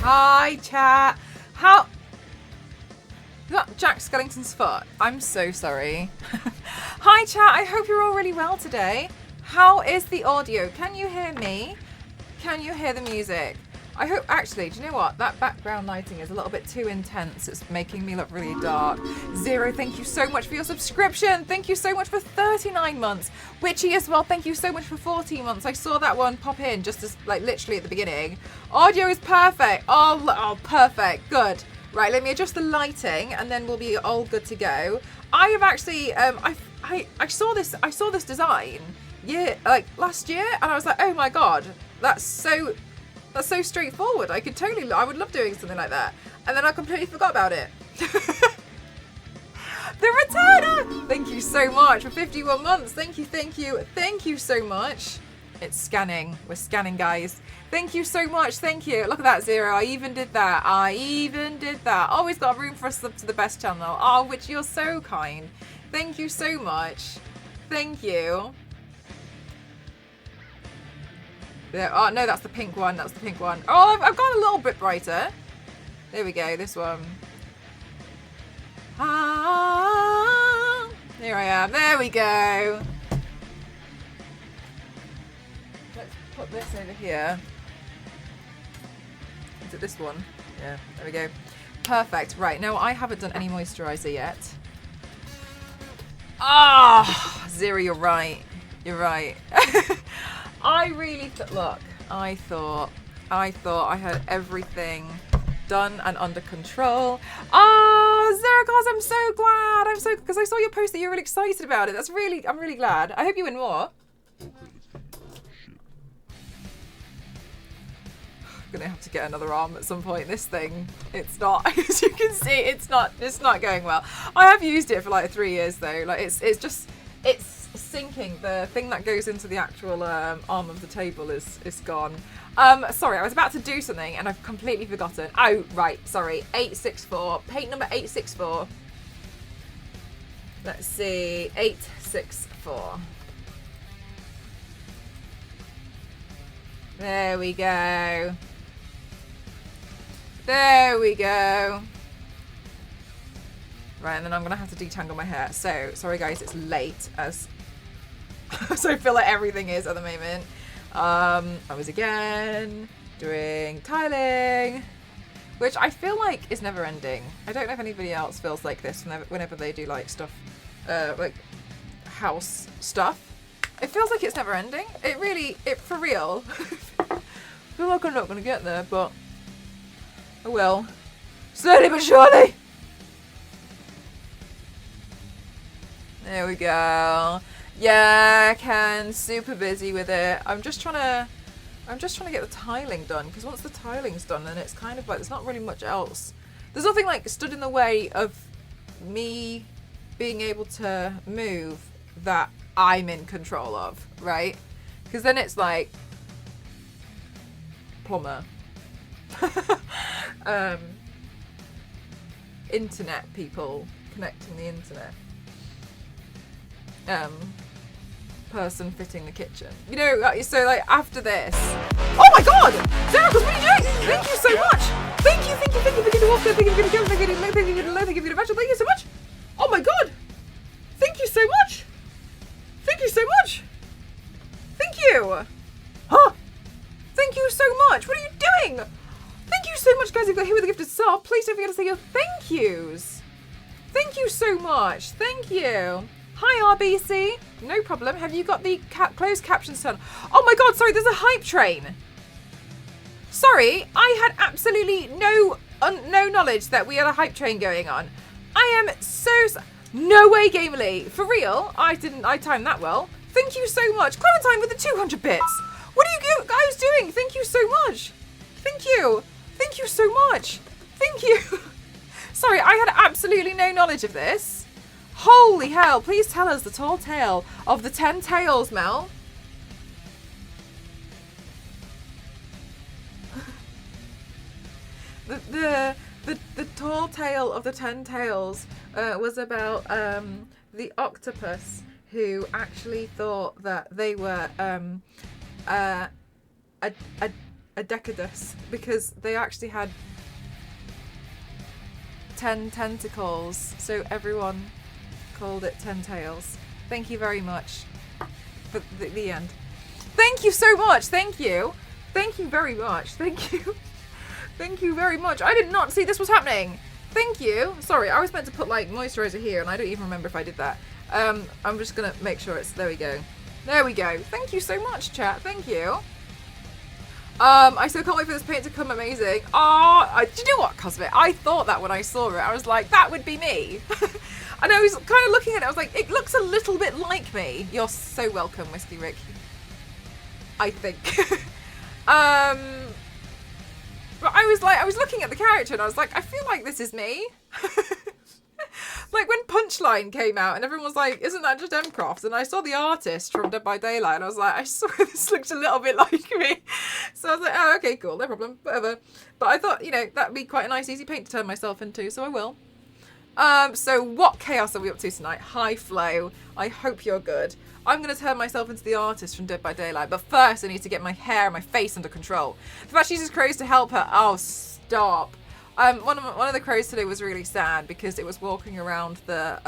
Hi, chat. How? Is that Jack Skellington's foot? I'm so sorry. Hi, chat. I hope you're all really well today. How is the audio? Can you hear me? Can you hear the music? I hope, actually, do you know what? That background lighting is a little bit too intense. It's making me look really dark. Zero, thank you so much for your subscription. Thank you so much for 39 months. Witchy as well, thank you so much for 14 months. I saw that one pop in just as, like, literally at the beginning. Audio is perfect. Oh, perfect. Good. Right, let me adjust the lighting and then we'll be all good to go. I have actually, I saw this design, last year, and I was like, oh my God, that's so straightforward. I would love doing something like that. And then I completely forgot about it. The returner! Thank you so much for 51 months. Thank you so much. It's scanning. We're scanning, guys. Thank you so much. Thank you. Look at that, Zero. I even did that. Always got room for a sub to the best channel. Oh, which you're so kind. Thank you so much. Thank you. There, oh, no, that's the pink one. That's the pink one. Oh, I've gone a little bit brighter. There we go. This one. Ah, here I am. There we go. Let's put this over here. Is it this one? Yeah, there we go. Perfect. Right, no, I haven't done any moisturizer yet. Ah, Zero, you're right. You're right. I really look. I thought I had everything done and under control. Oh, Zeracos, I'm so glad. Because I saw your post that you're really excited about it. I'm really glad. I hope you win more. I'm gonna have to get another arm at some point. This thing, it's not, as you can see, it's not going well. I have used it for like 3 years though. Like it's sinking. The thing that goes into the actual arm of the table is gone. Sorry, I was about to do something and I've completely forgotten. Oh, right, sorry. 864. Paint number 864. Let's see. 864. There we go. There we go. Right, and then I'm going to have to detangle my hair. So, sorry guys, it's late as so I feel like everything is at the moment. I was again doing tiling, which I feel like is never ending. I don't know if anybody else feels like this whenever they do like stuff, like house stuff. It feels like it's never ending. It for real. I feel like I'm not going to get there, but I will. Slowly but surely. There we go. Yeah, Ken, super busy with it. I'm just trying to get the tiling done, because once the tiling's done, then it's kind of like there's not really much else. There's nothing like stood in the way of me being able to move that I'm in control of, right? Because then it's like plumber, internet people connecting the internet. Person fitting the kitchen. You know, so like after this. Oh my God! Zeracos, what are you doing? Thank you so much! Thank you so much! Oh my God! Thank you so much! Thank you so much! Thank you! Huh? Thank you so much! What are you doing? Thank you so much, guys. You've got here with a gifted sub. Please don't forget to say your thank yous. Thank you so much. Thank you. Hi, RBC. No problem. Have you got the closed captions turned? Oh my God, sorry, there's a hype train. Sorry, I had absolutely no knowledge that we had a hype train going on. I am so... No way, Gamerly. For real? I timed that well. Thank you so much. Clementine with the 200 bits. What are you guys doing? Thank you so much. Thank you. Thank you so much. Thank you. Sorry, I had absolutely no knowledge of this. Holy hell, please tell us the tall tale of the 10 tails, Mel. the tall tale of the 10 tails was about the octopus who actually thought that they were a a Decadus because they actually had 10 tentacles, so everyone called it 10 tails. Thank you very much for the end. Thank you so much. Thank you. Thank you very much. Thank you. Thank you very much. I did not see this was happening. Thank you. Sorry, I was meant to put like moisturizer here and I don't even remember if I did that. I'm just gonna make sure it's, there we go. There we go. Thank you so much, chat. Thank you. I still can't wait for this paint to come amazing. Do you know what, Cosmic? I thought that when I saw it. I was like, that would be me. And I was kind of looking at it. I was like, it looks a little bit like me. You're so welcome, Whiskey Rick. I think. But I was looking at the character and I was like, I feel like this is me. Like when Punchline came out and everyone was like, isn't that just Mcroft? And I saw the artist from Dead by Daylight and I was like, I swear this looks a little bit like me. So I was like, oh, okay, cool, no problem, whatever. But I thought, you know, that'd be quite a nice easy paint to turn myself into, so I will. So what chaos are we up to tonight? Hi, Flo. I hope you're good. I'm going to turn myself into the artist from Dead by Daylight, but first I need to get my hair and my face under control. The fact she uses crows to help her. Oh, stop. One of the crows today was really sad because it was walking around the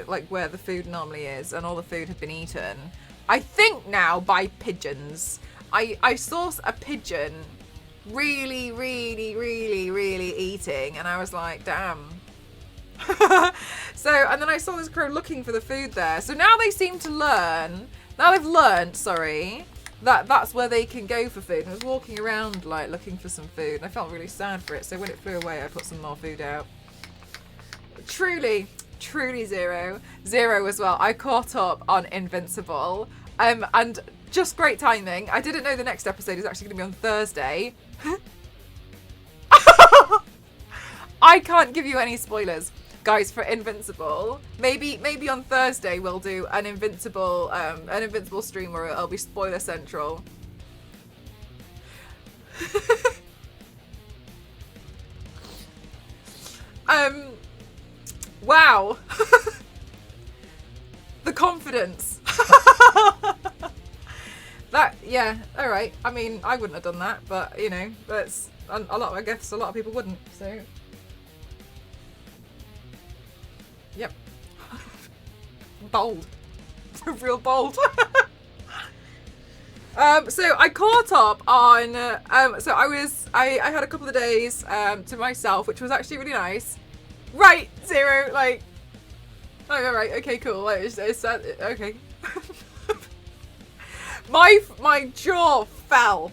like where the food normally is, and all the food had been eaten. I think now by pigeons. I saw a pigeon really eating, and I was like, damn. So, and then I saw this crow looking for the food there. So now they seem to learn. Now they've learned, sorry, that's where they can go for food. And I was walking around like looking for some food and I felt really sad for it, so when it flew away I put some more food out. Truly Zero as well. I caught up on Invincible, and just great timing. I didn't know the next episode is actually going to be on Thursday. I can't give you any spoilers, guys, for Invincible. Maybe on Thursday we'll do an Invincible stream where it'll be spoiler central. Wow. The confidence. That, yeah, all right. I mean, I wouldn't have done that, but you know, that's I guess a lot of people wouldn't. So. Yep. Bold. Real bold. So I caught up on, so I had a couple of days to myself, which was actually really nice. Right, Zero, like, oh, all right, okay, cool. Like, it's okay. My jaw fell.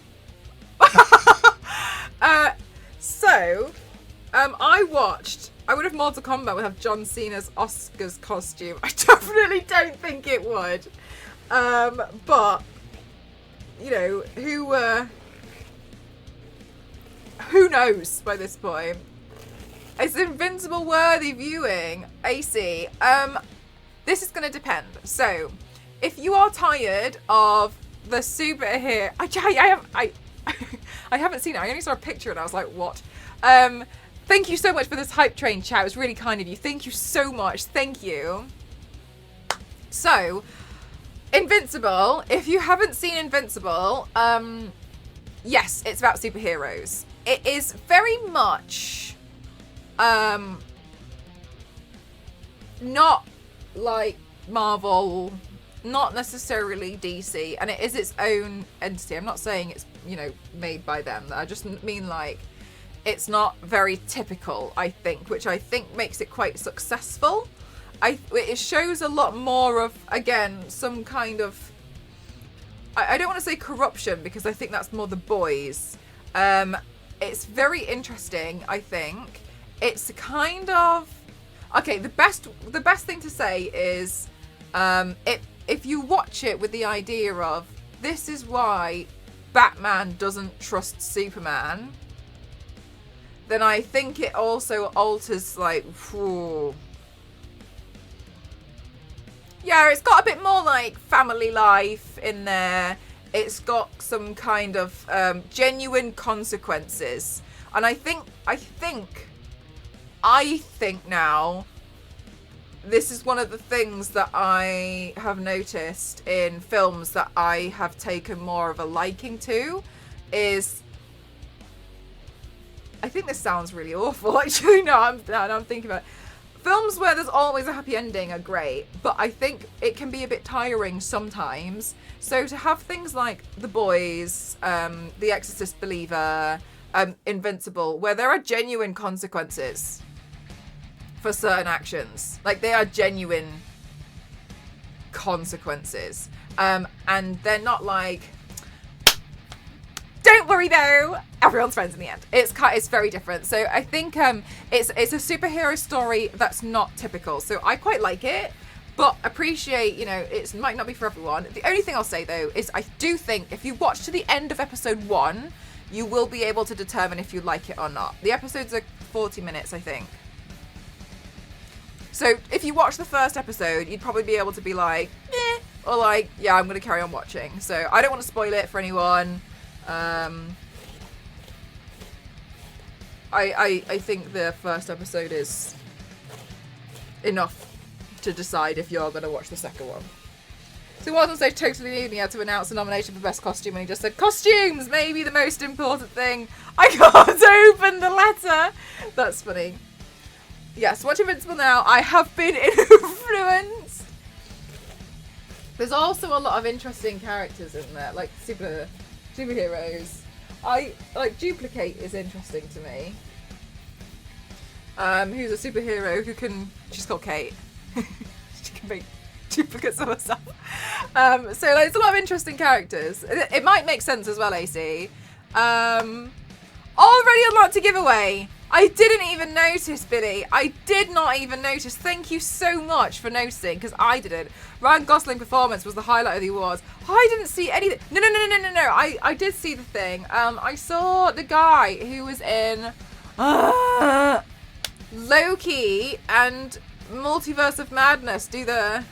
I would have Mortal Kombat would have John Cena's Oscars costume. I definitely don't think it would. But, you know, who knows by this point? Is Invincible worthy viewing? AC. This is going to depend. So, if you are tired of the superhero... I haven't seen it. I only saw a picture and I was like, what? Thank you so much for this hype train chat. It was really kind of you. Thank you so much. Thank you. So, Invincible. If you haven't seen Invincible, yes, it's about superheroes. It is very much not like Marvel, not necessarily DC, and it is its own entity. I'm not saying it's, you know, made by them. I just mean like it's not very typical, I think, which I think makes it quite successful. It shows a lot more of, again, some kind of, I don't want to say corruption because I think that's more the boys. It's very interesting, I think. It's kind of, okay, the best thing to say is, if you watch it with the idea of, this is why Batman doesn't trust Superman, then I think it also alters, like, whew. Yeah, it's got a bit more, like, family life in there. It's got some kind of genuine consequences. And I think now, this is one of the things that I have noticed in films that I have taken more of a liking to, is think this sounds really awful. Actually, no, I'm thinking about it. Films where there's always a happy ending are great, but I think it can be a bit tiring sometimes. So to have things like The Boys, The Exorcist Believer, Invincible, where there are genuine consequences for certain actions, like they are genuine consequences, and they're not like, don't worry though, everyone's friends in the end. It's very different. So I think it's a superhero story that's not typical. So I quite like it, but appreciate, it might not be for everyone. The only thing I'll say though is I do think if you watch to the end of episode 1, you will be able to determine if you like it or not. The episodes are 40 minutes, I think. So if you watch the first episode, you'd probably be able to be like, eh, or like, yeah, I'm going to carry on watching. So I don't want to spoil it for anyone. I think the first episode is enough to decide if you're going to watch the second one. So wasn't so totally new, he had to announce a nomination for Best Costume, and he just said, costumes may be the most important thing. I can't open the letter. That's funny. Yes, watch Invincible now. I have been influenced. There's also a lot of interesting characters in there, like superheroes. Duplicate is interesting to me. Who's a superhero who can... She's called Kate. She can make duplicates of herself. So there's a lot of interesting characters. It might make sense as well, AC. Already a lot to give away. I didn't even notice, Billy. I did not even notice. Thank you so much for noticing, because I didn't. Ryan Gosling performance was the highlight of the awards. I didn't see anything. No. I did see the thing. I saw the guy who was in Loki and Multiverse of Madness do the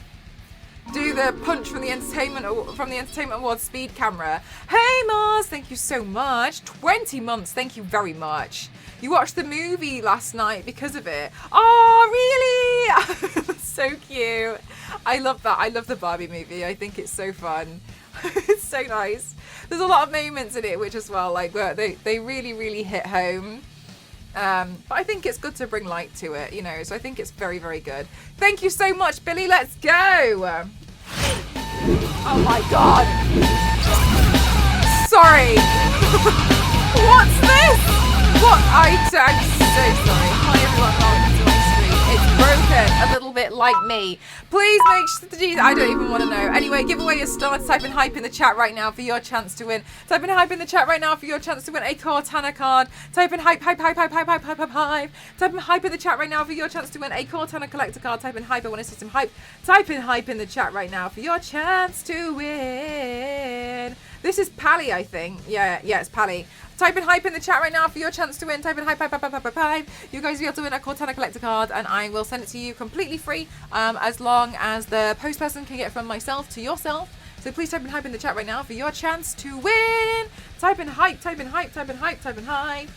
punch from the entertainment awards speed camera. Hey Mars, thank you so much. 20 months, thank you very much. You watched the movie last night because of it. Oh, really? So cute. I love that. I love the Barbie movie. I think it's so fun. It's so nice. There's a lot of moments in it which as well, like, where they really, really hit home. But I think it's good to bring light to it, so I think it's very, very good. Thank you so much, Billy. Let's go. Oh my God. Sorry. What's this? What? I'm so sorry. Hi everyone, welcome to my stream. It's broken a little bit like me. Please make sure I don't even want to know. Anyway, giveaway is started. Type in hype in the chat right now for your chance to win. Type in hype in the chat right now for your chance to win a Cortana card. Type in hype. Type in hype in the chat right now for your chance to win a Cortana collector card. Type in hype. I want to see some hype. Type in hype in the chat right now for your chance to win. This is Pally, I think. Yeah, it's Pally. Type in hype in the chat right now for your chance to win. Type in hype. You guys will be able to win a Cortana collector card, and I will send it to you completely free, as long as the post person can get from myself to yourself. So please type in hype in the chat right now for your chance to win. Type in hype. Type in hype. Hype.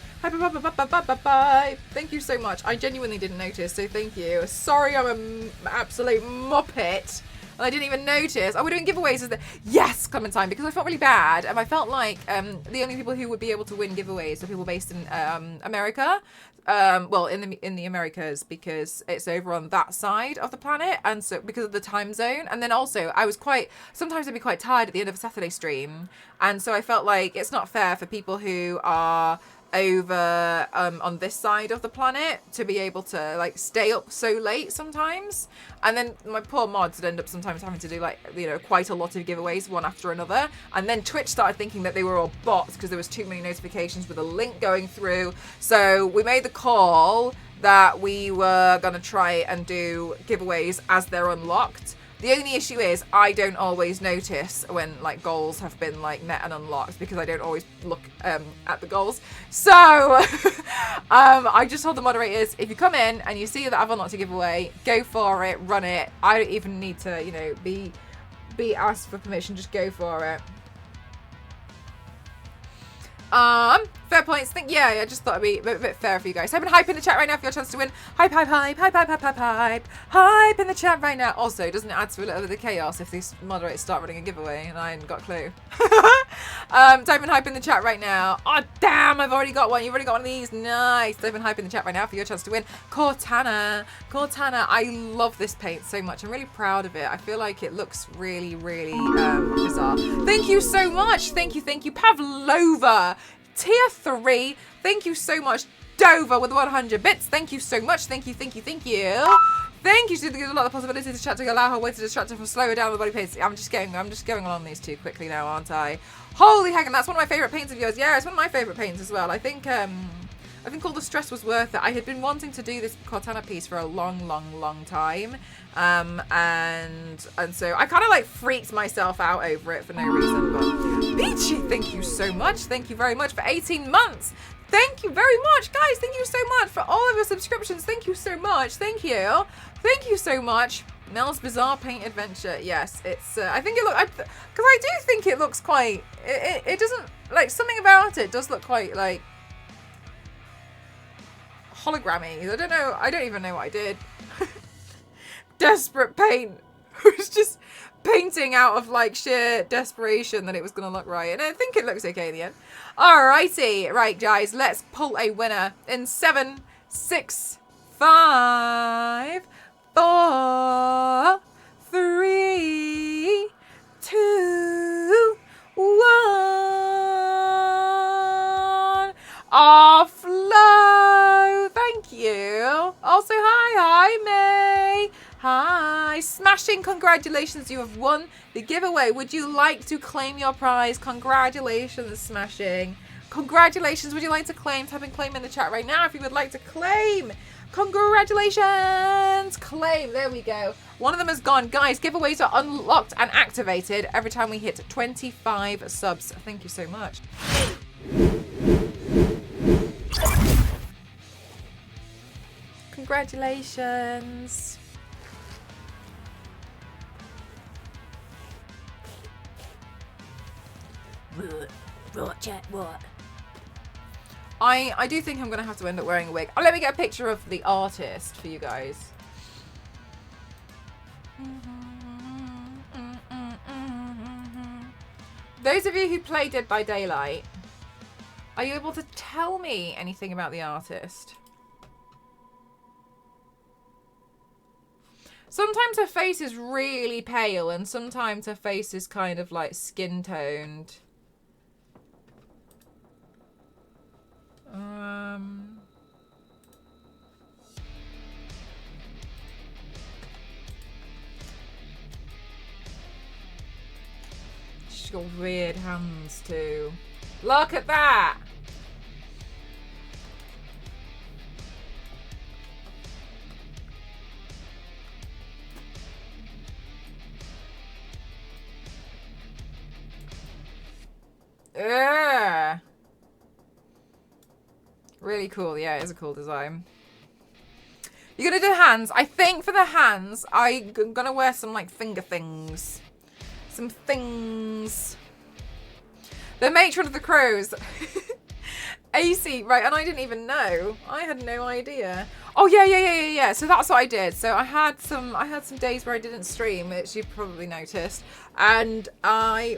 Thank you so much. I genuinely didn't notice, so thank you. Sorry, I'm an absolute muppet. And I didn't even notice. Oh, we're doing giveaways. Yes, Clementine, because I felt really bad. And I felt like the only people who would be able to win giveaways are people based in America. Well, in the Americas, because it's over on that side of the planet. And so because of the time zone. And then also, sometimes I'd be quite tired at the end of a Saturday stream. And so I felt like it's not fair for people who are over on this side of the planet to be able to like stay up so late sometimes, and then my poor mods would end up sometimes having to do quite a lot of giveaways one after another, and then Twitch started thinking that they were all bots because there was too many notifications with a link going through. So we made the call that we were gonna try and do giveaways as they're unlocked. The only issue is I don't always notice when goals have been met and unlocked, because I don't always look at the goals. So I just told the moderators, if you come in and you see that I've unlocked a giveaway, go for it, run it. I don't even need to, be asked for permission. Just go for it. Fair points. Yeah, I just thought it'd be a bit fair for you guys. Type in hype in the chat right now for your chance to win. Hype, hype, hype, hype, hype, hype, hype, hype. Hype in the chat right now. Also, doesn't it add to a little bit of the chaos if these moderators start running a giveaway and I ain't got a clue? Type in hype in the chat right now. Oh, damn, I've already got one. You've already got one of these. Nice. Type in hype in the chat right now for your chance to win. Cortana. Cortana, I love this paint so much. I'm really proud of it. I feel like it looks really, really bizarre. Thank you so much. Thank you. Pavlova. Tier 3. Thank you so much. Dover with 100 bits. Thank you so much. Thank you. Thank you. So there's a lot of possibilities to chat to allow her way to distract her from slower down the body pace. I'm just going along these too quickly now, aren't I? Holy heck, and that's one of my favourite paints of yours. Yeah, it's one of my favourite paints as well. I think all the stress was worth it. I had been wanting to do this Cortana piece for a long time. And so I kind of like freaked myself out over it for no reason. But Peachy, thank you so much. Thank you very much for 18 months. Thank you very much, guys. Thank you so much for all of your subscriptions. Thank you so much. Thank you so much. Mel's Bizarre Paint Adventure. Yes, it's. I think it because I do think it looks quite. It doesn't like something about it does look quite like hologrammy. I don't know. I don't even know what I did. Desperate paint. It was just painting out of like sheer desperation that it was going to look right. And I think it looks okay in the end. Alrighty. Right, guys. Let's pull a winner in 7, 6, 5, 4, 3, 2, 1. Flo. Thank you. Also, hi, May. Hi. Smashing, congratulations. You have won the giveaway. Would you like to claim your prize? Congratulations, Smashing. Congratulations. Would you like to claim? Type in claim in the chat right now if you would like to claim. Congratulations. Claim. There we go. One of them is gone. Guys, giveaways are unlocked and activated every time we hit 25 subs. Thank you so much. Congratulations. What, chat, what? I do think I'm going to have to end up wearing a wig. Oh, let me get a picture of the artist for you guys. Those of you who play Dead by Daylight, are you able to tell me anything about the artist? Sometimes her face is really pale and sometimes her face is kind of like skin toned. She's got weird hands too. Look at that! Yeah. Really cool. Yeah, it is a cool design. You're going to do hands. I think for the hands, I'm going to wear some like finger things. Some things. The matron of the crows. AC, right, and I didn't even know. I had no idea. Oh yeah. So that's what I did. So I had some days where I didn't stream, which you probably noticed. And I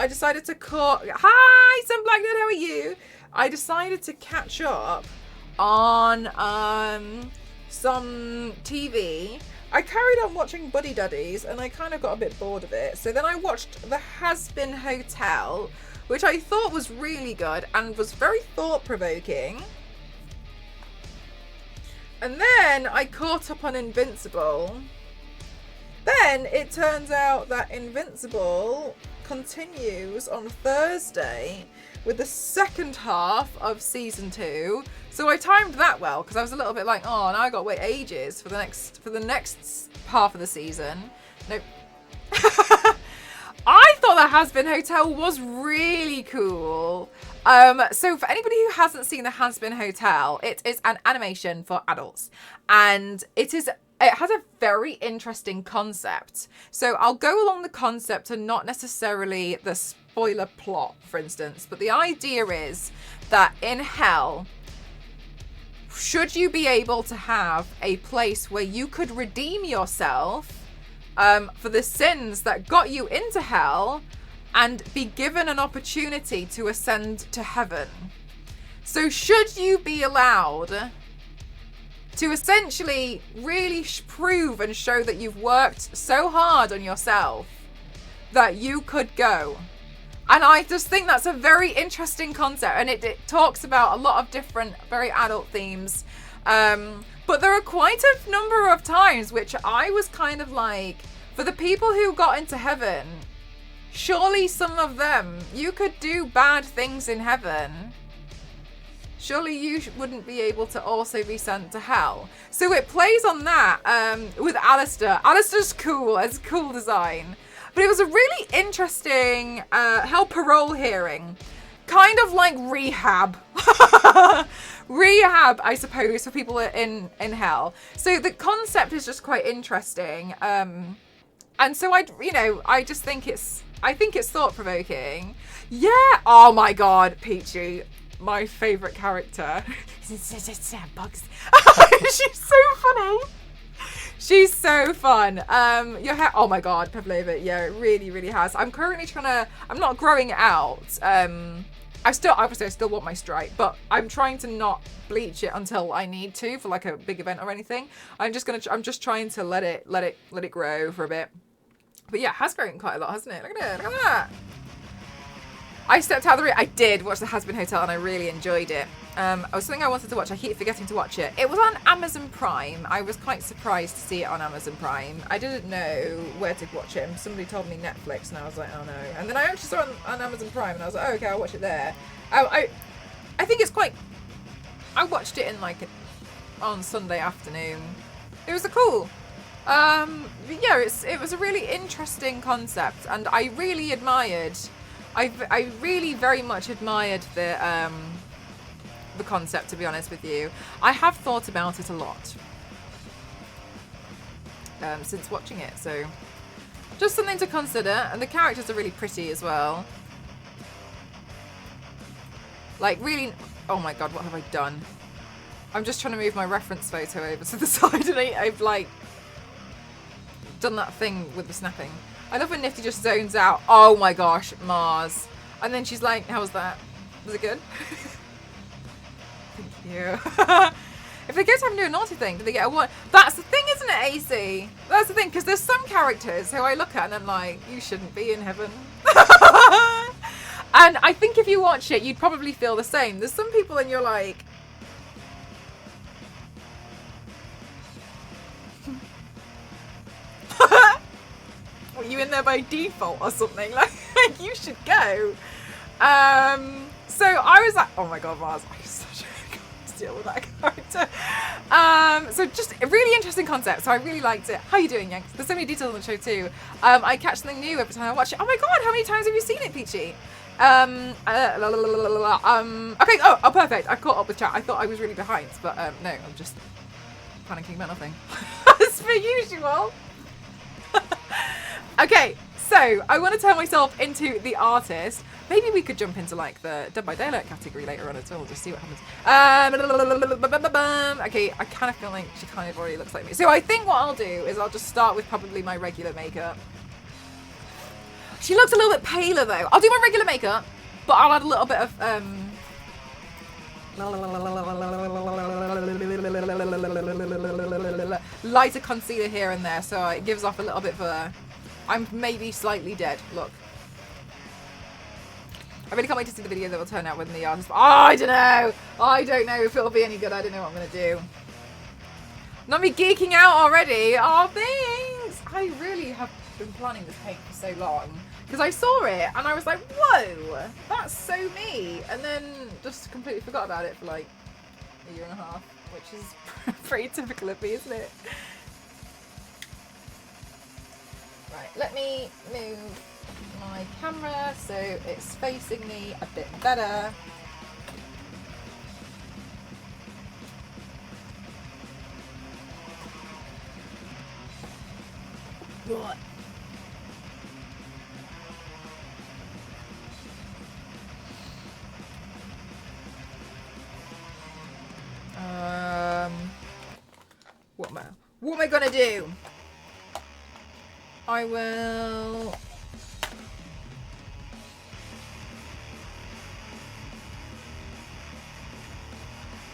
decided to hi, Sun Black Nerd, how are you? I decided to catch up on some TV. I carried on watching Buddy Duddies and I kind of got a bit bored of it. So then I watched The Has-Been Hotel, which I thought was really good and was very thought-provoking. And then I caught up on Invincible. Then it turns out that Invincible continues on Thursday with the second half of season 2. So I timed that well because I was a little bit like, oh, now I got to wait ages for the next half of the season. Nope. I thought The Has-Been Hotel was really cool. So for anybody who hasn't seen The Has-Been Hotel, it is an animation for adults, and it has a very interesting concept. So I'll go along the concept and not necessarily the spoiler plot, for instance, but the idea is that in hell, should you be able to have a place where you could redeem yourself for the sins that got you into hell and be given an opportunity to ascend to heaven. So should you be allowed to essentially really prove and show that you've worked so hard on yourself that you could go? And I just think that's a very interesting concept, and it talks about a lot of different very adult themes, but there are quite a number of times which I was kind of like, for the people who got into heaven, surely some of them, you could do bad things in heaven. Surely you wouldn't be able to also be sent to hell. So it plays on that with Alistair. Alistair's cool. It's a cool design. But it was a really interesting hell parole hearing. Kind of like rehab. Rehab, I suppose, for people in hell. So the concept is just quite interesting. And so I just think it's thought-provoking. Yeah. Oh my God, Peachy. My favourite character. Bugs. She's so funny. She's so fun. Your hair, oh my God, Pavlova. Yeah, it really, really has. I'm currently I'm not growing it out. I still want my stripe, but I'm trying to not bleach it until I need to for like a big event or anything. I'm just trying to let it grow for a bit. But yeah, it has grown quite a lot, hasn't it? Look at it, look at that. I stepped out of the room. I did watch The Hazbin Hotel and I really enjoyed it. It was something I wanted to watch. I keep forgetting to watch it. It was on Amazon Prime. I was quite surprised to see it on Amazon Prime. I didn't know where to watch it. And somebody told me Netflix and I was like, oh no. And then I actually saw it on Amazon Prime and I was like, oh, okay, I'll watch it there. I think it's quite... I watched it in on Sunday afternoon. It was cool. Yeah, it was a really interesting concept and I really admired... I really very much admired the concept, to be honest with you. I have thought about it a lot since watching it, so just something to consider. And the characters are really pretty as well. Like, really... Oh my God, what have I done? I'm just trying to move my reference photo over to the side and I've like done that thing with the snapping. I love when Nifty just zones out. Oh my gosh, Mars. And then she's like, how was that? Was it good? Thank you. If they go to have to do a naughty thing, do they get a one? That's the thing, isn't it, AC? That's the thing, because there's some characters who I look at and I'm like, you shouldn't be in heaven. And I think if you watch it, you'd probably feel the same. There's some people and you're like... Were you in there by default or something? Like you should go. So I was like, oh my God, Mars, I just such a deal with that character. So just a really interesting concept. So I really liked it. How you doing, Yanks? There's so many details on the show too. I catch something new every time I watch it. Oh my God, how many times have you seen it, Peachy? Okay. Oh, perfect. I caught up with chat. I thought I was really behind, but no, I'm just panicking about nothing. As per usual. Okay, so I want to turn myself into the artist. Maybe we could jump into like the Dead by Daylight category later on as well, just see what happens. Okay, I kind of feel like she kind of already looks like me. So I think what I'll do is I'll just start with probably my regular makeup. She looks a little bit paler though. I'll do my regular makeup, but I'll add a little bit of lighter concealer here and there, so it gives off a little bit of a... I'm maybe slightly dead. Look. I really can't wait to see the video that will turn out when the artist... Oh, I don't know. I don't know if it'll be any good. I don't know what I'm going to do. Not me geeking out already. Oh, thanks. I really have been planning this paint for so long. Because I saw it and I was like, whoa, that's so me. And then just completely forgot about it for like a year and a half, which is pretty typical of me, isn't it? Right, let me move my camera so it's facing me a bit better. Right. What am I gonna do? I will...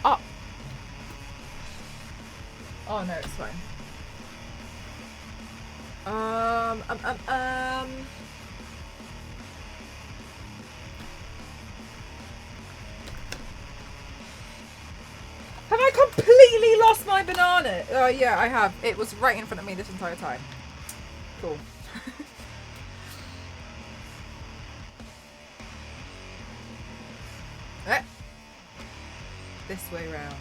Oh. Oh no, it's fine. Have I completely lost my banana? Oh yeah, I have. It was right in front of me this entire time. Cool. This way round.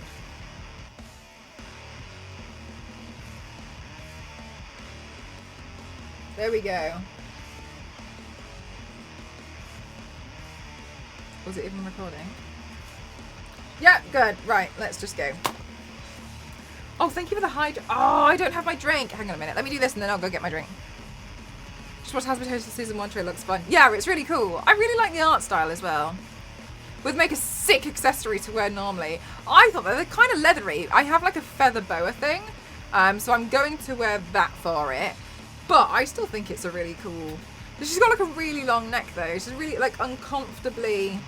There we go. Was it even recording? Yeah, good. Right, let's just go. Oh, thank you for the hydro. Oh, I don't have my drink. Hang on a minute. Let me do this and then I'll go get my drink. Just watched Hospitality Season 1 trailer. Looks fun. Yeah, it's really cool. I really like the art style as well. Would make a sick accessory to wear normally. I thought they're kind of leathery. I have like a feather boa thing. So I'm going to wear that for it. But I still think it's a really cool... She's got like a really long neck though. She's really like uncomfortably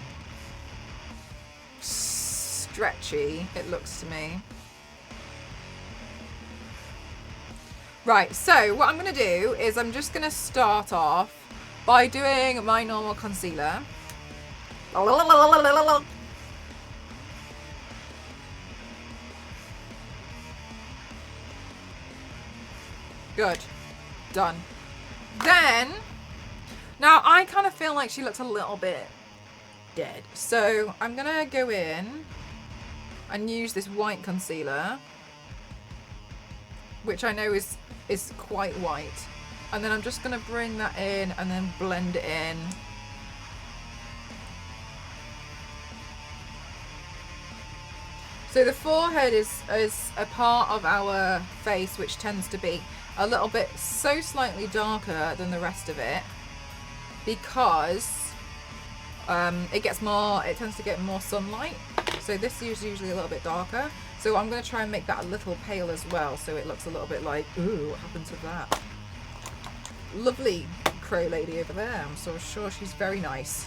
stretchy, it looks to me. Right, so what I'm going to do is I'm just going to start off by doing my normal concealer. Good. Done. Then, now I kind of feel like she looks a little bit dead. So I'm going to go in and use this white concealer, which I know is quite white. And then I'm just going to bring that in and then blend it in. So the forehead is a part of our face which tends to be a little bit so slightly darker than the rest of it because it tends to get more sunlight. So this is usually a little bit darker. So I'm going to try and make that a little pale as well, so it looks a little bit like, ooh, what happened to that? Lovely crow lady over there. I'm so sure she's very nice.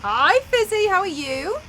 Hi, Fizzy, how are you?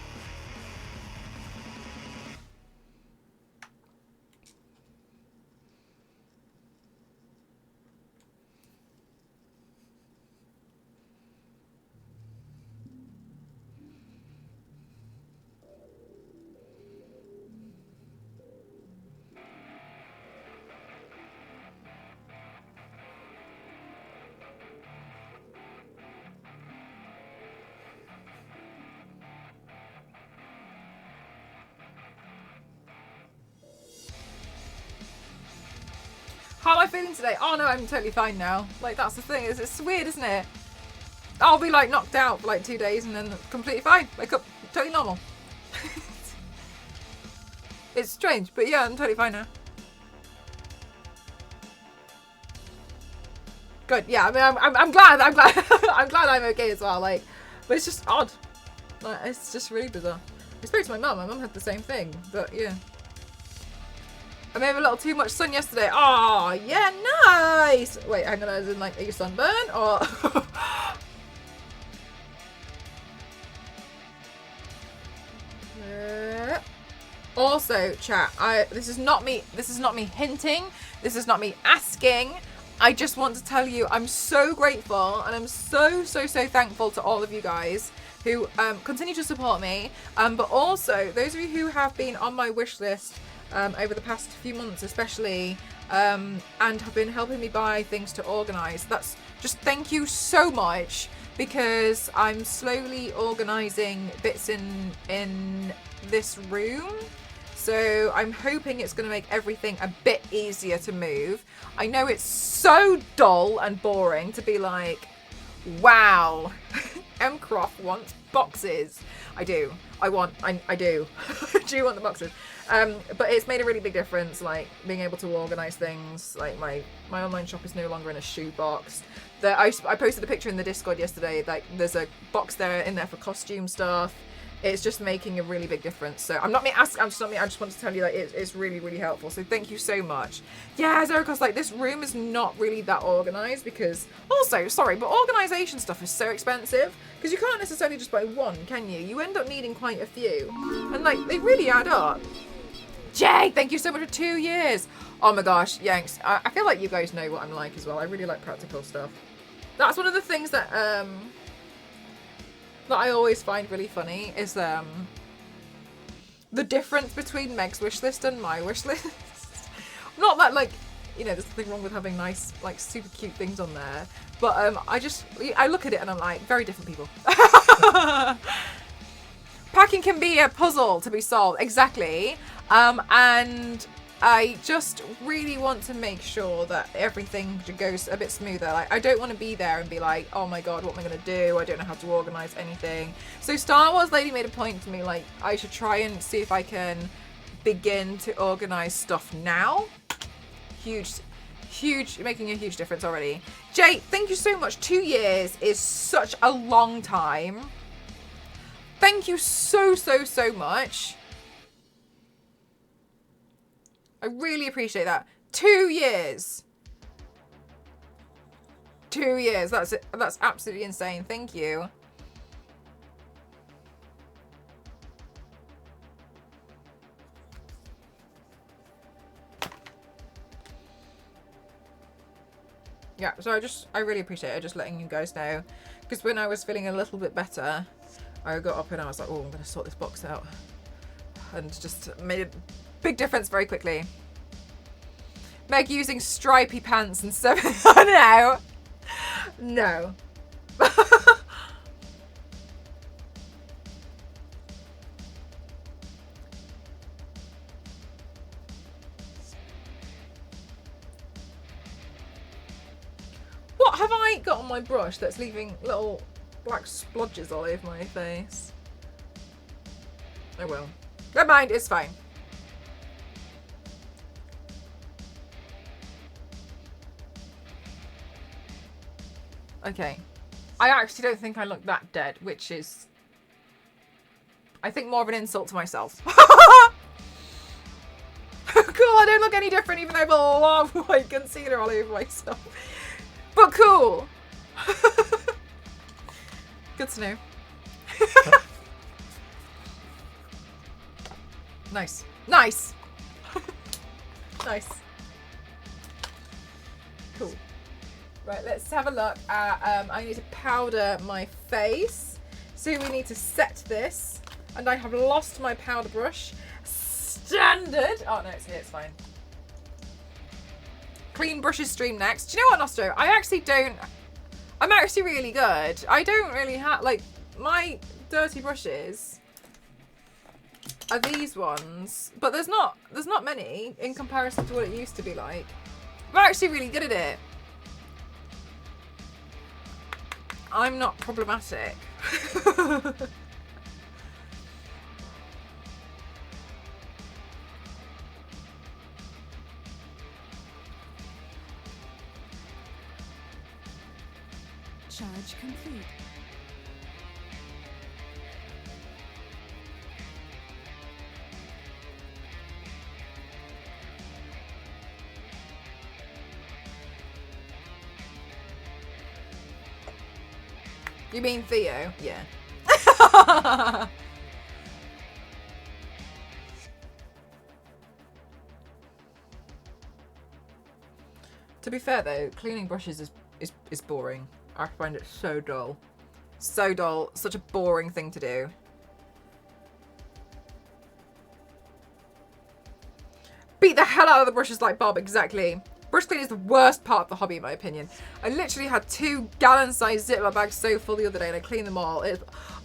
How am I feeling today? Oh no, I'm totally fine now. Like, that's the thing, it's weird, isn't it? I'll be like knocked out for like 2 days and then completely fine. Wake up, totally normal. It's strange, but yeah, I'm totally fine now. Good, yeah, I mean, I'm glad, I'm glad I'm okay as well, like, but it's just odd. Like, it's just really bizarre. I spoke to my mum had the same thing, but yeah. I may have a little too much sun yesterday. Oh, yeah, nice. Wait, hang on, as in like, are you sunburned or? Also, chat, this is not me hinting. This is not me asking. I just want to tell you I'm so grateful and I'm so thankful to all of you guys who continue to support me. But also those of you who have been on my wish list over the past few months especially, and have been helping me buy things to organise. That's just, thank you so much, because I'm slowly organising bits in this room. So I'm hoping it's going to make everything a bit easier to move. I know it's so dull and boring to be like, Wow. M. Croft wants boxes. I do. I do. I do want the boxes. But it's made a really big difference, like being able to organize things. Like my online shop is no longer in a shoebox. I posted a picture in the Discord yesterday. Like there's a box in there for costume stuff. It's just making a really big difference. So I just want to tell you that it's really, really helpful. So thank you so much. Yeah, Zerikos, like this room is not really that organized because also, sorry, but organization stuff is so expensive because you can't necessarily just buy one, can you? You end up needing quite a few and like they really add up. Jay, thank you so much for 2 years. Oh my gosh, Yanks. I feel like you guys know what I'm like as well. I really like practical stuff. That's one of the things that I always find really funny is the difference between Meg's wish list and my wish list. Not that like, you know, there's nothing wrong with having nice, like super cute things on there, but I look at it and I'm like, very different people. Packing can be a puzzle to be solved, exactly. And I just really want to make sure that everything goes a bit smoother. Like, I don't want to be there and be like, oh my god, what am I going to do? I don't know how to organise anything. So Star Wars Lady made a point to me, like, I should try and see if I can begin to organise stuff now. Huge, making a huge difference already. Jay, thank you so much. 2 years is such a long time. Thank you so much. I really appreciate that. 2 years. 2 years. That's it. That's absolutely insane. Thank you. Yeah, so I really appreciate it. Just letting you guys know. Because when I was feeling a little bit better, I got up and I was like, oh, I'm going to sort this box out. And just made a big difference very quickly. Meg using stripy pants and 7. Oh no. No. What have I got on my brush that's leaving little black splodges all over my face? Oh well. Never mind, it's fine. Okay. I actually don't think I look that dead, which is, I think, more of an insult to myself. Cool, I don't look any different even though I have a lot of white concealer all over myself. But cool. Good to know. Nice. Nice. Nice. Cool. Right, let's have a look at, I need to powder my face. So we need to set this. And I have lost my powder brush. Standard. Oh no, it's here, it's fine. Clean brushes stream next. Do you know what, Nostro? I'm actually really good. I don't really have, like, my dirty brushes are these ones. But there's not many in comparison to what it used to be like. I'm actually really good at it. I'm not problematic. Charge complete. You mean Theo? Yeah. To be fair though, cleaning brushes is boring. I find it so dull. So dull. Such a boring thing to do. Beat the hell out of the brushes like Bob, exactly. Brush cleaning is the worst part of the hobby in my opinion. I literally had 2 gallon-sized Ziploc bags so full the other day and I cleaned them all.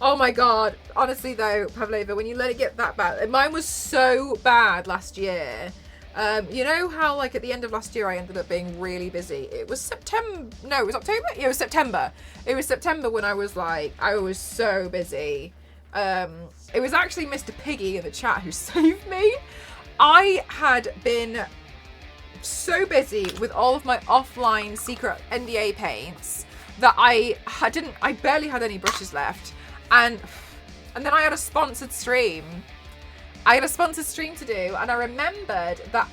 Oh my god. Honestly though, Pavlova, when you let it get that bad. Mine was so bad last year. You know how like at the end of last year I ended up being really busy. It was September. No, it was October. Yeah, it was September. It was September when I was so busy. It was actually Mr. Piggy in the chat who saved me. I had been so busy with all of my offline secret NDA paints that I barely had any brushes left, and then I had a sponsored stream. I had a sponsored stream to do, and I remembered that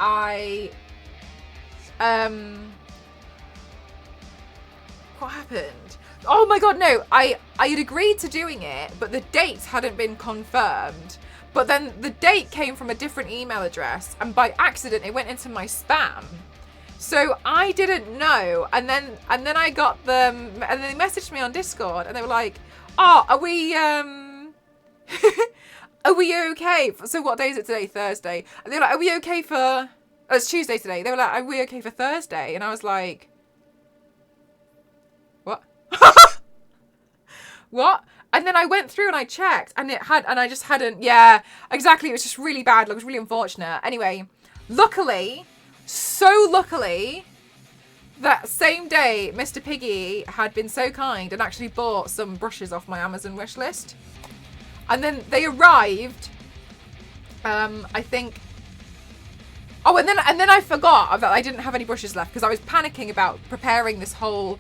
what happened? Oh my god, no, I had agreed to doing it, but the dates hadn't been confirmed. But then the date came from a different email address, and by accident it went into my spam. So I didn't know, and then I got them, and then they messaged me on Discord, and they were like, "Oh, are we are we okay? So what day is it today? Thursday." And they were like, "Are we okay for?" Oh, it's Tuesday today. They were like, "Are we okay for Thursday?" And I was like, "What?" What? And then I went through and I checked, and I just hadn't. Yeah, exactly. It was just really bad. It was really unfortunate. Anyway, luckily, that same day, Mr. Piggy had been so kind and actually bought some brushes off my Amazon wish list. And then they arrived, I think. Oh, and then I forgot that I didn't have any brushes left because I was panicking about preparing this whole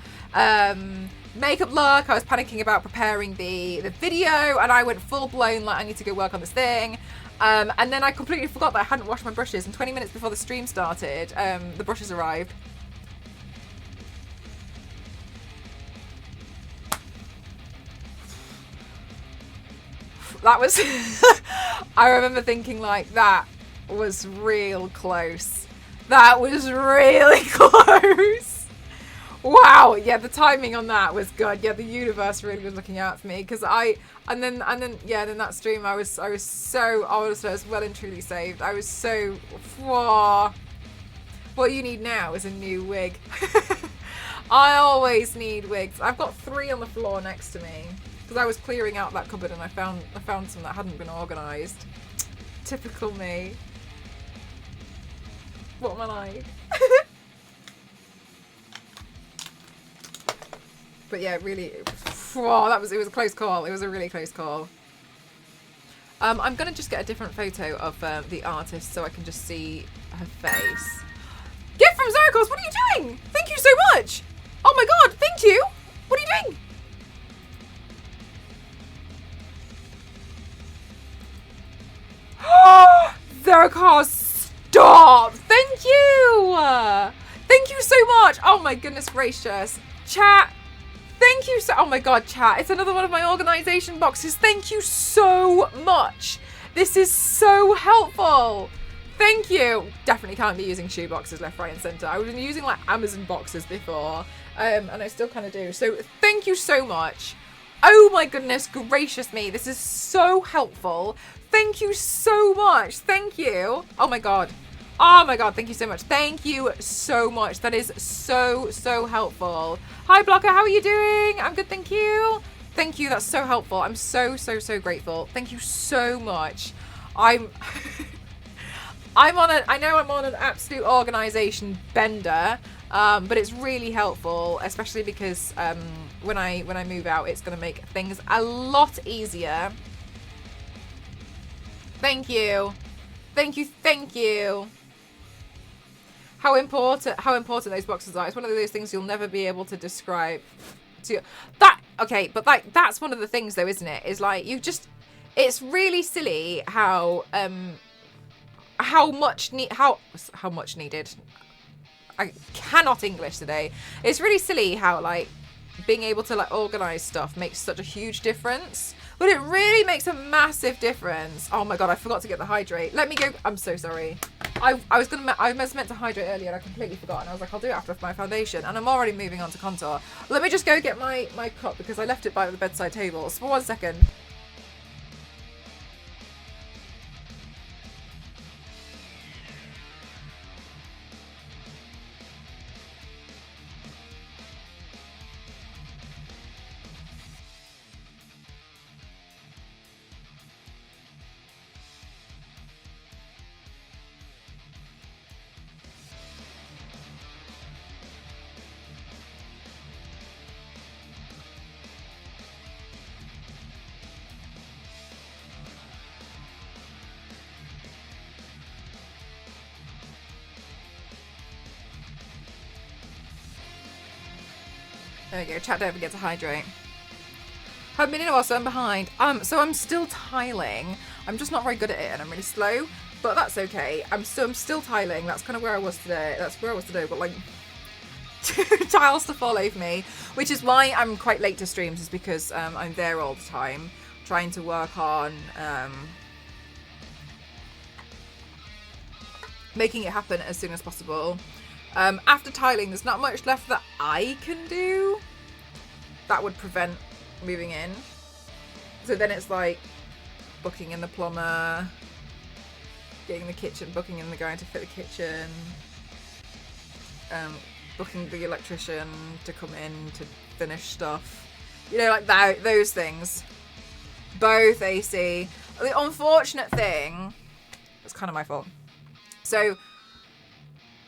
makeup look. I was panicking about preparing the video, and I went full blown like I need to go work on this thing. And then I completely forgot that I hadn't washed my brushes, and 20 minutes before the stream started, the brushes arrived. That was I remember thinking like that was real close. That was really close. Wow, yeah, the timing on that was good. Yeah, the universe really was looking out for me, because then that stream I was well and truly saved. I was so, whoa. What you need now is a new wig. I always need wigs. I've got 3 on the floor next to me because I was clearing out that cupboard and I found some that hadn't been organised. Typical me. What am I like? But yeah, really, whoa, it was a close call. It was a really close call. I'm gonna just get a different photo of the artist so I can just see her face. Gift from Zerkos, what are you doing? Thank you so much. Oh my god, thank you. What are you doing? Zerkos, stop. Thank you. Thank you so much. Oh my goodness gracious. Chat. Thank you so, oh my god, chat. It's another one of my organisation boxes. Thank you so much. This is so helpful. Thank you. Definitely can't be using shoe boxes left, right and centre. I was using like Amazon boxes before, and I still kind of do. So thank you so much. Oh my goodness gracious me. This is so helpful. Thank you so much. Thank you. Oh my god. Oh my god, thank you so much. Thank you so much. That is so, so helpful. Hi, Blocker, how are you doing? I'm good, thank you. Thank you, that's so helpful. I'm so, so, so grateful. Thank you so much. I know I'm on an absolute organisation bender, but it's really helpful, especially because when I move out, it's going to make things a lot easier. Thank you. Thank you, thank you. How important those boxes are. It's one of those things you'll never be able to describe. Okay, but like that's one of the things though, isn't it? Is like it's really silly how much needed. I cannot English today. It's really silly how like being able to like organize stuff makes such a huge difference. But it really makes a massive difference. Oh my god, I forgot to get the hydrate. Let me go. I'm so sorry. I was meant to hydrate earlier and I completely forgot. And I was like, I'll do it after my foundation. And I'm already moving on to contour. Let me just go get my cup because I left it by the bedside table. So for 1 second. There we go. Chat, don't forget to hydrate. Haven't been in a while, so I'm behind. So I'm still tiling. I'm just not very good at it, and I'm really slow. But that's okay. I'm still tiling. That's kind of where I was today. That's where I was today. But like, tiles to fall over me, which is why I'm quite late to streams. Is because I'm there all the time, trying to work on making it happen as soon as possible. After tiling, there's not much left that I can do that would prevent moving in. So then it's like booking in the plumber, getting the kitchen, booking in the guy to fit the kitchen, booking the electrician to come in to finish stuff. You know, like that, those things. Both AC. The unfortunate thing, it's kind of my fault. So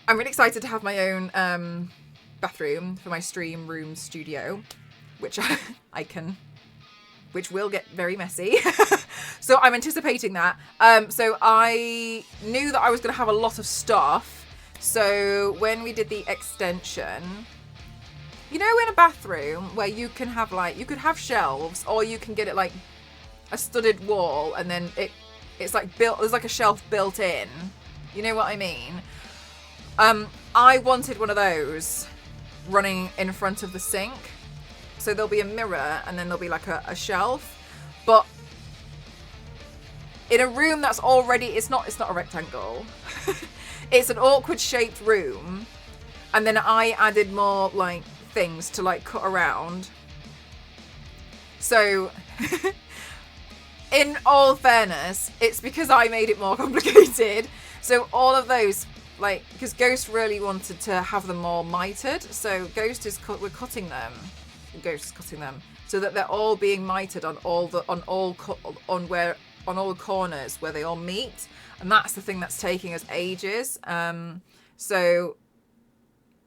I'm really excited to have my own bathroom for my stream room studio, which which will get very messy. So I'm anticipating that. So I knew that I was going to have a lot of stuff. So when we did the extension, you know, in a bathroom where you can have like, you could have shelves, or you can get it like a studded wall, and then it's like built, there's like a shelf built in. You know what I mean? I wanted one of those running in front of the sink. So there'll be a mirror, and then there'll be like a shelf. But in a room that's already, it's not a rectangle. It's an awkward shaped room. And then I added more like things to like cut around. So in all fairness, it's because I made it more complicated. So all of those, like, because Ghost really wanted to have them all mitered. So Ghost is we're cutting them. Ghost is cutting them so that they're all being mitered on all the corners where they all meet, and that's the thing that's taking us ages. So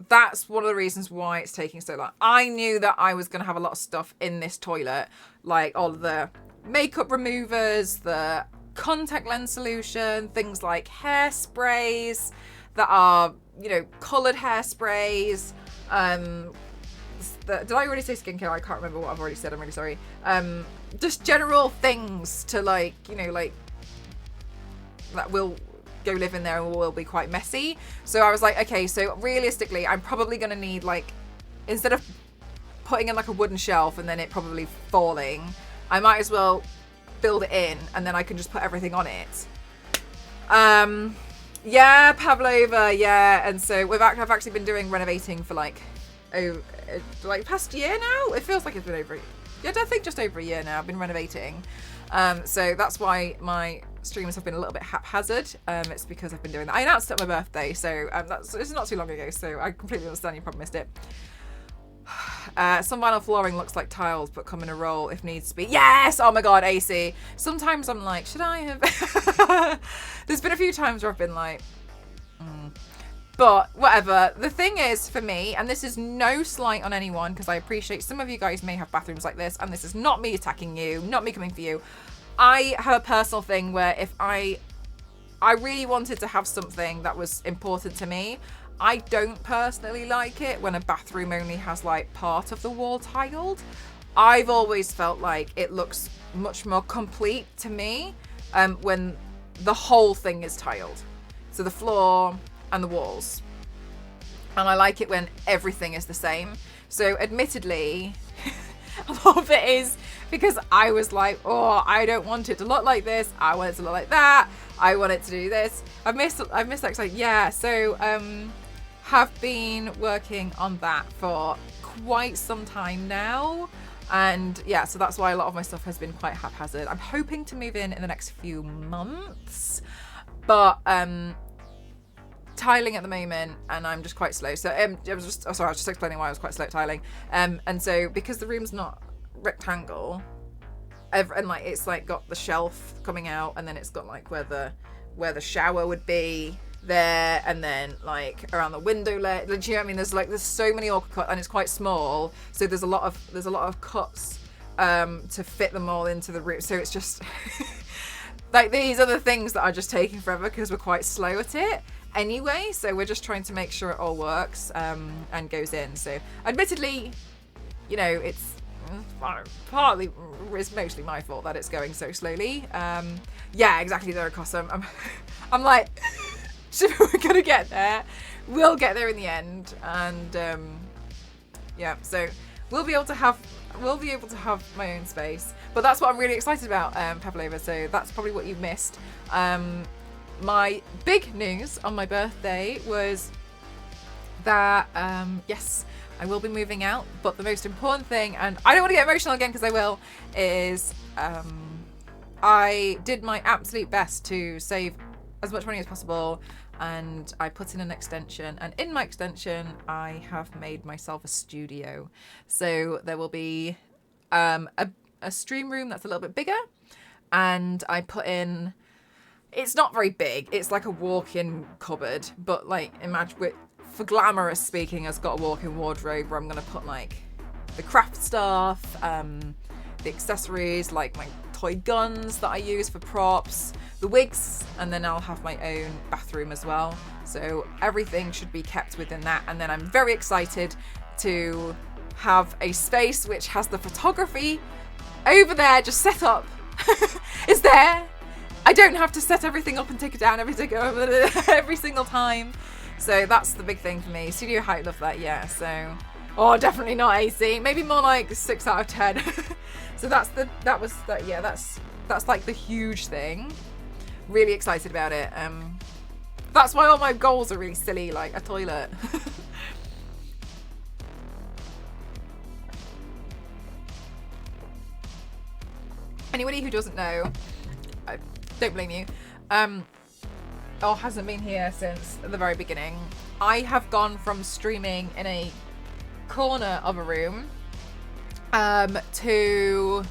that's one of the reasons why it's taking so long. I knew that I was going to have a lot of stuff in this toilet, like all of the makeup removers, the contact lens solution, things like hairsprays that are, you know, coloured hairsprays. Did I already say skincare? I can't remember what I've already said. I'm really sorry. Just general things to, like, you know, like that will go live in there and will be quite messy. So I was like, okay, so realistically, I'm probably going to need, like, instead of putting in like a wooden shelf and then it probably falling, I might as well build it in, and then I can just put everything on it. Yeah, Pavlova, yeah. And so I've actually been doing renovating for like past year now. It feels like it's been over. Yeah, I think just over a year now. I've been renovating. So that's why my streams have been a little bit haphazard. It's because I've been doing that. I announced it on my birthday, so it's not too long ago. So I completely understand you probably missed it. Some vinyl flooring looks like tiles, but come in a roll if needs to be. Yes! Oh my god, AC. Sometimes I'm like, should I have... There's been a few times where I've been like... But whatever. The thing is, for me, and this is no slight on anyone, because I appreciate some of you guys may have bathrooms like this, and this is not me attacking you, not me coming for you. I have a personal thing where if I really wanted to have something that was important to me, I don't personally like it when a bathroom only has like part of the wall tiled. I've always felt like it looks much more complete to me when the whole thing is tiled. So the floor and the walls. And I like it when everything is the same. So admittedly, a lot of it is because I was like, oh, I don't want it to look like this. I want it to look like that. I want it to do this. I've missed that. Like, yeah, so have been working on that for quite some time now. And yeah, so that's why a lot of my stuff has been quite haphazard. I'm hoping to move in the next few months, but tiling at the moment, and I'm just quite slow. So I was just explaining why I was quite slow at tiling. And so because the room's not rectangle, and like it's like got the shelf coming out, and then it's got like where the shower would be there, and then like around the window ledge. Do you know what I mean? There's so many awkward cuts, and it's quite small, so there's a lot of cuts to fit them all into the room. So it's just like these are the things that are just taking forever because we're quite slow at it anyway. So we're just trying to make sure it all works and goes in. So admittedly, you know, it's partly, it's mostly my fault that it's going so slowly. Yeah, exactly, they're awesome. I'm like, we're gonna get there. We'll get there in the end, and yeah, so we'll be able to have my own space. But that's what I'm really excited about, Pavlova. So that's probably what you missed. My big news on my birthday was that yes, I will be moving out. But the most important thing, and I don't want to get emotional again because I will, is I did my absolute best to save as much money as possible, and I put in an extension, and in my extension I have made myself a studio. So there will be a stream room that's a little bit bigger, and I put in, it's not very big, it's like a walk-in cupboard, but like imagine, for glamorous speaking, it's got a walk-in wardrobe where I'm going to put like the craft stuff, the accessories, like my toy guns that I use for props, the wigs, and then I'll have my own bathroom as well. So everything should be kept within that. And then I'm very excited to have a space which has the photography over there just set up. It's there. I don't have to set everything up and take it down every single time. So that's the big thing for me. Studio height, love that, yeah. So, oh, definitely not AC. Maybe more like 6 out of 10. So that's like the huge thing. Really excited about it. That's why all my goals are really silly, like a toilet. Anybody who doesn't know, I don't blame you, or hasn't been here since the very beginning, I have gone from streaming in a corner of a room to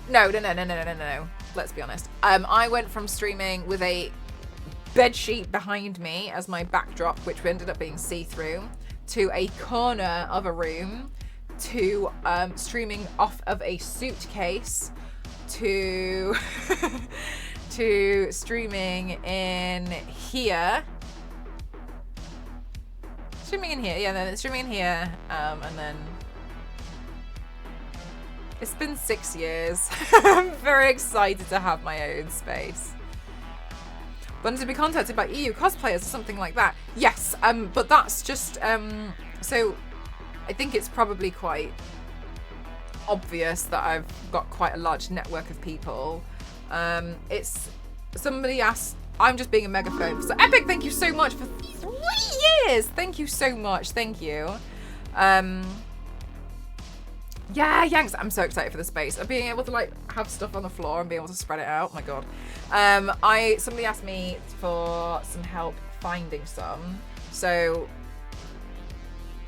no. Let's be honest. I went from streaming with a bed sheet behind me as my backdrop, which ended up being see-through, to a corner of a room, to streaming off of a suitcase, to to streaming in here. Streaming in here, yeah, then streaming in here, and then it's been 6 years. I'm very excited to have my own space. But to be contacted by EU cosplayers or something like that. Yes, but that's just, so I think it's probably quite obvious that I've got quite a large network of people. It's, somebody asked, I'm just being a megaphone. So Epic, thank you so much for 3 years. Thank you so much. Thank you. Yeah, Yanks, I'm so excited for the space. Of being able to like have stuff on the floor and being able to spread it out. Oh my god. Somebody asked me for some help finding some. So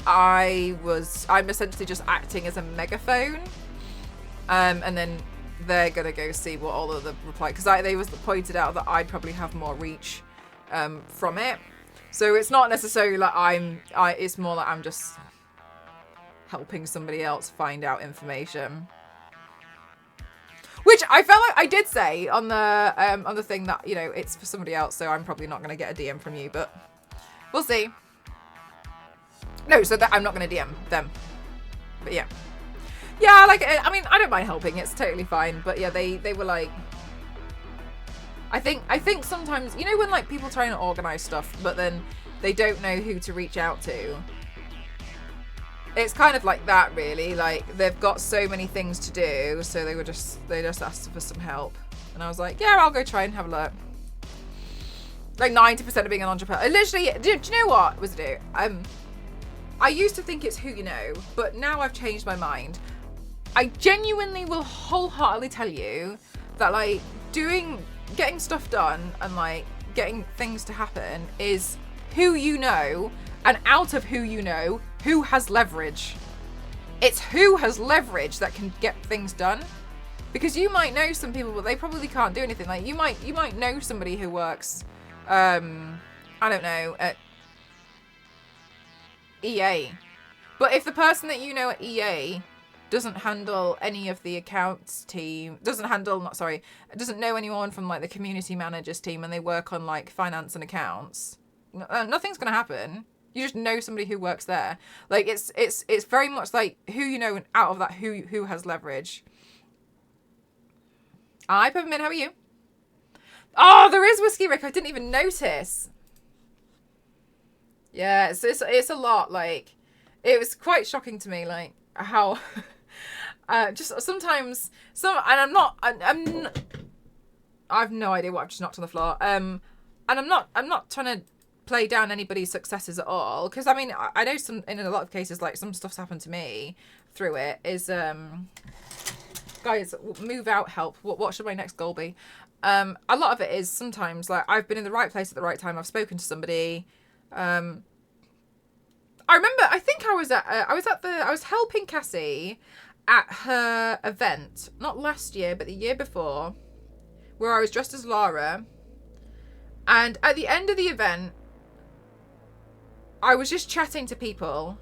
I'm essentially just acting as a megaphone. And then they're gonna go see what all of the reply, because they was pointed out that I'd probably have more reach from it. So it's not necessarily like it's more like I'm just helping somebody else find out information, which I felt like I did say on the thing that, you know, it's for somebody else, so I'm probably not going to get a DM from you, but we'll see. No, so that I'm not going to DM them, but yeah, like, I mean, I don't mind helping, it's totally fine, but yeah, they were like, I think sometimes, you know, when like people try and organize stuff but then they don't know who to reach out to. It's kind of like that, really. Like, they've got so many things to do, so they just asked for some help, and I was like, yeah, I'll go try and have a look. Like 90% of being an entrepreneur, literally. Do you know what was it? I used to think it's who you know, but now I've changed my mind. I genuinely will wholeheartedly tell you that like getting stuff done and like getting things to happen is who you know, and out of who you know, who has leverage. It's who has leverage that can get things done. Because you might know some people, but they probably can't do anything. Like you might know somebody who works, I don't know, at EA. But if the person that you know at EA doesn't handle any of the accounts team, doesn't know anyone from like the community managers team, and they work on like finance and accounts, nothing's gonna happen. You just know somebody who works there. Like it's very much like who you know, and out of that who has leverage. Hi Peppermint, how are you? Oh, there is Whiskey Rick. I didn't even notice. Yeah, it's a lot. Like, it was quite shocking to me, like how just sometimes and I have no idea what I've just knocked on the floor. And I'm not trying to play down anybody's successes at all, because I mean I know some in a lot of cases, like some stuff's happened to me through it. Is guys, move out, help. What should my next goal be? A lot of it is sometimes like I've been in the right place at the right time. I've spoken to somebody. I remember, I think I was helping Cassie at her event, not last year, but the year before, where I was dressed as Lara. And at the end of the event, I was just chatting to people.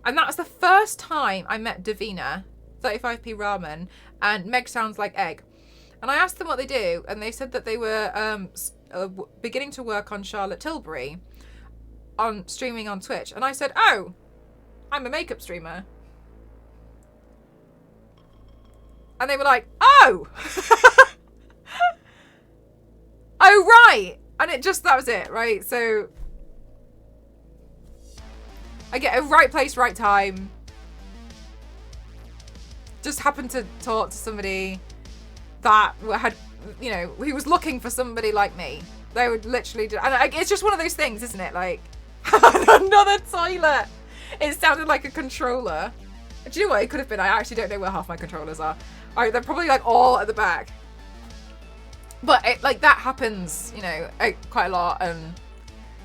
And that was the first time I met Davina, 35p Ramen, and Meg Sounds Like Egg. And I asked them what they do, and they said that they were beginning to work on Charlotte Tilbury, on streaming on Twitch. And I said, oh, I'm a makeup streamer. And they were like, oh! Oh, right. And that was it, right? So I get a right place, right time. Just happened to talk to somebody that had, you know, he was looking for somebody like me. They would literally do, and it's just one of those things, isn't it? Like, another toilet. It sounded like a controller. Do you know what it could have been? I actually don't know where half my controllers are. They're probably like all at the back. But like that happens, you know, quite a lot, and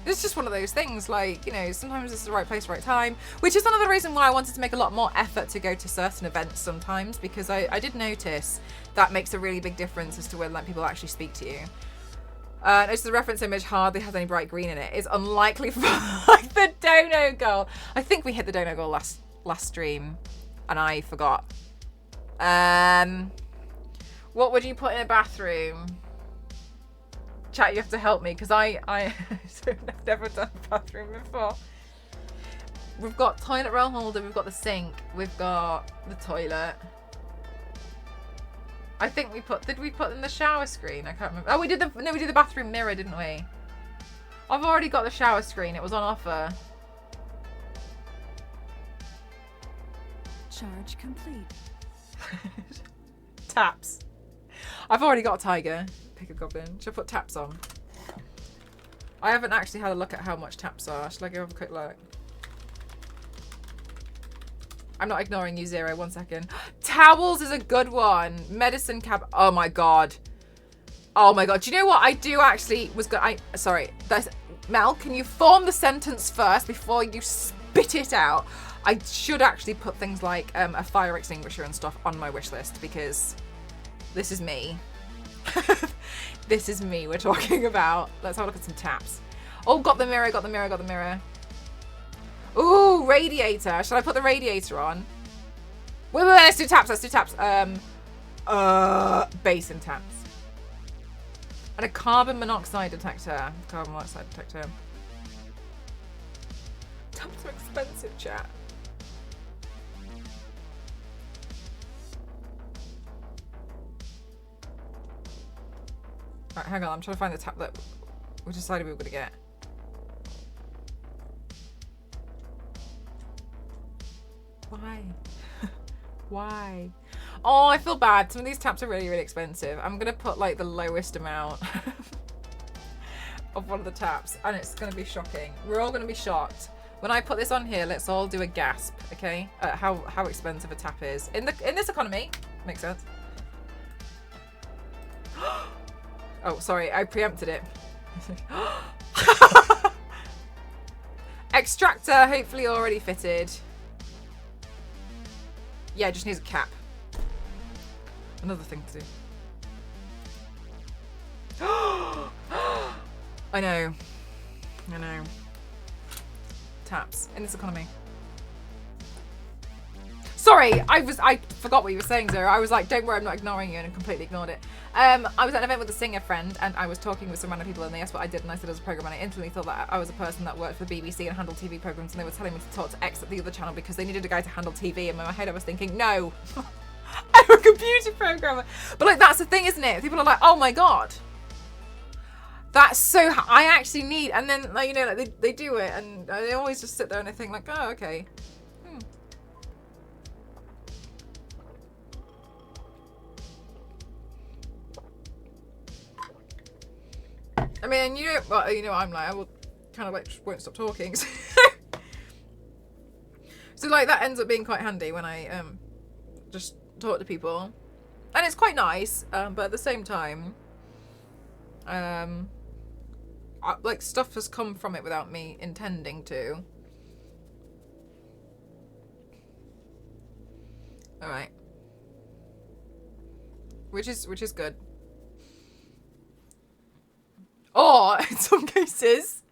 it's just one of those things. Like, you know, sometimes it's the right place, right time, which is another reason why I wanted to make a lot more effort to go to certain events sometimes, because I did notice that makes a really big difference as to whether like people actually speak to you. Notice the reference image hardly has any bright green in it. It's unlikely for like the dono goal. I think we hit the dono goal last stream, and I forgot. What would you put in a bathroom? Chat, you have to help me, because I've never done a bathroom before. We've got toilet roll holder, we've got the sink, we've got the toilet. I think did we put in the shower screen? I can't remember. Oh, we did the bathroom mirror, didn't we? I've already got the shower screen, it was on offer. Charge complete. Taps. I've already got a tiger. Pick a goblin. Should I put taps on? I haven't actually had a look at how much taps are. Should I go have a quick look? I'm not ignoring you, Zero. 1 second. Towels is a good one. Medicine cab. Oh my god. Oh my god. Do you know what? I do actually was good. Sorry. Mel, can you form the sentence first before you spit it out? I should actually put things like a fire extinguisher and stuff on my wish list, because this is me. This is me we're talking about. Let's have a look at some taps. Oh, got the mirror, got the mirror, got the mirror. Ooh, radiator. Should I put the radiator on? Wait, let's do taps, let's do taps. Basin taps. And a carbon monoxide detector. Carbon monoxide detector. Taps are expensive, chat. Right, hang on, I'm trying to find the tap that we decided we were going to get. Why? Why? Oh, I feel bad. Some of these taps are really, really expensive. I'm going to put like the lowest amount of one of the taps, and it's going to be shocking. We're all going to be shocked. When I put this on here, let's all do a gasp, okay? At how expensive a tap is. In this economy. Makes sense. Oh, sorry, I preempted it. Extractor, hopefully already fitted. Yeah, just needs a cap. Another thing to do. I know. Taps in this economy. Sorry, I forgot what you were saying, Zara. I was like, don't worry, I'm not ignoring you, and I completely ignored it. I was at an event with a singer friend, and I was talking with some random people, and they asked what I did, and I said I was a programmer, and I instantly thought that I was a person that worked for the BBC and handled TV programs, and they were telling me to talk to X at the other channel because they needed a guy to handle TV, and in my head I was thinking, no, I'm a computer programmer. But like, that's the thing, isn't it? People are like, oh my god, that's so, I actually need, and then like, you know, like they do it, and they always just sit there and I think like, oh, okay. I mean, you know, well, you know what I'm like, I will kind of like just won't stop talking. So like that ends up being quite handy when I just talk to people. And it's quite nice, but at the same time, like stuff has come from it without me intending to. All right. Which is good. Or, in some cases,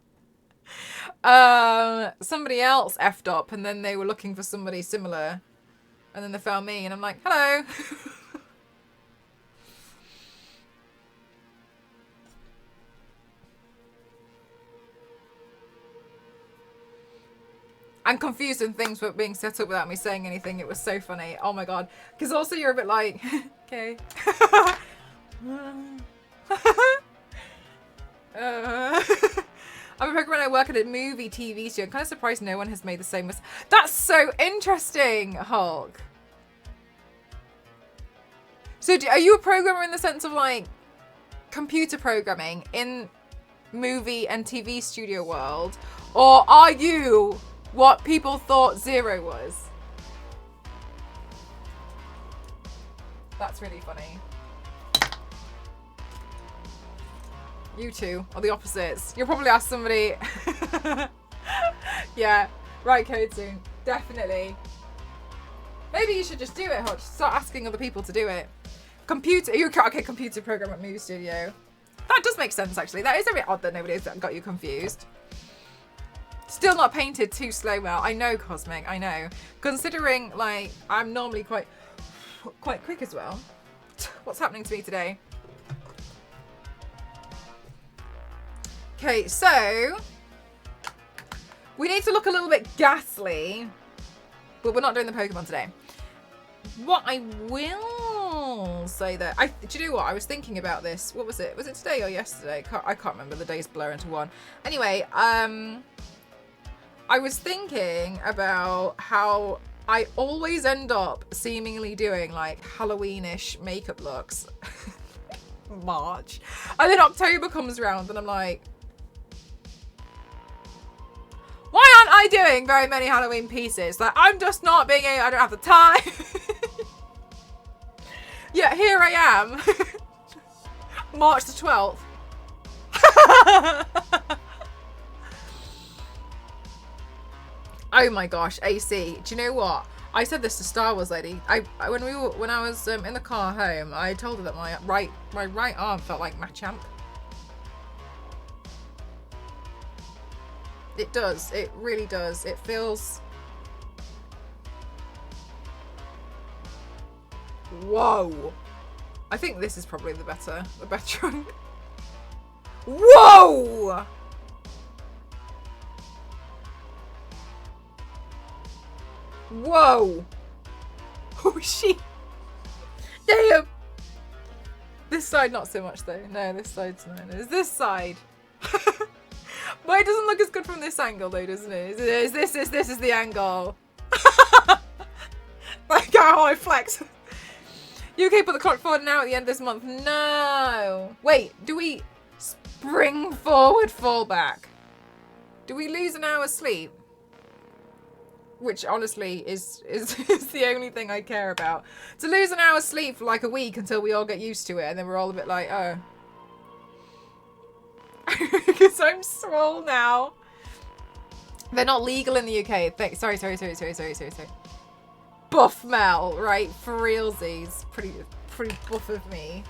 somebody else effed up and then they were looking for somebody similar and then they found me and I'm like, hello. I'm confused and things were being set up without me saying anything. It was so funny. Oh my god. Because also you're a bit like, okay. I'm a programmer and I work at a movie TV studio. I'm kind of surprised no one has made the same mistake. That's so interesting, Hulk. So are you a programmer in the sense of like computer programming in movie and TV studio world? Or are you what people thought Zero was? That's really funny. You two are the opposites. You'll probably ask somebody. Yeah, write code soon. Definitely. Maybe you should just do it, Hodge. Start asking other people to do it. Computer. You're okay. Computer program at movie studio. That does make sense, actually. That is a bit odd that nobody's got you confused. Still not painted too slow well. I know, Cosmic. I know. Considering, like, I'm normally quite quick as well. What's happening to me today? Okay, so we need to look a little bit ghastly, but we're not doing the Pokemon today. What I will say that do you know what? I was thinking about this. What was it? Was it today or yesterday? I can't remember. The days blur into one. Anyway, I was thinking about how I always end up seemingly doing like Halloweenish makeup looks. March, and then October comes around, and I'm like, why aren't I doing very many Halloween pieces? Like, I'm just not being able, I don't have the time. Yeah, here I am. March the 12th. Oh my gosh, AC. Do you know what? I said this to Star Wars lady. When I was in the car home, I told her that my right arm felt like Machamp. It does. It really does. It feels. Whoa. I think this is probably the better one. Whoa. Whoa. Oh shit. Damn. This side not so much though. No, this side's no. It's this side. But it doesn't look as good from this angle though, doesn't it? This is the angle. Like how I flex. UK put the clock forward now at the end of this month. No. Wait, do we spring forward, fall back? Do we lose an hour's sleep? Which honestly is the only thing I care about. To lose an hour's sleep for like a week until we all get used to it, and then we're all a bit like, oh. Because I'm swole now. They're not legal in the UK. Sorry. Buff Mel, right? For realsies. Pretty buff of me.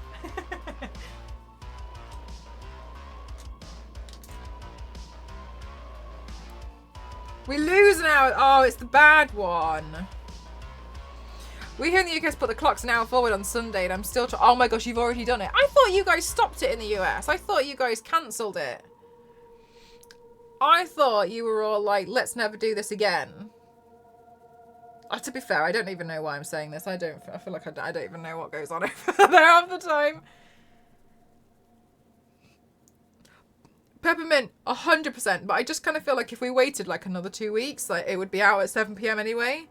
We lose an hour. Oh, it's the bad one. We here in the UK put the clocks an hour forward on Sunday, and I'm still oh my gosh, you've already done it. I thought you guys stopped it in the US. I thought you guys cancelled it. I thought you were all like, let's never do this again. To be fair, I don't even know why I'm saying this. I feel like I don't even know what goes on over there half the time. Peppermint, 100%. But I just kind of feel like if we waited like another 2 weeks, like it would be out at 7 p.m. anyway.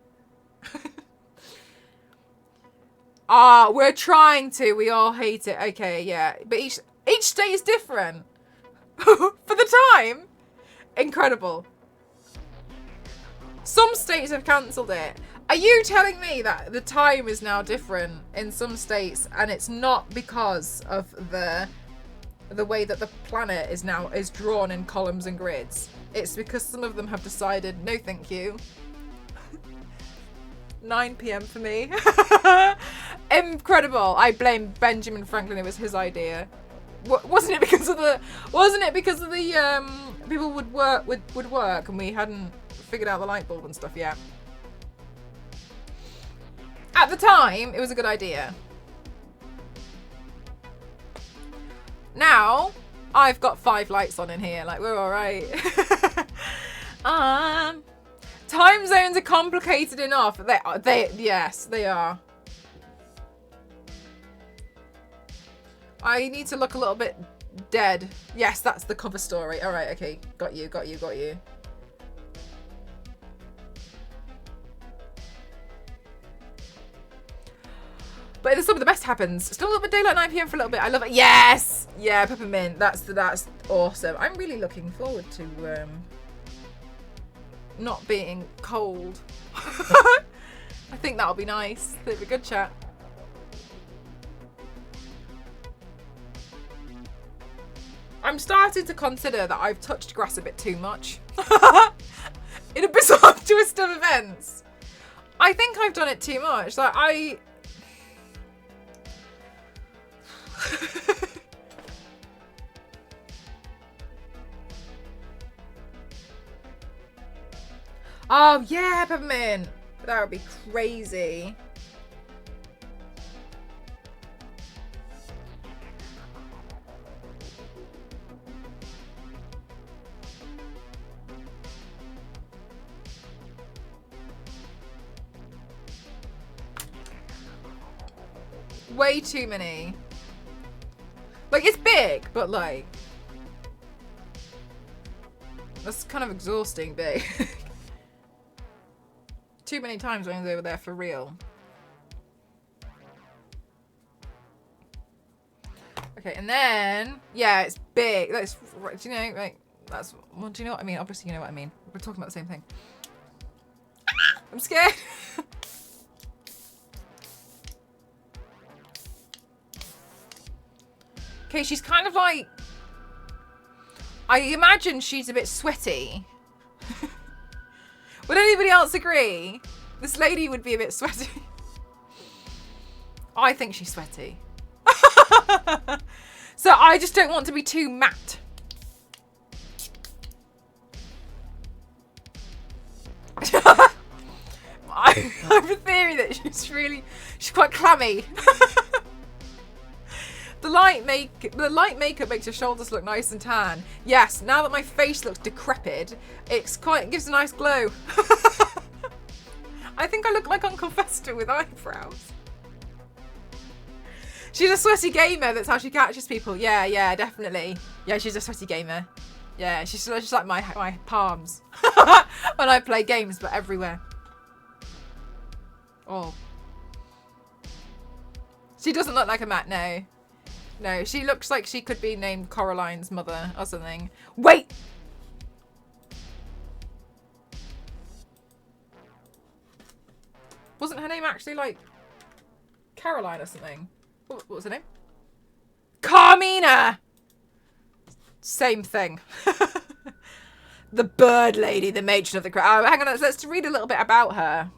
We're trying to. We all hate it. Okay, yeah. But each state is different. For the time. Incredible. Some states have cancelled it. Are you telling me that the time is now different in some states, and it's not because of the way that the planet is drawn in columns and grids? It's because some of them have decided, no thank you. 9 p.m. for me. Incredible. I blame Benjamin Franklin. It was his idea. Wasn't it because of the people would work and we hadn't figured out the light bulb and stuff yet? At the time, it was a good idea. Now, I've got 5 lights on in here. Like, we're all right. Time zones are complicated enough. Yes, they are. I need to look a little bit dead. Yes, that's the cover story. All right, okay. Got you. But some of the best happens. Still a little bit daylight, 9 p.m. for a little bit. I love it. Yes! Yeah, peppermint. That's awesome. I'm really looking forward to not being cold. I think that'll be nice. It'll be a good chat. I'm starting to consider that I've touched grass a bit too much. In a bizarre twist of events. I think I've done it too much. Like, oh yeah, peppermint. That would be crazy. Way too many. Like, it's big, but like, that's kind of exhausting big. Too many times when they were there for real. Okay, and then, yeah, it's big. That's, do you know, like, that's, well, do you know what I mean? Obviously, you know what I mean. We're talking about the same thing. I'm scared. Okay, she's kind of like, I imagine she's a bit sweaty. Would anybody else agree? This lady would be a bit sweaty. I think she's sweaty. So I just don't want to be too matte. I have a theory that she's quite clammy. The light makeup makes your shoulders look nice and tan. Yes, now that my face looks decrepit, it gives a nice glow. I think I look like Uncle Fester with eyebrows. She's a sweaty gamer, that's how she catches people. Yeah, definitely. Yeah, she's a sweaty gamer. Yeah, she's just like my palms. When I play games, but everywhere. Oh. She doesn't look like a Matt, no. No, she looks like she could be named Coraline's mother or something. Wait! Wasn't her name actually like Caroline or something? What was her name? Carmina! Same thing. The bird lady, the matron of the crowd. Oh, hang on, let's read a little bit about her.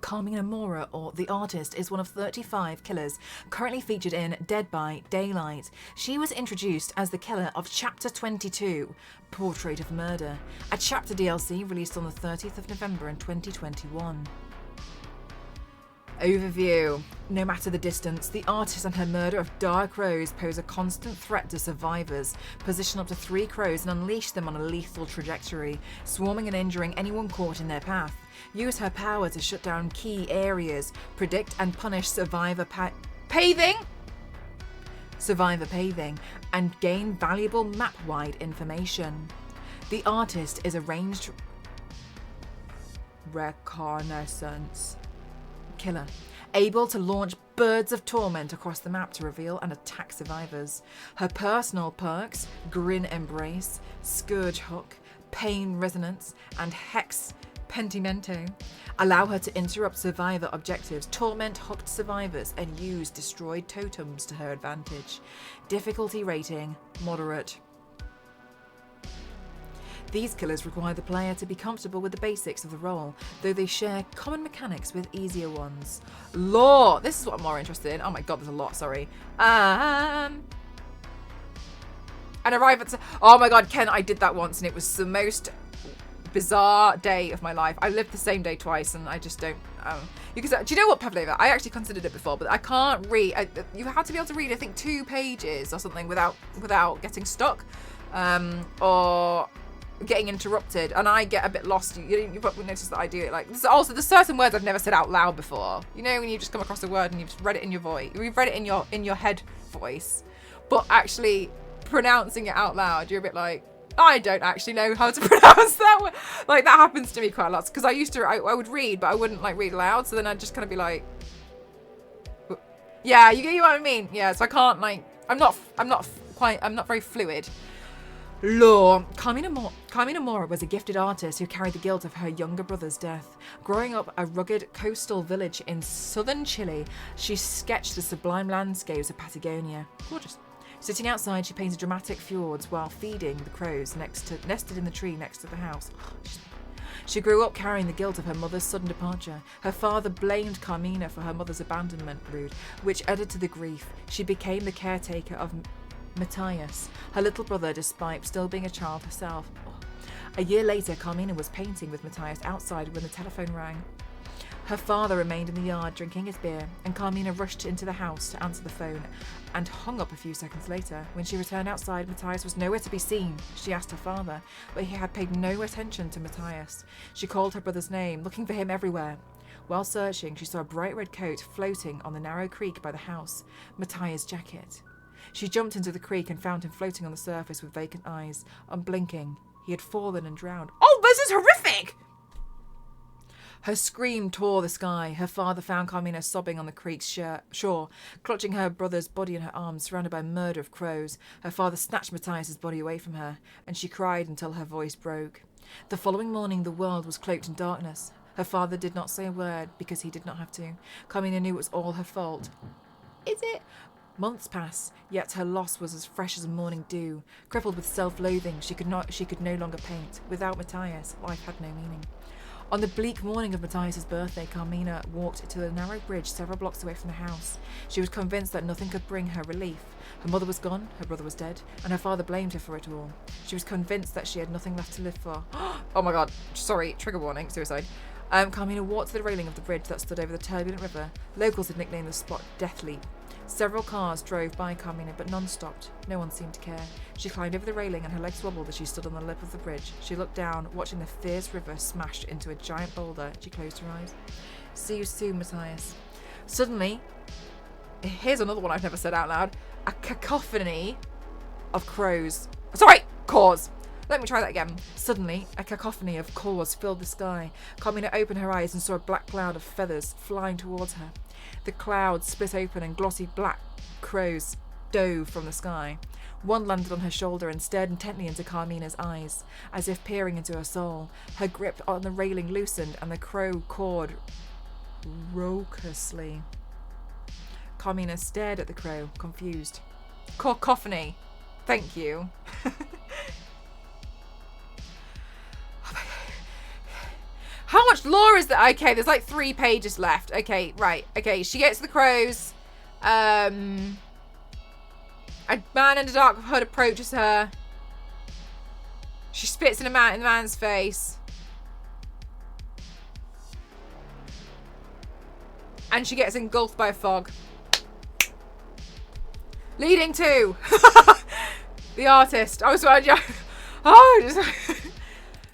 Carmina Mora, or the artist, is one of 35 killers currently featured in Dead by Daylight. She was introduced as the killer of Chapter 22, Portrait of Murder, a chapter DLC released on the 30th of November in 2021. Overview. No matter the distance, the artist and her murder of dark crows pose a constant threat to survivors. Position up to 3 crows and unleash them on a lethal trajectory, swarming and injuring anyone caught in their path. Use her power to shut down key areas, predict and punish survivor paving, and gain valuable map-wide information. The artist is a ranged reconnaissance killer, able to launch birds of torment across the map to reveal and attack survivors. Her personal perks, Grin Embrace, Scourge Hook, Pain Resonance, and Hex Pentimento, allow her to interrupt survivor objectives, torment hooked survivors, and use destroyed totems to her advantage. Difficulty rating, moderate. These killers require the player to be comfortable with the basics of the role, though they share common mechanics with easier ones. Lore! This is what I'm more interested in. Oh my god, there's a lot, sorry. And arrive at... Oh my god, Ken, I did that once and it was the most bizarre day of my life. I lived the same day twice and I just don't... do you know what, Pavlova? I actually considered it before, but I can't read... you have to be able to read, I think, 2 pages or something without getting stuck. Or... getting interrupted, and I get a bit lost. You probably noticed that I do it. Like, there's certain words I've never said out loud before. You know, when you just come across a word and you've read it in your voice, you've read it in your head voice, but actually pronouncing it out loud, you're a bit like, I don't actually know how to pronounce that word. Like, that happens to me quite a lot because I would read, but I wouldn't like read aloud. So then I'd just kind of be like, yeah, you get what I mean? Yeah. So I can't like, I'm not very fluid. Lore. Carmina Mora was a gifted artist who carried the guilt of her younger brother's death. Growing up a rugged coastal village in southern Chile, she sketched the sublime landscapes of Patagonia. Gorgeous. Sitting outside, she painted dramatic fjords while feeding the crows nested in the tree next to the house. She grew up carrying the guilt of her mother's sudden departure. Her father blamed Carmina for her mother's abandonment, which added to the grief. She became the caretaker of Matthias, her little brother, despite still being a child herself. A year later, Carmina was painting with Matthias outside when the telephone rang. Her father remained in the yard drinking his beer, and Carmina rushed into the house to answer the phone and hung up a few seconds later. When she returned outside, Matthias was nowhere to be seen. She asked her father, but he had paid no attention to Matthias. She called her brother's name, looking for him everywhere. While searching, she saw a bright red coat floating on the narrow creek by the house, Matthias' jacket. She jumped into the creek and found him floating on the surface with vacant eyes. Unblinking, he had fallen and drowned. Oh, this is horrific! Her scream tore the sky. Her father found Carmina sobbing on the creek's shore, clutching her brother's body in her arms, surrounded by a murder of crows. Her father snatched Matthias' body away from her, and she cried until her voice broke. The following morning, the world was cloaked in darkness. Her father did not say a word because he did not have to. Carmina knew it was all her fault. Is it? Months passed, yet her loss was as fresh as a morning dew. Crippled with self-loathing, she could no longer paint. Without Matthias, life had no meaning. On the bleak morning of Matthias' birthday, Carmina walked to a narrow bridge several blocks away from the house. She was convinced that nothing could bring her relief. Her mother was gone, her brother was dead, and her father blamed her for it all. She was convinced that she had nothing left to live for. Oh my god, sorry, trigger warning, suicide. Carmina walked to the railing of the bridge that stood over the turbulent river. Locals had nicknamed the spot Death Leap. Several cars drove by Carmina, but none stopped. No one seemed to care. She climbed over the railing and her legs wobbled as she stood on the lip of the bridge. She looked down, watching the fierce river smashed into a giant boulder. She closed her eyes. See you soon, Matthias. Suddenly, here's another one I've never said out loud. A cacophony of crows. Sorry, caws. Let me try that again. Suddenly, a cacophony of caws filled the sky. Carmina opened her eyes and saw a black cloud of feathers flying towards her. The cloud split open and glossy black crows dove from the sky. One landed on her shoulder and stared intently into Carmina's eyes, as if peering into her soul. Her grip on the railing loosened and the crow cawed raucously. Carmina stared at the crow, confused. Cacophony. Thank you. How much lore is there? Okay, there's like 3 pages left. Okay, right. Okay, she gets the crows. A man in a dark hood approaches her. She spits in the man's face. And she gets engulfed by a fog. Leading to the artist. I was wondering. Oh,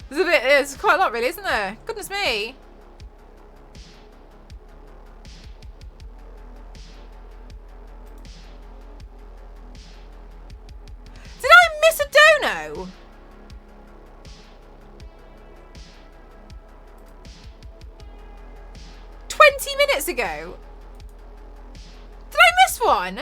it's quite a lot, really, isn't there? Goodness me. Did I miss a dono? Minutes ago. Did I miss one?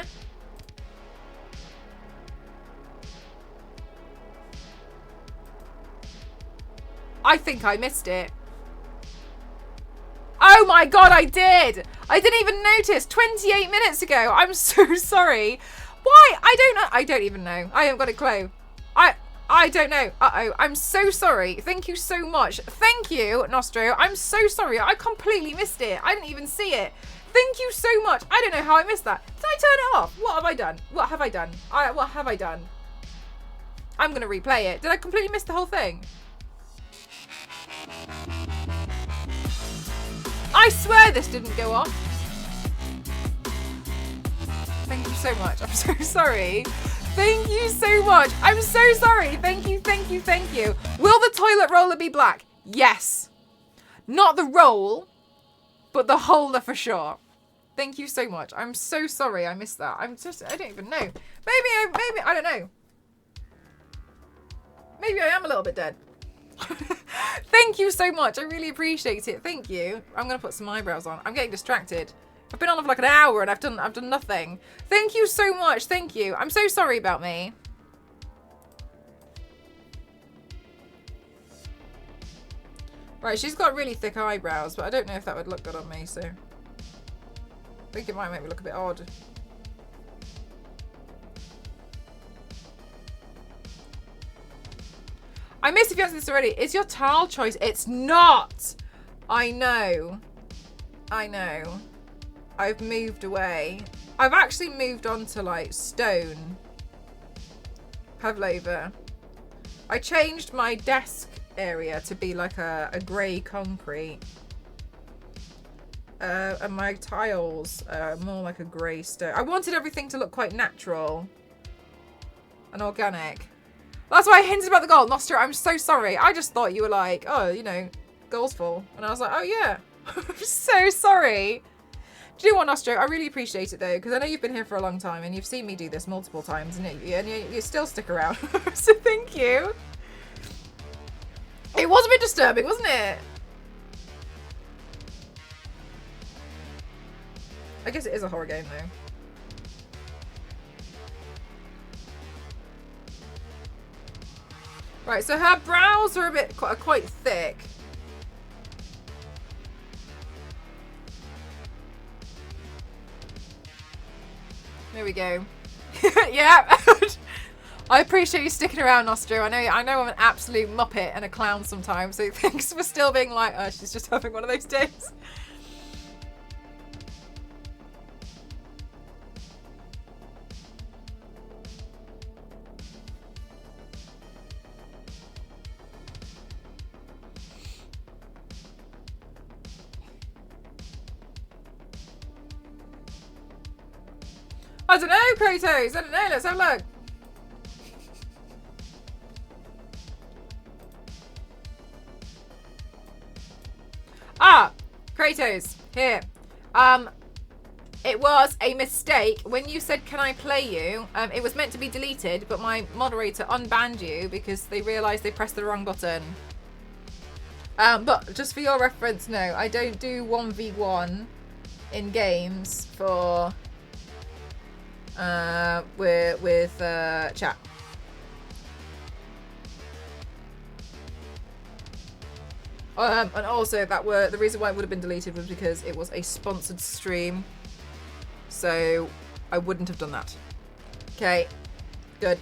I think I missed it. Oh my god, I did! I didn't even notice. 28 minutes ago. I'm so sorry. Why? I don't know. I don't even know. I haven't got a clue. I don't know. Uh-oh. I'm so sorry. Thank you so much. Thank you, Nostro. I'm so sorry. I completely missed it. I didn't even see it. Thank you so much. I don't know how I missed that. Did I turn it off? What have I done? What have I done? What have I done? I'm going to replay it. Did I completely miss the whole thing? I swear this didn't go off. Thank you so much. I'm so sorry. Thank you so much. I'm so sorry. Thank you, thank you, thank you. Will the toilet roller be black? Yes. Not the roll, but the holder for sure. Thank you so much. I'm so sorry I missed that. I don't even know. Maybe, I don't know. Maybe I am a little bit dead. Thank you so much. I really appreciate it. Thank you. I'm going to put some eyebrows on. I'm getting distracted. I've been on for like an hour and I've done nothing. Thank you so much. Thank you. I'm so sorry about me. Right, she's got really thick eyebrows, but I don't know if that would look good on me, so I think it might make me look a bit odd. I missed if you answered this already. Is your tile choice? It's not. I know. I know. I've moved away. I've actually moved on to like stone. Pavlova. I changed my desk area to be like a grey concrete. And my tiles are more like a grey stone. I wanted everything to look quite natural and organic. That's why I hinted about the goal. Nostra, I'm so sorry. I just thought you were like, oh, you know, goal's full. And I was like, oh yeah. I'm so sorry. Do you know what, Nostro? I really appreciate it though, because I know you've been here for a long time and you've seen me do this multiple times and you still stick around. So thank you. It was a bit disturbing, wasn't it? I guess it is a horror game though. Right, so her brows are quite thick. There we go. Yeah. I appreciate you sticking around, Nostro. I know I'm an absolute muppet and a clown sometimes, so thanks for still being like, oh, she's just having one of those days. I don't know, Kratos. I don't know. Let's have a look. Ah, Kratos. Here. It was a mistake. When you said, can I play you? It was meant to be deleted, but my moderator unbanned you because they realised they pressed the wrong button. But just for your reference, no, I don't do 1v1 in games for... with chat. And also the reason why it would have been deleted was because it was a sponsored stream, so I wouldn't have done that. Okay, good.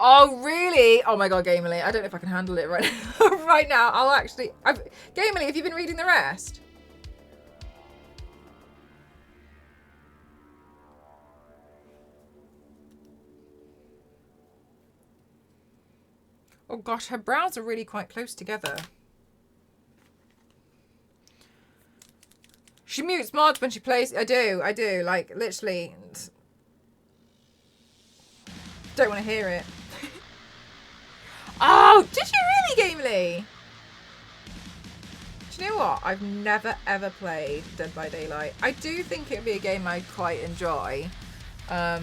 Oh, really? Oh my god, Gamerly. I don't know if I can handle it right right now. Gamerly, have you been reading the rest? Oh gosh, her brows are really quite close together. She mutes mods when she plays. I do. Like, literally. Don't want to hear it. Oh, did you really, Gamely? Do you know what? I've never, ever played Dead by Daylight. I do think it would be a game I'd quite enjoy. But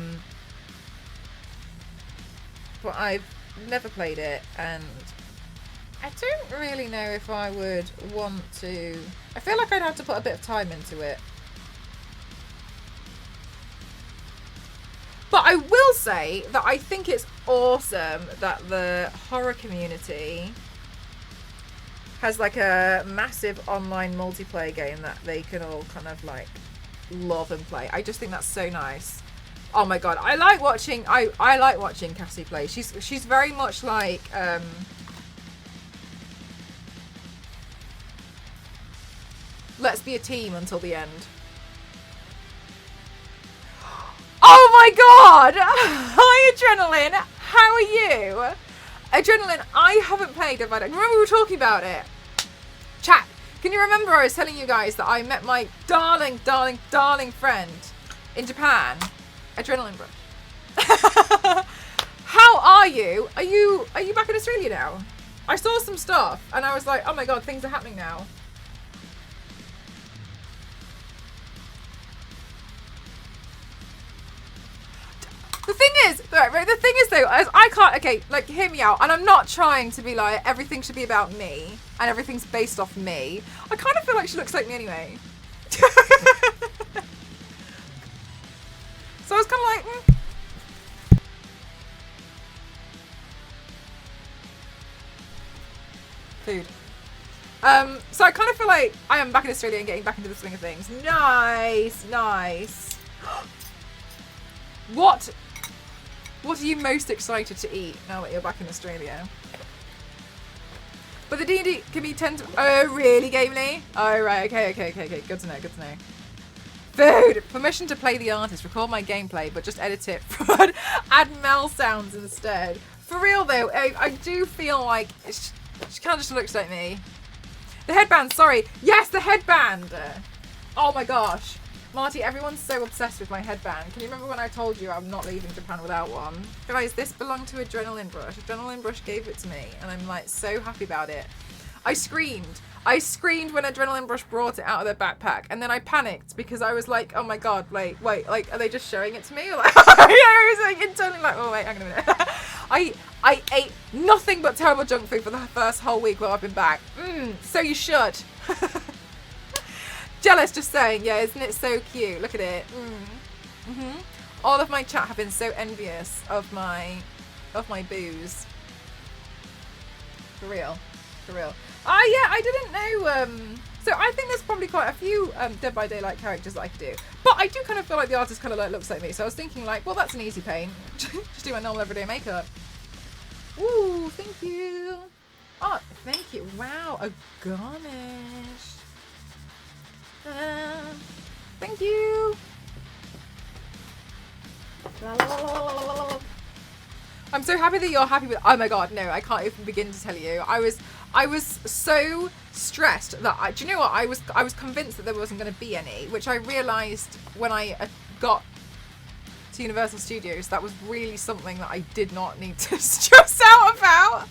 I've never played it, and I don't really know if I would want to. I feel like I'd have to put a bit of time into it. But I will say that I think it's awesome that the horror community has like a massive online multiplayer game that they can all kind of like love and play. I just think that's so nice. Oh my god, I like watching I like watching Cassie play. She's very much like let's be a team until the end. Oh my god! Hi Adrenaline! How are you? Adrenaline, I haven't played Dead by Daylight. Remember we were talking about it? Chat, can you remember I was telling you guys that I met my darling, darling, darling friend in Japan? Adrenaline Brush. How are you? Are you back in Australia now? I saw some stuff and I was like, oh my god, things are happening now. The thing is, right, the thing is though, as I can't, okay, like, hear me out, and I'm not trying to be like, everything should be about me, and everything's based off me. I kind of feel like she looks like me anyway. So I was kind of like, Food. So I kind of feel like I am back in Australia and getting back into the swing of things. Nice, nice. What are you most excited to eat now that you're back in Australia? But the D&D can be 10 to... Oh, really, Gamely? Oh, right, okay. Good to know. Food! Permission to play the artist. Record my gameplay, but just edit it. Add Mel sounds instead. For real, though, I do feel like... She kind of just looks like me. The headband, sorry. Yes, the headband! Oh my gosh. Marty, everyone's so obsessed with my headband. Can you remember when I told you I'm not leaving Japan without one? Guys, this belonged to Adrenaline Brush. Adrenaline Brush gave it to me, and I'm like so happy about it. I screamed when Adrenaline Brush brought it out of their backpack, and then I panicked because I was like, oh my god, like, wait, like, are they just showing it to me? Or like, I was like internally like, oh wait, hang on a minute. I ate nothing but terrible junk food for the first whole week while I've been back. So you should. Jealous, just saying. Yeah, isn't it so cute? Look at it. All of my chat have been so envious of my booze. For real. Ah, yeah, I didn't know. So I think there's probably quite a few Dead by Daylight characters that I could do. But I do kind of feel like the artist kind of like looks like me. So I was thinking like, well, that's an easy paint. Just do my normal everyday makeup. Ooh, thank you. Oh, thank you. Wow, a garnish. Thank you. I'm so happy that you're happy with. Oh my god, no, I can't even begin to tell you. I was so stressed that do you know what? I was convinced that there wasn't going to be any, which I realised when I got to Universal Studios. That was really something that I did not need to stress out about.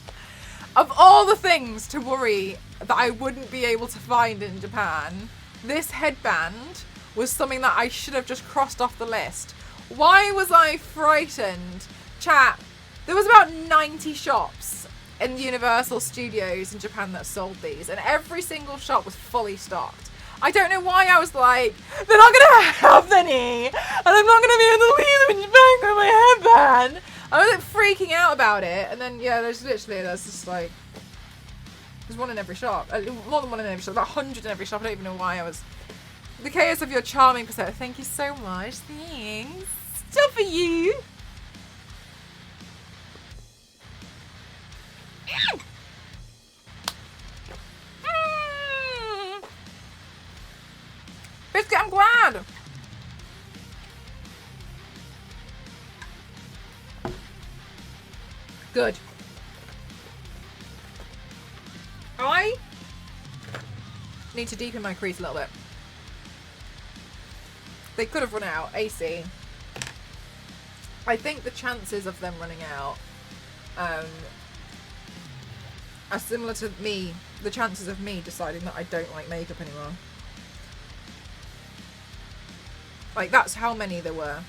Of all the things to worry that I wouldn't be able to find in Japan, this headband was something that I should have just crossed off the list. Why was I frightened? Chat, there was about 90 shops in Universal Studios in Japan that sold these, and every single shop was fully stocked. I don't know why I was like, they're not going to have any, and I'm not going to be able to leave them in Japan with my headband. I was like freaking out about it, and then yeah, there's just like, there's one in every shop. More than one in every shop. About 100 in every shop. I don't even know why I was... The chaos of your charming persona. Thank you so much. Thanks. Still for you. Biscuit, I'm glad. Good. need to deepen my crease a little bit. They could have run out. AC. I think the chances of them running out are similar to me, the chances of me deciding that I don't like makeup anymore. Like, that's how many there were.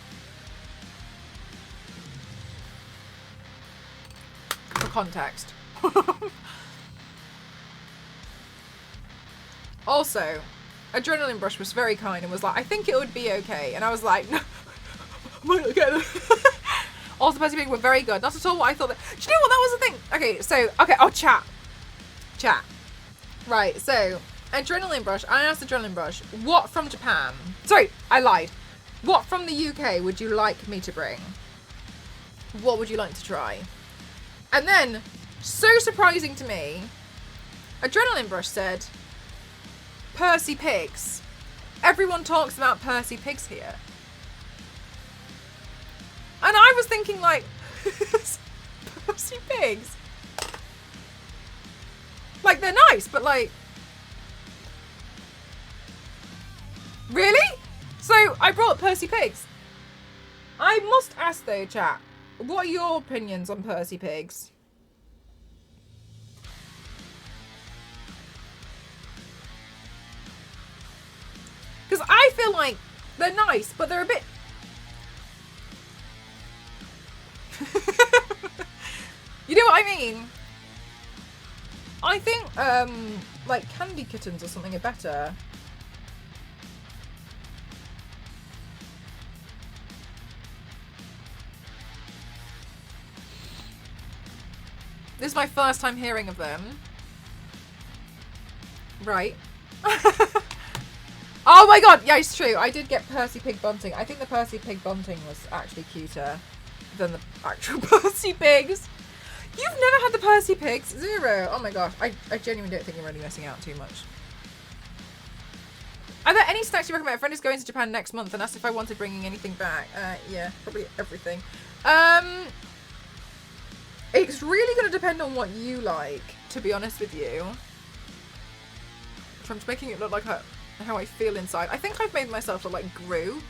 For context. Also, Adrenaline Brush was very kind and was like, I think it would be okay. And I was like, no, I might not get them. Also, Percy Pig were very good. That's at all what I thought. Do you know what? That was the thing. Okay, so, okay, oh, chat. Right, so, Adrenaline Brush. I asked Adrenaline Brush, what from Japan? Sorry, I lied. What from the UK would you like me to bring? What would you like to try? And then, so surprising to me, Adrenaline Brush said, Percy Pigs. Everyone talks about Percy Pigs here. And I was thinking, like, Percy Pigs? Like, they're nice, but, like... Really? So, I brought Percy Pigs. I must ask, though, chat, what are your opinions on Percy Pigs? Because I feel like they're nice, but they're a bit... You know what I mean? I think, like, Candy Kittens or something are better. This is my first time hearing of them. Right. Oh my god! Yeah, it's true. I did get Percy Pig Bunting. I think the Percy Pig Bunting was actually cuter than the actual Percy Pigs. You've never had the Percy Pigs? Zero. Oh my gosh. I genuinely don't think you're really missing out too much. Are there any snacks you recommend? A friend is going to Japan next month and asked if I wanted bringing anything back. Yeah, probably everything. It's really going to depend on what you like, to be honest with you. I'm just making it look like how I feel inside. I think I've made myself look like Gru.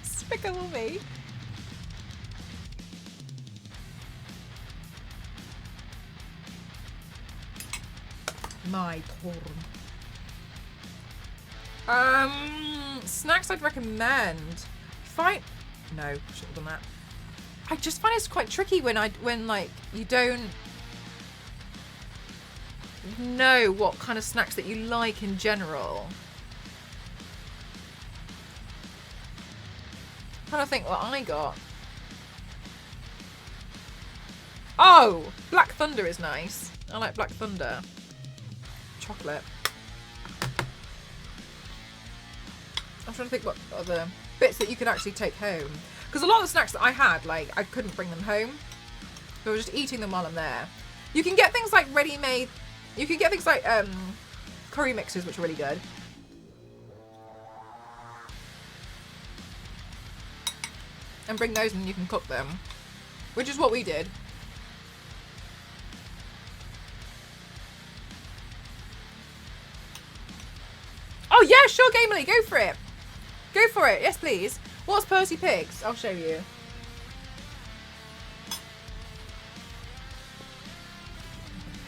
Despicable me. My turn. Snacks I'd recommend. Fine. No, I shouldn't have done that. I just find it's quite tricky when like you don't know what kind of snacks that you like in general. I'm trying to think what I got. Oh, Black Thunder is nice. I like Black Thunder. Chocolate. I'm trying to think what other bits that you could actually take home. Because a lot of the snacks that I had, like, I couldn't bring them home. So I was just eating them while I'm there. You can get things like ready-made. You can get things like curry mixes, which are really good. And bring those and you can cook them. Which is what we did. Oh yeah, sure, Gamely, go for it. Go for it, yes please. What's Percy Pigs? I'll show you.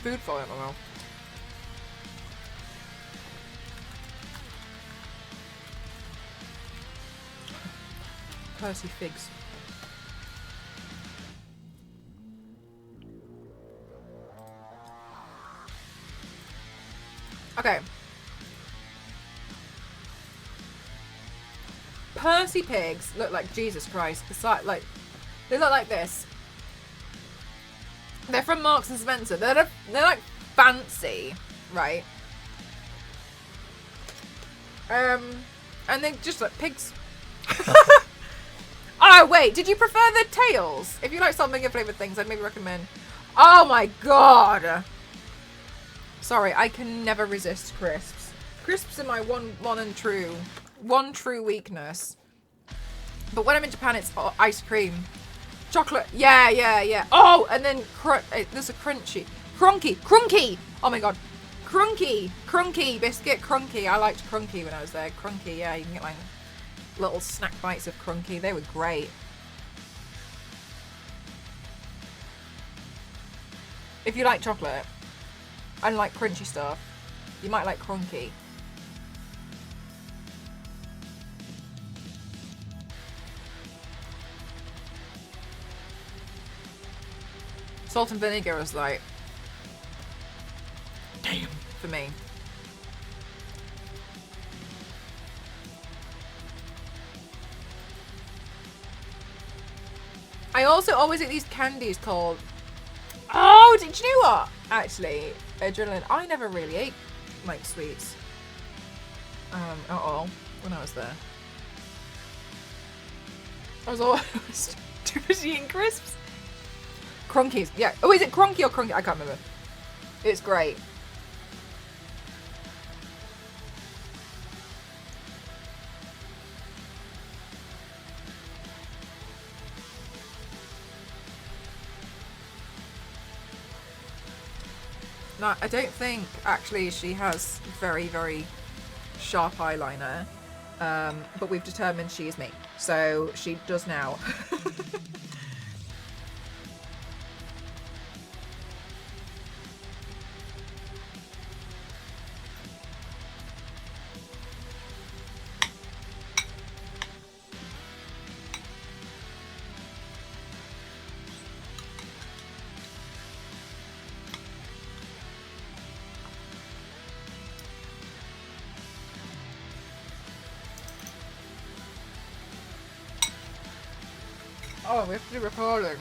Food for it, I know. Percy Figs. Okay. Percy Pigs look like Jesus Christ. It's like they look like this. They're from Marks and Spencer. They're like fancy, right? And they just like pigs. Oh wait, did you prefer the tails? If you like saltfinger flavored things, I'd maybe recommend. Oh my god. Sorry, I can never resist crisps. Crisps are my one true weakness. But when I'm in Japan, it's ice cream. Chocolate. Yeah. Oh, and then there's a crunchy. Crunky. Oh my god. Crunky biscuit, Crunky. I liked Crunky when I was there. Crunky, yeah, you can get like little snack bites of Crunky. They were great. If you like chocolate and like crunchy stuff, you might like Crunky. Salt and vinegar is like, damn, for me. I also always eat these candies called, oh, did you know what? Actually, Adrenaline, I never really ate like sweets at all when I was there. I was always too busy eating crisps. Crunkies, yeah. Oh, is it Crunky or Crunky? I can't remember. It's great. No, I don't think actually she has very, very sharp eyeliner, but we've determined she is me, so she does now. Oh, we have to do recording.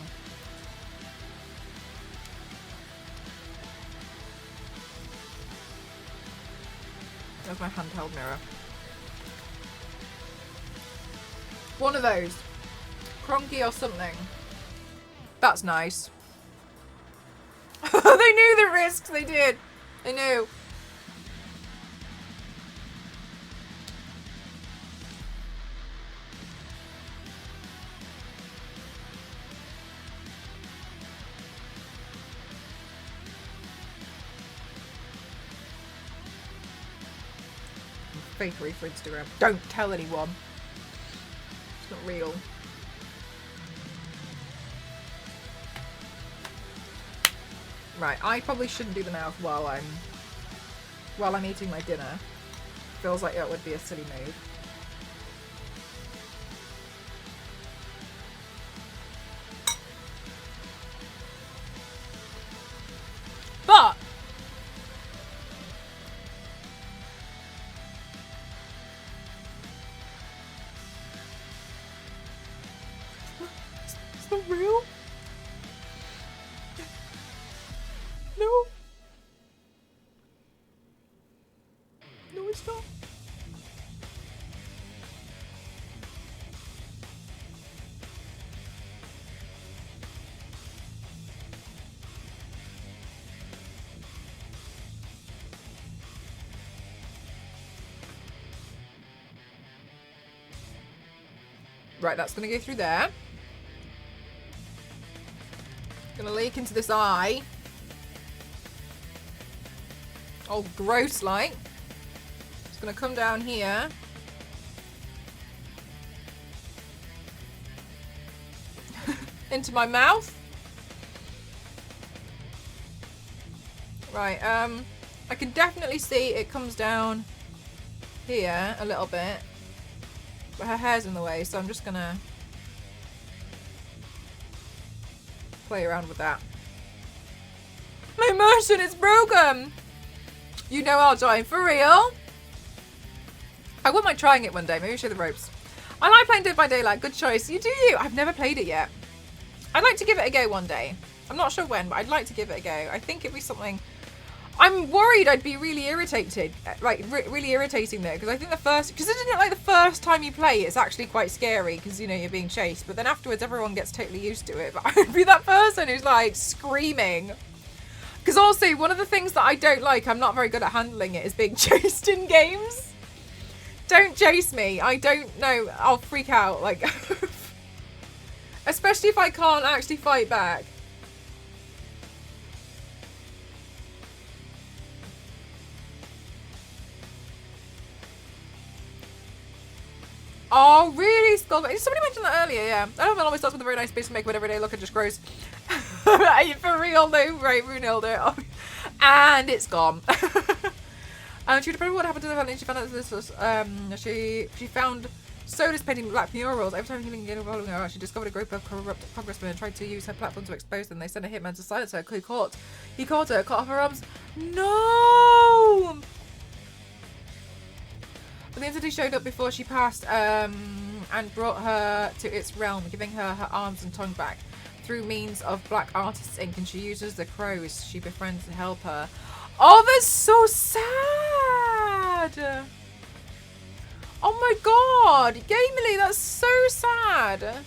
There's my handheld mirror. One of those. Cronky or something. That's nice. They knew the risks, they did. They knew. Fakery for Instagram. Don't tell anyone. It's not real. Right, I probably shouldn't do the mouth while I'm eating my dinner. Feels like that would be a silly move. But it's not real. No. No, it's not. Right, that's gonna go through there. Gonna leak into this eye. Oh, gross like. It's gonna come down here. Into my mouth. Right, I can definitely see it comes down here a little bit. But her hair's in the way, so I'm just gonna play around with that. My immersion is broken! You know I'll join, for real? I wouldn't mind trying it one day, maybe show the ropes. I like playing Dead by Daylight, good choice. You do you? I've never played it yet. I'd like to give it a go one day. I'm not sure when, but I'd like to give it a go. I think it'd be something... I'm worried I'd be really irritated, like really irritating there, because I think because isn't it like the first time you play it's actually quite scary because you know you're being chased, but then afterwards everyone gets totally used to it. But I would be that person who's like screaming. Because also one of the things that I don't like, I'm not very good at handling it, is being chased in games. Don't chase me. I don't know. I'll freak out, like, especially if I can't actually fight back. Oh, really? Somebody mentioned that earlier, yeah. I don't know, it always starts with a very nice base to make with every day look and just grows. For real, though, right, Runilda? Oh. And it's gone. She would probably what happened to the family. She found out that this was, she found Soda's painting black murals. Every time healing again following her, she discovered a group of corrupt congressmen and tried to use her platform to expose them. They sent a hitman to silence her. He caught her, cut off her arms. No! But the entity showed up before she passed and brought her to its realm, giving her her arms and tongue back through means of black artist's ink, and she uses the crows she befriends to help her. Oh, that's so sad! Oh my god! Gamely, that's so sad!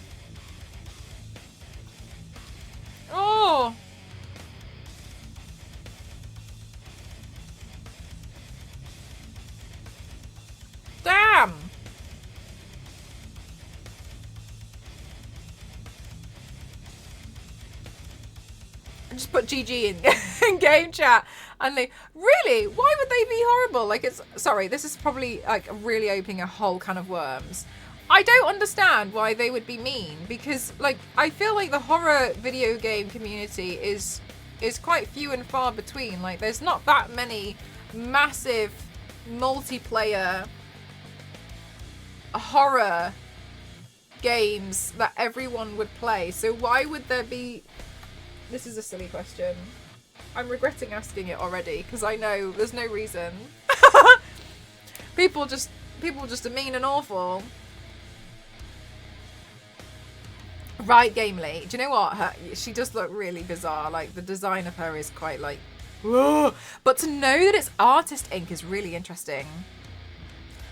Oh! Damn! I just put GG in game chat and they really, why would they be horrible? Like, it's sorry, this is probably like really opening a whole can of worms. I don't understand why they would be mean, because like I feel like the horror video game community is quite few and far between. Like, there's not that many massive multiplayer horror games that everyone would play. So why would there be... This is a silly question. I'm regretting asking it already because I know there's no reason. people just are mean and awful. Right, Gamely. Do you know what? She does look really bizarre. Like, the design of her is quite like... Whoa. But to know that it's artist ink is really interesting.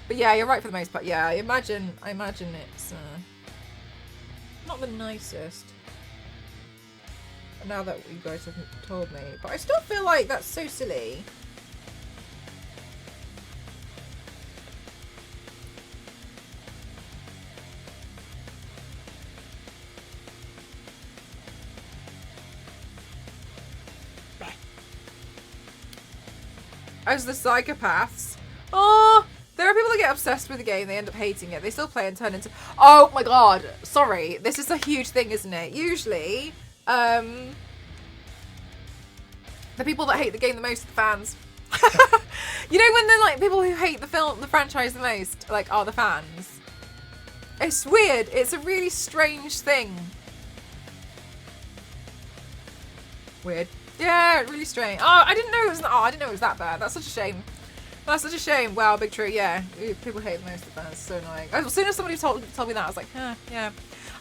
But yeah, you're right for the most part. Yeah, I imagine it's not the nicest. Now that you guys have told me, but I still feel like that's so silly. As the psychopaths. Oh, there are people that get obsessed with the game, they end up hating it. They still play and turn into... Oh my god, sorry. This is a huge thing, isn't it? Usually... the people that hate the game the most are the fans. You know when they're like people who hate the franchise the most, like, are the fans. It's weird. It's a really strange thing. Weird. Yeah, really strange. Oh, I didn't know it was. Oh, I didn't know it was that bad. That's such a shame. That's such a shame. Wow, big true. Yeah, people hate the most of the fans. So annoying. As soon as somebody told me that, I was like, yeah.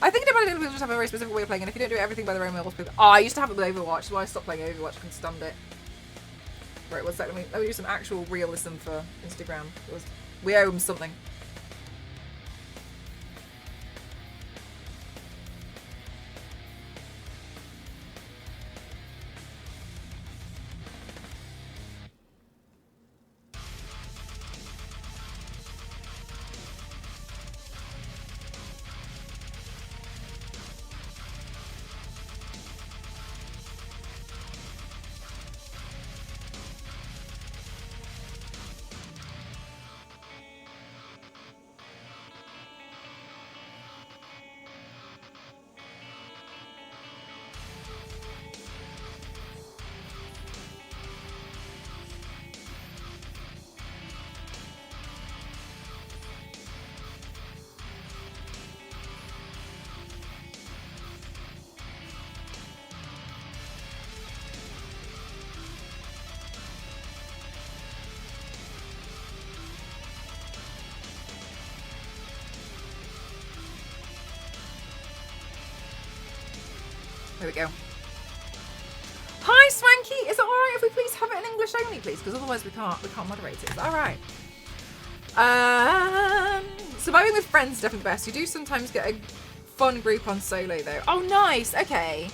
I think about it, people just have a very specific way of playing, and if you don't do everything by their own rules, people... Oh, I used to have it with Overwatch, so I stopped playing Overwatch. I couldn't stand it. Right, one sec. Let me do some actual realism for Instagram. We owe them something. There we go. Hi, Swanky. Is it all right if we please have it in English only, please? Because otherwise we can't moderate it. Is that all right? Surviving with friends is definitely best. You do sometimes get a fun group on solo though. Oh, nice. Okay.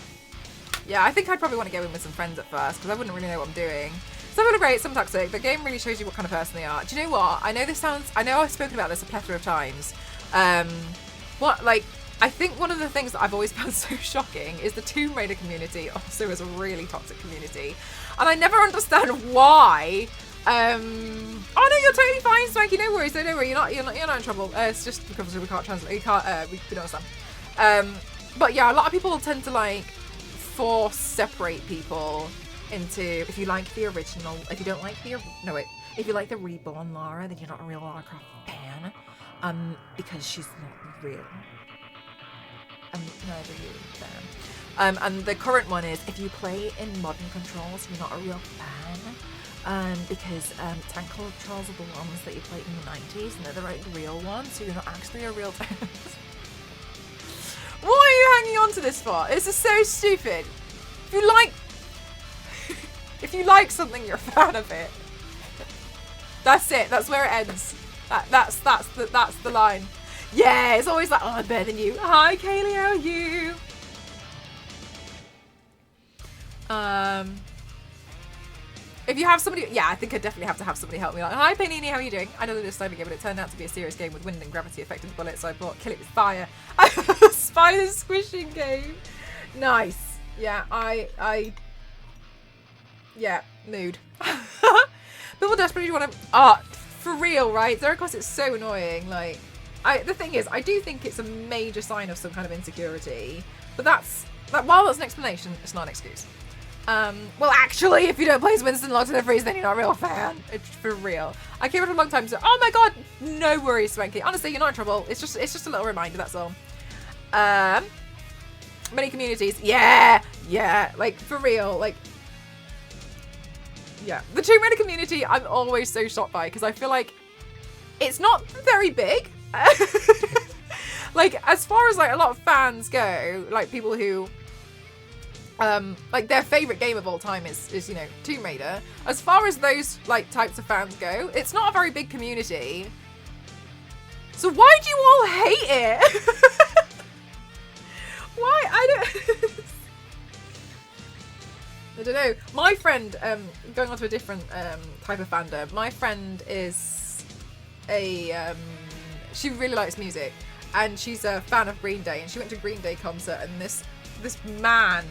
Yeah, I think I'd probably want to go in with some friends at first because I wouldn't really know what I'm doing. Some people are great, some toxic. The game really shows you what kind of person they are. Do you know what? I know I've spoken about this a plethora of times. I think one of the things that I've always found so shocking is the Tomb Raider community also is a really toxic community. And I never understand why Oh no, you're totally fine, Swanky. No worries. No worry. You're not in trouble. It's just because we can't translate. We can't. We don't understand. But yeah, a lot of people tend to like force separate people into if you like the original. If you don't like the if you like the reborn Lara, then you're not a real Lara Croft fan. Because she's not real. Neither are you fan. And the current one is if you play in modern controls, you're not a real fan. Because tank controls are the ones that you played in the 90s and they're the right real ones, so you're not actually a real fan. What are you hanging on to this for? This is so stupid. If you like something, you're a fan of it. That's it. That's where it ends. That's the line. Yeah, it's always like, oh, I'm better than you. Hi, Kaylee, how are you? If you have somebody, yeah, I think I definitely have to have somebody help me. Like, hi, Panini, how are you doing? I know this time again, but it turned out to be a serious game with wind and gravity affected bullets, so I bought Kill It With Fire. Spider squishing game. Nice. Yeah, yeah, mood. People desperately want to, for real, right? Zeracos is so annoying. Like, the thing is, I do think it's a major sign of some kind of insecurity, but while that's an explanation, it's not an excuse. Well, actually, if you don't play as Winston Locked and Freeze, then you're not a real fan. It's for real. I came out a long time, so oh my god, no worries, Swanky. Honestly, you're not in trouble. It's just a little reminder, that's all. Many communities, yeah, like for real, like, yeah. The Tomb Raider community, I'm always so shocked by because I feel like it's not very big. Like, as far as like a lot of fans go, like people who like their favorite game of all time is you know, Tomb Raider. As far as those like types of fans go, it's not a very big community. So why do you all hate it? Why? I don't know. My friend, going on to a different type of fandom, my friend is she really likes music and she's a fan of Green Day and she went to Green Day concert and this man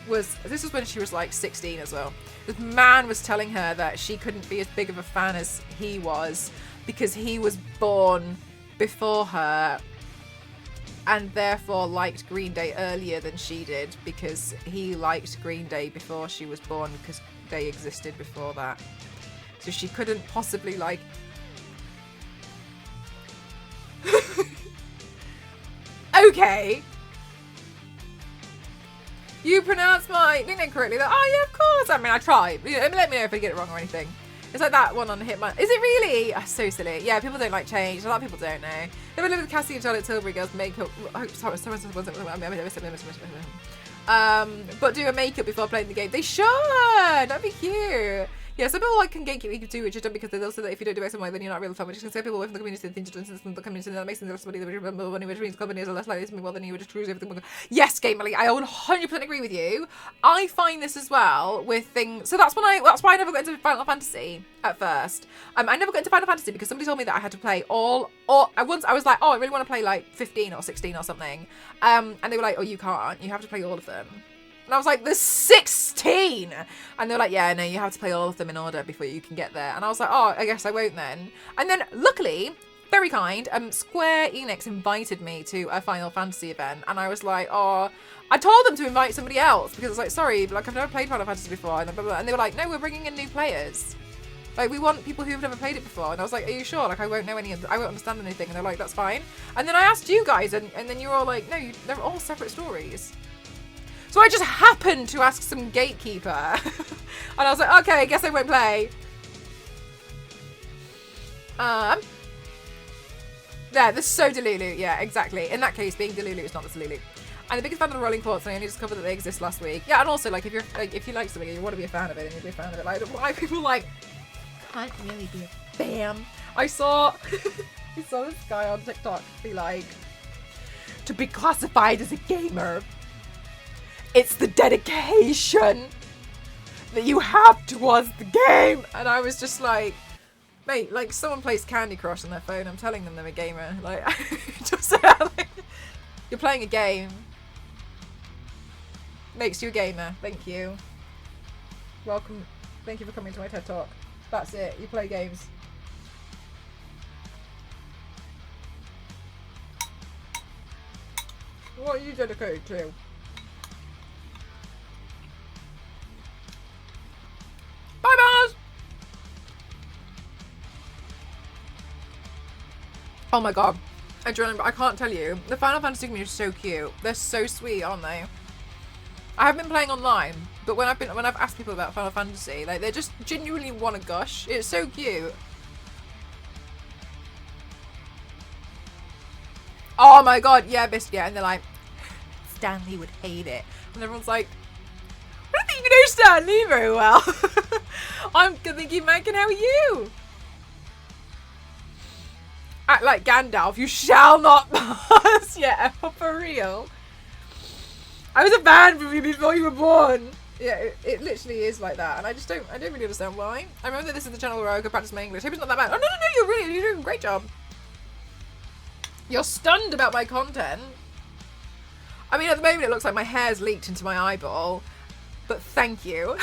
this was when she was like 16 as well. This man was telling her that she couldn't be as big of a fan as he was because he was born before her and therefore liked Green Day earlier than she did because he liked Green Day before she was born because they existed before that. So she couldn't possibly like... Okay. You pronounce my nickname correctly. Like, oh yeah, of course. I mean, I tried. Let me know if I get it wrong or anything. It's like that one on Hitman. Is it really? Oh, so silly. Yeah, people don't like change. A lot of people don't know. They were living with Cassie and Charlotte Tilbury girls makeup. But do a makeup before playing the game. They should. That'd be cute. Yeah, some people like can gatekeep do which is done because they also that if you don't do X and Y, then you're not real fan. Which can say people away from the community, things to instance the community that makes them somebody that remember money, which means companies are less likely to be well than you would just choose everything. Yes, Gamerly, I 100% agree with you. I find this as well with things. So that's why I never got into Final Fantasy at first. I never got into Final Fantasy because somebody told me that I had to play all. Or I was like, oh, I really want to play like 15 or 16 or something. And they were like, oh, you can't. You have to play all of them. And I was like, there's 16! And they're like, yeah, no, you have to play all of them in order before you can get there. And I was like, oh, I guess I won't then. And then, luckily, very kind, Square Enix invited me to a Final Fantasy event. And I was like, oh, I told them to invite somebody else. Because I was like, sorry, but like, I've never played Final Fantasy before. And, blah, blah, blah. And they were like, no, we're bringing in new players. Like, we want people who've never played it before. And I was like, are you sure? Like, I won't know I won't understand anything. And they're like, that's fine. And then I asked you guys, and then you were all like, no, they're all separate stories. So I just happened to ask some gatekeeper. And I was like, okay, I guess I won't play. Yeah, this is so Delulu. Yeah, exactly. In that case, being Delulu is not the Delulu. I'm the biggest fan of the Rolling Quartz, and I only discovered that they exist last week. Yeah, and also, like, if you like something and you want to be a fan of it, and you'll be a fan of it. Like, why people like can't really be a fan. I saw this guy on TikTok be like, to be classified as a gamer, it's the dedication that you have towards the game. And I was just like, mate, like someone plays Candy Crush on their phone. I'm telling them they're a gamer. Like, just like, you're playing a game. Makes you a gamer. Thank you. Welcome. Thank you for coming to my TED Talk. That's it. You play games. What are you dedicated to? Bye, Mars! Oh my god. Adrenaline, I can't tell you. The Final Fantasy community is so cute. They're so sweet, aren't they? I haven't been playing online, but when I've asked people about Final Fantasy, like they just genuinely want to gush. It's so cute. Oh my god, yeah, Biscuit. And they're like, Stanley would hate it. And everyone's like, I don't think you know Stanley very well. I'm thinking, Megan, how are you? Act like Gandalf, you shall not pass. Yeah, for real. I was a fan from you before you were born. Yeah, it literally is like that, and I don't really understand why. I remember that this is the channel where I could practice my English. Hope it's not that bad. Oh no, you're doing a great job. You're stunned about my content. I mean, at the moment it looks like my hair's leaked into my eyeball, but thank you.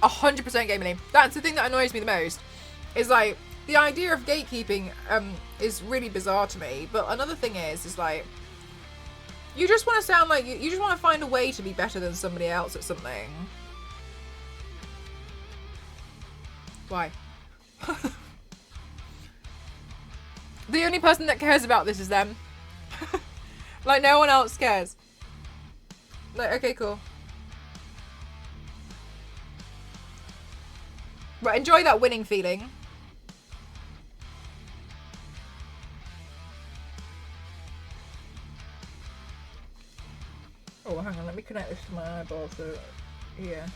100% gaming. That's the thing that annoys me the most. Is like the idea of gatekeeping is really bizarre to me. But another thing is like you just want to sound like you just want to find a way to be better than somebody else at something. Why? The only person that cares about this is them. Like no one else cares. Like okay, cool. Right, enjoy that winning feeling. Oh, hang on, let me connect this to my eyeball so here.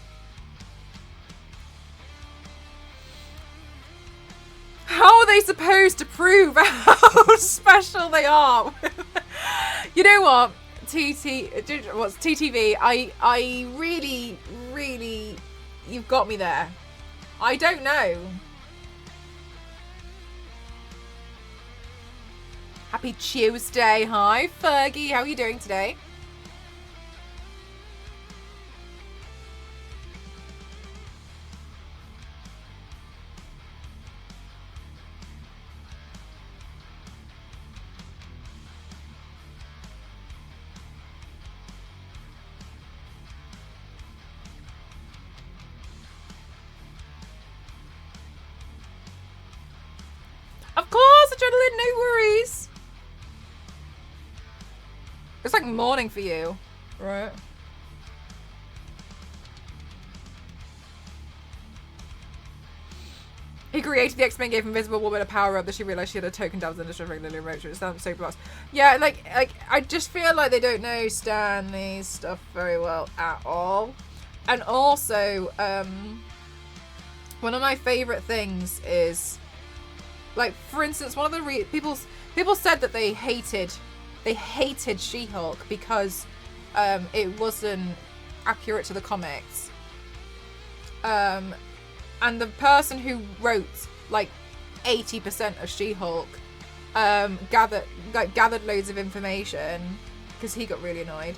How are they supposed to prove how special they are? You know what? What's TTV? I really, you've got me there. I don't know. Happy Tuesday. Hi, Fergie. How are you doing today? Of course, Adrenaline, no worries. It's like morning for you, right? He created the X-Men, gave Invisible Woman a power up that she realized she had a token dabs and just regularly remote. It sounds so blast. Yeah, like I just feel like they don't know Stanley's stuff very well at all. And also, one of my favorite things is, like, for instance, one of the people said that they hated She-Hulk because it wasn't accurate to the comics. And the person who wrote like 80% of She-Hulk gathered loads of information because he got really annoyed.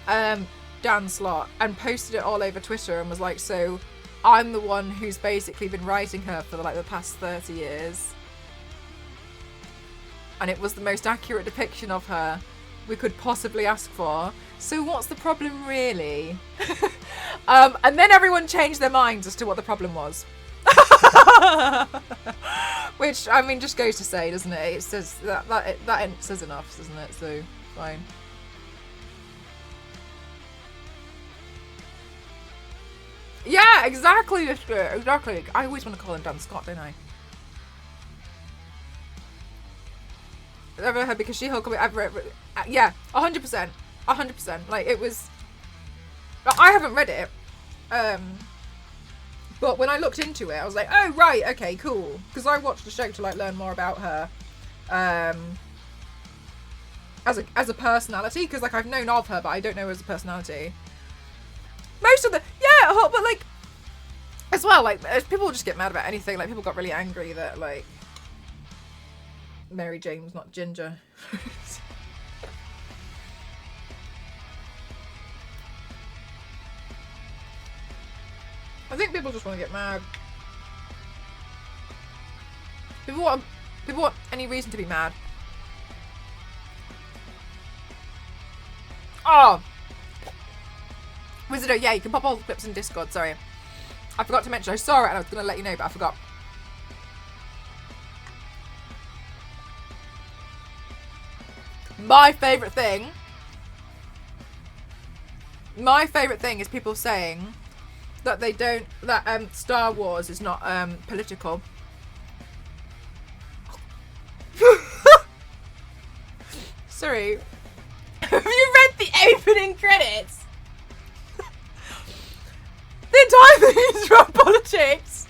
Dan Slott, and posted it all over Twitter and was like, so I'm the one who's basically been writing her for like the past 30 years. And it was the most accurate depiction of her we could possibly ask for. So what's the problem really? And then everyone changed their minds as to what the problem was. Which, I mean, just goes to say, doesn't it? It says that says enough, doesn't it? So, fine. Yeah, exactly. Exactly. I always want to call him Dan Scott, don't I? Ever heard because She-Hulk? Yeah, 100%, 100%. Like it was. I haven't read it, but when I looked into it, I was like, oh right, okay, cool. Because I watched the show to like learn more about her, as a personality. Because like I've known of her, but I don't know her as a personality. Most of the but like As well, like, people just get mad about anything. Like, people got really angry that, like, Mary Jane was not ginger. I think people just want to get mad. People want any reason to be mad. Oh! Wizardo, yeah, you can pop all the clips in Discord, sorry. I forgot to mention, I saw it and I was going to let you know, but I forgot. My favourite thing is people saying that they don't, that Star Wars is not political. Sorry. Have you read the opening credits? The entire thing is about politics.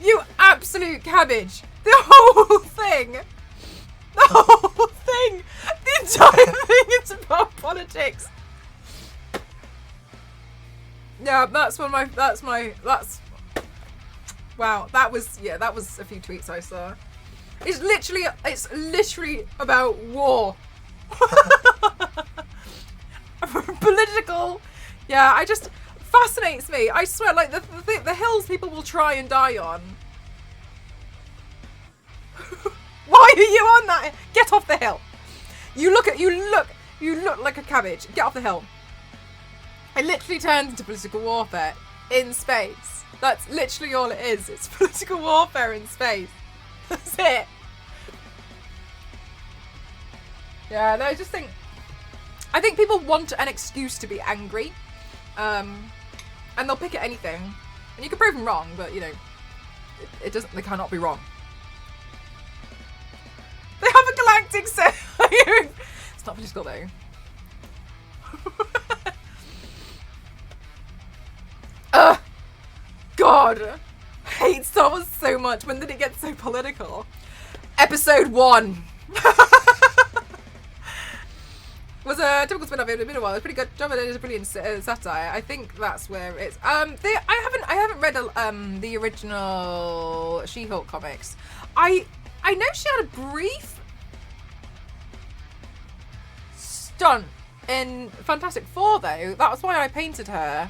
You absolute cabbage. The whole thing. The whole thing. The entire thing is about politics. Yeah, wow, that was a few tweets I saw. It's literally about war. Political. Yeah, fascinates me. I swear, like, the hills people will try and die on. Why are you on that? Get off the hill. You look like a cabbage. Get off the hill. It literally turns into political warfare in space. That's literally all it is. It's political warfare in space. That's it. Yeah, no, I think people want an excuse to be angry. And they'll pick at anything. And you can prove them wrong, but, you know, they cannot be wrong. They have a galactic set. It's not political, though. God. I hate Star Wars so much. When did it get so political? Episode 1. Was a typical spin-off. It had been a while. It was pretty good job. It is a brilliant satire. I think that's where it's. I haven't read the original She-Hulk comics. I know she had a brief stunt in Fantastic Four, though. That was why I painted her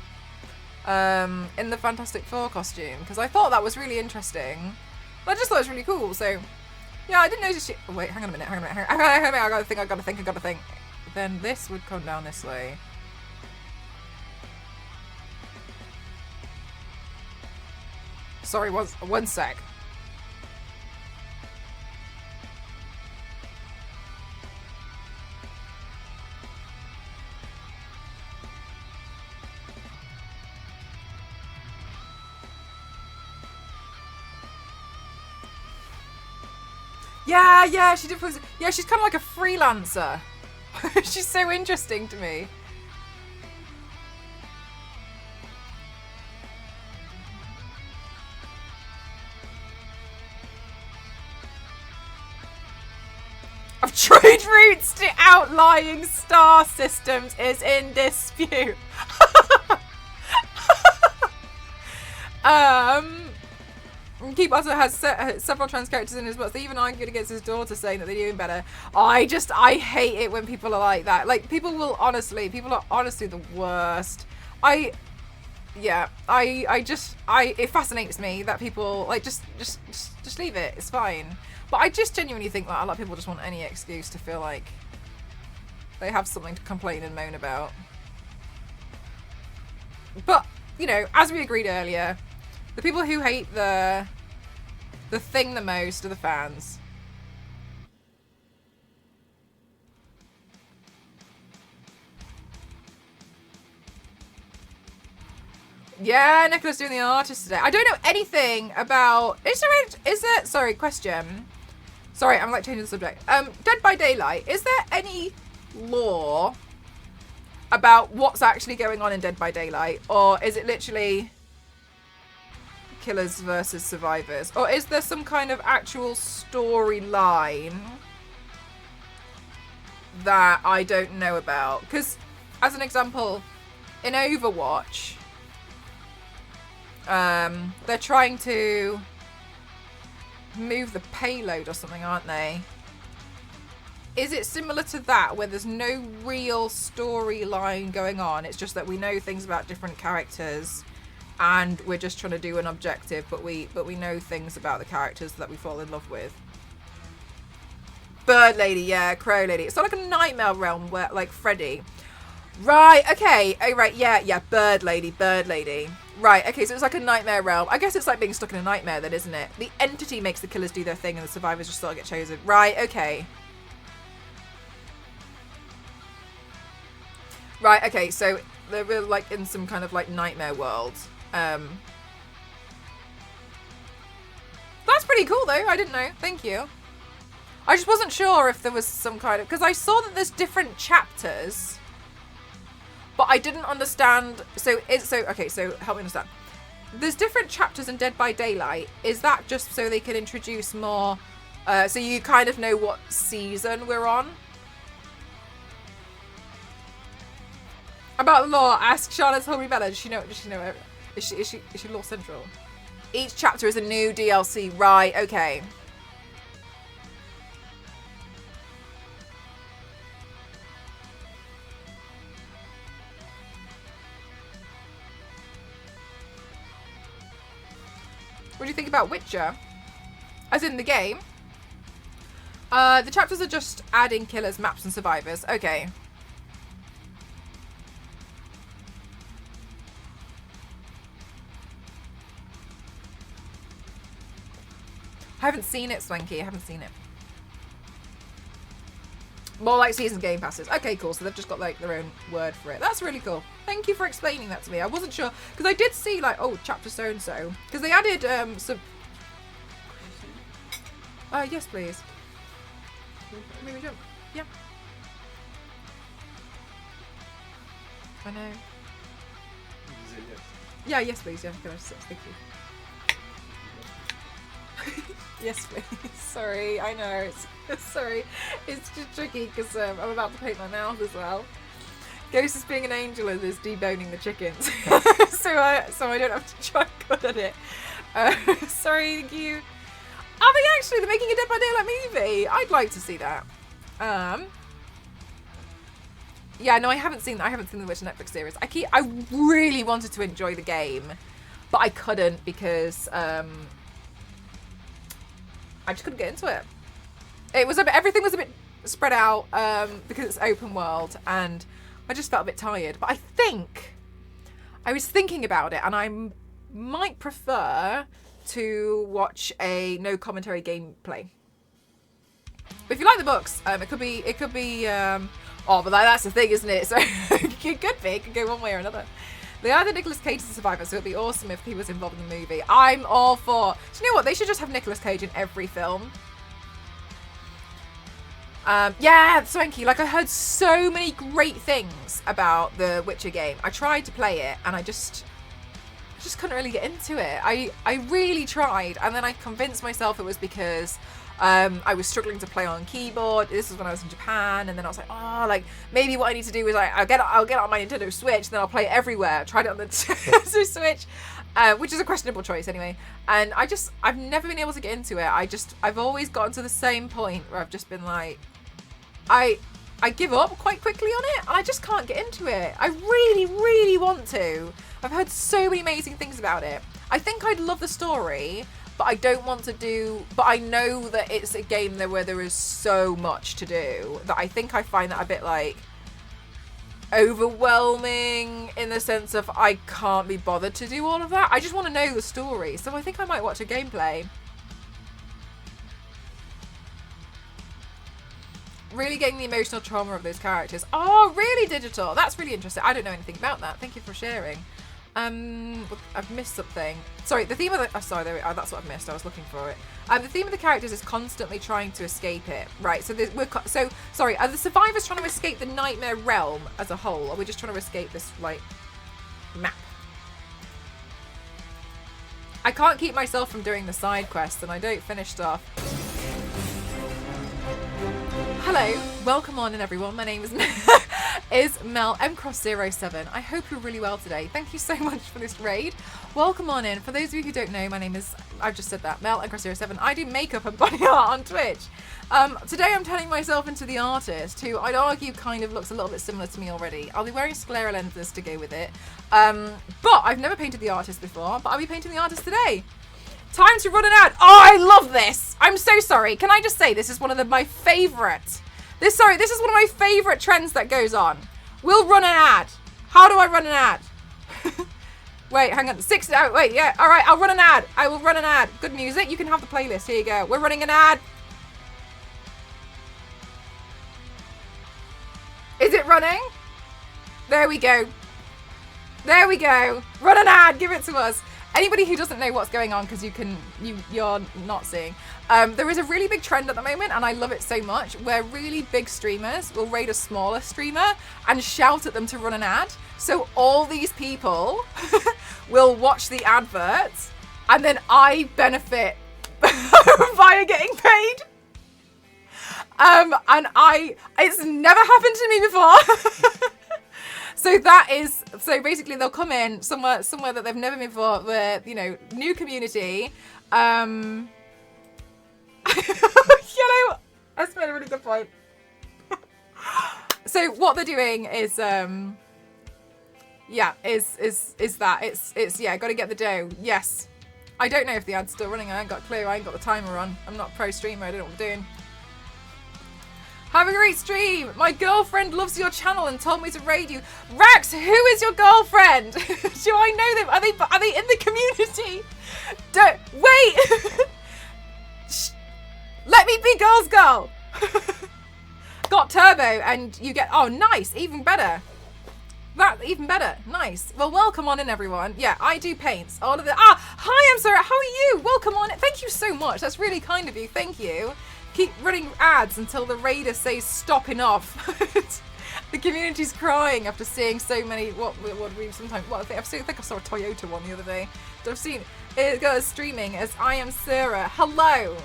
in the Fantastic Four costume, because I thought that was really interesting. I just thought it was really cool. So yeah, I didn't notice she. Oh, wait, hang on a minute. I gotta think. Then this would come down this way. Sorry, one sec. Yeah, she did. Yeah, she's kind of like a freelancer. She's so interesting to me. Of trade routes to outlying star systems is in dispute. Keep also has several trans characters in his books. They even argued against his daughter, saying that they're doing better. I hate it when people are like that. Like, people are honestly the worst. It fascinates me that people, like, just leave it. It's fine. But I just genuinely think that a lot of people just want any excuse to feel like they have something to complain and moan about. But, you know, as we agreed earlier, the people who hate the thing the most are the fans. Yeah, Nicola's doing the artist today. I don't know anything about... Sorry, question. Sorry, I'm like changing the subject. Dead by Daylight. Is there any lore about what's actually going on in Dead by Daylight? Or is it literally killers versus survivors? Or is there some kind of actual storyline that I don't know about? Because, as an example, in Overwatch, They're trying to move the payload or something, aren't they? Is it similar to that, where there's no real storyline going on? It's just that we know things about different characters, and we're just trying to do an objective, but we know things about the characters that we fall in love with. Bird Lady, yeah, Crow Lady. It's not like a Nightmare Realm where, like, Freddy. Right, okay. Oh, right, yeah, Bird Lady. Right, okay, so it's like a Nightmare Realm. I guess it's like being stuck in a nightmare then, isn't it? The entity makes the killers do their thing and the survivors just sort of get chosen. Right, okay. Right, okay, so they're like in some kind of like nightmare world. That's pretty cool though, I didn't know. Thank you. I just wasn't sure if there was some kind of... Because I saw that there's different chapters, but I didn't understand... Okay, so help me understand. There's different chapters in Dead by Daylight. Is that just so they can introduce more... so you kind of know what season we're on? About lore, ask Charlotte's Holy Bella. Does she know it? Is she lore central? Each chapter is a new DLC. Right, okay. What do you think about Witcher? As in the game? The chapters are just adding killers, maps, and survivors. Okay. I haven't seen it, Swanky. I haven't seen it. More like season game passes. Okay, cool. So they've just got like their own word for it. That's really cool. Thank you for explaining that to me. I wasn't sure because I did see like, oh, chapter so and so, because they added some. Yes, please. Maybe jump. Yeah. I know. Yeah. Yes, please. Yeah. Can I just thank you. Yes, please. Sorry, I know. Sorry. It's just tricky because I'm about to paint my mouth as well. Ghost is being an angel and is deboning the chickens. so I don't have to try and cut at it. Sorry, thank you. They're making a Dead by Daylight movie. I'd like to see that. Yeah, no, I haven't seen the Witcher Netflix series. I really wanted to enjoy the game, but I couldn't because I just couldn't get into it. Everything was a bit spread out because it's open world, and I just felt a bit tired. But I was thinking about it, and I might prefer to watch a no commentary gameplay. But if you like the books, it could be. But that's the thing, isn't it? So it could be. It could go one way or another. They are the Nicolas Cage survivor, so it'd be awesome if he was involved in the movie. I'm all for... Do you know what? They should just have Nicolas Cage in every film. Yeah, Swanky. Like, I heard so many great things about the Witcher game. I tried to play it, and I just couldn't really get into it. I really tried, and then I convinced myself it was because... I was struggling to play on keyboard. This was when I was in Japan, and then I was like, maybe what I need to do is I'll get it on my Nintendo Switch, then I'll play it everywhere. I tried it on the Switch, which is a questionable choice anyway. And I've never been able to get into it. I've always gotten to the same point where I've just been like, I give up quite quickly on it, and I just can't get into it. I really, really want to. I've heard so many amazing things about it. I think I'd love the story, but I don't want to do... But I know that it's a game where there is so much to do that I think I find that a bit, like, overwhelming in the sense of I can't be bothered to do all of that. I just want to know the story. So I think I might watch a gameplay. Really getting the emotional trauma of those characters. Oh, really, Digital? That's really interesting. I don't know anything about that. Thank you for sharing. I've missed something. Sorry, the theme of the... Oh, sorry, there we are. That's what I've missed. I was looking for it. The theme of the characters is constantly trying to escape it. Right, so sorry, are the survivors trying to escape the Nightmare Realm as a whole, or are we just trying to escape this, like, map? I can't keep myself from doing the side quests, and I don't finish stuff. Hello, welcome on in everyone. My name is Mel mcross07. I hope you're really well today. Thank you so much for this raid. Welcome on in. For those of you who don't know, my name is, I've just said that, Mel mcross07. I do makeup and body art on Twitch. Today I'm turning myself into the artist, who I'd argue kind of looks a little bit similar to me already. I'll be wearing sclera lenses to go with it. But I've never painted the artist before, but I'll be painting the artist today. Time to run an ad. Oh, I love this. I'm so sorry. Can I just say this is one of my favorite. This is one of my favorite trends that goes on. We'll run an ad. How do I run an ad? Wait, hang on. Wait, yeah. All right, I'll run an ad. I will run an ad. Good music. You can have the playlist. Here you go. We're running an ad. Is it running? There we go. There we go. Run an ad. Give it to us. Anybody who doesn't know what's going on, because you're not seeing, there is a really big trend at the moment, and I love it so much, where really big streamers will raid a smaller streamer and shout at them to run an ad. So all these people will watch the adverts, and then I benefit via getting paid. And it's never happened to me before. So basically they'll come in somewhere that they've never been before, where, you know, new community. You know, that's made a really good point. So what they're doing is, yeah, is that it's yeah, got to get the dough. Yes. I don't know if the ad's still running. I ain't got a clue. I ain't got the timer on. I'm not a pro streamer. I don't know what I'm doing. Have a great stream. My girlfriend loves your channel and told me to raid you. Rax, who is your girlfriend? Do I know them? Are they in the community? Don't wait. Shh. Let me be girl's girl. Got turbo and you get, oh nice, even better. That even better. Nice. Well, welcome on in everyone. Yeah, I do paints. All of the hi, I'm Sarah. How are you? Welcome on. Thank you so much. That's really kind of you. Thank you. Keep running ads until the raider says stopping off. The community's crying after seeing so many. What we sometimes. What I think I saw a Toyota one the other day. So I've seen it goes streaming as I am Sarah. Hello.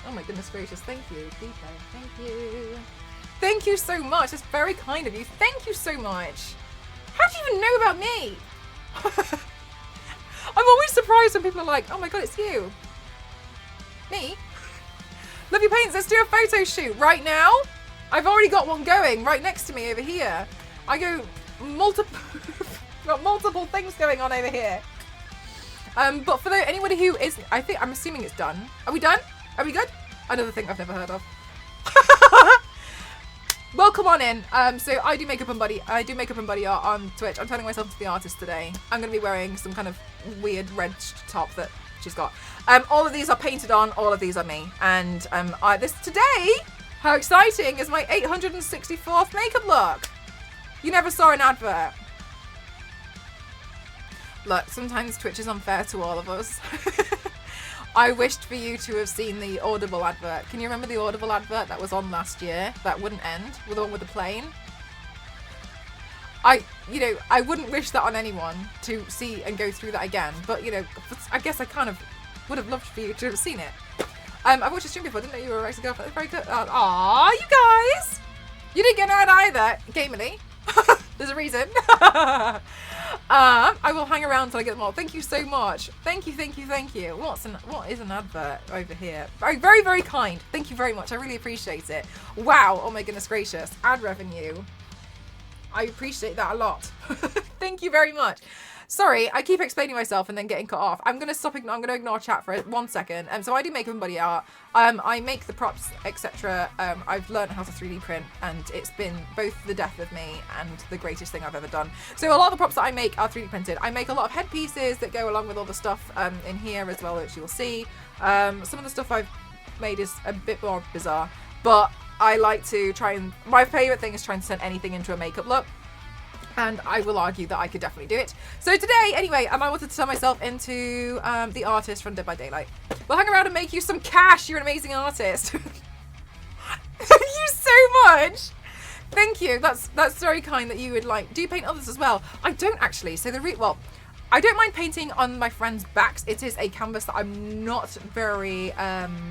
Oh my goodness gracious! Thank you, DK. Thank you. Thank you so much. It's very kind of you. Thank you so much. How do you even know about me? I'm always surprised when people are like, "Oh my god, it's you." Me? Love your paints. Let's do a photo shoot right now. I've already got one going right next to me over here. I go got multiple things going on over here. But for anybody who is, I'm assuming it's done. Are we done? Are we good? Another thing I've never heard of. Welcome on in. So I do makeup and body art on Twitch. I'm turning myself into the artist today. I'm going to be wearing some kind of weird red top that she's got. All of these are painted on. All of these are me. And this today, how exciting, is my 864th makeup look. You never saw an advert. Look, sometimes Twitch is unfair to all of us. I wished for you to have seen the Audible advert. Can you remember the Audible advert that was on last year? That wouldn't end, with the one with the plane. I wouldn't wish that on anyone to see and go through that again. But, you know, I guess I kind of would have loved for you to have seen it. I've watched a stream before. Didn't know you were a Rexy girlfriend. Very good. Aw, you guys! You didn't get an ad either, gamily. There's a reason. I will hang around till I get them all. Thank you so much. Thank you, thank you, thank you. What is an advert over here? Very, very, very kind. Thank you very much. I really appreciate it. Wow. Oh my goodness gracious. Ad revenue. I appreciate that a lot. Thank you very much. Sorry, I keep explaining myself and then getting cut off. I'm going to stop. I'm going to ignore chat for 1 second. So I do makeup and body art. I make the props, etc. I've learned how to 3D print, and it's been both the death of me and the greatest thing I've ever done. So a lot of the props that I make are 3D printed. I make a lot of headpieces that go along with all the stuff in here as well, which you'll see. Some of the stuff I've made is a bit more bizarre, but I like to try and... My favourite thing is trying to turn anything into a makeup look. And I will argue that I could definitely do it. So today, anyway, I wanted to turn myself into the artist from Dead by Daylight. We'll hang around and make you some cash. You're an amazing artist. Thank you so much. Thank you. That's very kind that you would like. Do you paint others as well? I don't actually. So I don't mind painting on my friends' backs. It is a canvas that I'm not very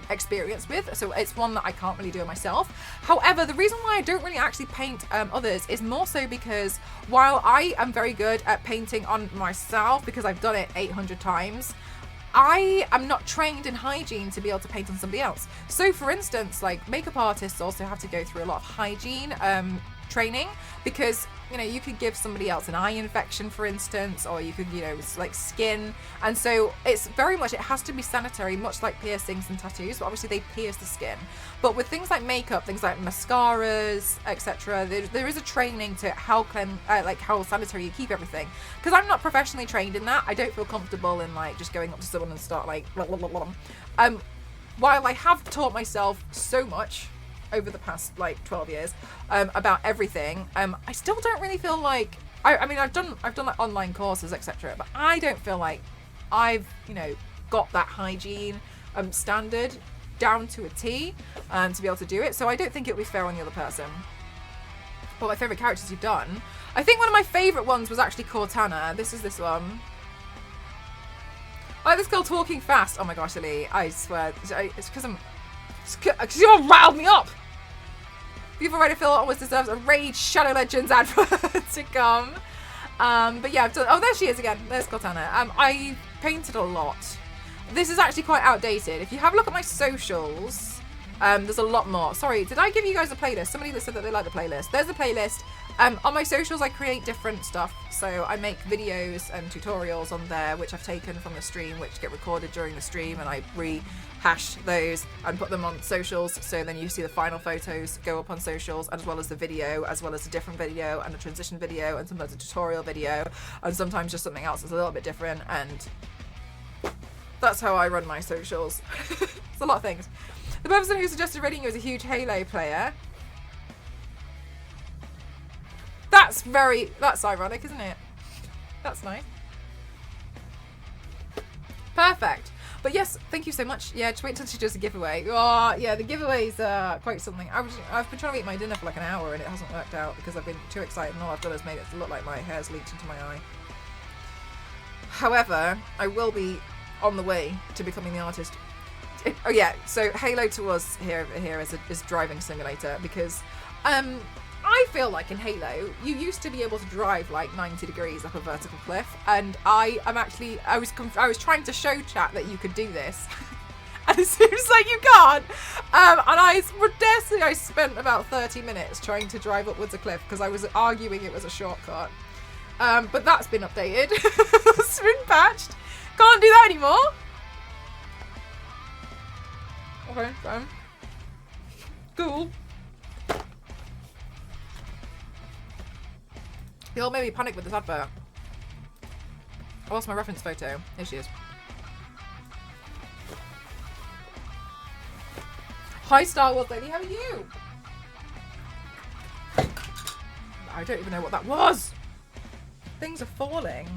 experienced with, so it's one that I can't really do myself. However, the reason why I don't really actually paint others is more so because while I am very good at painting on myself because I've done it 800 times, I am not trained in hygiene to be able to paint on somebody else. So for instance, like makeup artists also have to go through a lot of hygiene training, because you know, you could give somebody else an eye infection, for instance, or you could, you know, it's like skin. And so it's very much, it has to be sanitary, much like piercings and tattoos, but obviously they pierce the skin. But with things like makeup, things like mascaras, etc., there is a training to how how sanitary you keep everything. Because I'm not professionally trained in that, I don't feel comfortable in like just going up to someone and start like blah, blah, blah, blah. While I have taught myself so much over the past like 12 years about everything, I still don't really feel like I mean I've done like online courses, etc., but I don't feel like I've, you know, got that hygiene standard down to a T to be able to do it. So I don't think it would be fair on the other person. Well, my favorite characters you've done, I think one of my favorite ones was actually Cortana. This is this one. I like this girl talking fast. Oh my gosh, Ellie, I swear it's because you all riled me up. People already feel it always deserves a Raid Shadow Legends advert to come. But yeah, I've done, oh, there she is again. There's Cortana. I painted a lot. This is actually quite outdated. If you have a look at my socials, there's a lot more. Sorry, did I give you guys a playlist? Somebody that said that they like the playlist. There's a playlist. On my socials, I create different stuff. So I make videos and tutorials on there, which I've taken from the stream, which get recorded during the stream, and I rehash those and put them on socials. So then you see the final photos go up on socials, as well as the video, as well as a different video and a transition video, and sometimes a tutorial video, and sometimes just something else that's a little bit different. And that's how I run my socials. It's a lot of things. The person who suggested rating you is a huge Halo player. That's ironic, isn't it? That's nice. Perfect. But yes, thank you so much. Yeah, just wait until she does a giveaway. Oh, yeah, the giveaways are quite something. I've been trying to eat my dinner for like an hour and it hasn't worked out because I've been too excited and all I've done is made it look like my hair's leaked into my eye. However, I will be on the way to becoming the artist. Oh yeah, so Halo to us here is driving simulator, because I feel like in Halo, you used to be able to drive like 90 degrees up a vertical cliff, and I was trying to show chat that you could do this, and it seems like you can't. And I dare say I spent about 30 minutes trying to drive upwards a cliff because I was arguing it was a shortcut. But that's been updated. It's been patched. Can't do that anymore. Okay, fine. Cool. The old made me panic with this advert. I lost my reference photo. Here she is. Hi Star Wars lady, how are you? I don't even know what that was. Things are falling.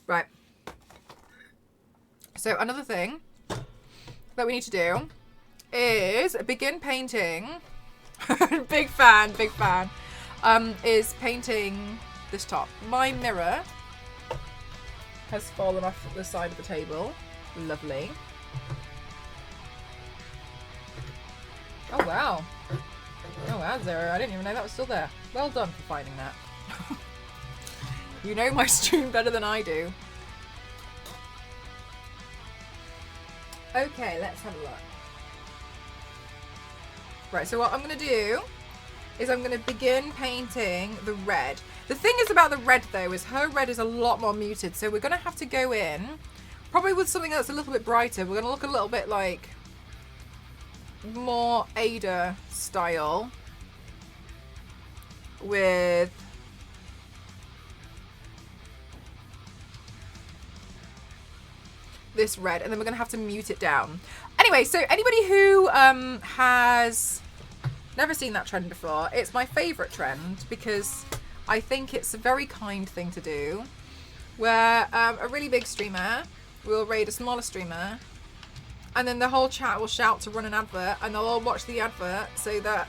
Right. So another thing that we need to do is begin painting. Big fan. Is painting this top. My mirror has fallen off the side of the table. Lovely. Oh wow. Oh wow, Zero. I didn't even know that was still there. Well done for finding that. You know my stream better than I do. Okay, let's have a look. Right, so what I'm going to do is I'm going to begin painting the red. The thing is about the red though is her red is a lot more muted, so we're going to have to go in probably with something that's a little bit brighter. We're going to look a little bit like more Ada style with this red, and then we're going to have to mute it down. Anyway, so anybody who has never seen that trend before, it's my favourite trend because I think it's a very kind thing to do, where a really big streamer will raid a smaller streamer, and then the whole chat will shout to run an advert, and they'll all watch the advert so that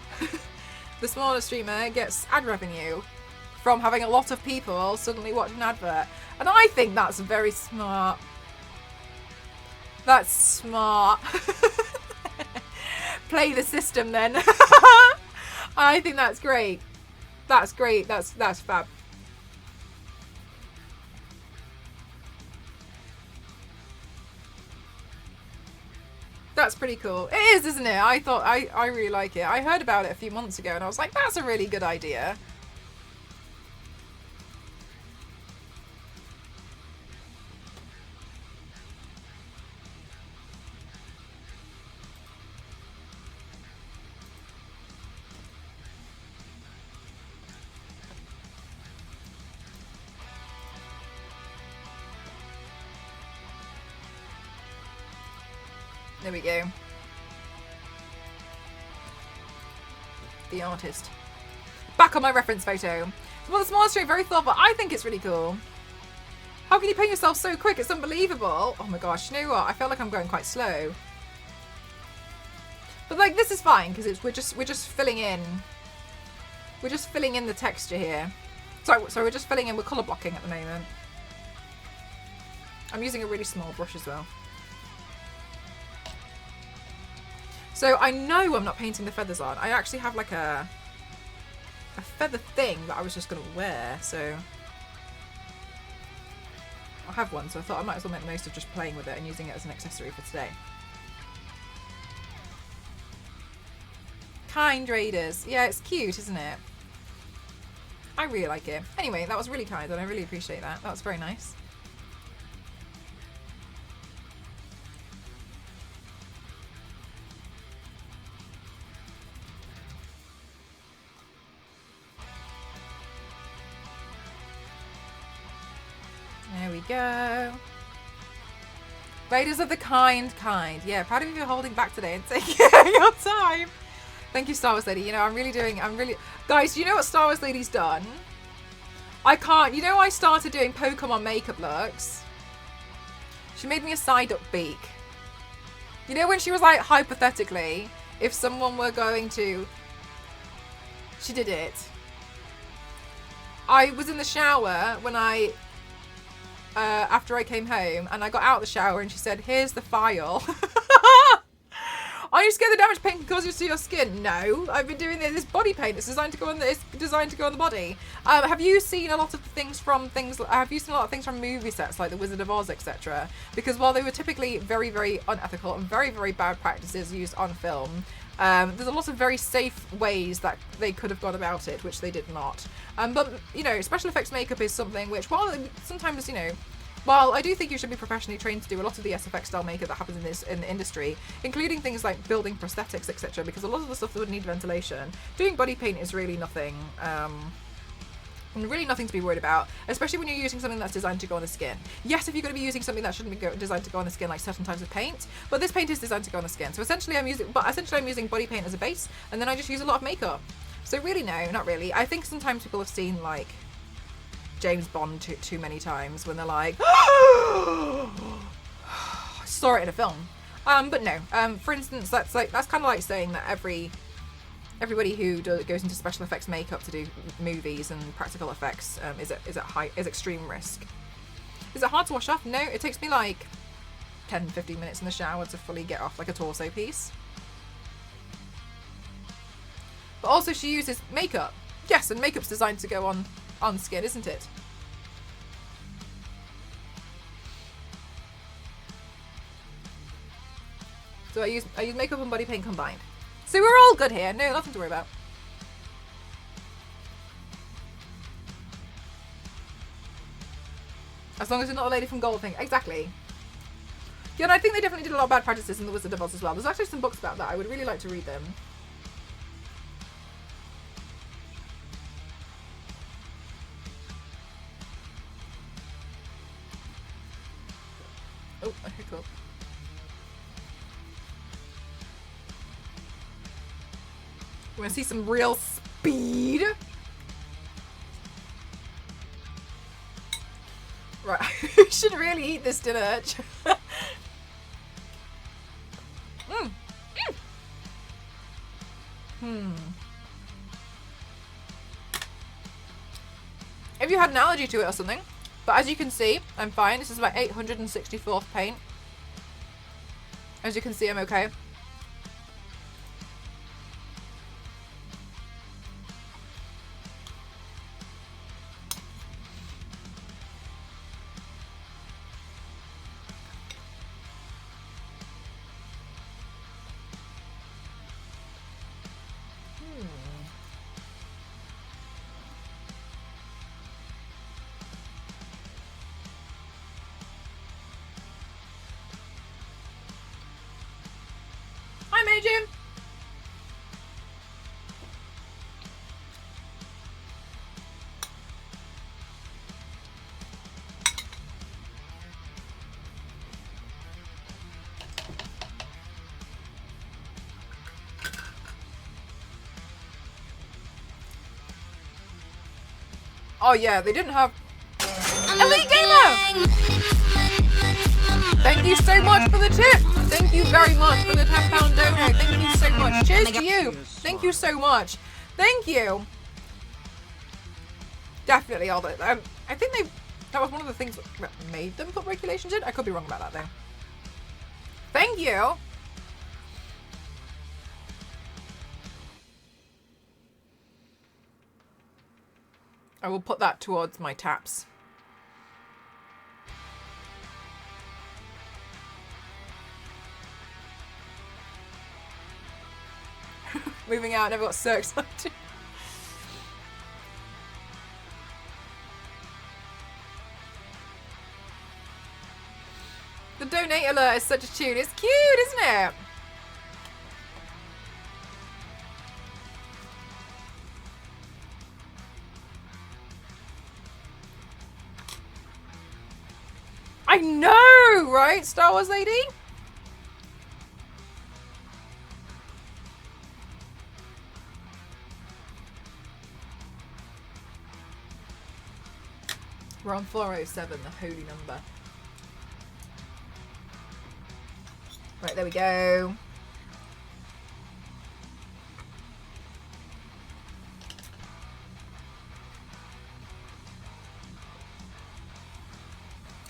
the smaller streamer gets ad revenue from having a lot of people suddenly watch an advert. And I think that's very smart. That's smart. Play the system then. I think that's great. That's great. That's fab. That's pretty cool. It is, isn't it? I thought I really like it. I heard about it a few months ago and I was like, that's a really good idea. There we go. The artist. Back on my reference photo. Well, the small straight, very thoughtful. I think it's really cool. How can you paint yourself so quick? It's unbelievable. Oh my gosh, you know what? I feel like I'm going quite slow. But like, this is fine because it's we're just filling in. We're just filling in the texture here. So we're just filling in. We're color blocking at the moment. I'm using a really small brush as well. So I know I'm not painting the feathers on. I actually have like a feather thing that I was just going to wear. So I have one. So I thought I might as well make the most of just playing with it and using it as an accessory for today. Kind Raiders. Yeah, it's cute, isn't it? I really like it. Anyway, that was really kind and I really appreciate that. That was very nice. There we go. Raiders of the kind. Yeah, proud of you for holding back today and taking your time. Thank you, Star Wars Lady. You know, I'm really... Guys, do you know what Star Wars Lady's done? I can't... You know I started doing Pokemon makeup looks? She made me a Psyduck beak. You know when she was like, hypothetically, if someone were going to... She did it. I was in the shower when after I came home and I got out of the shower and she said, here's the file. Are you scared the damage paint can cause you to your skin? No, I've been doing this body paint. It's designed to go on the body. Have you seen a lot of things from movie sets like The Wizard of Oz, etc.? Because while they were typically very, very unethical and very, very bad practices used on film, there's a lot of very safe ways that they could have gone about it, which they did not. But, you know, special effects makeup is something which, while sometimes, you know, while I do think you should be professionally trained to do a lot of the SFX style makeup that happens in the industry, including things like building prosthetics, etc., because a lot of the stuff that would need ventilation, doing body paint is really nothing, really nothing to be worried about, especially when you're using something that's designed to go on the skin. Yes, if you're going to be using something that shouldn't be designed to go on the skin, like certain types of paint, but this paint is designed to go on the skin. So essentially I'm using body paint as a base, and then I just use a lot of makeup. So really, no, not really. I think sometimes people have seen like James Bond too many times when they're like, I saw it in a film. But no. For instance, that's kind of like saying that everybody who goes into special effects makeup to do movies and practical effects is extreme risk. Is it hard to wash off? No, it takes me like 10-15 minutes in the shower to fully get off like a torso piece. But also she uses makeup. Yes, and makeup's designed to go on skin, isn't it? So I use makeup and body paint combined. So we're all good here. No, nothing to worry about. As long as you're not a lady from Goldfinger. Exactly. Yeah, and I think they definitely did a lot of bad practices in The Wizard of Oz as well. There's actually some books about that. I would really like to read them. Oh, a hiccup. We want to see some real speed. Right, we should really eat this dinner. if you had an allergy to it or something. But as you can see, I'm fine. This is my 864th paint. As you can see, I'm okay. Hi, Majim. Oh yeah, they didn't have Elite Gamer! Thank you so much for the tip! Thank you very much for the £10 donate. Thank you so much. Cheers to you! Thank you so much. Thank you! Definitely all that. I think that was one of the things that made them put regulations in. I could be wrong about that though. Thank you! I will put that towards my taps. Moving out, never got so excited. The donate alert is such a tune. It's cute, isn't it? I know, right, Star Wars lady? We're on 407, the holy number. Right, there we go.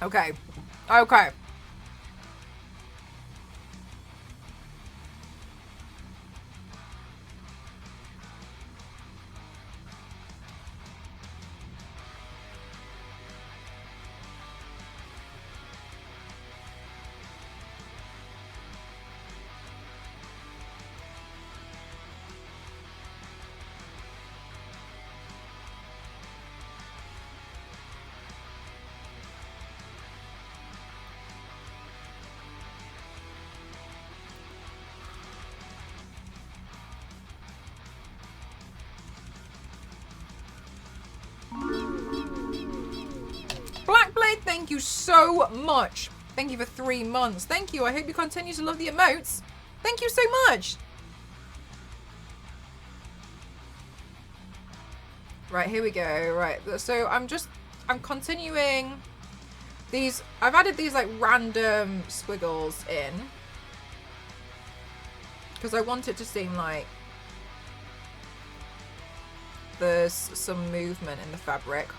Okay. Okay. Blackblade, thank you so much. Thank you for 3 months. Thank you. I hope you continue to love the emotes. Thank you so much. Right, here we go. Right, so I'm continuing these. I've added these like random squiggles in because I want it to seem like there's some movement in the fabric.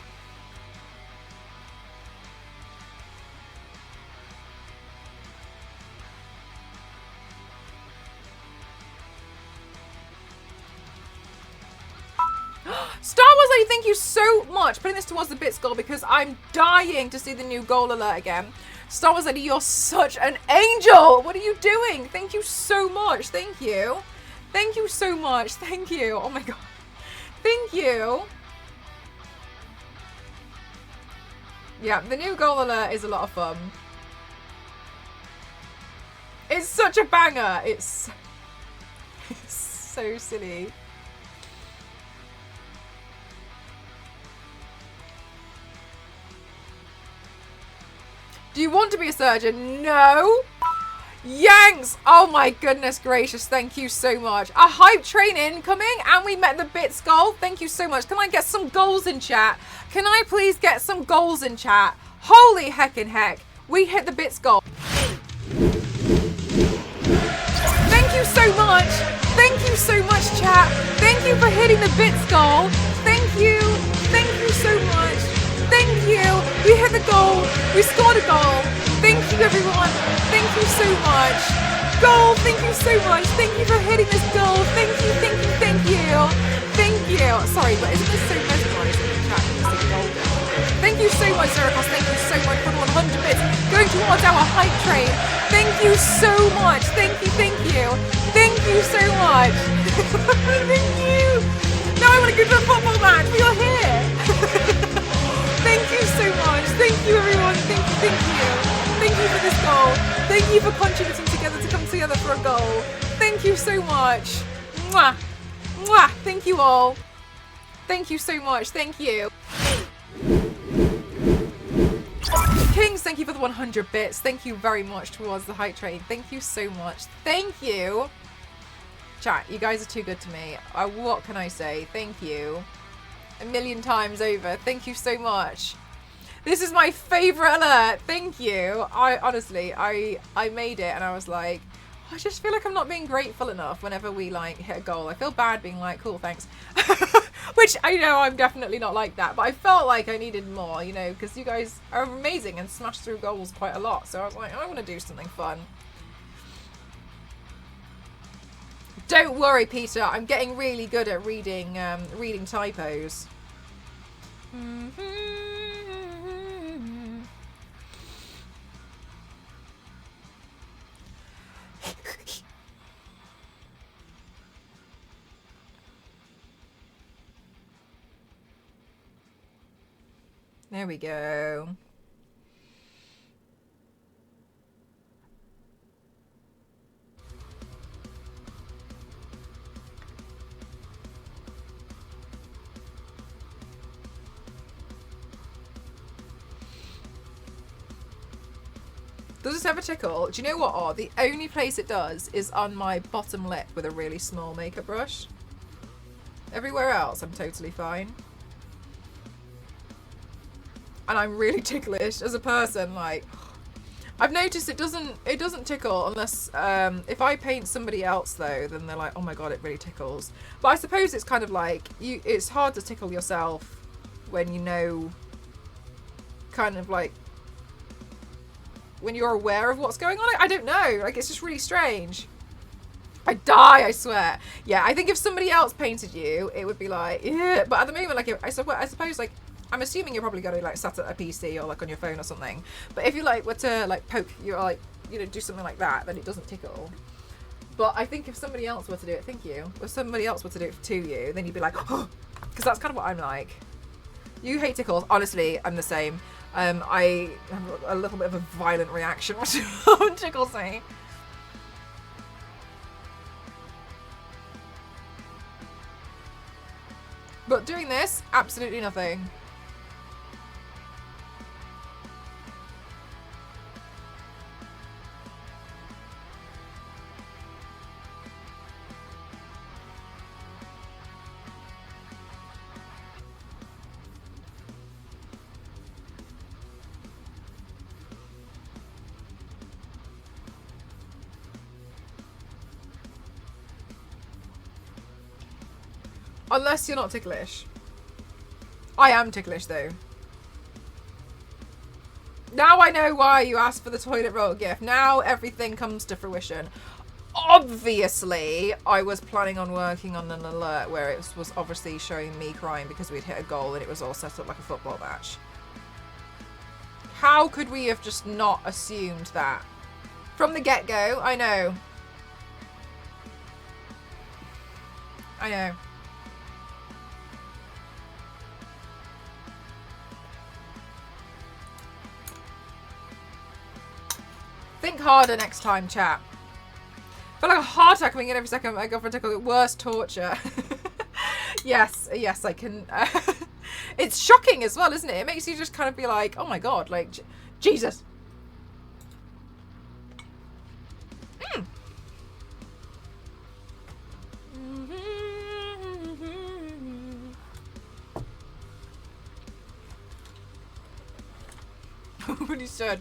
Star Wars Lady, thank you so much. Putting this towards the bit skull because I'm dying to see the new goal alert again. Star Wars Lady, you're such an angel. What are you doing? Thank you so much. Thank you. Thank you so much. Thank you. Oh my god. Thank you. Yeah, the new goal alert is a lot of fun. It's such a banger. It's so silly. Do you want to be a surgeon? No. Yanks! Oh my goodness gracious, thank you so much. A hype train incoming and we met the bits goal. Thank you so much. Can I get some goals in chat? Can I please get some goals in chat? Holy heckin' heck. We hit the bits goal. Thank you so much. Thank you so much, chat. Thank you for hitting the bits goal. Thank you. Thank you so much. We hit the goal. We scored a goal. Thank you, everyone. Thank you so much. Goal. Thank you so much. Thank you for hitting this goal. Thank you, thank you, thank you. Thank you. Sorry, but isn't this so mesmerizing in chat when you see goal go? Thank you so much, Zeracos. Thank you so much for the 100 bits going towards our hype train. Thank you so much. Thank you, thank you. Thank you so much. Thank you. Now I want to go to a football match. We are here. Thank you so much. Thank you, everyone. Thank you, thank you. Thank you for this goal. Thank you for contributing together to come together for a goal. Thank you so much. Mwah. Mwah. Thank you all. Thank you so much. Thank you. Kings, thank you for the 100 bits. Thank you very much towards the hype train. Thank you so much. Thank you. Chat, you guys are too good to me. What can I say? Thank you. A million times over. Thank you so much. This is my favorite alert. Thank you. Honestly, I made it and I was like, I just feel like I'm not being grateful enough whenever we like hit a goal. I feel bad being like, cool, thanks. Which I know I'm definitely not like that, but I felt like I needed more, you know, because you guys are amazing and smash through goals quite a lot. So I was like, I want to do something fun. Don't worry, Peter. I'm getting really good at reading typos. There we go. Does this ever tickle? Do you know what? Oh, the only place it does is on my bottom lip with a really small makeup brush. Everywhere else, I'm totally fine. And I'm really ticklish as a person. Like, I've noticed it doesn't tickle unless if I paint somebody else though, then they're like, oh my god, it really tickles. But I suppose it's kind of like it's hard to tickle yourself when you know, kind of like, when you're aware of what's going on. I don't know. Like, it's just really strange. I die, I swear. Yeah, I think if somebody else painted you, it would be like, yeah. But at the moment, like, I suppose, like, I'm assuming you're probably going to, like, sat at a PC or, like, on your phone or something. But if you, like, were to, like, poke, you like, you know, do something like that, then it doesn't tickle. But I think if somebody else were to do it, thank you. If somebody else were to do it to you, then you'd be like, oh, because that's kind of what I'm like. You hate tickles. Honestly, I'm the same. I have a little bit of a violent reaction when someone tickles me. But doing this, absolutely nothing. Unless you're not ticklish. I am ticklish though. Now I know why you asked for the toilet roll gift. Now everything comes to fruition. Obviously, I was planning on working on an alert where it was obviously showing me crying because we'd hit a goal and it was all set up like a football match. How could we have just not assumed that? From the get-go, I know. I know. Think harder next time, chat. I feel like a heart attack coming in every second. I go for a tickle. Worst torture. Yes, I can. It's shocking as well, isn't it? It makes you just kind of be like, oh my god, like, Jesus. What he said.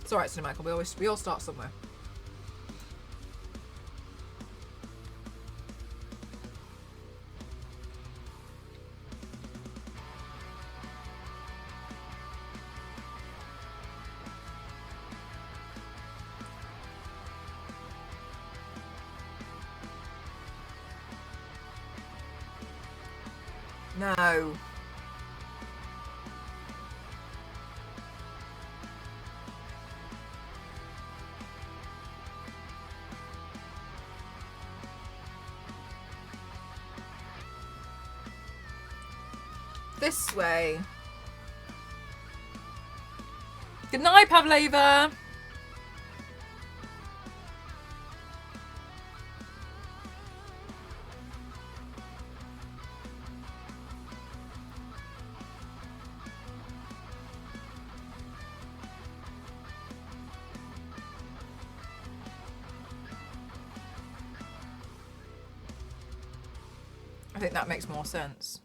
It's alright, Cinemacal. We all start somewhere. No. This way. Good night, Pavlova. I think that makes more sense.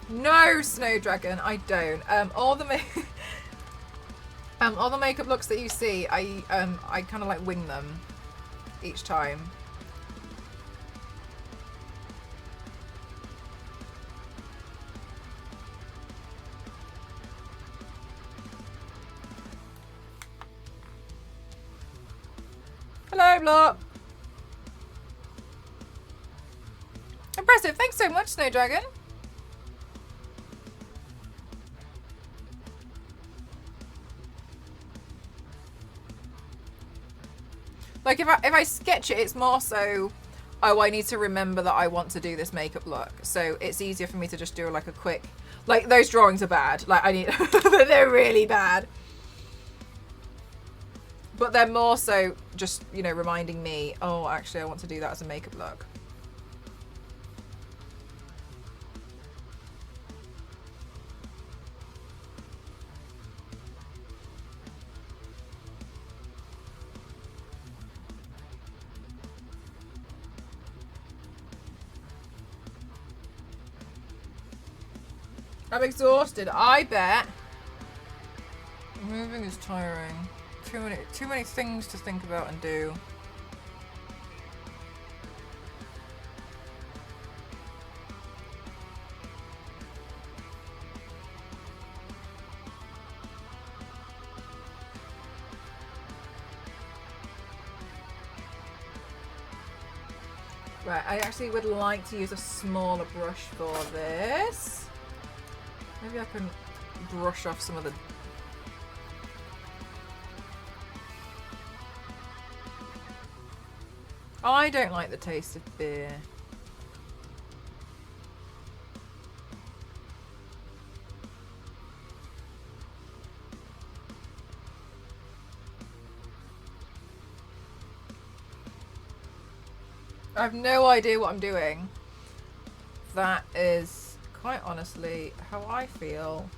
No, Snow Dragon, I don't. All the makeup looks that you see, I kind of like wing them each time. Hello, Block. Impressive. Thanks so much, Snow Dragon. Like if I sketch it, it's more so, oh, I need to remember that I want to do this makeup look. So it's easier for me to just do like a quick, like those drawings are bad. Like I need, they're really bad. But they're more so just, you know, reminding me, oh, actually I want to do that as a makeup look. I'm exhausted. I bet. Moving is tiring. Too many things to think about and do. Right, I actually would like to use a smaller brush for this. Maybe I can brush off some of the... I don't like the taste of beer. I have no idea what I'm doing. That is, quite honestly, how I feel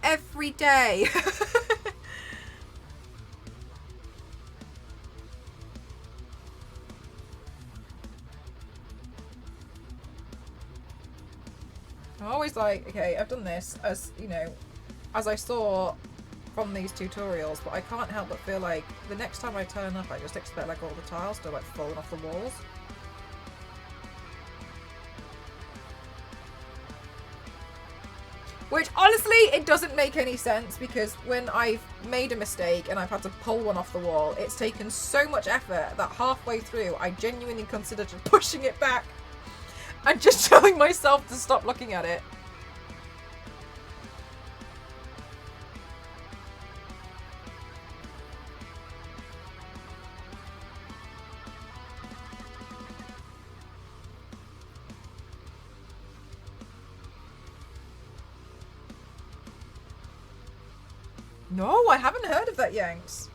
every day. I'm always like, okay, I've done this as, you know, as I saw from these tutorials, but I can't help but feel like the next time I turn up, I just expect like all the tiles to like falling off the walls. Which honestly, it doesn't make any sense, because when I've made a mistake and I've had to pull one off the wall, it's taken so much effort that halfway through I genuinely consider just pushing it back and just telling myself to stop looking at it. No, I haven't heard of that, Yanks.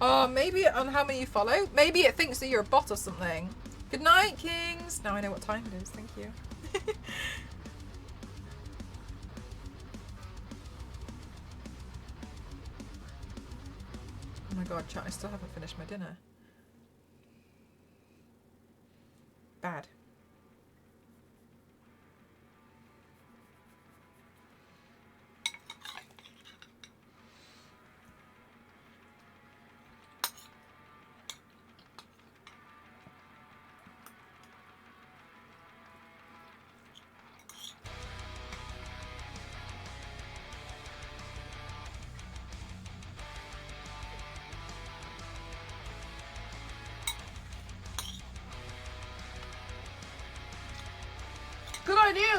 Oh, maybe on how many you follow? Maybe it thinks that you're a bot or something. Good night, Kings. Now I know what time it is. Thank you. Oh my god, chat, I still haven't finished my dinner. Bad.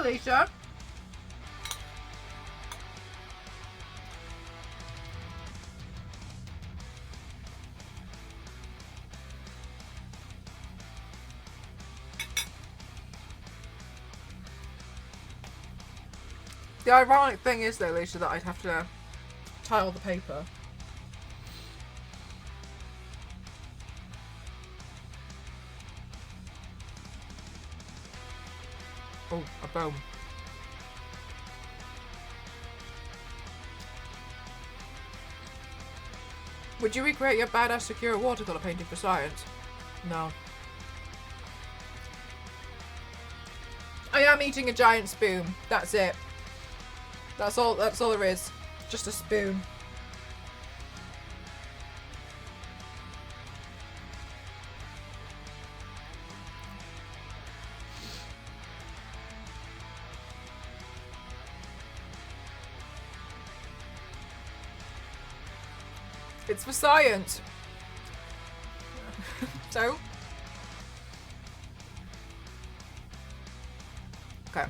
Alicia. The ironic thing is, though, Alicia, that I'd have to tile the paper. Oh, a bone. Would you recreate your badass Sakura watercolour painting for science? No. I am eating a giant spoon. That's it. That's all there is. Just a spoon. It's for science. So? Okay.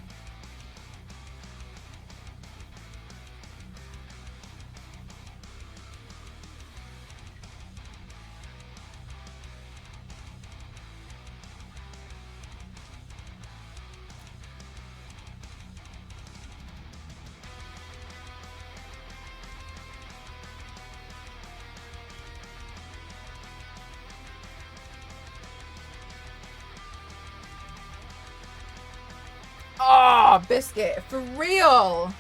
Oh, biscuit, for real.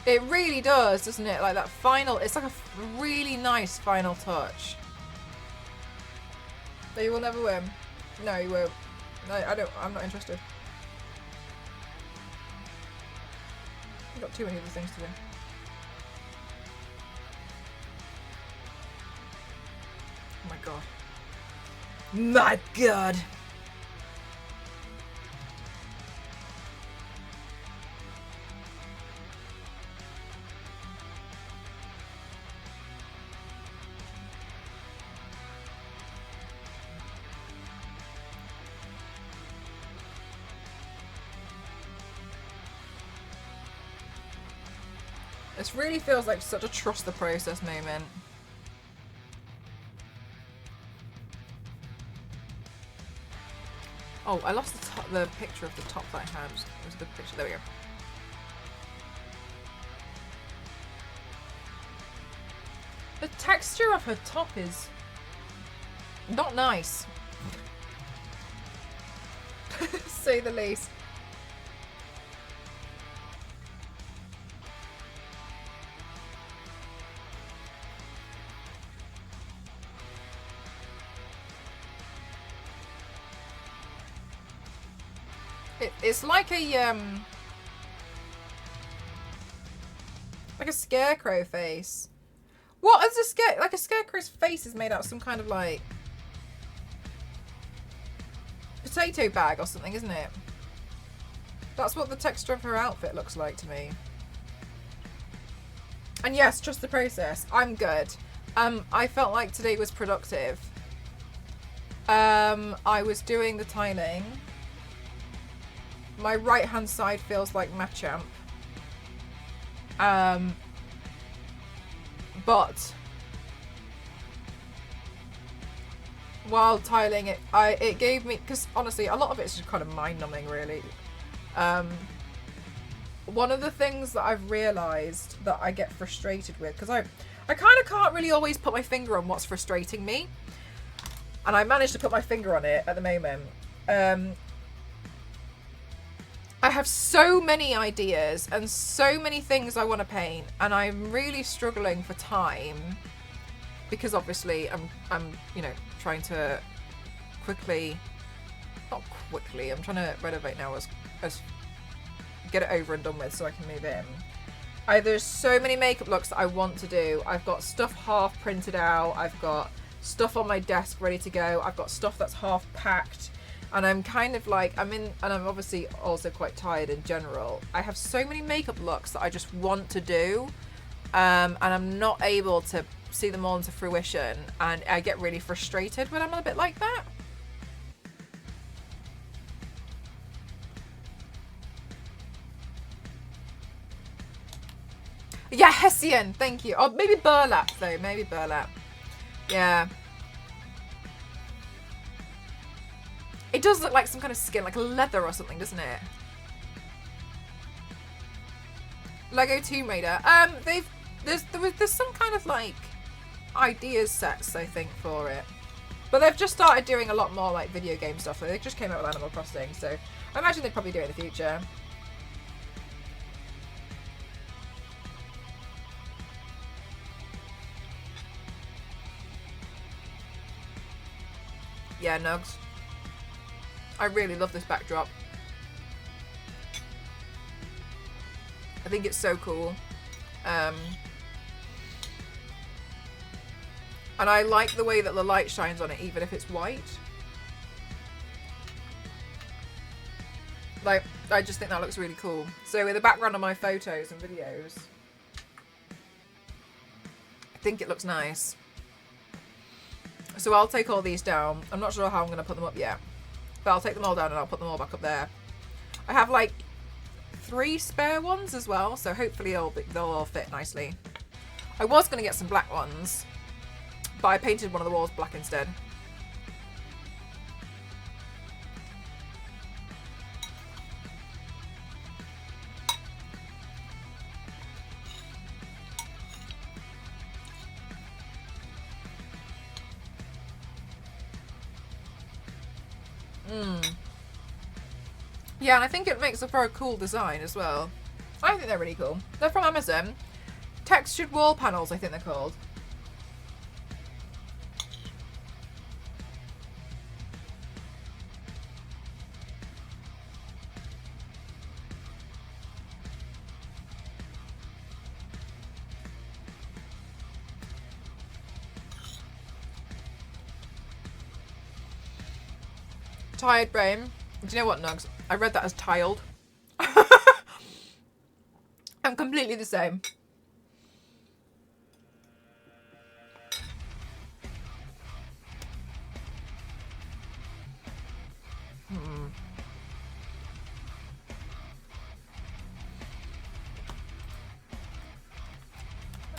It really does, doesn't it? Like that final, it's like a really nice final touch. No, you will never win. No, you won't. No, I'm not interested. I've got too many other things to do. Oh my god. My god. This really feels like such a trust the process moment. Oh, I lost the picture of the top that I had. It was a good picture. There we go. The texture of her top is not nice. Say the least. It's like a scarecrow face. What is a scarecrow's face is made out of some kind of like potato bag or something, isn't it? That's what the texture of her outfit looks like to me. And yes, trust the process. I'm good. I felt like today was productive. I was doing the tiling. My right hand side feels like Machamp. But while tiling it, it gave me, because honestly a lot of it's just kind of mind numbing really. One of the things that I've realised that I get frustrated with, because I kind of can't really always put my finger on what's frustrating me, and I managed to put my finger on it at the moment. I have so many ideas and so many things I want to paint, and I'm really struggling for time because obviously I'm trying to I'm trying to renovate now as get it over and done with so I can move in. There's so many makeup looks that I want to do. I've got stuff half printed out. I've got stuff on my desk ready to go. I've got stuff that's half packed. And I'm kind of like, and I'm obviously also quite tired in general. I have so many makeup looks that I just want to do. And I'm not able to see them all into fruition. And I get really frustrated when I'm a bit like that. Yeah, Hessian. Thank you. Oh, maybe burlap though. Maybe burlap. Yeah. It does look like some kind of skin, like a leather or something, doesn't it? Lego Tomb Raider. There's some kind of like ideas sets, I think, for it. But they've just started doing a lot more like video game stuff. They just came out with Animal Crossing, so I imagine they'd probably do it in the future. Yeah, Nugs. I really love this backdrop. I think it's so cool. And I like the way that the light shines on it, even if it's white. Like, I just think that looks really cool. So in the background of my photos and videos, I think it looks nice. So I'll take all these down. I'm not sure how I'm going to put them up yet. But I'll take them all down and I'll put them all back up there. I have like 3 spare ones as well, so hopefully they'll all fit nicely. I was going to get some black ones, but I painted one of the walls black instead. Yeah, and I think it makes for a cool design as well. I think they're really cool. They're from Amazon. Textured wall panels, I think they're called. Tired brain. Do you know what, Nugs? I read that as tiled. I'm completely the same. I'm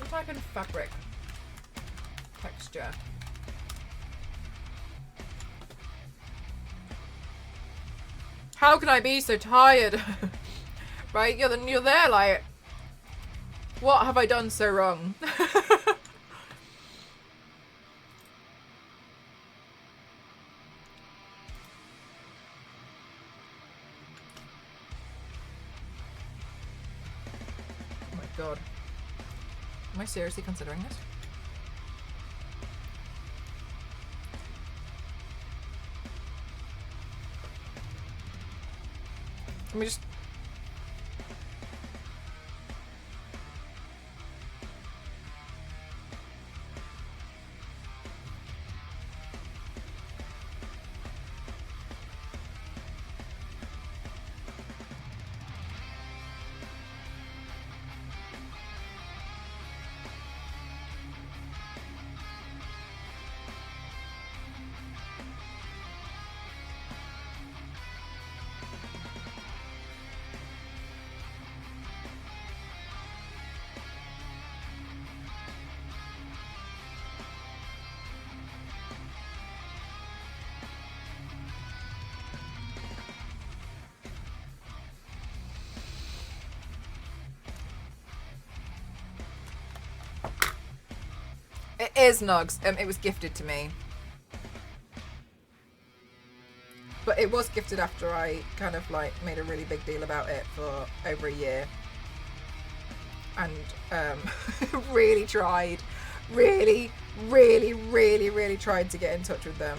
typing fabric texture. How can I be so tired? Right? You're there like, what have I done so wrong? Oh my god. Am I seriously considering this? Let me just... It is Nugs. It was gifted to me. But it was gifted after I kind of like made a really big deal about it for over a year. And really tried. Really tried to get in touch with them.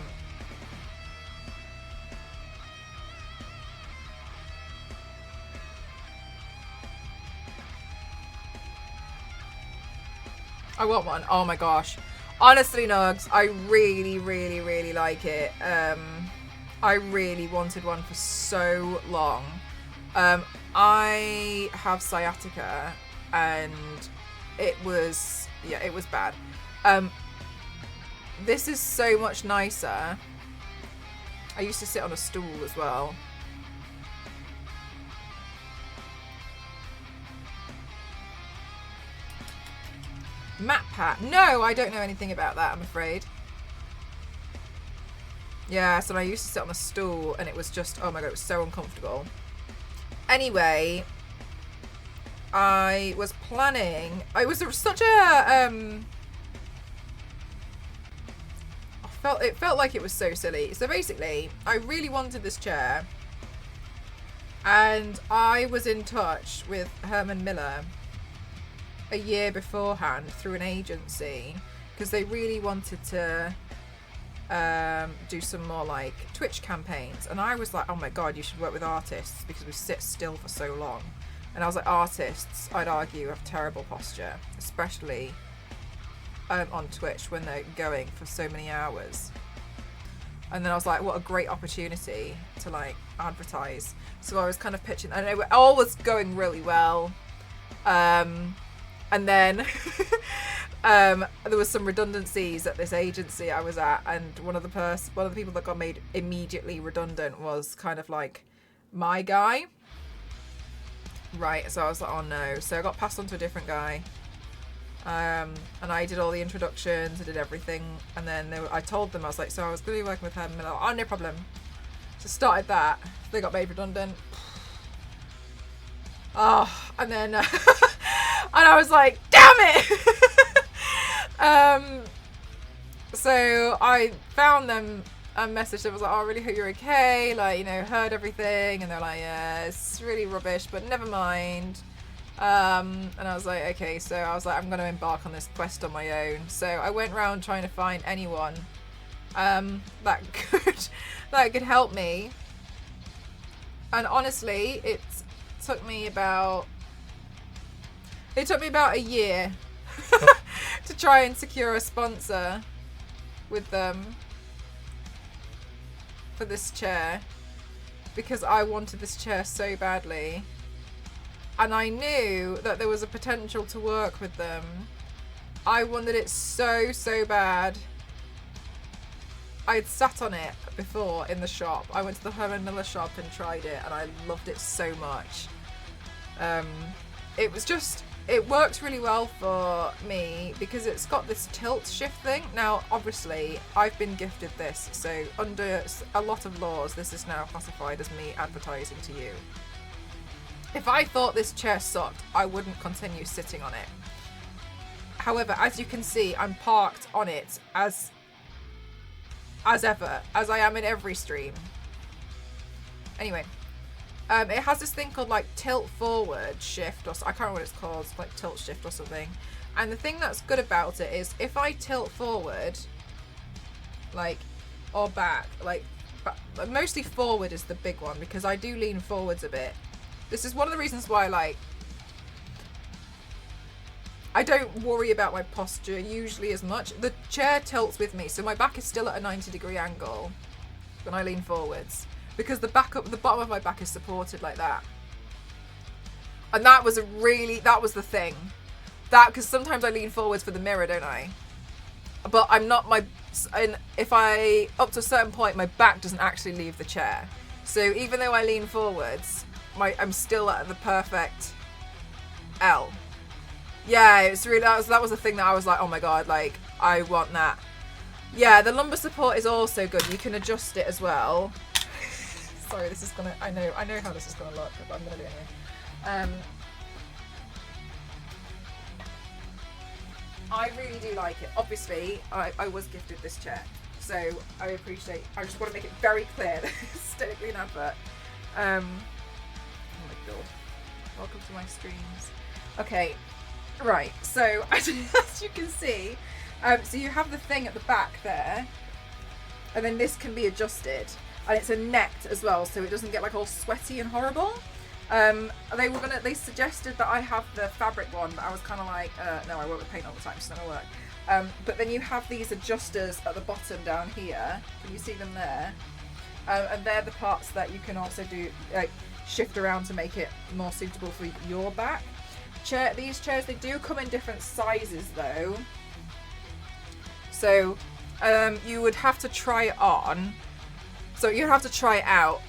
I want one. Oh my gosh. Honestly, Nugs, I really like it. I really wanted one for so long. I have sciatica and it was bad. This is so much nicer. I used to sit on a stool as well. MatPat. No, I don't know anything about that, I'm afraid. Yeah, so I used to sit on a stool and it was just, oh my god, it was so uncomfortable. Anyway, I was planning, it was such a, it felt like it was so silly. So basically, I really wanted this chair and I was in touch with Herman Miller a year beforehand through an agency because they really wanted to do some more like Twitch campaigns, and I was like, oh my god, you should work with artists because we sit still for so long. And I was like, artists, I'd argue, have terrible posture, especially on Twitch when they're going for so many hours. And then I was like, what a great opportunity to like advertise. So I was kind of pitching, and it all was going really well. And then there was some redundancies at this agency I was at, and one of the people that got made immediately redundant was kind of like my guy. Right, so I was like, oh no. So I got passed on to a different guy. And I did all the introductions, I did everything, and then I told them, I was like, so I was going to be working with him, and oh, no problem. So started that. They got made redundant. Oh, and then and I was like, damn it. So I found them and messaged them. I was like, oh, I really hope you're okay, like, you know, heard everything, and they're like, yeah, it's really rubbish, but never mind. And I was like, okay. So I was like, I'm going to embark on this quest on my own. So I went around trying to find anyone that could help me, and honestly it took me about a year to try and secure a sponsor with them for this chair, because I wanted this chair so badly, and I knew that there was a potential to work with them. I wanted it so bad. I'd sat on it before in the shop. I went to the Herman Miller shop and tried it, and I loved it so much. It works really well for me because it's got this tilt shift thing. Now, obviously, I've been gifted this, so under a lot of laws, this is now classified as me advertising to you. If I thought this chair sucked, I wouldn't continue sitting on it. However, as you can see, I'm parked on it as ever, as I am in every stream. Anyway, it has this thing called like tilt forward shift, or I can't remember what it's called. It's like tilt shift or something. And the thing that's good about it is if I tilt forward, like, or back, like, mostly forward is the big one because I do lean forwards a bit. This is one of the reasons why, like, I don't worry about my posture usually as much. The chair tilts with me, so my back is still at a 90-degree angle when I lean forwards, because the bottom of my back is supported like that. And that was the thing. Because sometimes I lean forwards for the mirror, don't I? But I'm not, up to a certain point, my back doesn't actually leave the chair. So even though I lean forwards, I'm still at the perfect L. Yeah, it's really, that was the thing that I was like, oh my god, like, I want that. Yeah, the lumbar support is also good. You can adjust it as well. Sorry, this is gonna, I know how this is gonna look, but I'm gonna do it anyway. I really do like it. Obviously, I was gifted this chair, so I just want to make it very clear that it's technically an advert. Oh my god. Welcome to my streams. Okay. Right, so as you can see, so you have the thing at the back there, and then this can be adjusted, and it's a net as well, so it doesn't get like all sweaty and horrible. They suggested that I have the fabric one, but I was kind of like, no, I work with paint all the time, so it's not gonna work. But then you have these adjusters at the bottom down here. Can you see them there? And they're the parts that you can also do, like, shift around to make it more suitable for your back. These chairs, they do come in different sizes though, so you would have to try it on, so you'd have to try it out.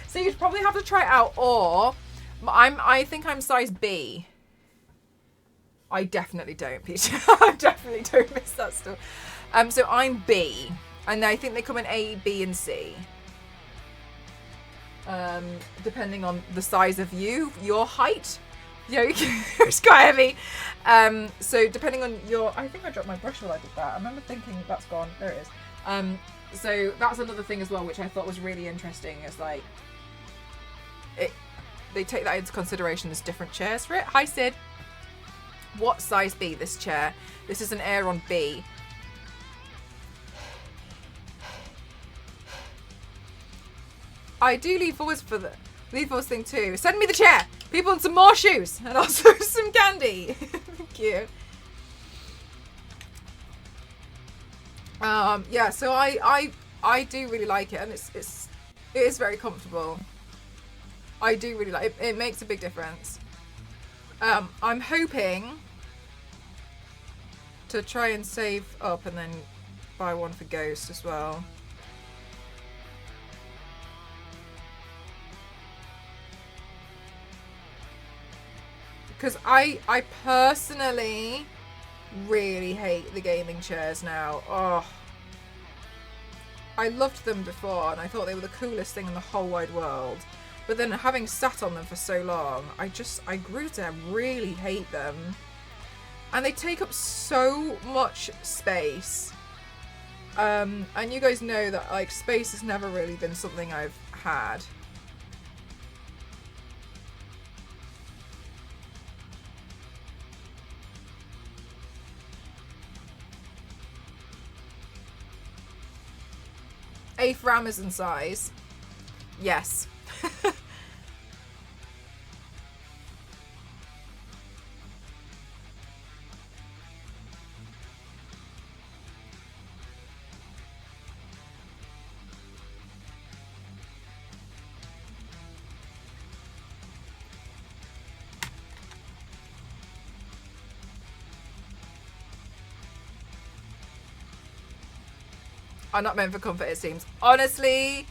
So you'd probably have to try it out, or I think I'm size B. I definitely don't, Peter. I definitely don't miss that stuff. So I'm B, and I think they come in A, B, and C. Depending on the size of you, your height. Yeah, it's quite heavy. So depending on your, I think I dropped my brush while I did that. I remember thinking that's gone. There it is. So that's another thing as well, which I thought was really interesting. Is like, they take that into consideration. There's different chairs for it. Hi Sid. What size B this chair? This is an Aeron B. I do leave forwards for the leave forwards thing too. Send me the chair. People want some more shoes and also some candy. Thank you. Yeah, so I do really like it, and it is very comfortable. I do really like it. It makes a big difference. I'm hoping to try and save up and then buy one for Ghost as well. Because I personally really hate the gaming chairs now. Oh, I loved them before and I thought they were the coolest thing in the whole wide world. But then having sat on them for so long, I grew to really hate them. And they take up so much space. And you guys know that like space has never really been something I've had. A for Amazon size. Yes. Are not meant for comfort, it seems. Honestly,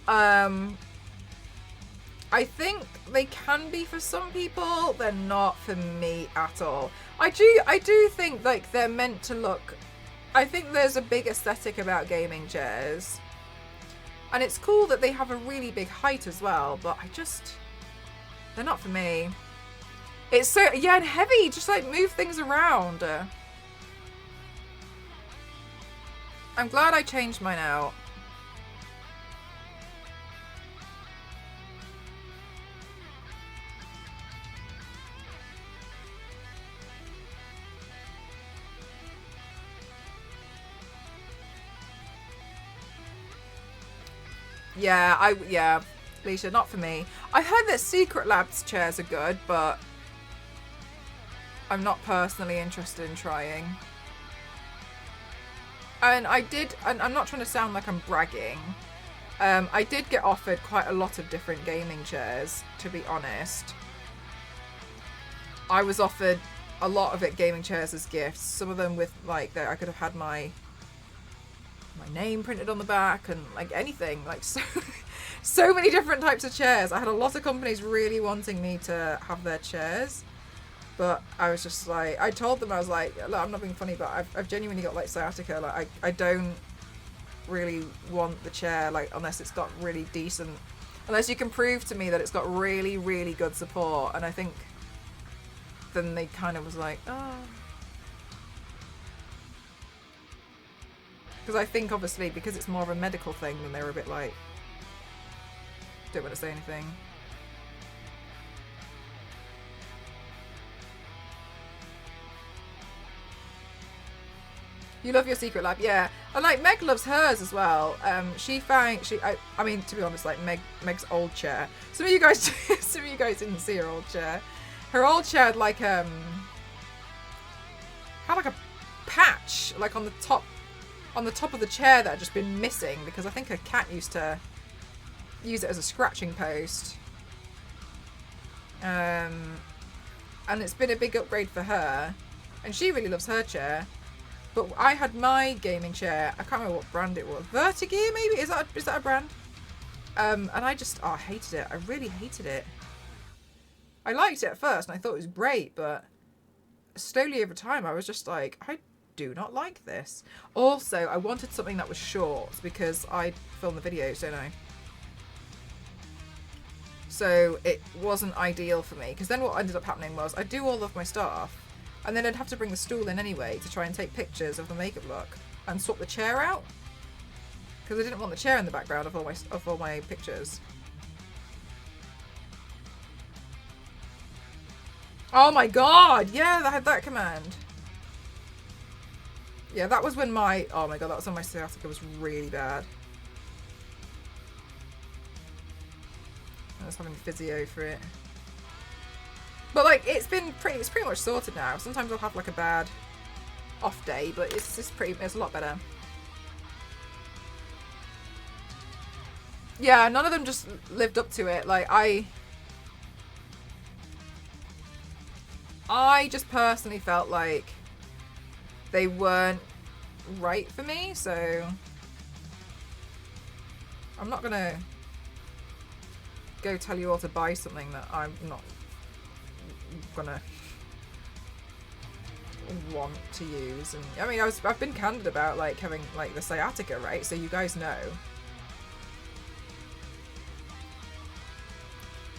I think they can be for some people. They're not for me at all. I do think like they're meant to look. I think there's a big aesthetic about gaming chairs, and it's cool that they have a really big height as well. But they're not for me. It's so and heavy. Just like move things around. I'm glad I changed mine out. Yeah, Leisha, not for me. I heard that Secret Labs chairs are good, but I'm not personally interested in trying. And I'm not trying to sound like I'm bragging. I did get offered quite a lot of different gaming chairs, to be honest. I was offered a lot of gaming chairs as gifts. Some of them with like that I could have had my name printed on the back and like anything, like so many different types of chairs. I had a lot of companies really wanting me to have their chairs. But I was just like, I told them, I was like, look, I'm not being funny, but I've genuinely got like sciatica. Like I don't really want the chair, like unless it's got really decent, unless you can prove to me that it's got really, really good support. And I think then they kind of was like, oh. Because I think obviously because it's more of a medical thing, then they were a bit like, don't want to say anything. You love your Secret Lab, yeah. And like Meg loves hers as well. I mean, to be honest, like Meg's old chair. Some of you guys didn't see her old chair. Her old chair had like a patch like on the top of the chair that had just been missing because I think her cat used to use it as a scratching post. And it's been a big upgrade for her, and she really loves her chair. But I had my gaming chair. I can't remember what brand it was. Vertigear, maybe? Is that a brand? And I hated it. I really hated it. I liked it at first and I thought it was great, but slowly over time I was just like, I do not like this. Also, I wanted something that was short because I film the videos, don't I? So it wasn't ideal for me, because then what ended up happening was I'd do all of my stuff and then I'd have to bring the stool in anyway to try and take pictures of the makeup look and swap the chair out, because I didn't want the chair in the background of all my pictures. Oh my god, yeah, I had that command. Yeah, that was when my, oh my god, that was when my sciatica was really bad. I was having physio for it. But like, it's pretty much sorted now. Sometimes I'll have like a bad off day, but it's a lot better. Yeah, none of them just lived up to it. Like, I just personally felt like they weren't right for me, so I'm not gonna go tell you all to buy something that I'm not gonna want to use. And I mean, I've been candid about like having like the sciatica, right? So you guys know.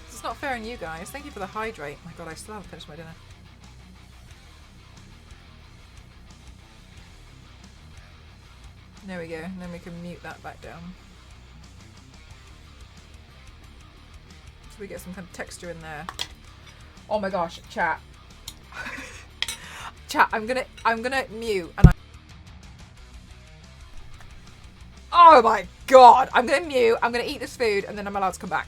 It's not fair on you guys. Thank you for the hydrate. My god, I still haven't finished my dinner. There we go, and then we can mute that back down. So we get some kind of texture in there. Oh my gosh, chat. Chat, I'm gonna mute and oh my god! I'm gonna mute, I'm gonna eat this food, and then I'm allowed to come back.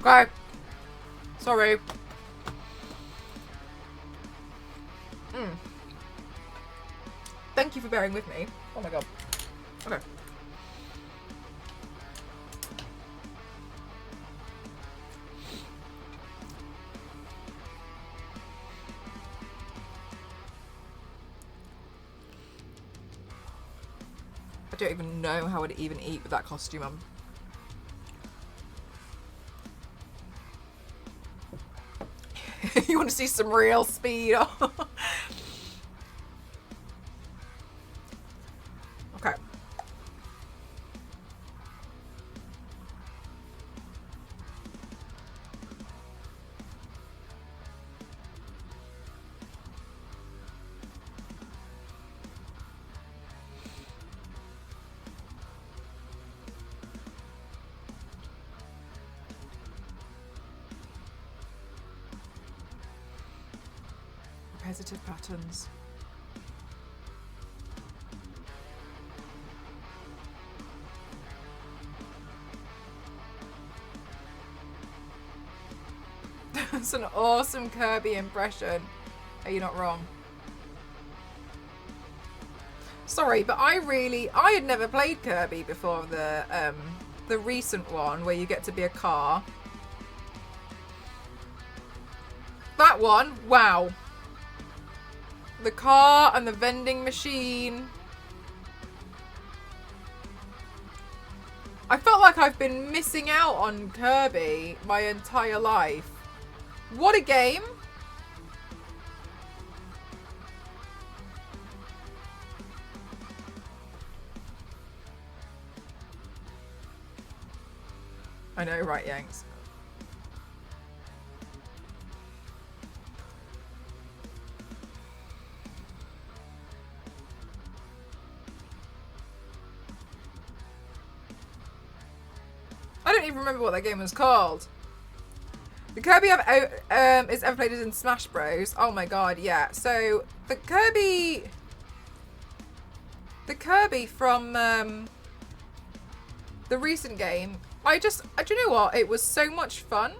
Okay. Sorry. Thank you for bearing with me. Oh my god. Okay. I don't even know how I'd even eat with that costume on. You want to see some real speed? Okay. Repetitive patterns. That's an awesome Kirby impression. Are you not wrong? Sorry, but I had never played Kirby before the recent one where you get to be a car. That one, wow. The car and the vending machine. I felt like I've been missing out on Kirby my entire life. What a game. I know, right, Yanks? I don't even remember what that game was called. The Kirby I've is ever played is in Smash Bros. Oh my god, yeah. So the Kirby from the recent game, do you know what? It was so much fun.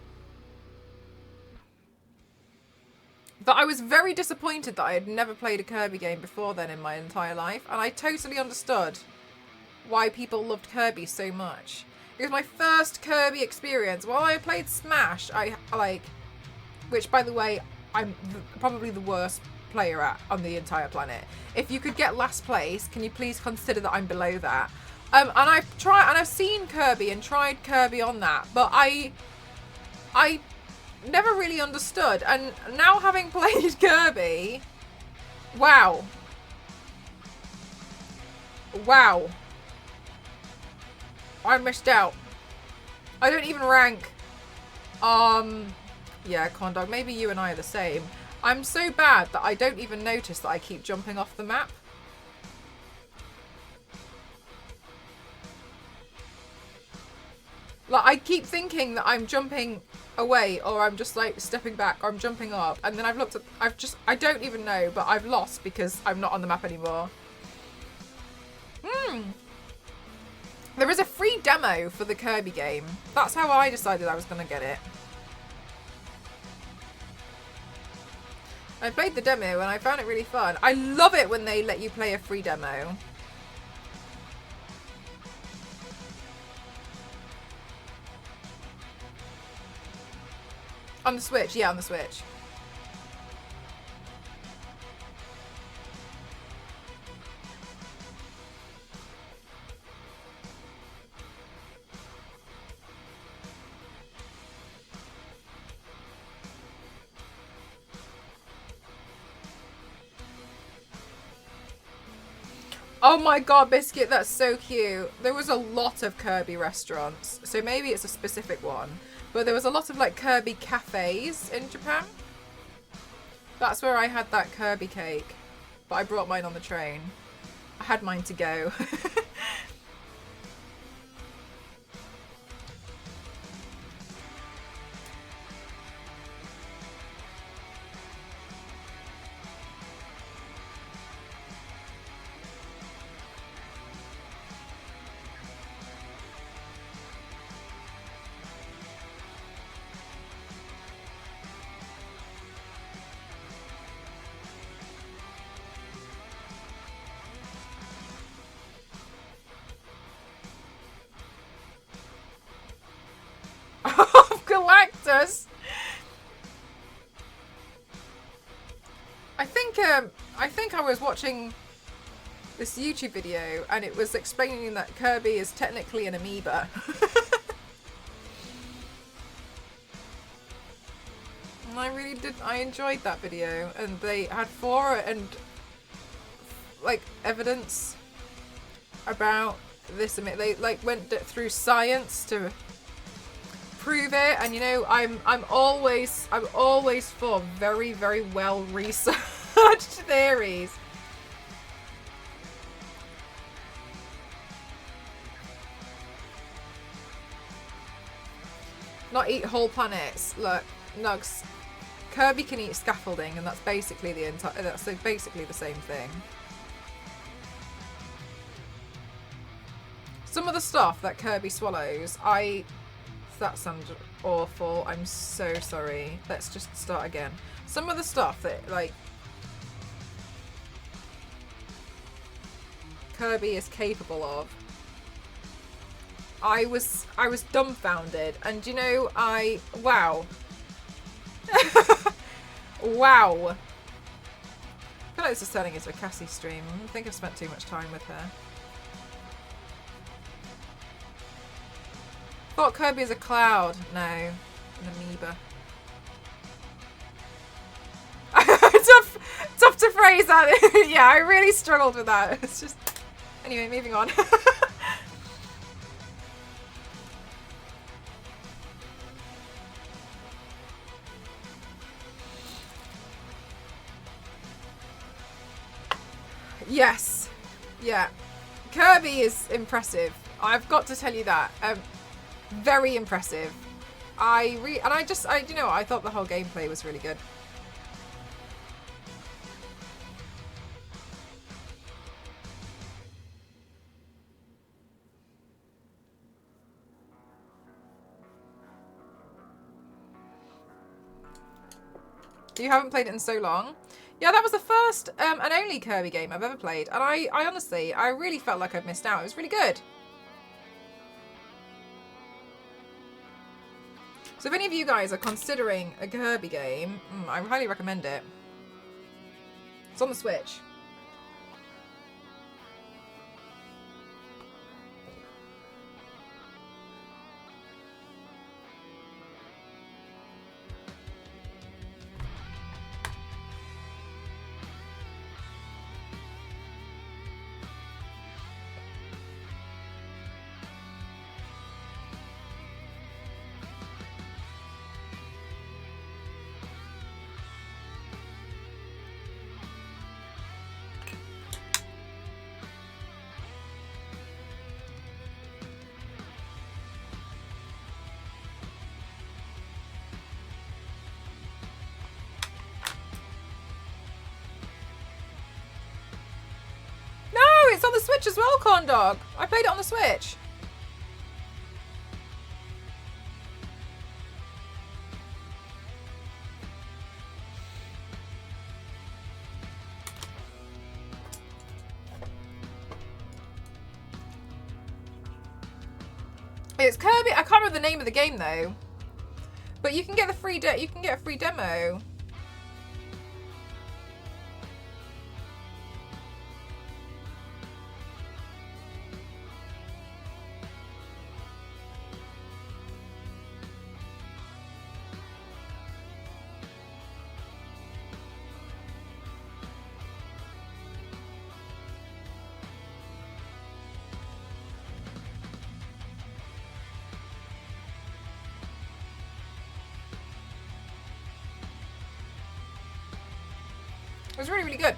But I was very disappointed that I had never played a Kirby game before then in my entire life, and I totally understood why people loved Kirby so much. It was my first Kirby experience. While I played Smash, which by the way, I'm probably the worst player at on the entire planet. If you could get last place, can you please consider that I'm below that? And I've seen Kirby and tried Kirby on that, but I never really understood. And now having played Kirby, wow. Wow. I missed out. I don't even rank. Yeah, Condog, maybe you and I are the same. I'm so bad that I don't even notice that I keep jumping off the map. Like, I keep thinking that I'm jumping away, or I'm just like stepping back, or I'm jumping up, and then I don't even know, but I've lost because I'm not on the map anymore. There is a free demo for the Kirby game. That's how I decided I was going to get it. I played the demo and I found it really fun. I love it when they let you play a free demo. On the Switch, yeah, on the Switch. Oh my god, Biscuit, that's so cute. There was a lot of Kirby restaurants, so maybe it's a specific one. But there was a lot of like Kirby cafes in Japan. That's where I had that Kirby cake. But I brought mine on the train. I had mine to go. Jesus. I think I was watching this YouTube video and it was explaining that Kirby is technically an amoeba. And I enjoyed that video, and they had like evidence about this. They like went through science to prove it, and you know, I'm always for very, very well researched theories. Not eat whole planets. Look, Nugs, Kirby can eat scaffolding, and that's basically that's basically the same thing. Some of the stuff that Kirby swallows, that sounds awful. I'm so sorry. Let's just start again. Some of the stuff that, like, Kirby is capable of, I was dumbfounded, and you know, wow. Wow. I feel like this is turning into a Cassie stream. I think I've spent too much time with her. Thought Kirby is a cloud. No, an amoeba. tough to phrase that. Yeah, I really struggled with that. It's just... Anyway, moving on. Yes. Yeah. Kirby is impressive. I've got to tell you that. Very impressive. I you know, I thought the whole gameplay was really good. You haven't played it in so long? Yeah, that was the first and only Kirby game I've ever played, and I honestly, I really felt like I'd missed out. It was really good. So if any of you guys are considering a Kirby game, I highly recommend it. It's on the Switch. It's on the Switch as well, Corn Dog. I played it on the Switch. It's Kirby. I can't remember the name of the game though. But you can get the free you can get a free demo. It was really, really good.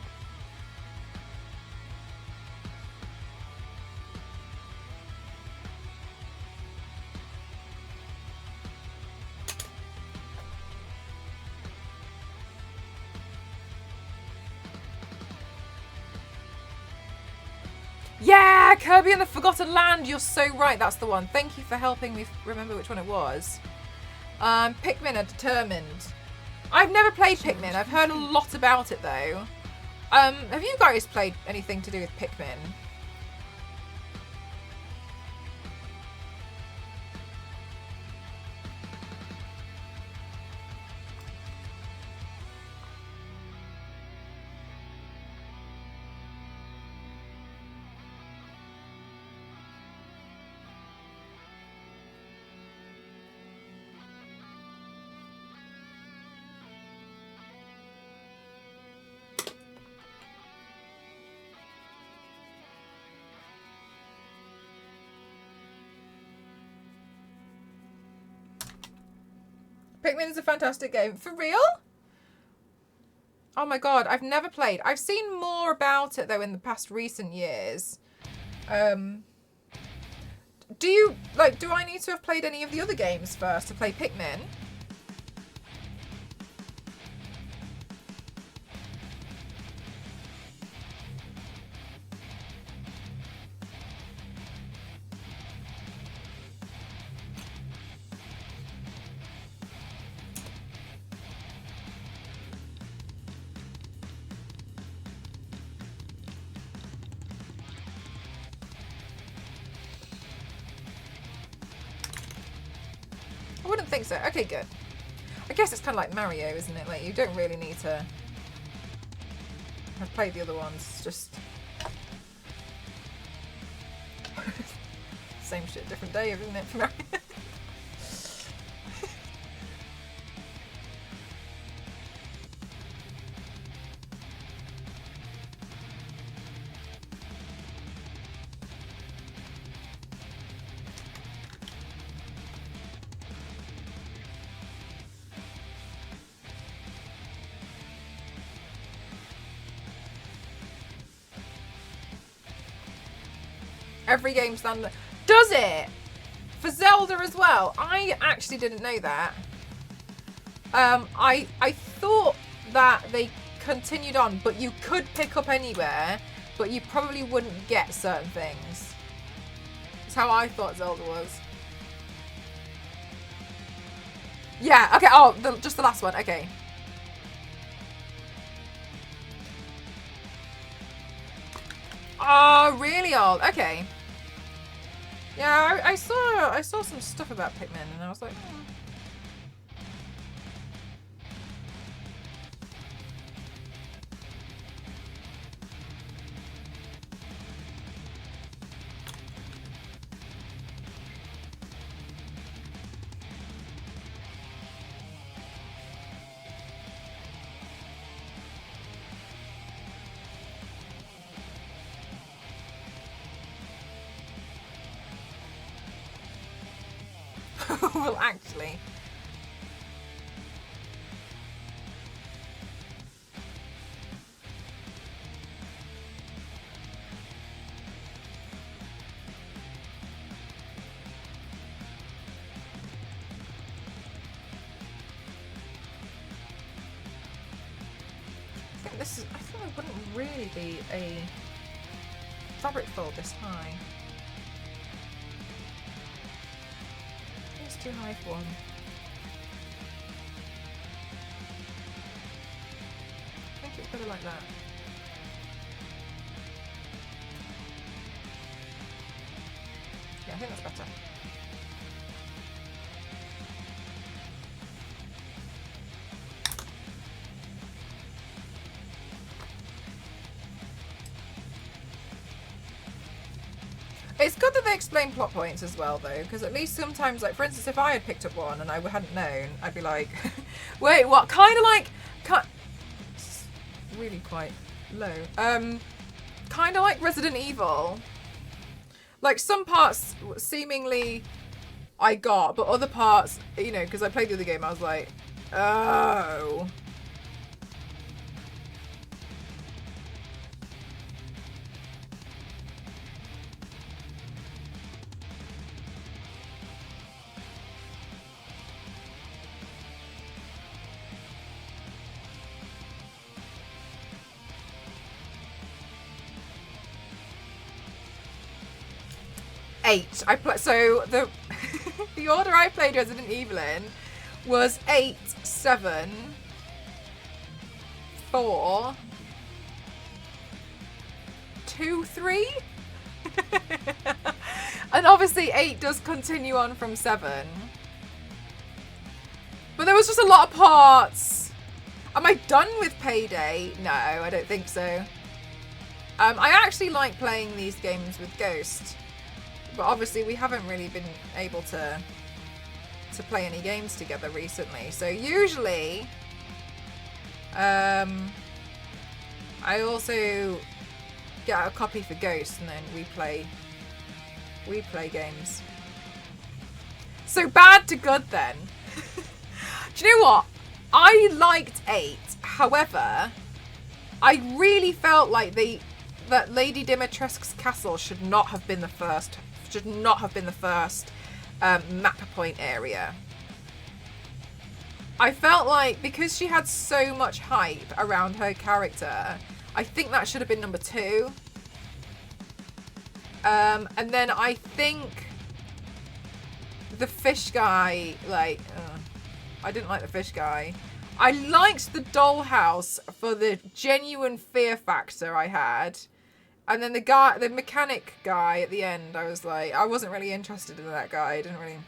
Yeah, Kirby and the Forgotten Land. You're so right. That's the one. Thank you for helping me remember which one it was. Pikmin are determined. I've never played Pikmin. I've heard a lot about it though. Have you guys played anything to do with Pikmin? Pikmin is a fantastic game. For real? Oh my god, I've never played. I've seen more about it though in the past recent years. Do you, like, do I need to have played any of the other games first to play Pikmin? I wouldn't think so. Okay, good. I guess it's kind of like Mario, isn't it? Like, you don't really need to have played the other ones. Just same shit, different day, isn't it, for Mario? Every game standard. Does it? For Zelda as well? I actually didn't know that. I thought that they continued on, but you could pick up anywhere, but you probably wouldn't get certain things. That's how I thought Zelda was. Yeah, okay, oh, just the last one, okay. Oh, really old, okay. Yeah, I saw some stuff about Pikmin and I was like, hmm. Well, actually. I think it wouldn't really be a fabric fold this high. Too high for one. I think it's better like that. Yeah, I think that's better. It's good that they explain plot points as well, though, because at least sometimes, like, for instance, if I had picked up one and I hadn't known, I'd be like, wait, what? Kind of like, it's really quite low. Kind of like Resident Evil. Like, some parts seemingly I got, but other parts, you know, because I played the other game, I was like, oh. So the the order I played Resident Evil in was 8, 7, 4, 2, 3. And obviously 8 does continue on from 7. But there was just a lot of parts. Am I done with Payday? No, I don't think so. I actually like playing these games with Ghost. But obviously we haven't really been able to play any games together recently. So usually I also get a copy for Ghost and then we play games. So bad to good then. Do you know what? I liked 8. However, I really felt like that Lady Dimitrescu's castle should not have been the first. Map point area. I felt like because she had so much hype around her character, I think that should have been number 2. And then I think the fish guy, like, I didn't like the fish guy. I liked the dollhouse for the genuine fear factor I had. And then the mechanic guy at the end, I was like, I wasn't really interested in that guy. I didn't really.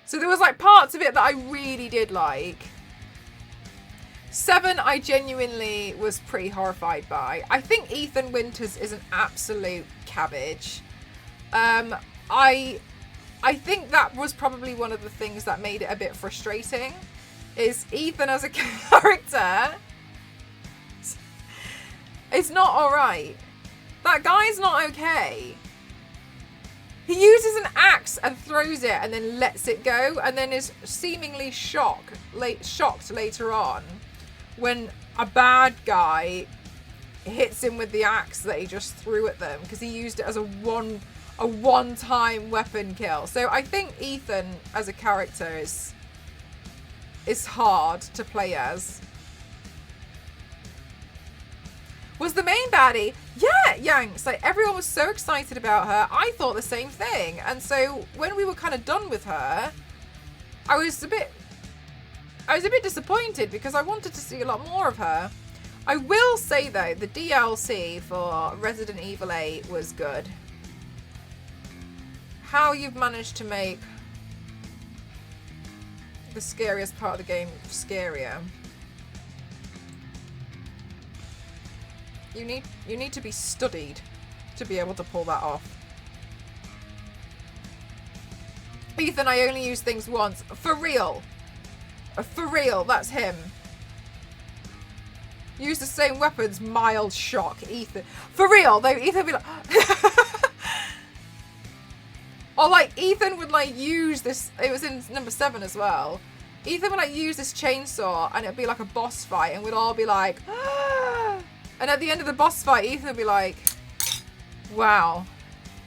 So there was like parts of it that I really did like. 7, I genuinely was pretty horrified by. I think Ethan Winters is an absolute cabbage. I think that was probably one of the things that made it a bit frustrating. Is Ethan as a character is not alright. That guy's not okay. He uses an axe and throws it and then lets it go and then is seemingly shocked later on when a bad guy hits him with the axe that he just threw at them because he used it as a one-time weapon kill. So I think Ethan as a character is hard to play as. Was the main baddie? Yeah, Yanks. Like, everyone was so excited about her. I thought the same thing. And so when we were kind of done with her, I was a bit disappointed because I wanted to see a lot more of her. I will say though, the DLC for Resident Evil 8 was good. How you've managed to make the scariest part of the game scarier. You need to be studied to be able to pull that off. Ethan, I only use things once. For real. For real, that's him. Use the same weapons, mild shock. Ethan. For real, though, Ethan would be like... Or like, Ethan would like use this... It was in number 7 as well. Ethan would like use this chainsaw and it'd be like a boss fight and we'd all be like... And at the end of the boss fight, Ethan would be like, wow,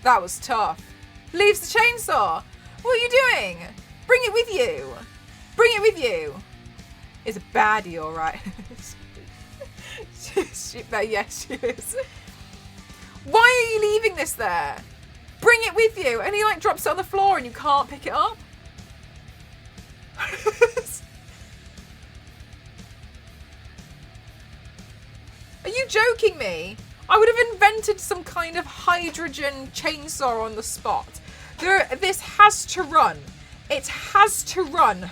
that was tough. Leaves the chainsaw. What are you doing? Bring it with you. Bring it with you. It's a baddie, all right. Yes, she is. Why are you leaving this there? Bring it with you. And he like drops it on the floor and you can't pick it up. Are you joking me? I would have invented some kind of hydrogen chainsaw on the spot. This has to run. It has to run.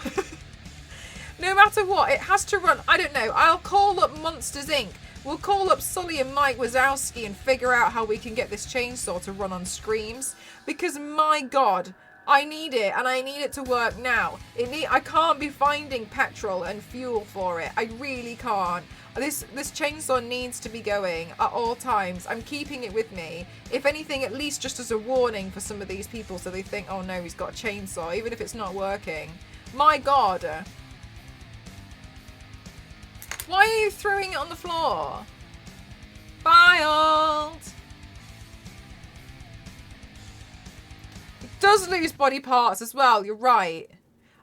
No matter what, it has to run. I don't know. I'll call up Monsters Inc. We'll call up Sully and Mike Wazowski and figure out how we can get this chainsaw to run on Screams. Because my God, I need it and I need it to work now. I can't be finding petrol and fuel for it. I really can't. This chainsaw needs to be going at all times. I'm keeping it with me. If anything, at least just as a warning for some of these people so they think, oh no, he's got a chainsaw, even if it's not working. My God. Why are you throwing it on the floor? Filed. It does lose body parts as well, you're right.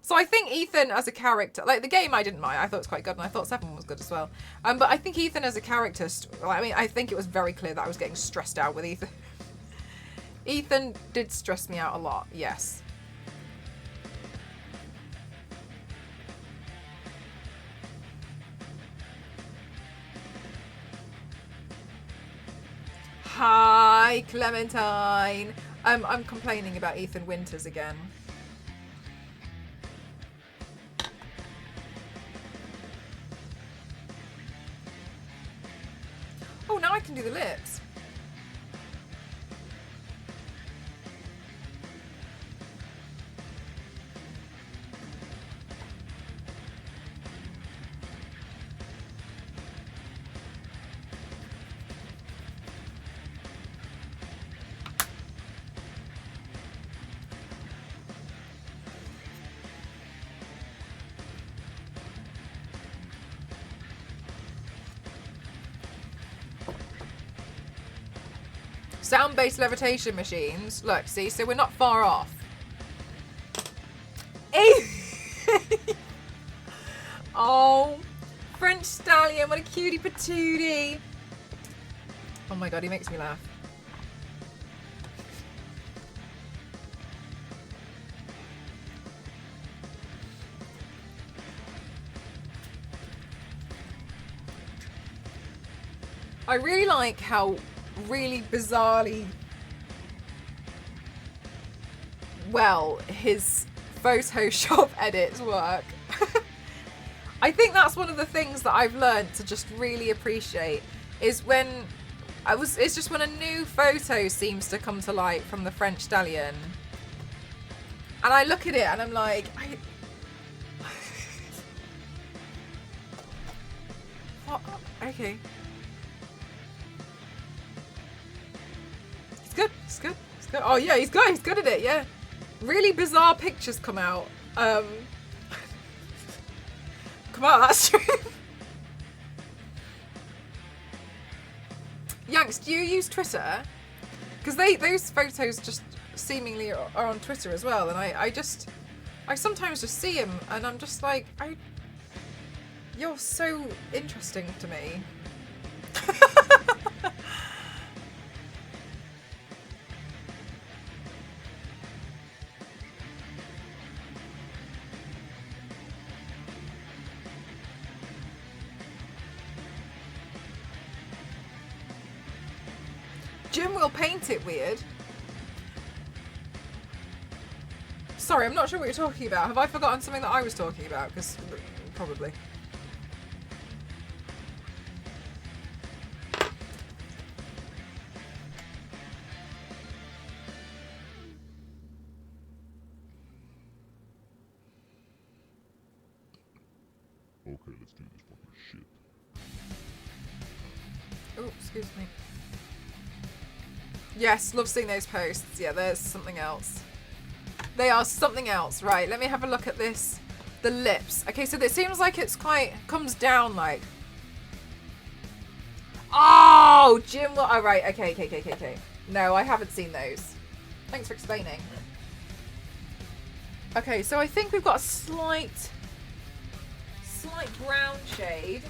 So I think Ethan as a character, like the game I didn't mind, I thought it was quite good and I thought 7 was good as well. But I think Ethan as a character, I mean, I think it was very clear that I was getting stressed out with Ethan. Ethan did stress me out a lot, yes. Hi, Clementine. I'm complaining about Ethan Winters again. Oh, now I can do the lips. Sound-based levitation machines. Look, see, so we're not far off. Oh, French stallion, what a cutie patootie. Oh my god, he makes me laugh. I really like how really bizarrely well his Photoshop edits work. I think that's one of the things that I've learned to just really appreciate is when it's just when a new photo seems to come to light from the French stallion. And I look at it and I'm like, what? Okay. It's good. It's good. It's good. Oh yeah, he's good. He's good at it. Yeah. Really bizarre pictures come out. Come out that stream. Yanks, do you use Twitter? Because those photos just seemingly are on Twitter as well, and I sometimes just see him and I'm just like, you're so interesting to me. Jim will paint it weird. Sorry, I'm not sure what you're talking about. Have I forgotten something that I was talking about? Because probably. Okay, let's do this fucking shit. Oh, excuse me. Yes, love seeing those posts. Yeah, there's something else. They are something else. Right, let me have a look at this. The lips. Okay, so it seems like it's quite... comes down like... Oh, Jim... Oh, right. Okay. No, I haven't seen those. Thanks for explaining. Okay, so I think we've got a slight brown shade.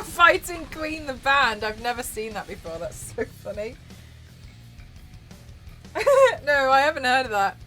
Fighting Queen the band. I've never seen that before. That's so funny. No, I haven't heard of that.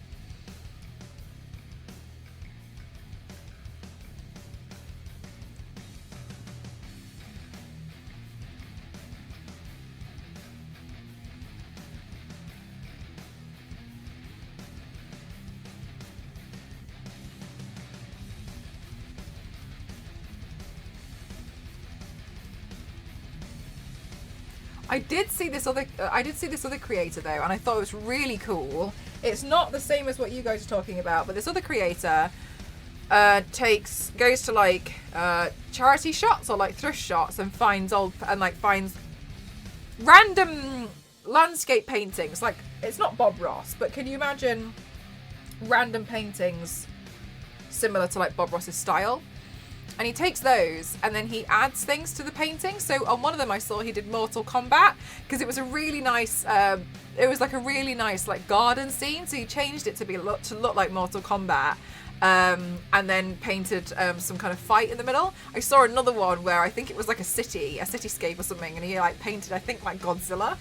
I did see this other creator though, and I thought it was really cool. It's not the same as what you guys are talking about, but this other creator goes to like charity shots or like thrift shots and finds random landscape paintings. Like, it's not Bob Ross, but can you imagine random paintings similar to like Bob Ross's style? And he takes those and then he adds things to the painting. So on one of them I saw he did Mortal Kombat because it was a really nice, it was like a really nice like garden scene. So he changed it to look like Mortal Kombat. And then painted some kind of fight in the middle. I saw another one where I think it was like a cityscape or something, and he like painted, I think, like Godzilla.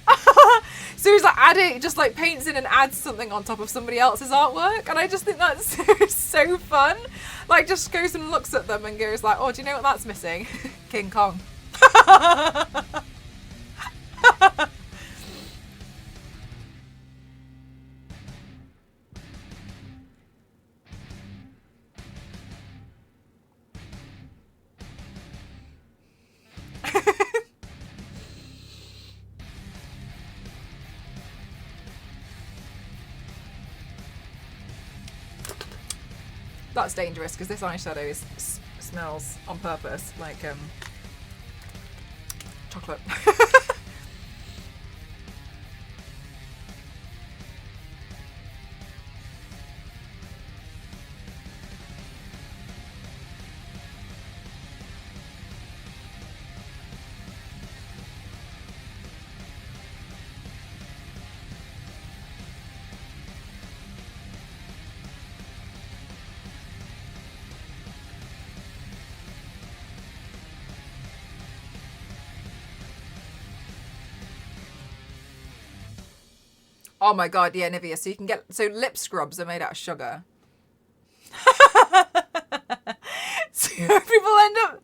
So he's like just like paints in and adds something on top of somebody else's artwork, and I just think that's so fun. Like, just goes and looks at them and goes like, oh, do you know what that's missing? King Kong. That's dangerous because this eyeshadow smells on purpose like chocolate. Oh my god, yeah, Nivea. So you can get lip scrubs are made out of sugar. So people end up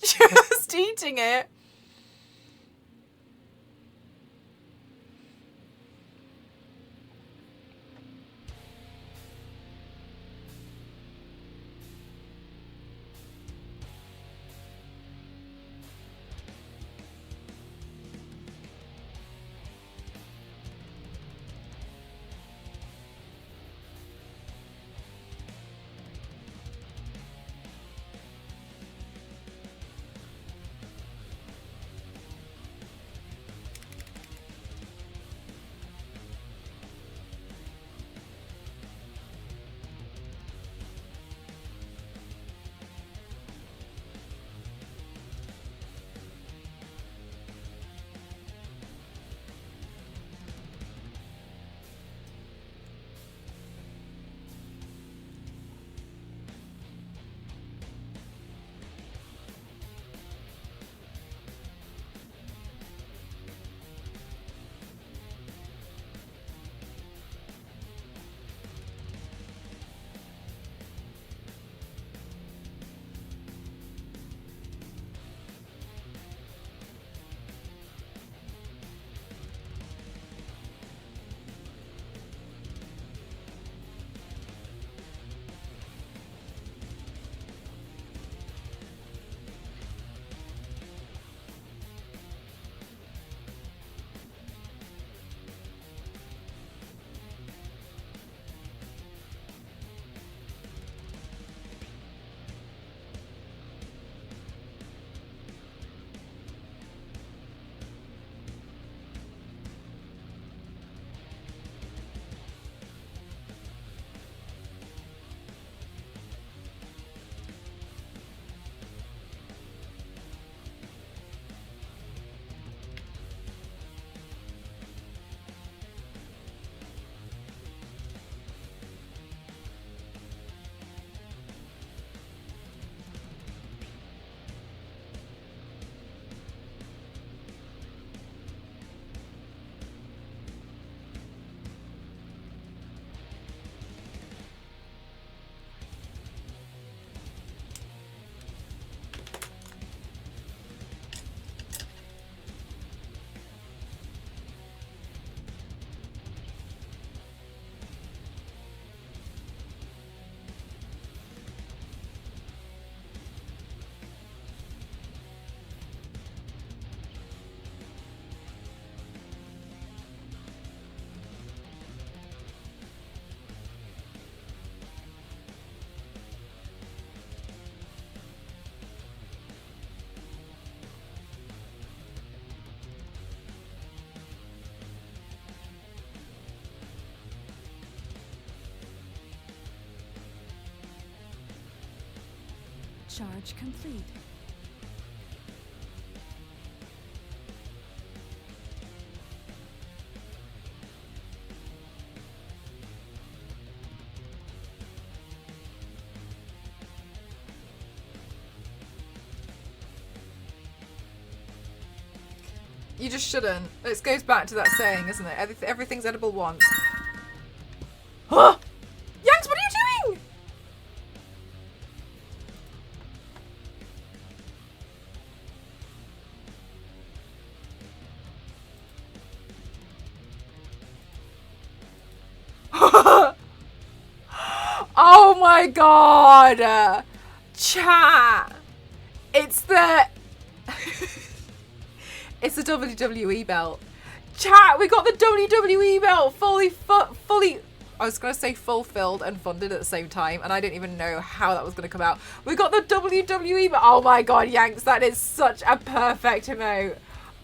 just eating it. Charge complete. You just shouldn't. It goes back to that saying, isn't it? Everything's edible once. Huh? Yanks, what are you doing? Oh my god! Chat! It's the... It's the WWE belt. Chat, we got the WWE belt fully... I was going to say fulfilled and funded at the same time, and I didn't even know how that was going to come out. We got the WWE, but oh my god, Yanks, that is such a perfect emote.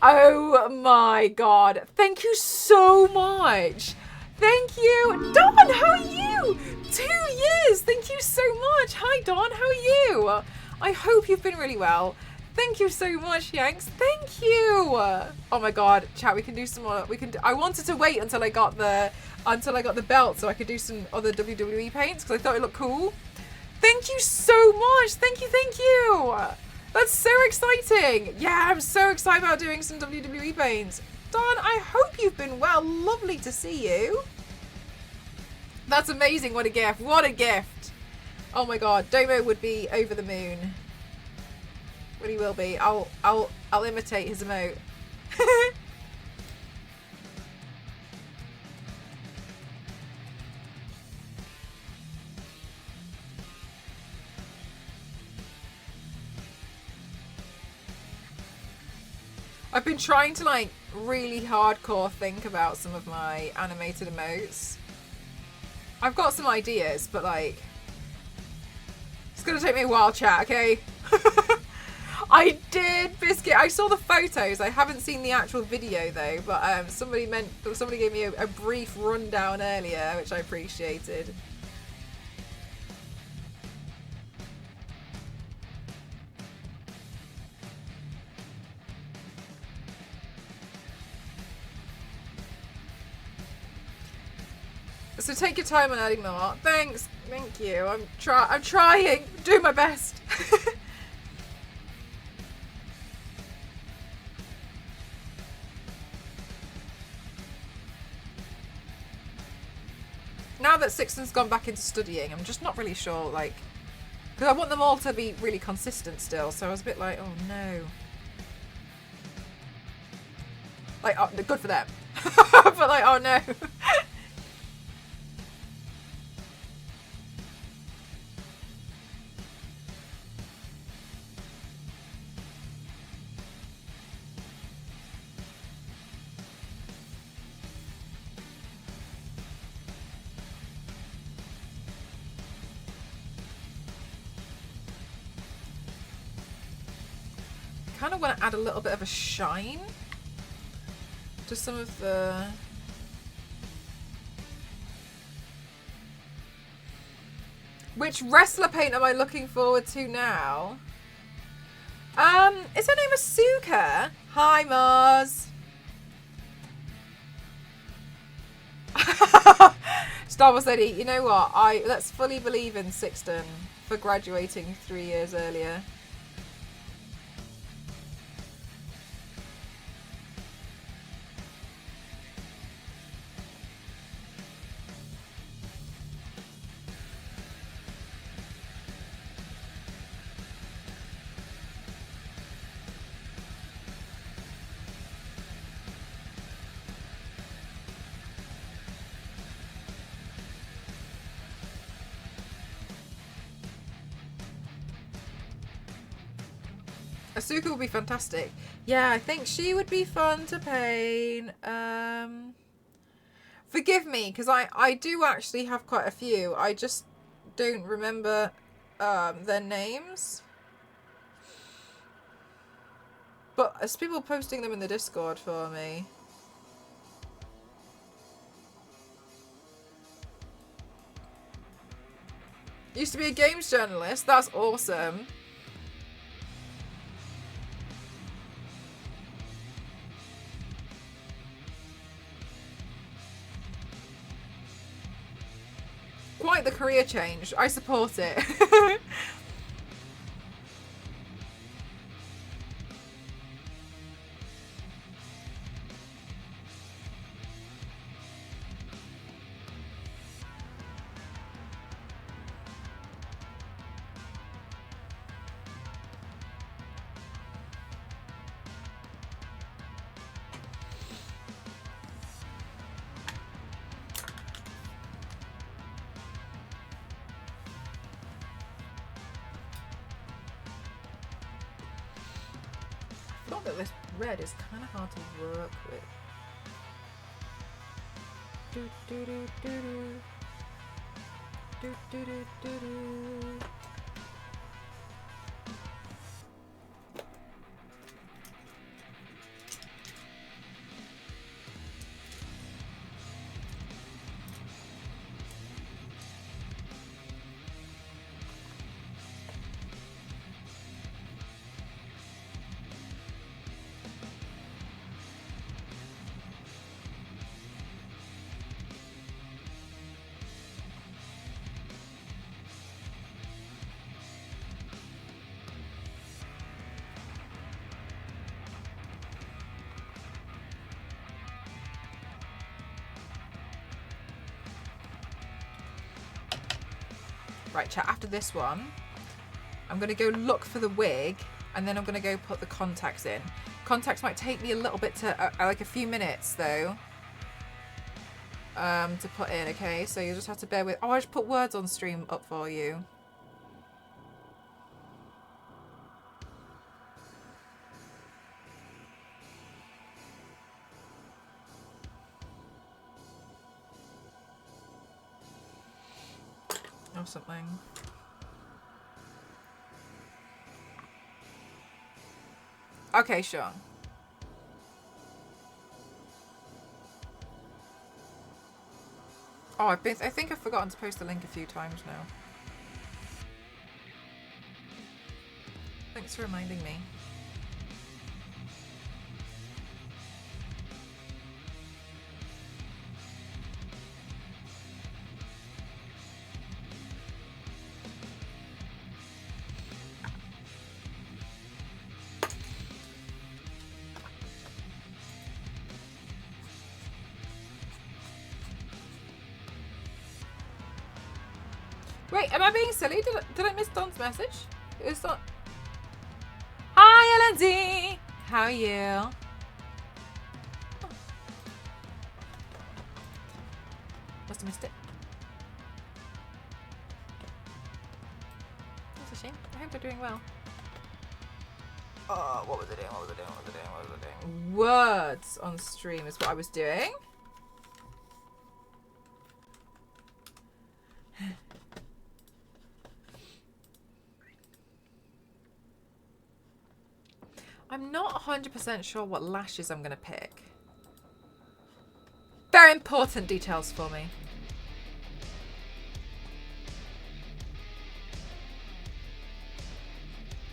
Oh my god. Thank you so much. Thank you. Don, how are you? 2 years. Thank you so much. Hi, Don. How are you? I hope you've been really well. Thank you so much, Yanks. Thank you. Oh my god, chat, we can do some more. I wanted to wait until I got the belt so I could do some other WWE paints because I thought it looked cool. Thank you so much. Thank you. That's so exciting. Yeah, I'm so excited about doing some WWE paints. Don, I hope you've been well. Lovely to see you. That's amazing. What a gift. What a gift. Oh my god, Domo would be over the moon. Well, he will be. I'll imitate his emote. I've been trying to like really hardcore think about some of my animated emotes. I've got some ideas, but like it's gonna take me a while, chat, okay? I did, Biscuit. I saw the photos. I haven't seen the actual video though, but somebody gave me a brief rundown earlier, which I appreciated. So take your time on adding more. Thanks. Thank you. I'm trying. Doing my best. Now that Sixton's gone back into studying, I'm just not really sure, like, because I want them all to be really consistent still, so I was a bit like, oh no. Like, oh, good for them. But like, oh no. Kind of want to add a little bit of a shine to some of the which wrestler paint am I looking forward to now? Is her name Asuka? Hi Mars. Star Wars Lady, you know what? Let's fully believe in Sixton for graduating 3 years earlier. Asuka would be fantastic. Yeah, I think she would be fun to paint. Forgive me, because I do actually have quite a few. I just don't remember their names. But there's people posting them in the Discord for me. Used to be a games journalist. That's awesome. Quite the career change. I support it. Not that this red is kind of hard to work with. Do, do, do, do, do. Right, chat, after this one, I'm going to go look for the wig, and then I'm going to go put the contacts in. Contacts might take me a little bit to, like a few minutes, though, to put in, okay? So you'll just have to bear with... Oh, I just put words on stream up for you. Or something. Okay, sure. Oh, I think I've forgotten to post the link a few times now. Thanks for reminding me. Wait, am I being silly? Did I miss Don's message? It's not... Hi, LND! How are you? Oh. Must have missed it. That's a shame. I hope they're doing well. Oh, what was I doing? What was I doing? What was I doing? What was I doing? Words on stream is what I was doing. I'm not 100% sure what lashes I'm going to pick. Very important details for me.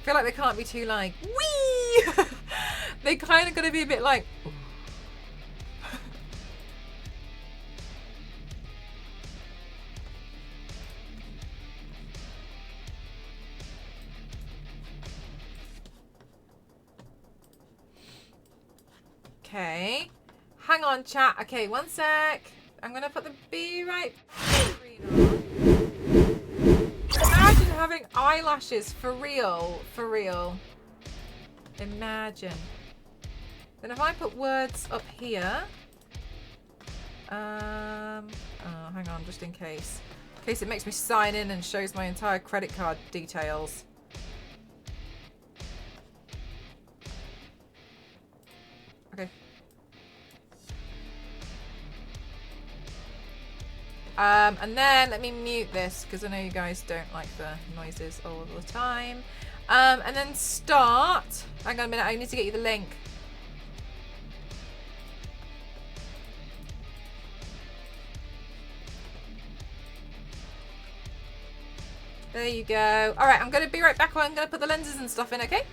I feel like they can't be too like, wee! They kind of got to be a bit like... Okay. Hang on, chat. Okay, one sec. I'm going to put the B right screen on. Imagine having eyelashes for real. For real. Imagine. Then if I put words up here. Oh, hang on, just in case. In case it makes me sign in and shows my entire credit card details. Okay. And then let me mute this because I know you guys don't like the noises all the time. And then start. Hang on a minute, I need to get you the link. There you go. All right, I'm going to be right back. I'm going to put the lenses and stuff in, okay?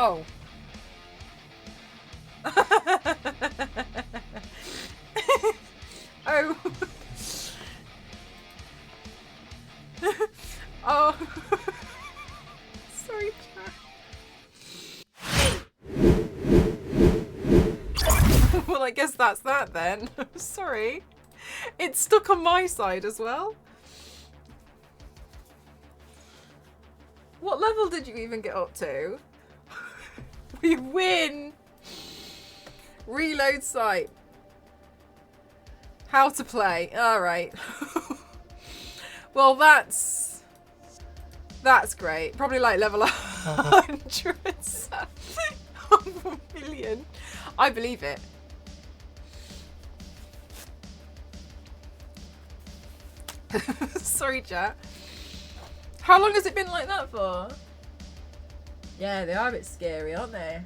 Oh. Oh. Oh. Sorry, chat. Well, I guess that's that then. Sorry. It's stuck on my side as well. What level did you even get up to? We win! Reload site. How to play. Alright. Well, that's great. Probably like level 100. 1 million. I believe it. Sorry, chat. How long has it been like that for? Yeah, they are a bit scary, aren't they?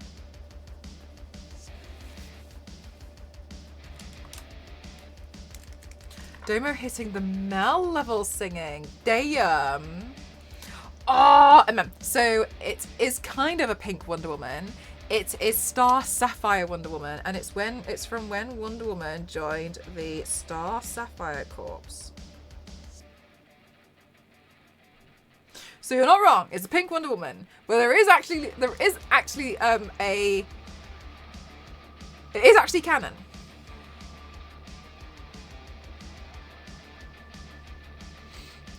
Domo hitting the Mel level singing. Damn. Oh, so it is kind of a pink Wonder Woman. It is Star Sapphire Wonder Woman, and it's from when Wonder Woman joined the Star Sapphire Corps. So you're not wrong. It's a pink Wonder Woman, but it is actually canon.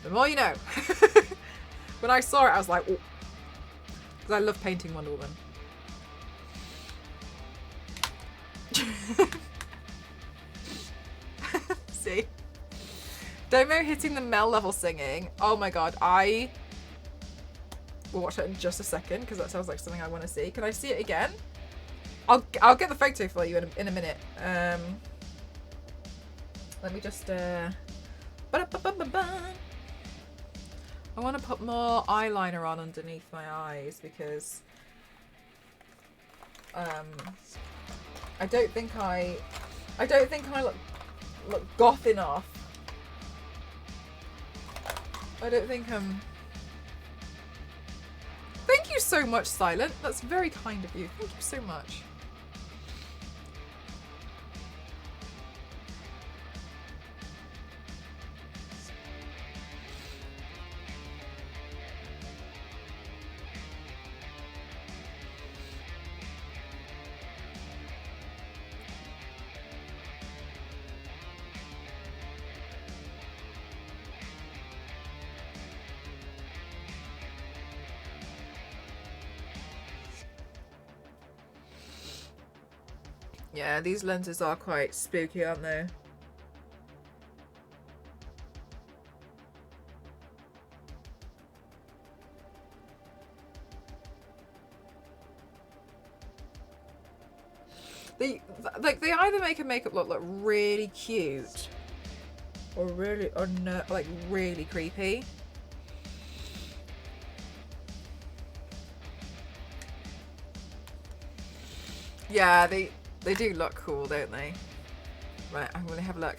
The more you know. When I saw it, I was like, oh, because I love painting Wonder Woman. See, Domo hitting the Mel level singing. Oh my god, we'll watch it in just a second because that sounds like something I want to see. Can I see it again? I'll get the photo for you in a minute. Let me just I want to put more eyeliner on underneath my eyes because I don't think I look goth enough. I don't think Thank you so much, Silent. That's very kind of you. Thank you so much. Yeah, these lenses are quite spooky, aren't they? They either make a makeup look really cute or really really creepy. Yeah, they do look cool, don't they? Right, I'm gonna have a look.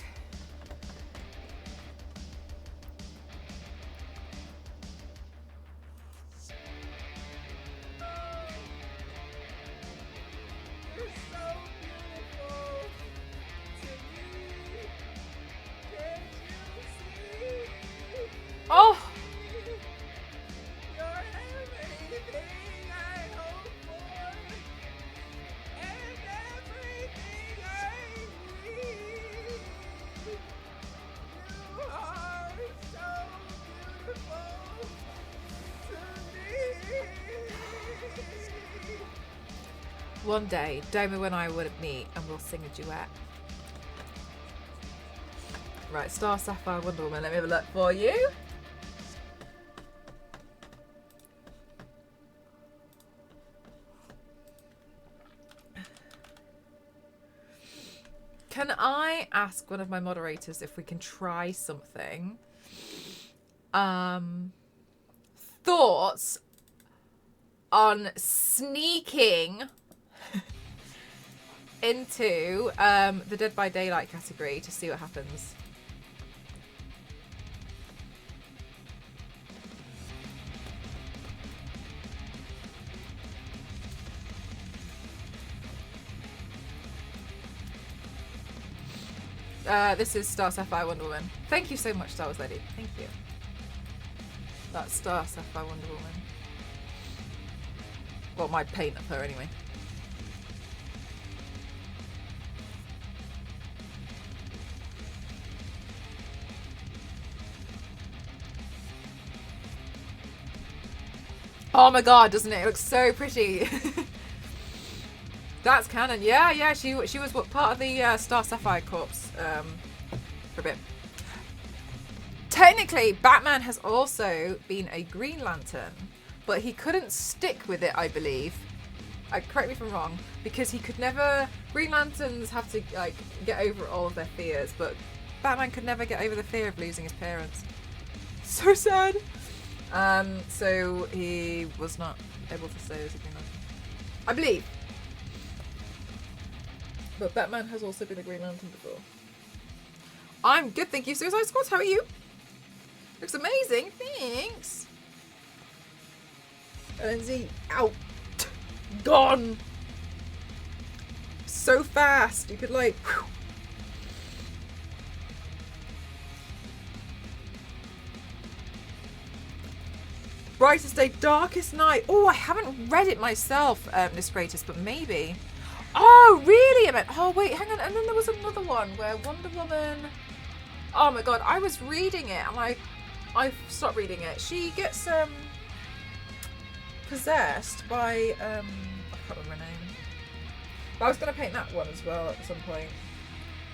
Oh! One day, Domo and I would meet and we'll sing a duet. Right, Star Sapphire Wonder Woman, let me have a look for you. Can I ask one of my moderators if we can try something? Thoughts on sneaking into the Dead by Daylight category to see what happens. This is Star Sapphire Wonder Woman. Thank you so much, Star Wars Lady. Thank you. That's Star Sapphire Wonder Woman. Well, my paint of her anyway. Oh my god, doesn't it? It looks so pretty. That's canon. Yeah, yeah. She was what part of the Star Sapphire Corps for a bit. Technically, Batman has also been a Green Lantern, but he couldn't stick with it, I believe. Correct me if I'm wrong, because he could never. Green Lanterns have to like get over all of their fears, but Batman could never get over the fear of losing his parents. So sad. So he was not able to stay as a Green Lantern, I believe. But Batman has also been a Green Lantern before. I'm good, thank you. Suicide Squad, how are you? Looks amazing, thanks. LNZ, out. Gone. So fast, you could like... Whew. Brightest Day, Darkest Night. Oh, I haven't read it myself, Miss Greatest, but maybe. Oh, really? I meant, oh, wait, hang on. And then there was another one where Wonder Woman... Oh, my God. I was reading it, and I stopped reading it. She gets possessed by... I can't remember her name. But I was going to paint that one as well at some point.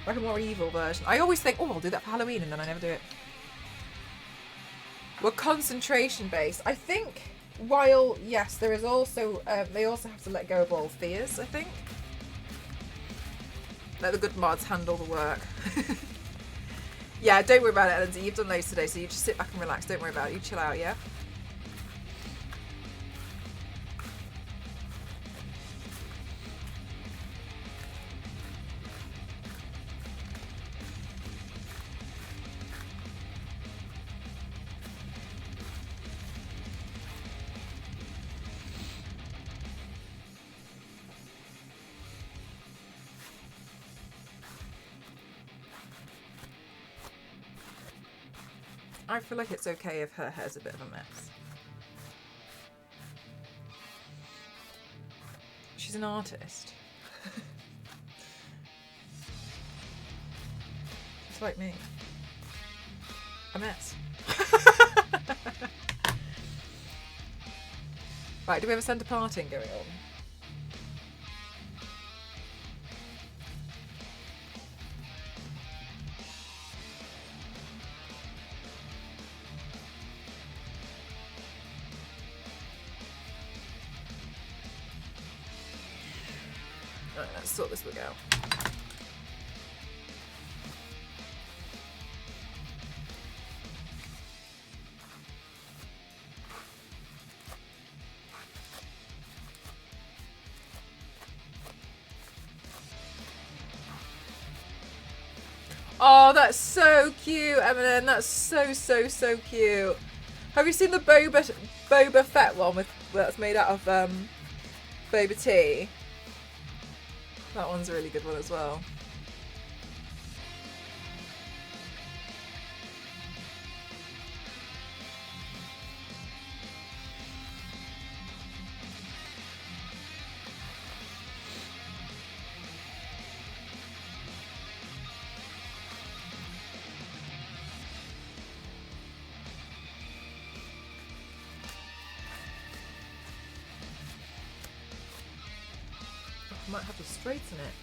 Like a more evil version. I always think, oh, I'll do that for Halloween, and then I never do it. We're concentration based. I think while, yes, there is also, they also have to let go of all fears, I think. Let the good mods handle the work. Yeah, don't worry about it, Lindsay. You've done those today, so you just sit back and relax. Don't worry about it. You chill out, yeah? I feel like it's okay if her hair's a bit of a mess. She's an artist. It's like me. A mess. Right, do we have a centre parting going on? Let's sort this wig out. Oh, that's so cute, Eminem. That's so cute. Have you seen the Boba Fett one with that's made out of boba tea? That one's a really good one as well. I might have to straighten it.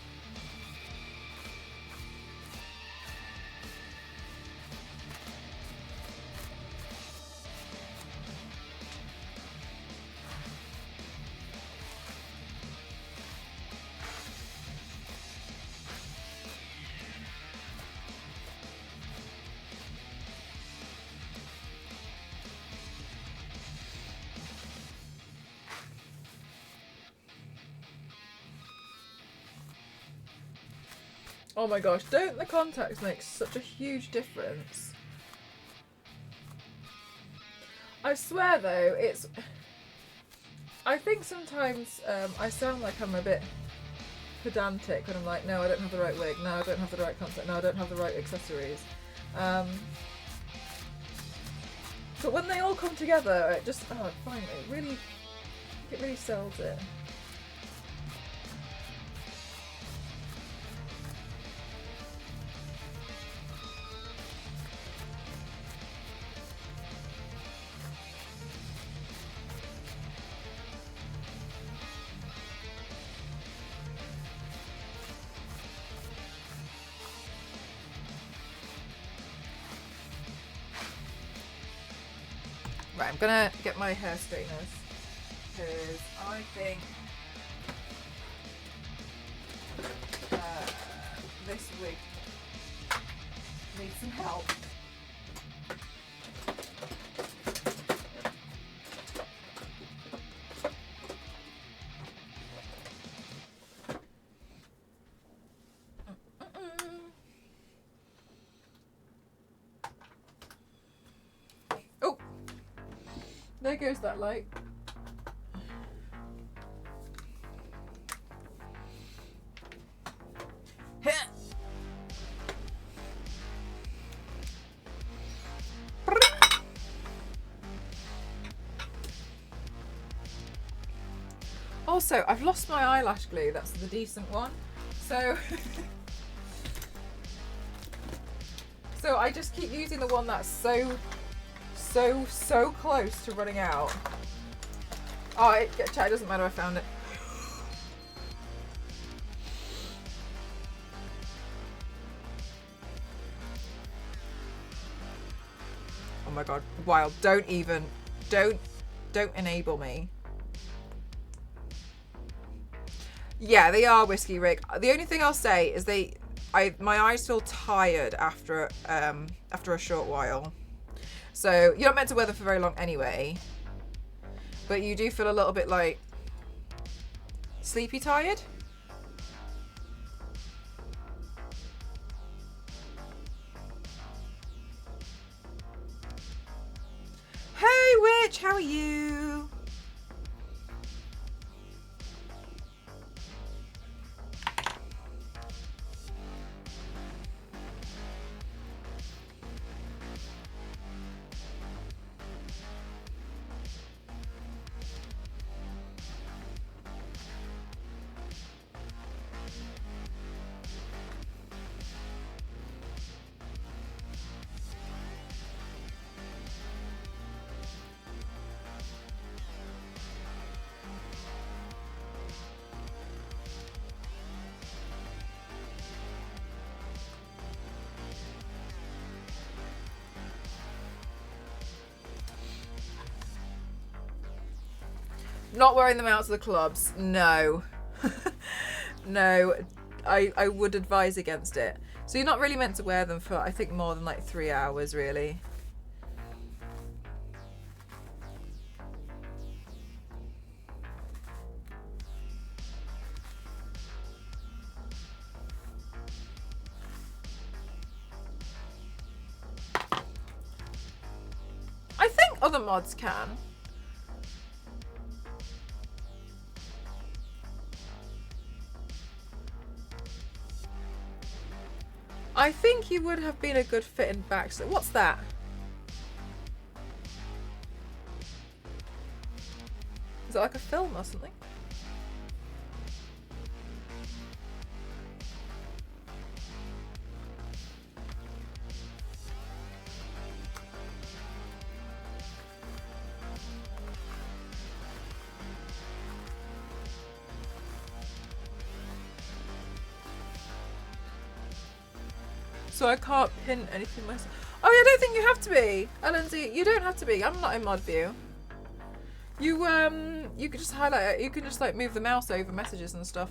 Oh my gosh, don't the contacts make such a huge difference? I swear though, I think sometimes I sound like I'm a bit pedantic when I'm like, no, I don't have the right wig, no, I don't have the right concept, no, I don't have the right accessories. But when they all come together, it just, oh, finally, it really sells it. Right, I'm gonna get my hair straighteners because I think this wig needs some help. There goes that light. Also, I've lost my eyelash glue. That's the decent one. So, so I just keep using the one that's so close to running out. Oh, it doesn't matter, I found it. Oh my god, wild. Don't enable me. Yeah, they are Whiskey Rick. The only thing I'll say is my eyes feel tired after a short while. So you're not meant to wear them for very long anyway, but you do feel a little bit like sleepy tired. Hey Witch, how are you? Not wearing them out to the clubs, no. No, I would advise against it. So you're not really meant to wear them for, I think, more than like 3 hours, really. I think other mods can. I think you would have been a good fit in back. So what's that? Is it like a film or something? So I can't pin anything myself. Oh, yeah, I don't think you have to be. Lindsay, you don't have to be. I'm not in mod view. You could just highlight it. You can just like move the mouse over messages and stuff.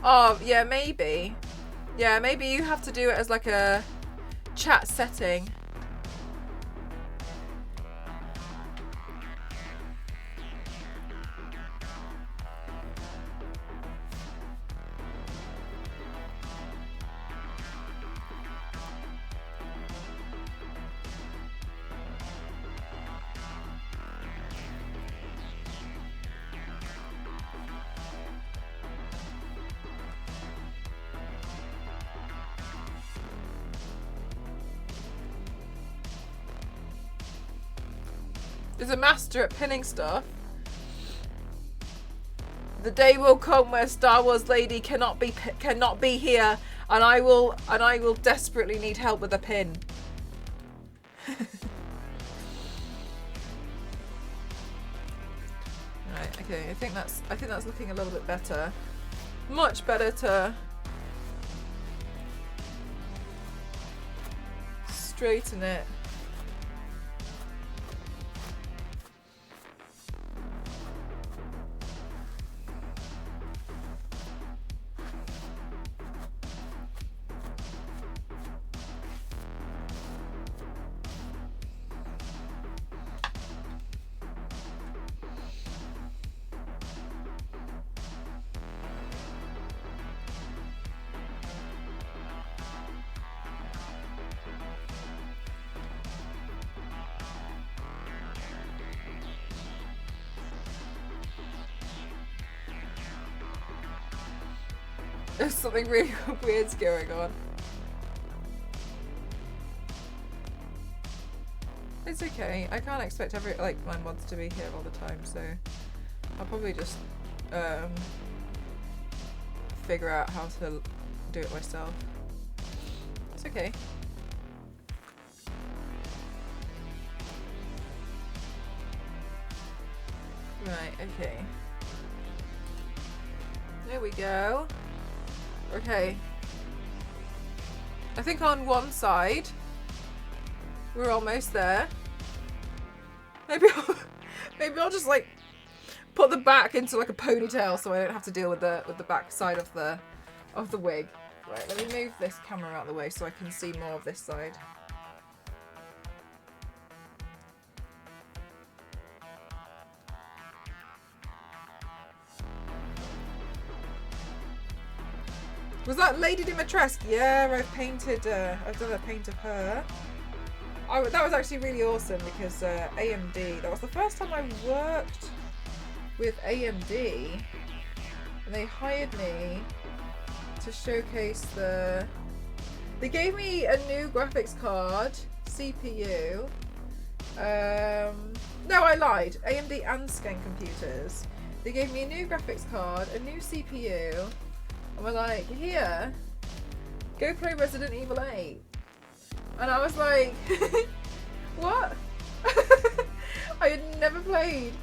Oh, yeah, maybe. Yeah, maybe you have to do it as like a chat setting. is a master at pinning stuff. The day will come where Star Wars Lady cannot be here, and I will desperately need help with a pin. Right, okay, I think that's looking a little bit better. Much better to straighten it. There's something really weird's going on. It's okay. I can't expect my mods to be here all the time, so I'll probably just figure out how to do it myself. It's okay. Right, okay. There we go. Okay. I think on one side we're almost there. Maybe I'll just like put the back into like a ponytail so I don't have to deal with the back side of the wig. Right, let me move this camera out of the way so I can see more of this side. Was that Lady Dimitrescu? Yeah, I've done a paint of her. That was actually really awesome because AMD, that was the first time I worked with AMD, and they hired me to showcase they gave me a new graphics card, CPU. No, I lied. AMD and Sken Computers. They gave me a new graphics card, a new CPU, and we're like, here, go play Resident Evil 8. And I was like, what? I had never played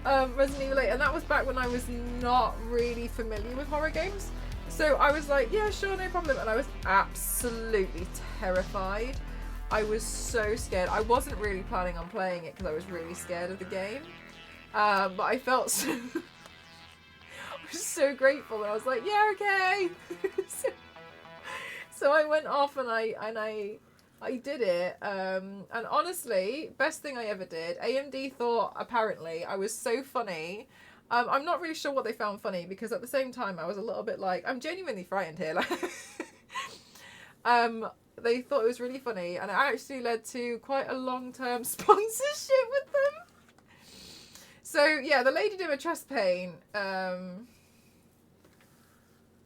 Resident Evil 8, and that was back when I was not really familiar with horror games. So I was like, yeah, sure, no problem. And I was absolutely terrified. I was so scared. I wasn't really planning on playing it because I was really scared of the game. But I felt so... I was so grateful, and I was like, yeah, okay. So I went off and I did it, and honestly, best thing I ever did. AMD thought, apparently, I was so funny. I'm not really sure what they found funny, because at the same time, I was a little bit like, I'm genuinely frightened here. Like, they thought it was really funny, and it actually led to quite a long-term sponsorship with them. So yeah, the Lady Dimitrescu paint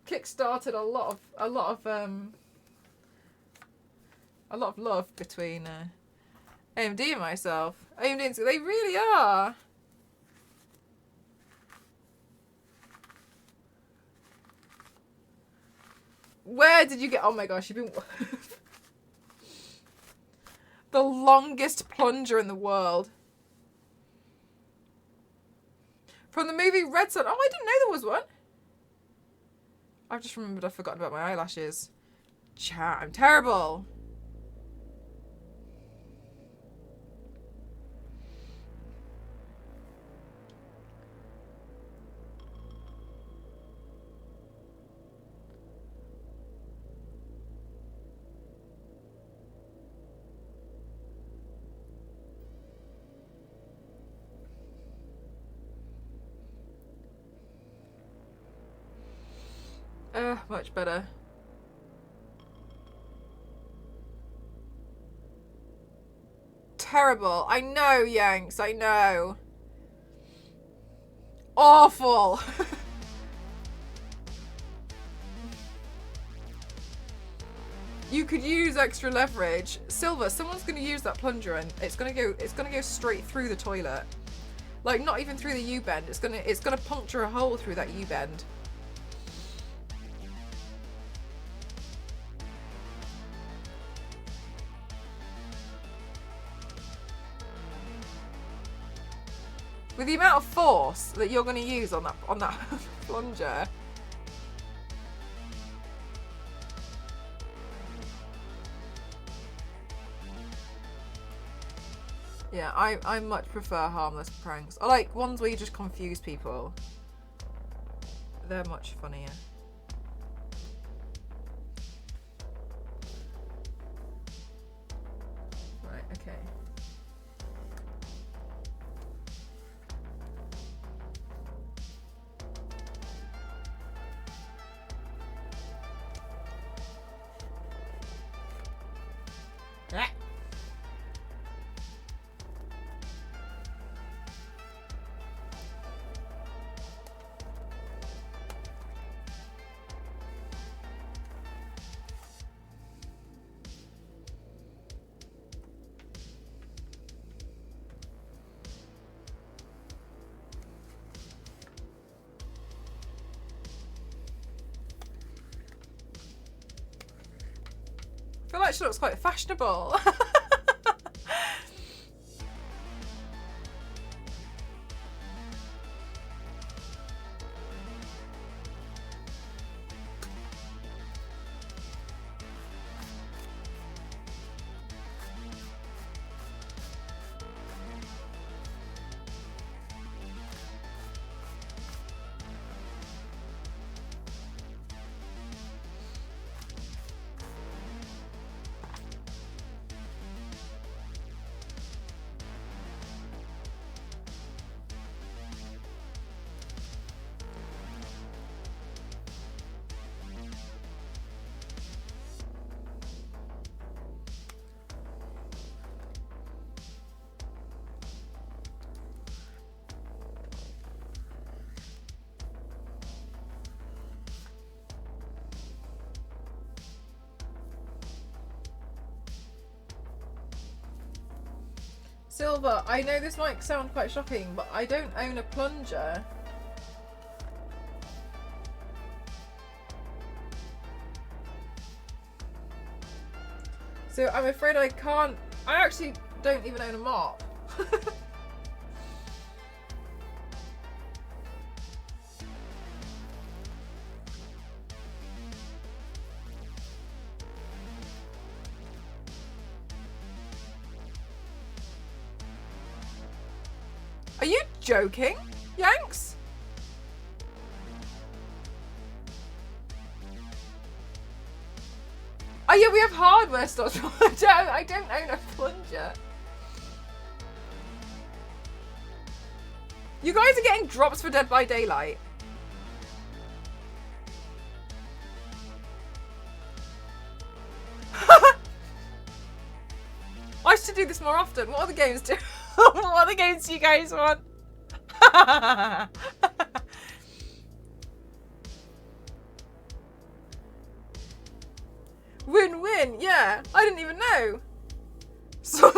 kickstarted a lot of love between AMD and myself. AMD and they really are. Where did you get? Oh my gosh, you've been the longest plunger in the world. From the movie Red Son. Oh, I didn't know there was one. I've just remembered I've forgotten about my eyelashes. Chat, I'm terrible. Much better. Terrible. I know, Yanks. I know. Awful. you could use extra leverage. Silver, someone's going to use that plunger and it's going to go straight through the toilet. Like, not even through the U-bend. It's going to puncture a hole through that U-bend. With the amount of force that you're going to use on that plunger. Yeah, I much prefer harmless pranks. I like ones where you just confuse people. They're much funnier. Right, okay. Ah. I feel like she looks quite fashionable. Silver, I know this might sound quite shocking, but I don't own a plunger. So I'm afraid I can't. I actually don't even own a mop. Are you joking, Yanks? Oh yeah, we have hardware stores. I don't own a plunger. You guys are getting drops for Dead by Daylight. I should do this more often. What other games do? What other games do you guys want? Win-win, yeah. I didn't even know. So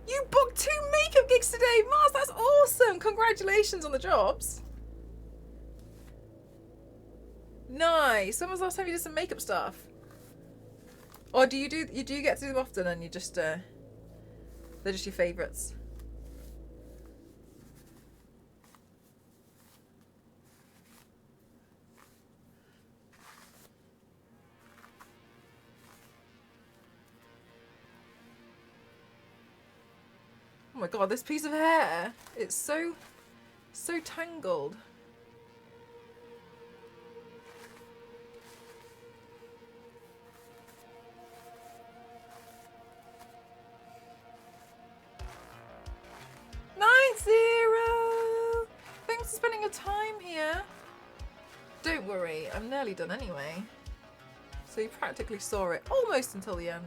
You booked 2 makeup gigs today, Mars. That's awesome. Congratulations on the jobs. Nice. When was the last time you did some makeup stuff? Or do you get to do them often and you just they're just your favourites? Oh my god, this piece of hair, it's so tangled. Thanks for spending your time here. Don't worry, I'm nearly done anyway. So you practically saw it almost until the end.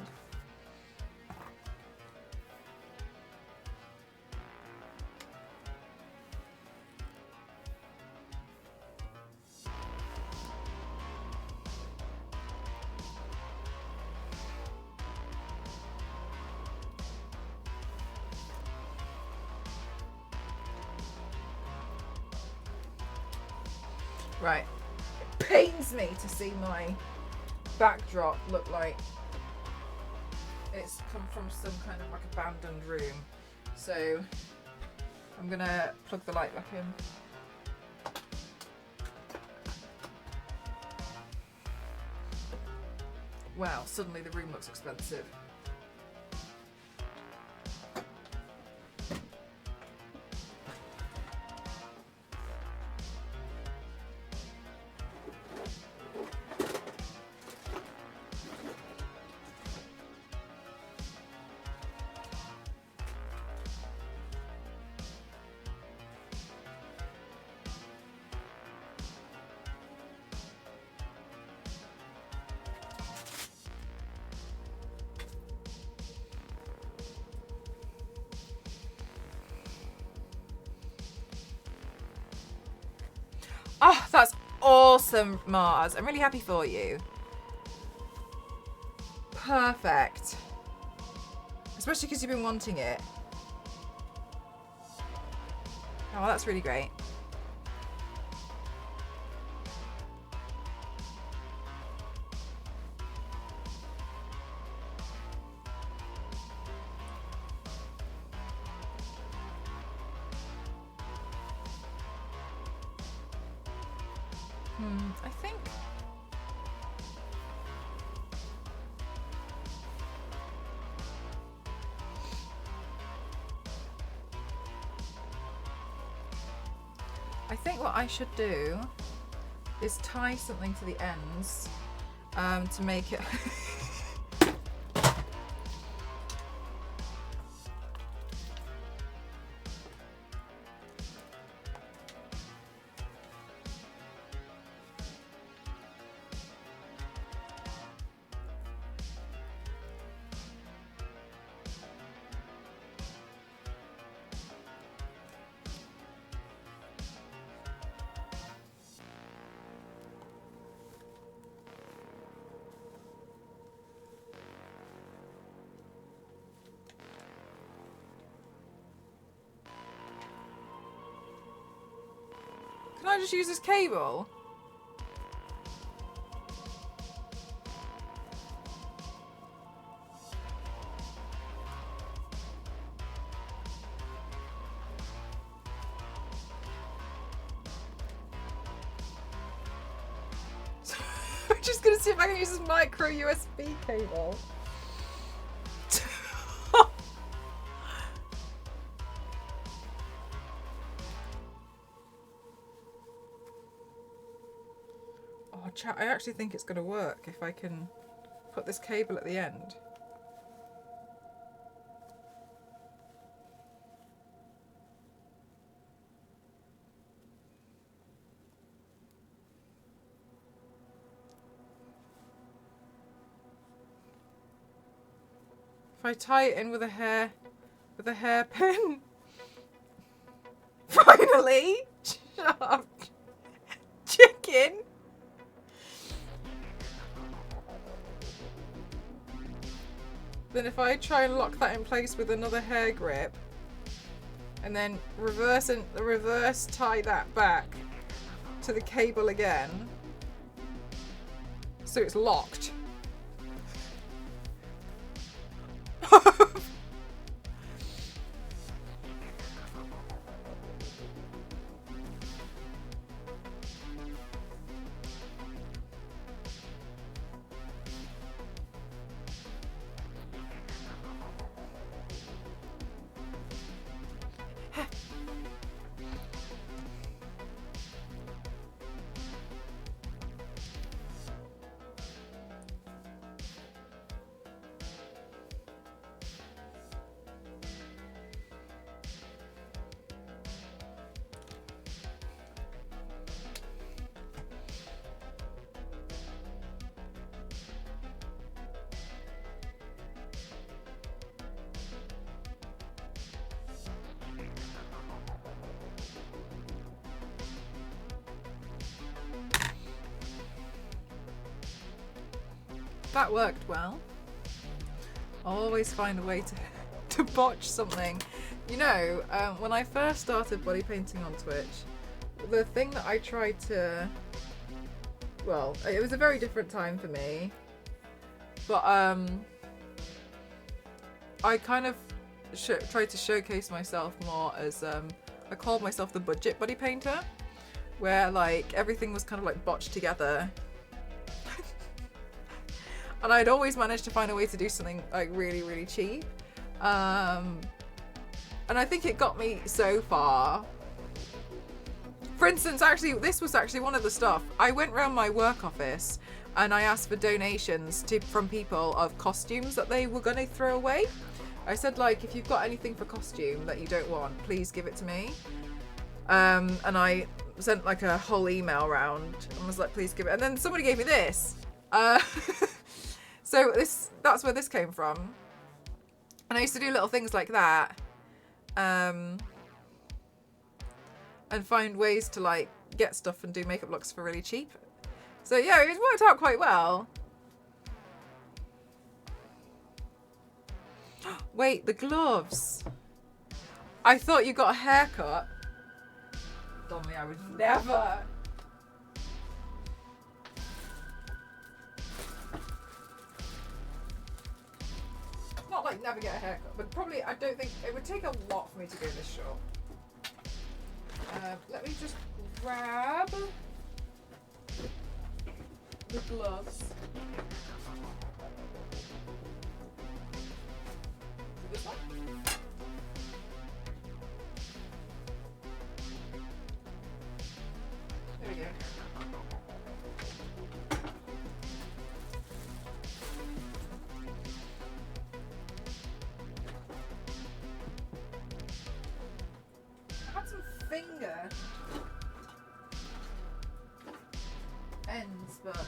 Right. It pains me to see my backdrop look like it's come from some kind of like abandoned room. So I'm gonna plug the light back in. Wow, suddenly the room looks expensive. Oh, that's awesome, Mars. I'm really happy for you. Perfect. Especially because you've been wanting it. Oh, well, that's really great. I think... I think what I should do is tie something to the ends to make it... Can I just use this cable? I'm just gonna see if I can use this micro USB cable. Oh, chat, I actually think it's gonna work if I can put this cable at the end. If I tie it in with a hairpin. Finally! Shut up. Chicken. Then if I try and lock that in place with another hair grip and then reverse tie that back to the cable again so it's locked. That worked well. Always find a way to botch something. You know, when I first started body painting on Twitch, the thing that I tried to, well, it was a very different time for me, but I kind of tried to showcase myself more as I called myself the budget buddy painter, where like everything was kind of like botched together. And I'd always managed to find a way to do something like really, really cheap. And I think it got me so far. For instance, actually, this was actually one of the stuff. I went around my work office and I asked for donations from people of costumes that they were going to throw away. I said, like, if you've got anything for costume that you don't want, please give it to me. And I sent like a whole email around and was like, please give it. And then somebody gave me this. So that's where this came from. And I used to do little things like that. And find ways to like get stuff and do makeup looks for really cheap. So yeah, it worked out quite well. Wait, the gloves. I thought you got a haircut. Donnelly, I would never. Not like never get a haircut, but probably I don't think it would take a lot for me to go this short. Let me just grab the gloves. This one? There we go. Finger ends, but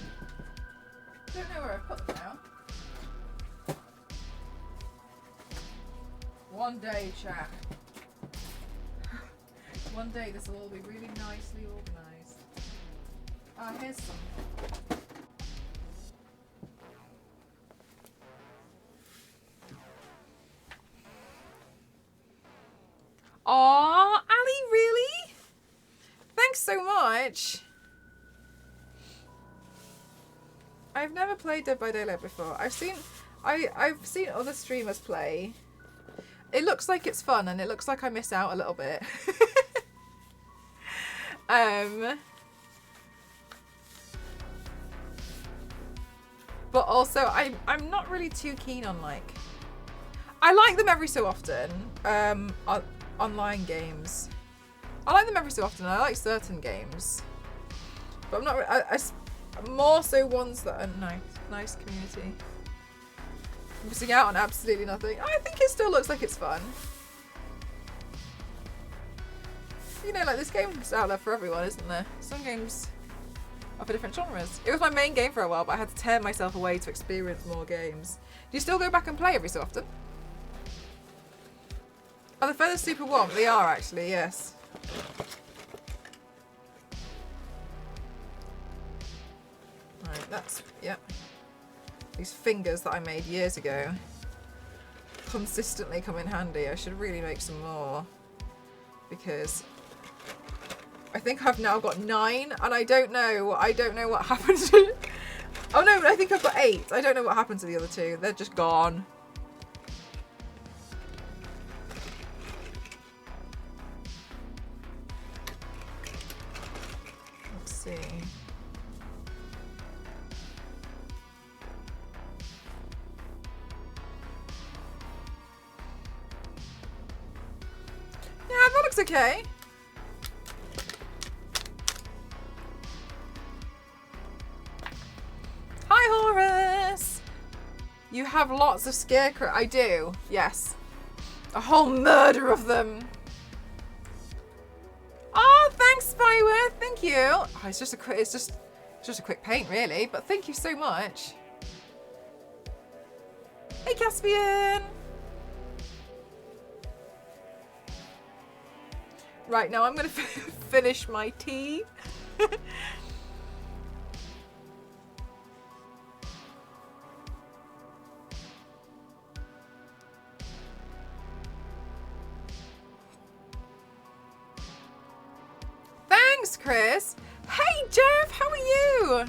don't know where I put them now. One day, chat. One day this will all be really nicely organised. Here's some. Aww, Ali, really? Thanks so much. I've never played Dead by Daylight before. I've seen other streamers play. It looks like it's fun and it looks like I miss out a little bit. But also I'm not really too keen on like, I like them every so often. Online games. I like them every so often. I like certain games, but I'm not. More so ones that are nice community. Missing out on absolutely nothing. I think it still looks like it's fun. You know, like this game's out there for everyone, isn't there? Some games are for different genres. It was my main game for a while, but I had to tear myself away to experience more games. Do you still go back and play every so often? Are the feathers super warm? They are actually, yes. Right, that's, yep. These fingers that I made years ago consistently come in handy. I should really make some more because I think I've now got 9 and I don't know what happened to Oh no, I think I've got 8. I don't know what happened to the other 2. They're just gone. Let's see. Yeah, that looks okay. Hi, Horus! You have lots of scarecrow. I do, yes. A whole murder of them. Oh, thanks, Spyworth. Thank you. Oh, it's just a quick paint, really. But thank you so much. Hey, Caspian. Right, now I'm going to finish my tea. Thanks, Hi, Jeff. How are you?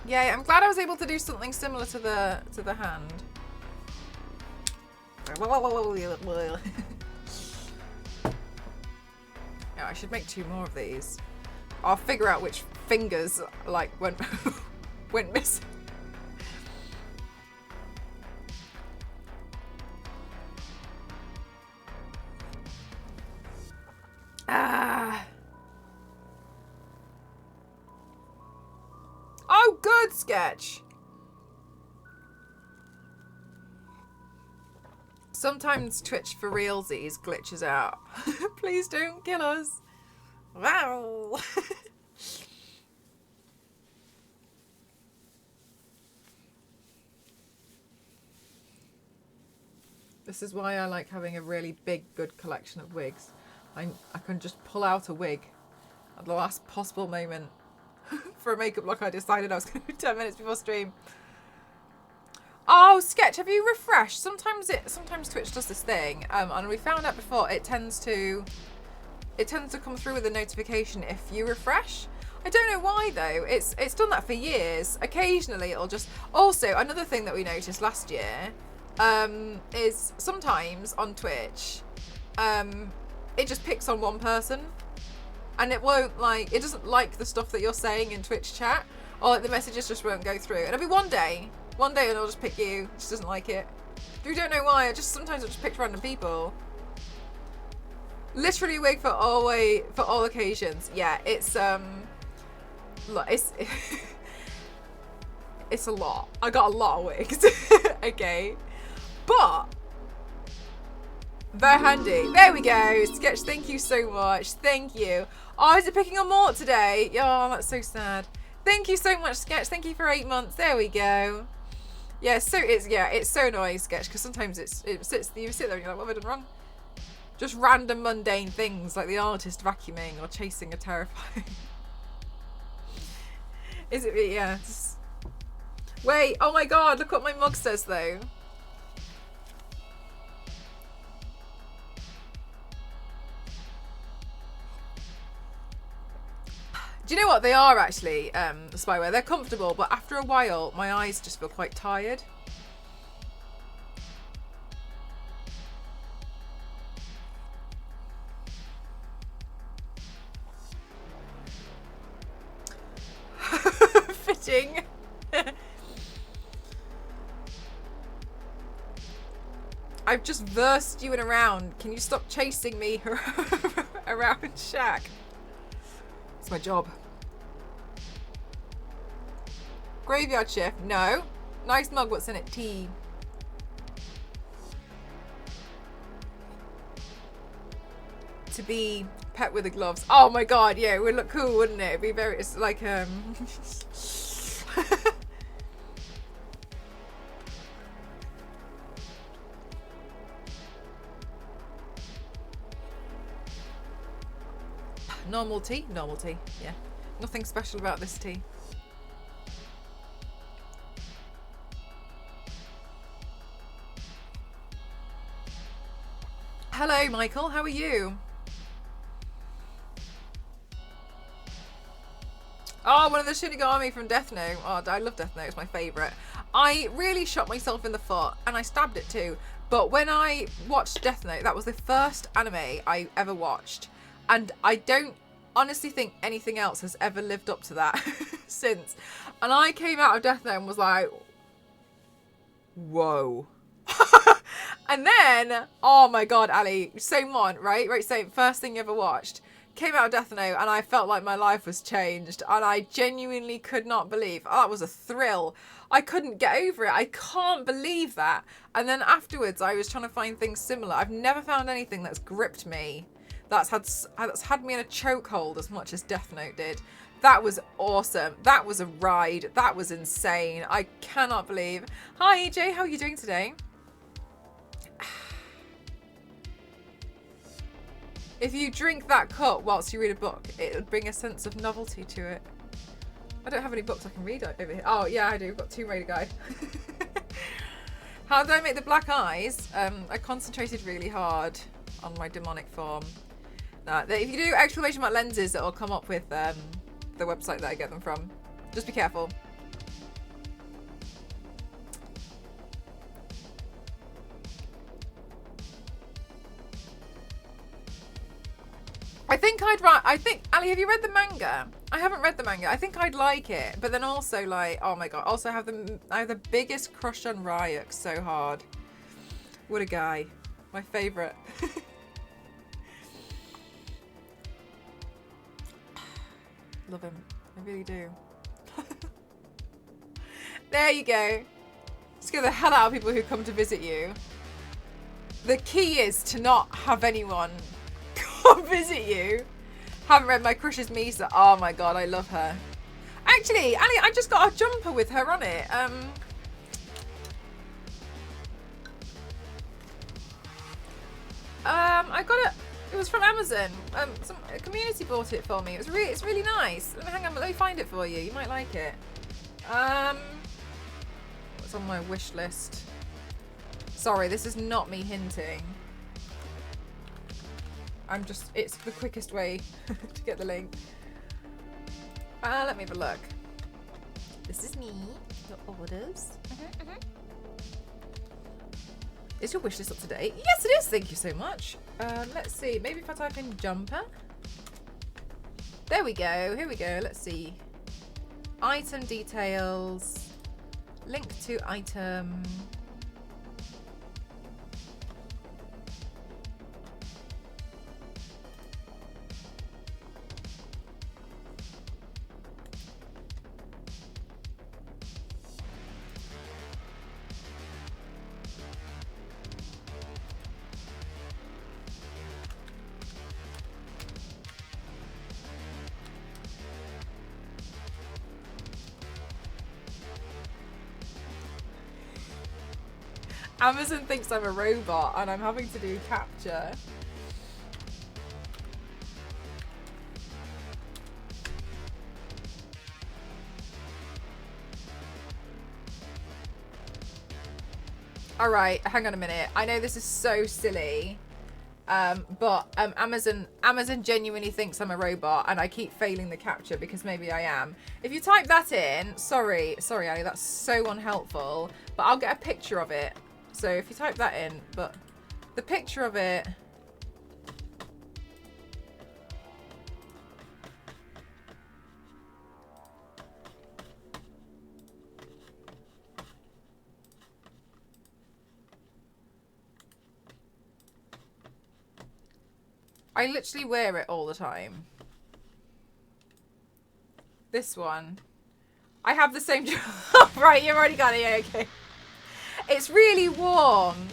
Yeah, I'm glad I was able to do something similar to the hand. Yeah, I should make 2 more of these. I'll figure out which fingers like went missing. Ah. Oh, good sketch. Sometimes Twitch for realsies glitches out. Please don't kill us. Wow. This is why I like having a really big, good collection of wigs. I can just pull out a wig at the last possible moment for a makeup look I decided I was going to do 10 minutes before stream. Oh, Sketch, have you refreshed? Sometimes Twitch does this thing, and we found out before it tends to come through with a notification if you refresh. I don't know why though. It's done that for years. Occasionally it'll just. Also, another thing that we noticed last year is sometimes on Twitch, it just picks on one person, and it doesn't like the stuff that you're saying in Twitch chat, or like the messages just won't go through. And it'll be one day and it'll just pick you. It just doesn't like it. We don't know why. Sometimes it just picks random people. Literally wig for all occasions. Yeah, it's it's a lot. I got a lot of wigs. Okay, but very handy. There we go. Sketch, thank you so much. Thank you. Oh, is it picking on Mort today? Oh, that's so sad. Thank you so much, Sketch. Thank you for 8 months. There we go. Yeah, it's so annoying, Sketch, because sometimes you sit there and you're like, what have I done wrong? Just random mundane things like the artist vacuuming or chasing a terrifying. Is it? Yeah. Wait. Oh my God! Look what my mug says though. Do you know what they are actually? Spyware. They're comfortable, but after a while, my eyes just feel quite tired. Fitting. I've just versed you in a round. Can you stop chasing me around Shaq? It's my job. Graveyard shift? No. Nice mug. What's in it? Tea. To be pet with the gloves. Oh my God, yeah, it would look cool, wouldn't it? It'd be very, it's like, Normal tea, yeah. Nothing special about this tea. Hello, Michael, how are you? Oh, one of the Shinigami from Death Note. Oh, I love Death Note. It's my favourite. I really shot myself in the foot, and I stabbed it too. But when I watched Death Note, that was the first anime I ever watched. And I don't honestly think anything else has ever lived up to that since. And I came out of Death Note and was like, whoa. And then, oh my God, Ali, same one, right? Right, same, first thing you ever watched. Came out of Death Note and I felt like my life was changed, and I genuinely could not believe. Oh, that was a thrill. I couldn't get over it. I can't believe that. And then afterwards, I was trying to find things similar. I've never found anything that's gripped me, that's had me in a chokehold as much as Death Note did. That was awesome. That was a ride. That was insane. I cannot believe. Hi, EJ. How are you doing today? If you drink that cup whilst you read a book, it would bring a sense of novelty to it. I don't have any books I can read over here. Oh, yeah, I do. I've got Tomb Raider Guide. How did I make the black eyes? I concentrated really hard on my demonic form. If you do exclamation mark lenses, it'll come up with the website that I get them from. Just be careful. I think, Ali, have you read the manga? I haven't read the manga. I think I'd like it, but then also like, oh my god, also I have the biggest crush on Ryuk so hard. What a guy. My favourite. Love him. I really do. There you go. Scare the hell out of people who come to visit you. The key is to not have anyone come visit you. Haven't read My Crush's Misa. Oh my god, I love her. Actually, Ali, I just got a jumper with her on it. I got it. It was from Amazon. A community bought it for me. It's really nice. Hang on, let me find it for you. You might like it. What's on my wish list? Sorry, this is not me hinting. It's the quickest way to get the link. Let me have a look. This is me. Your orders. Is your wish list up to date? Yes, it is. Thank you so much. Let's see. Maybe if I type in jumper. There we go. Here we go. Let's see. Item details. Link to item. Amazon thinks I'm a robot and I'm having to do capture. Alright, hang on a minute. I know this is so silly. But Amazon genuinely thinks I'm a robot and I keep failing the capture because maybe I am. If you type that in, sorry Ali, that's so unhelpful, but I'll get a picture of it. So if you type that in, but the picture of it. I literally wear it all the time. This one. I have the same job. Right, you've already got it. Yeah, okay. It's really warm.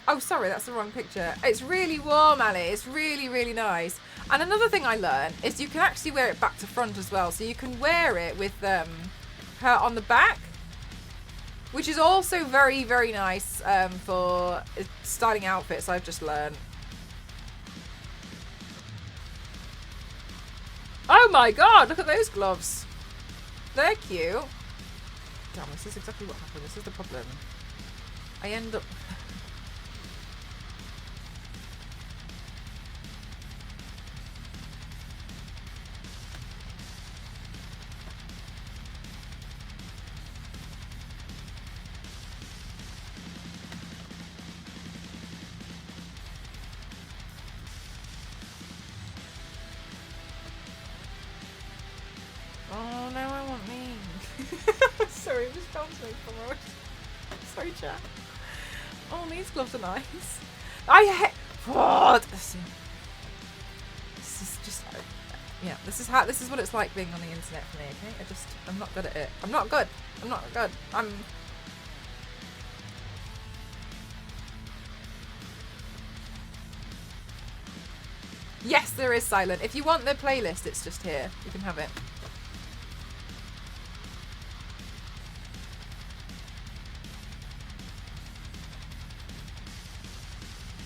Oh, sorry, that's the wrong picture. It's really warm, Ali. It's really, really nice. And another thing I learned is you can actually wear it back to front as well. So you can wear it with her on the back, which is also very, very nice for styling outfits, I've just learned. Oh my god, look at those gloves. They're cute. Damn, this is exactly what happened. This is the problem. I end up... Oh, now I want me. Sorry, just bouncing forward. Sorry, chat. Oh, these gloves are nice. I hate... What? This is just... Yeah, this is what it's like being on the internet for me, okay? I'm not good at it. I'm not good. Yes, there is silent. If you want the playlist, it's just here. You can have it.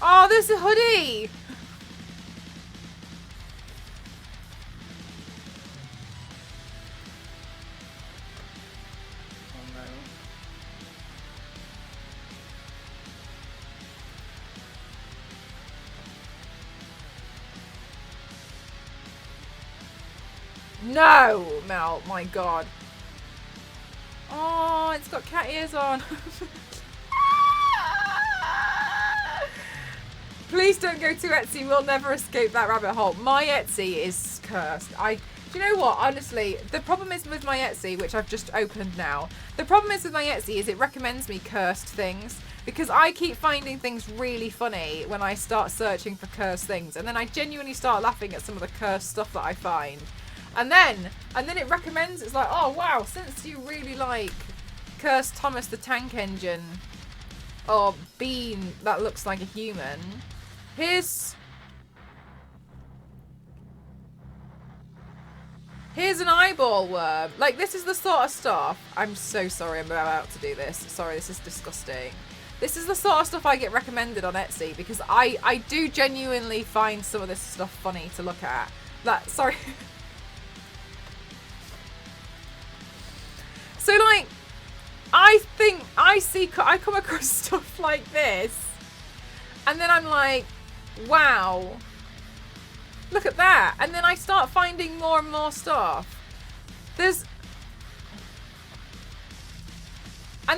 Oh, there's a hoodie! Oh no. No, Mel, my God. Oh, it's got cat ears on. Please don't go to Etsy. We'll never escape that rabbit hole. My Etsy is cursed. Do you know what? Honestly, the problem is with my Etsy, which I've just opened now. The problem is with my Etsy is it recommends me cursed things because I keep finding things really funny when I start searching for cursed things, and then I genuinely start laughing at some of the cursed stuff that I find. And then it recommends, it's like, oh wow, since you really like Cursed Thomas the Tank Engine or Bean that looks like a human, here's an eyeball worm. Like, this is the sort of stuff. I'm so sorry I'm about to do this. Sorry, this is disgusting. This is the sort of stuff I get recommended on Etsy because I do genuinely find some of this stuff funny to look at. Sorry. So, like, I come across stuff like this, and then I'm like, wow, look at that. And then I start finding more and more stuff. And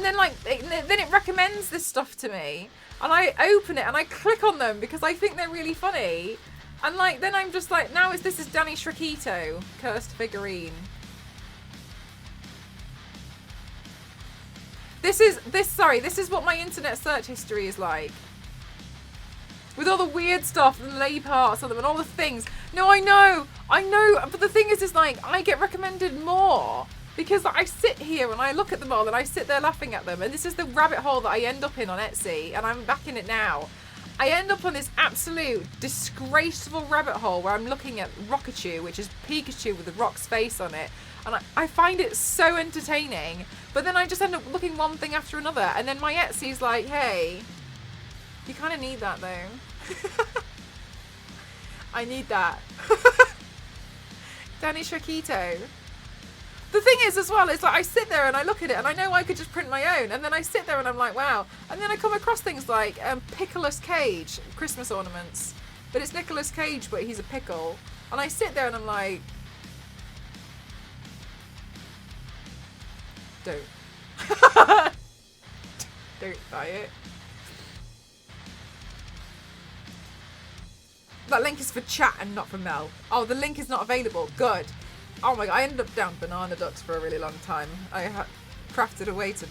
then, like, then it recommends this stuff to me, and I open it and I click on them because I think they're really funny. And, like, then I'm just like, now this is Danny Shrikito, cursed figurine. This is what my internet search history is like. With all the weird stuff and lay parts of them and all the things. No, I know, but the thing is like, I get recommended more because I sit here and I look at them all and I sit there laughing at them, and this is the rabbit hole that I end up in on Etsy, and I'm back in it now. I end up on this absolute disgraceful rabbit hole where I'm looking at Rockachu, which is Pikachu with the rock's face on it. And I find it so entertaining, but then I just end up looking one thing after another, and then my Etsy's like, hey, you kind of need that though. I need that. Danny Shrikito. The thing is as well, is like I sit there and I look at it and I know I could just print my own, and then I sit there and I'm like, wow. And then I come across things like Pickles Cage, Christmas ornaments. But it's Nicolas Cage, but he's a pickle. And I sit there and I'm like, don't. Don't buy it. That link is for chat and not for Mel. Oh, the link is not available. Good. Oh my god, I ended up down banana ducks for a really long time. I crafted a way to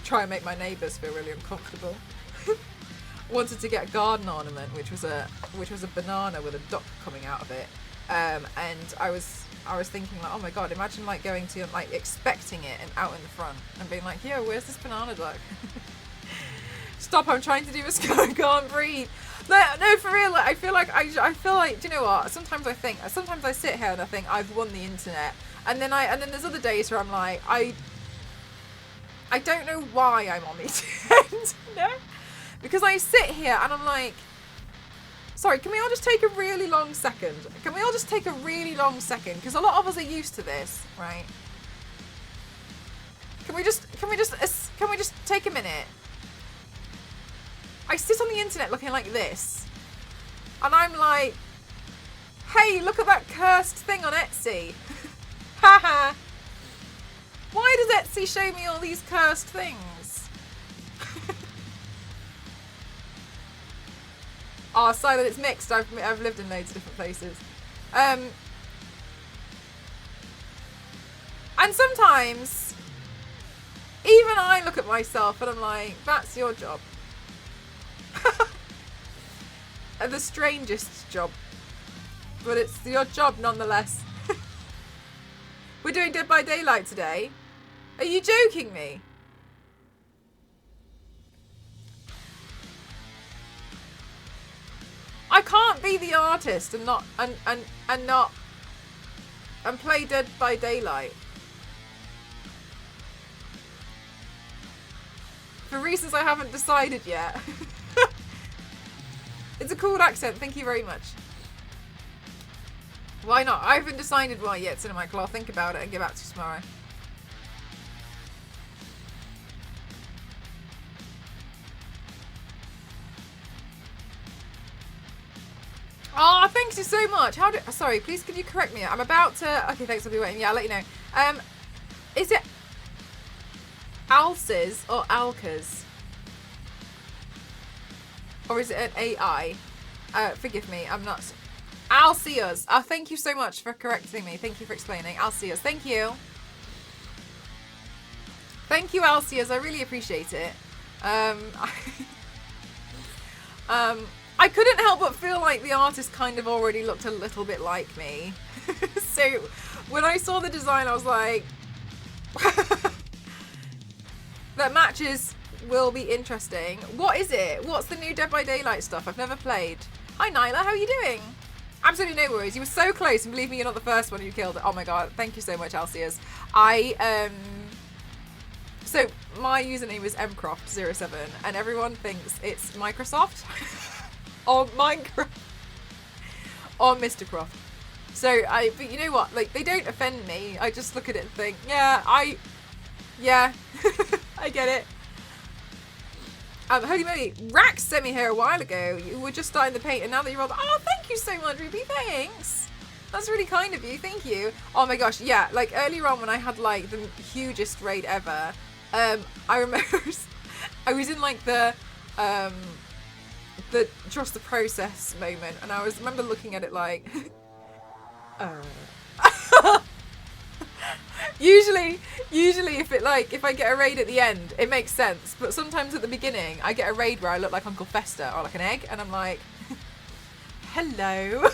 try and make my neighbours feel really uncomfortable. Wanted to get a garden ornament, which was a banana with a duck coming out of it. And I was thinking like, oh my god, imagine like going to like expecting it and out in the front and being like, yo, where's this banana duck? Stop! I'm trying to do this. I can't breathe. No, for real. Like, I feel like do you know what? Sometimes I sit here and I think I've won the internet, and then there's other days where I'm like, I don't know why I'm on the internet. No, because I sit here and I'm like, sorry, can we all just take a really long second? Can we all just take a really long second? Because a lot of us are used to this, right? Can we just take a minute? I sit on the internet looking like this, and I'm like, hey, look at that cursed thing on Etsy. Haha. Why does Etsy show me all these cursed things? Oh, Silent, it's mixed. I've lived in loads of different places. And sometimes, even I look at myself and I'm like, that's your job. The strangest job. But it's your job nonetheless. We're doing Dead by Daylight today. Are you joking me? I can't be the artist and not and play Dead by Daylight. For reasons I haven't decided yet. It's a cool accent, thank you very much. Why not? I haven't decided why yet, Cinemichael. I'll think about it and get back to you tomorrow. Oh, thank you so much. Sorry, please could you correct me? I'm about to... Okay, thanks, I'll be waiting. Yeah, I'll let you know. Is it Alces or Alcas? Or is it an AI? Forgive me, I'm not... Alceus. Oh, thank you so much for correcting me. Thank you for explaining. Alceus, thank you. Thank you, Alceus. I really appreciate it. I couldn't help but feel like the artist kind of already looked a little bit like me. So when I saw the design, I was like, that matches will be interesting. What is it? What's the new Dead by Daylight stuff? I've never played. Hi, Nyla. How are you doing? Absolutely no worries. You were so close, and believe me, you're not the first one who killed it. Oh my god. Thank you so much, Alceus. So my username is mcroft07, and everyone thinks it's Microsoft or Minecraft or Mr. Croft. So but you know what? Like, they don't offend me. I just look at it and think, yeah, I get it. Holy moly, Rax sent me here a while ago. You were just starting the paint, and now that you're all, oh, thank you so much, Ruby. Thanks. That's really kind of you. Thank you. Oh my gosh, yeah. Like earlier on when I had like the hugest raid ever. I remember I was in like the trust the process moment, and I remember looking at it like, usually if I get a raid at the end, it makes sense, but sometimes at the beginning I get a raid where I look like Uncle Fester or like an egg, and I'm like, hello.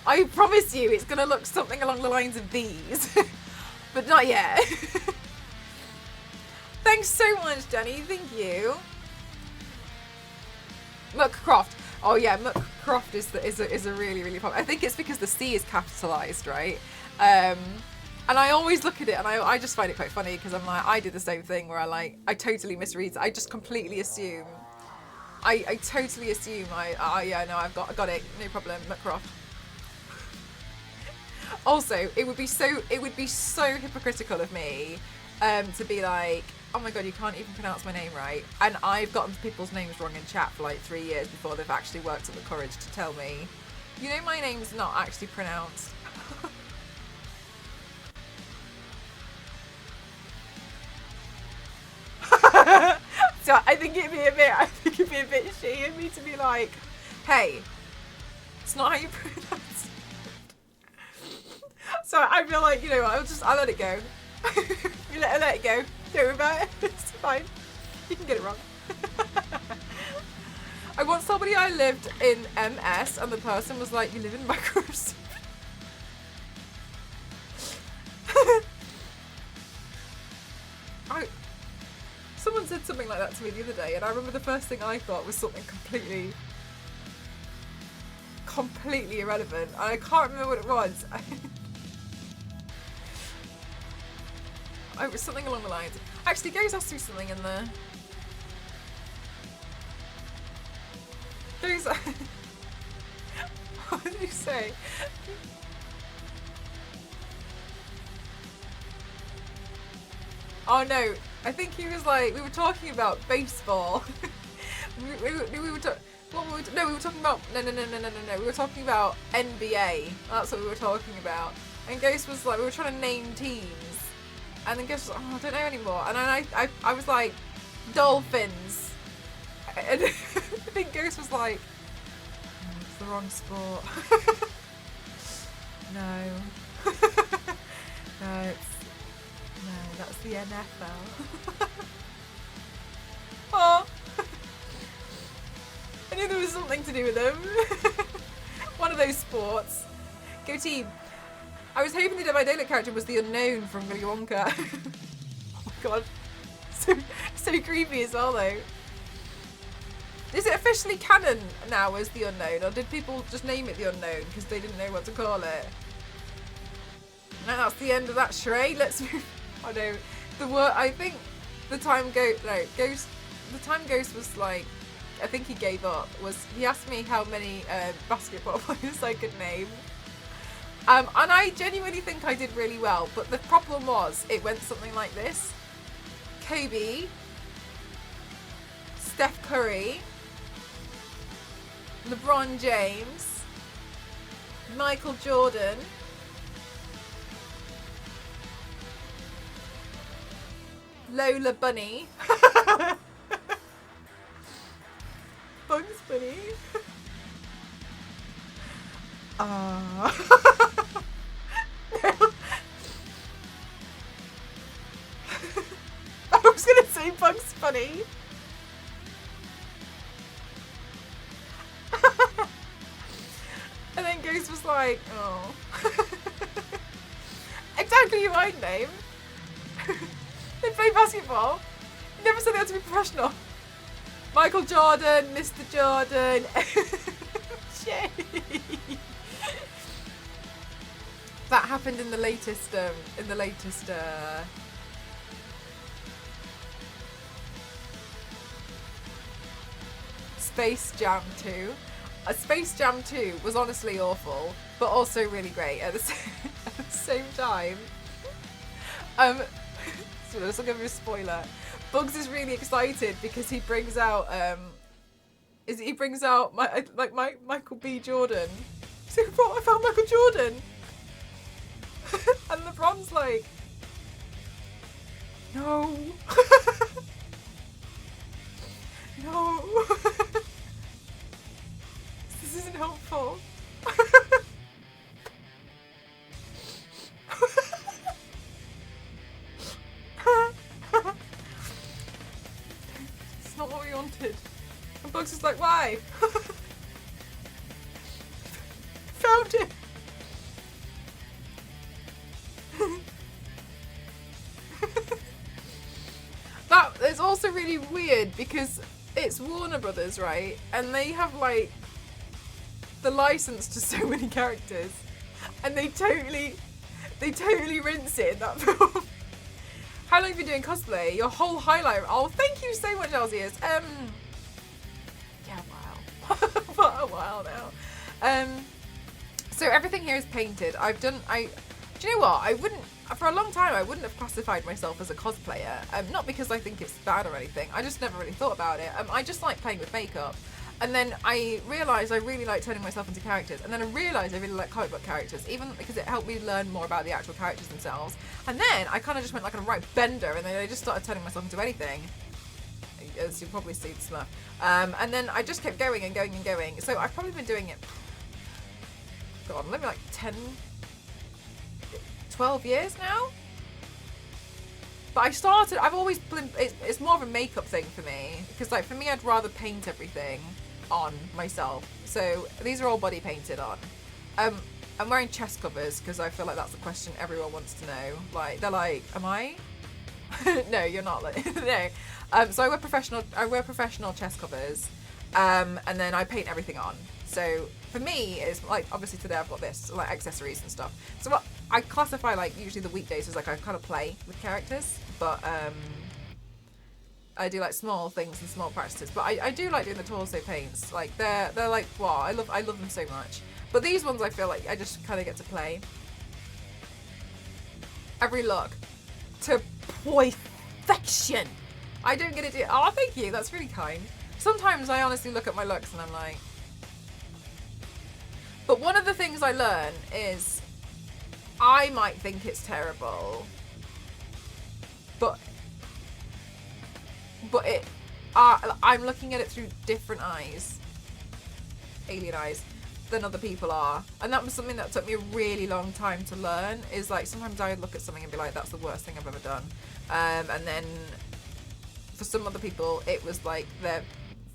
I promise you it's gonna look something along the lines of these, but not yet. Thanks so much, Danny. Thank you. Muckcroft. Oh yeah, Muckcroft is a really, really popular. I think it's because the C is capitalized, right? And I always look at it and I just find it quite funny because I'm like, I did the same thing where I totally misread. I just completely assume. I totally assume yeah, no, I got it. No problem, Muckcroft. Also, it would be so hypocritical of me to be like, oh my god, you can't even pronounce my name right. And I've gotten people's names wrong in chat for like 3 years before they've actually worked up the courage to tell me, you know, my name's not actually pronounced. So I think it'd be a bit shitty of me to be like, hey, it's not how you pronounce it. So I feel like, you know what, I'll let it go. You let it go. Don't worry about it. It's fine. You can get it wrong. I once told somebody I lived in MS, and the person was like, "You live in Microsoft." Someone said something like that to me the other day, and I remember the first thing I thought was something completely irrelevant. And I can't remember what it was. It was something along the lines. Actually, Ghost asked me something in there. Ghost. What did you say? Oh no, I think he was like, we were talking about baseball. we were talking about, no, we were talking about NBA. That's what we were talking about. And Ghost was like, we were trying to name teams. And then Ghost was like, oh, I don't know anymore. And then I was like, Dolphins. And I think Ghost was like, oh, it's the wrong sport. No. No, that's the NFL. Oh. I knew there was something to do with them. One of those sports. Go team. I was hoping the Dead by Daylight character was the unknown from Willy Wonka. Oh my god. So creepy as well though. Is it officially canon now as the unknown, or did people just name it the unknown because they didn't know what to call it? And that's the end of that charade. Let's move. Oh no, I think the time Ghost was like, I think he gave up. He asked me how many basketball players I could name, and I genuinely think I did really well. But the problem was, it went something like this: Kobe, Steph Curry, LeBron James, Michael Jordan. Lola Bunny. Bugs Bunny. I was gonna say Bugs Bunny. And then Ghost was like, oh. Exactly your own name. They play basketball. You never said they had to be professional. Michael Jordan, Mr. Jordan. Jay. That happened in the latest, Space Jam 2. Space Jam 2 was honestly awful, but also really great at the same time. So this will give you a spoiler. Bugs is really excited because he brings out Michael B. Jordan. So what? I found Michael Jordan. And LeBron's like, no. No. This isn't helpful. It's not what we wanted. And Bugs is like, why? Found it. That is also really weird because it's Warner Brothers, right? And they have like the license to so many characters, and they totally rinse it in that film. How long have you been doing cosplay? Your whole highlight. Oh, thank you so much, Elsius. Yeah, wow. For a while now. So everything here is painted. Do you know what? For a long time, I wouldn't have classified myself as a cosplayer. Not because I think it's bad or anything. I just never really thought about it. I just like playing with makeup. And then I realised I really like turning myself into characters. And then I realised I really like comic book characters, even because it helped me learn more about the actual characters themselves. And then I kind of just went like on a right bender, and then I just started turning myself into anything. As you'll probably see the Smurf. And then I just kept going and going and going. So I've probably been doing it, God, maybe like 12 years now. But I've always been, it's more of a makeup thing for me. Because like for me, I'd rather paint everything on myself. So these are all body painted on. I'm wearing chest covers because I feel like that's the question everyone wants to know. Like, they're like, am I? No, you're not. Like, no. So I wear professional chest covers. And then I paint everything on. So for me, it's like, obviously today I've got this, like accessories and stuff. So what I classify like usually the weekdays as like I kind of play with characters, but I do like small things and small practices. But I do like doing the torso paints. Like they're like, wow, I love them so much. But these ones I feel like I just kind of get to play. Every look to perfection. I don't get it. Oh, thank you. That's really kind. Sometimes I honestly look at my looks and I'm like. But one of the things I learn is I might think it's terrible, but I'm looking at it through different eyes, alien eyes, than other people are. And that was something that took me a really long time to learn, is like sometimes I would look at something and be like, that's the worst thing I've ever done. And then for some other people, it was like their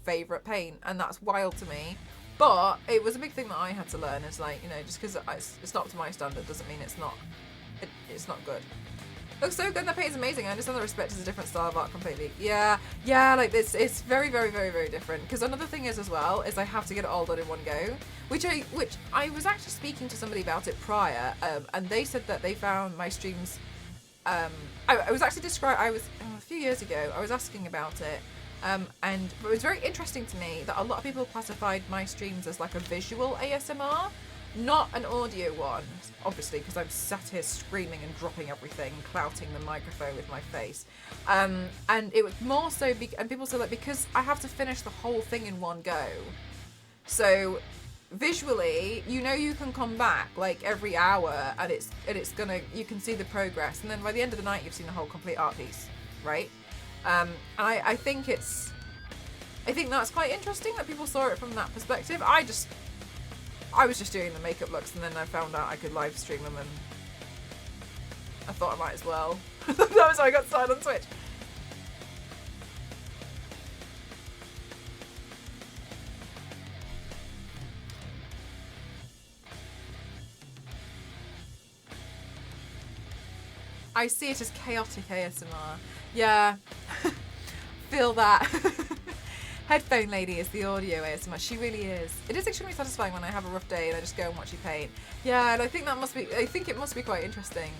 favourite paint, and that's wild to me. But it was a big thing that I had to learn. Is like, you know, just because it's not to my standard doesn't mean it's not good. Looks so good. That paint is amazing. I understand the respect is a different style of art completely. Yeah, like this. It's very, very, very, very different. Because another thing is as well is I have to get it all done in one go. Which I was actually speaking to somebody about it prior, and they said that they found my streams. I was actually a few years ago. I was asking about it. And it was very interesting to me that a lot of people classified my streams as like a visual ASMR, not an audio one, obviously, because I'm sat here screaming and dropping everything, clouting the microphone with my face. And it was more so, and people said like, because I have to finish the whole thing in one go. So visually, you know, you can come back like every hour, and it's gonna, you can see the progress, and then by the end of the night, you've seen the whole complete art piece, right? And I think that's quite interesting that people saw it from that perspective. I was just doing the makeup looks, and then I found out I could live stream them, and I thought I might as well. That was how I got started on Twitch. I see it as chaotic ASMR. Yeah. Feel that. Headphone lady is the audio ASMR. She really is. It is extremely satisfying when I have a rough day and I just go and watch you paint. Yeah, and I think it must be quite interesting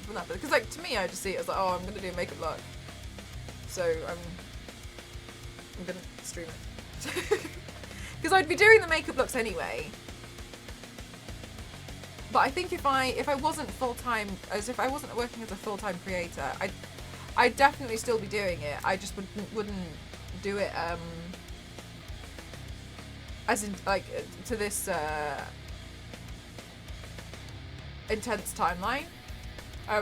from that, because like to me, I just see it as like, oh, I'm gonna do a makeup look, so I'm gonna stream it because I'd be doing the makeup looks anyway. But I think if I wasn't full-time, as if I wasn't working as a full-time creator, I'd definitely still be doing it. I just wouldn't do it as in like to this intense timeline.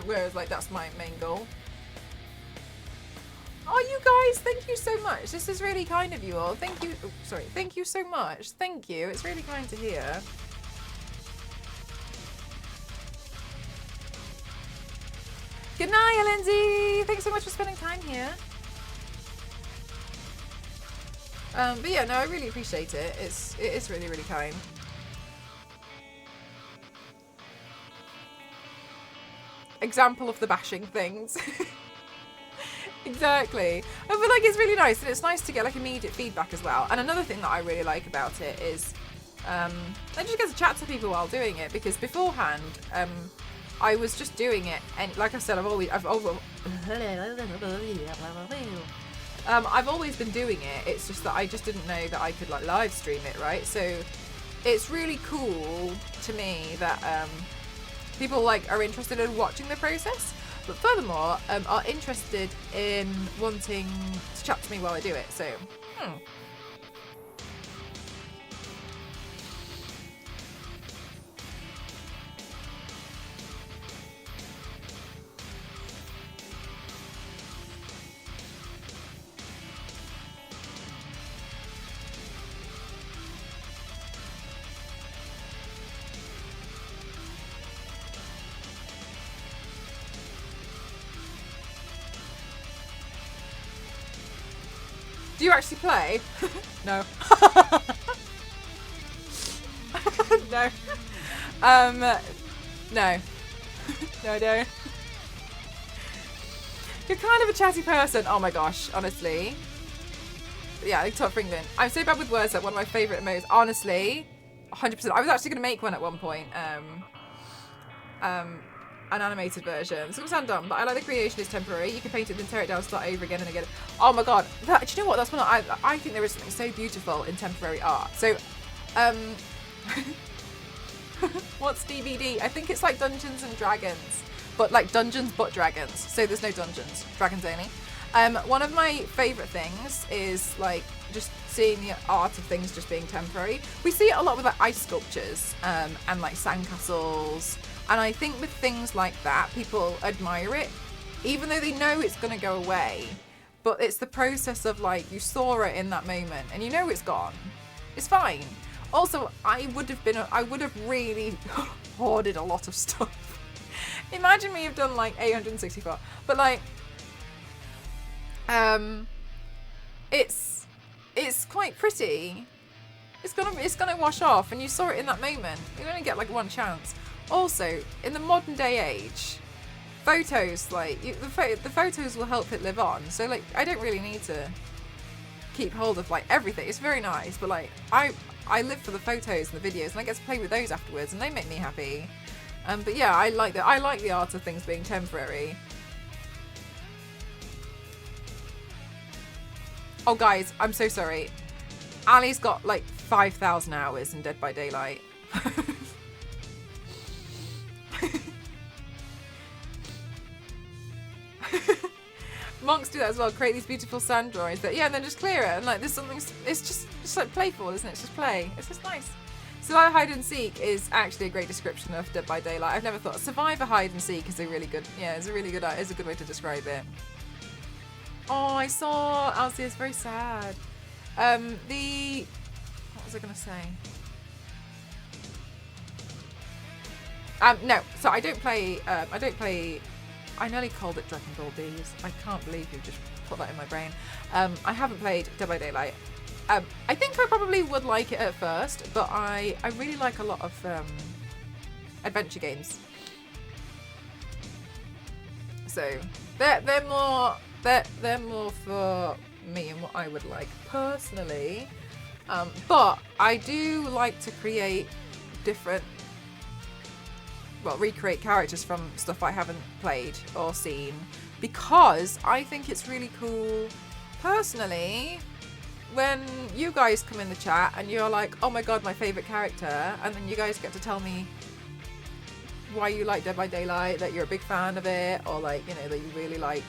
Whereas like that's my main goal. Oh, you guys, thank you so much. This is really kind of you all. Thank you. Oh, sorry. Thank you so much. Thank you. It's really kind to hear. Good night, Lindsay. Thanks so much for spending time here. But yeah, no, I really appreciate it. It is really, really kind. Example of the bashing things. Exactly. I feel like it's really nice, and it's nice to get like immediate feedback as well. And another thing that I really like about it is I just get to chat to people while doing it, because beforehand I was just doing it, and like I said, I've always been doing it. It's just that I just didn't know that I could like live stream it, right? So it's really cool to me that people like are interested in watching the process, but furthermore are interested in wanting to chat to me while I do it. So do you actually play? No. No. No. No, I don't. You're kind of a chatty person. Oh my gosh, honestly. Yeah, like Top England. I'm so bad with words that one of my favourite emotes. Honestly, 100%. I was actually going to make one at one point. An animated version. It's going to sound dumb, but I like the creation is temporary. You can paint it, then tear it down, start over again and again. Oh my god. Do you know what? That's one I think there is something so beautiful in temporary art. So, what's DBD? I think it's like Dungeons and Dragons, but like Dungeons but Dragons. So there's no dungeons, dragons only. One of my favourite things is like just seeing the art of things just being temporary. We see it a lot with like ice sculptures and like sandcastles. And I think with things like that, people admire it, even though they know it's going to go away. But it's the process of like, you saw it in that moment and you know it's gone. It's fine. Also, I would have really hoarded a lot of stuff. Imagine me have done like 864. But like, it's quite pretty. It's gonna wash off, and you saw it in that moment. You only get like one chance. Also, in the modern day age, photos the photos will help it live on. So like, I don't really need to keep hold of like everything. It's very nice, but like I live for the photos and the videos, and I get to play with those afterwards, and they make me happy. But yeah, I like the art of things being temporary. Oh guys, I'm so sorry. Ali's got like 5,000 hours in Dead by Daylight. Monks do that as well, create these beautiful sand drawings, but yeah, and then just clear it, and like there's something, it's just like playful, isn't it? It's just play. It's just nice. Survivor Hide and Seek is actually a great description of Dead by Daylight. I've never thought Survivor Hide and Seek is a really good, it's a good way to describe it. Oh, I saw Alcia is very sad. What was I gonna say? No, so I don't play. I nearly called it Dragon Ball Bees. I can't believe you just put that in my brain. I haven't played Dead by Daylight. I think I probably would like it at first, but I really like a lot of adventure games. So they're more for me and what I would like personally. But I do like to create different, recreate characters from stuff I haven't played or seen, because I think it's really cool personally when you guys come in the chat and you're like, oh my god, my favourite character, and then you guys get to tell me why you like Dead by Daylight, that you're a big fan of it, or like, that you really like,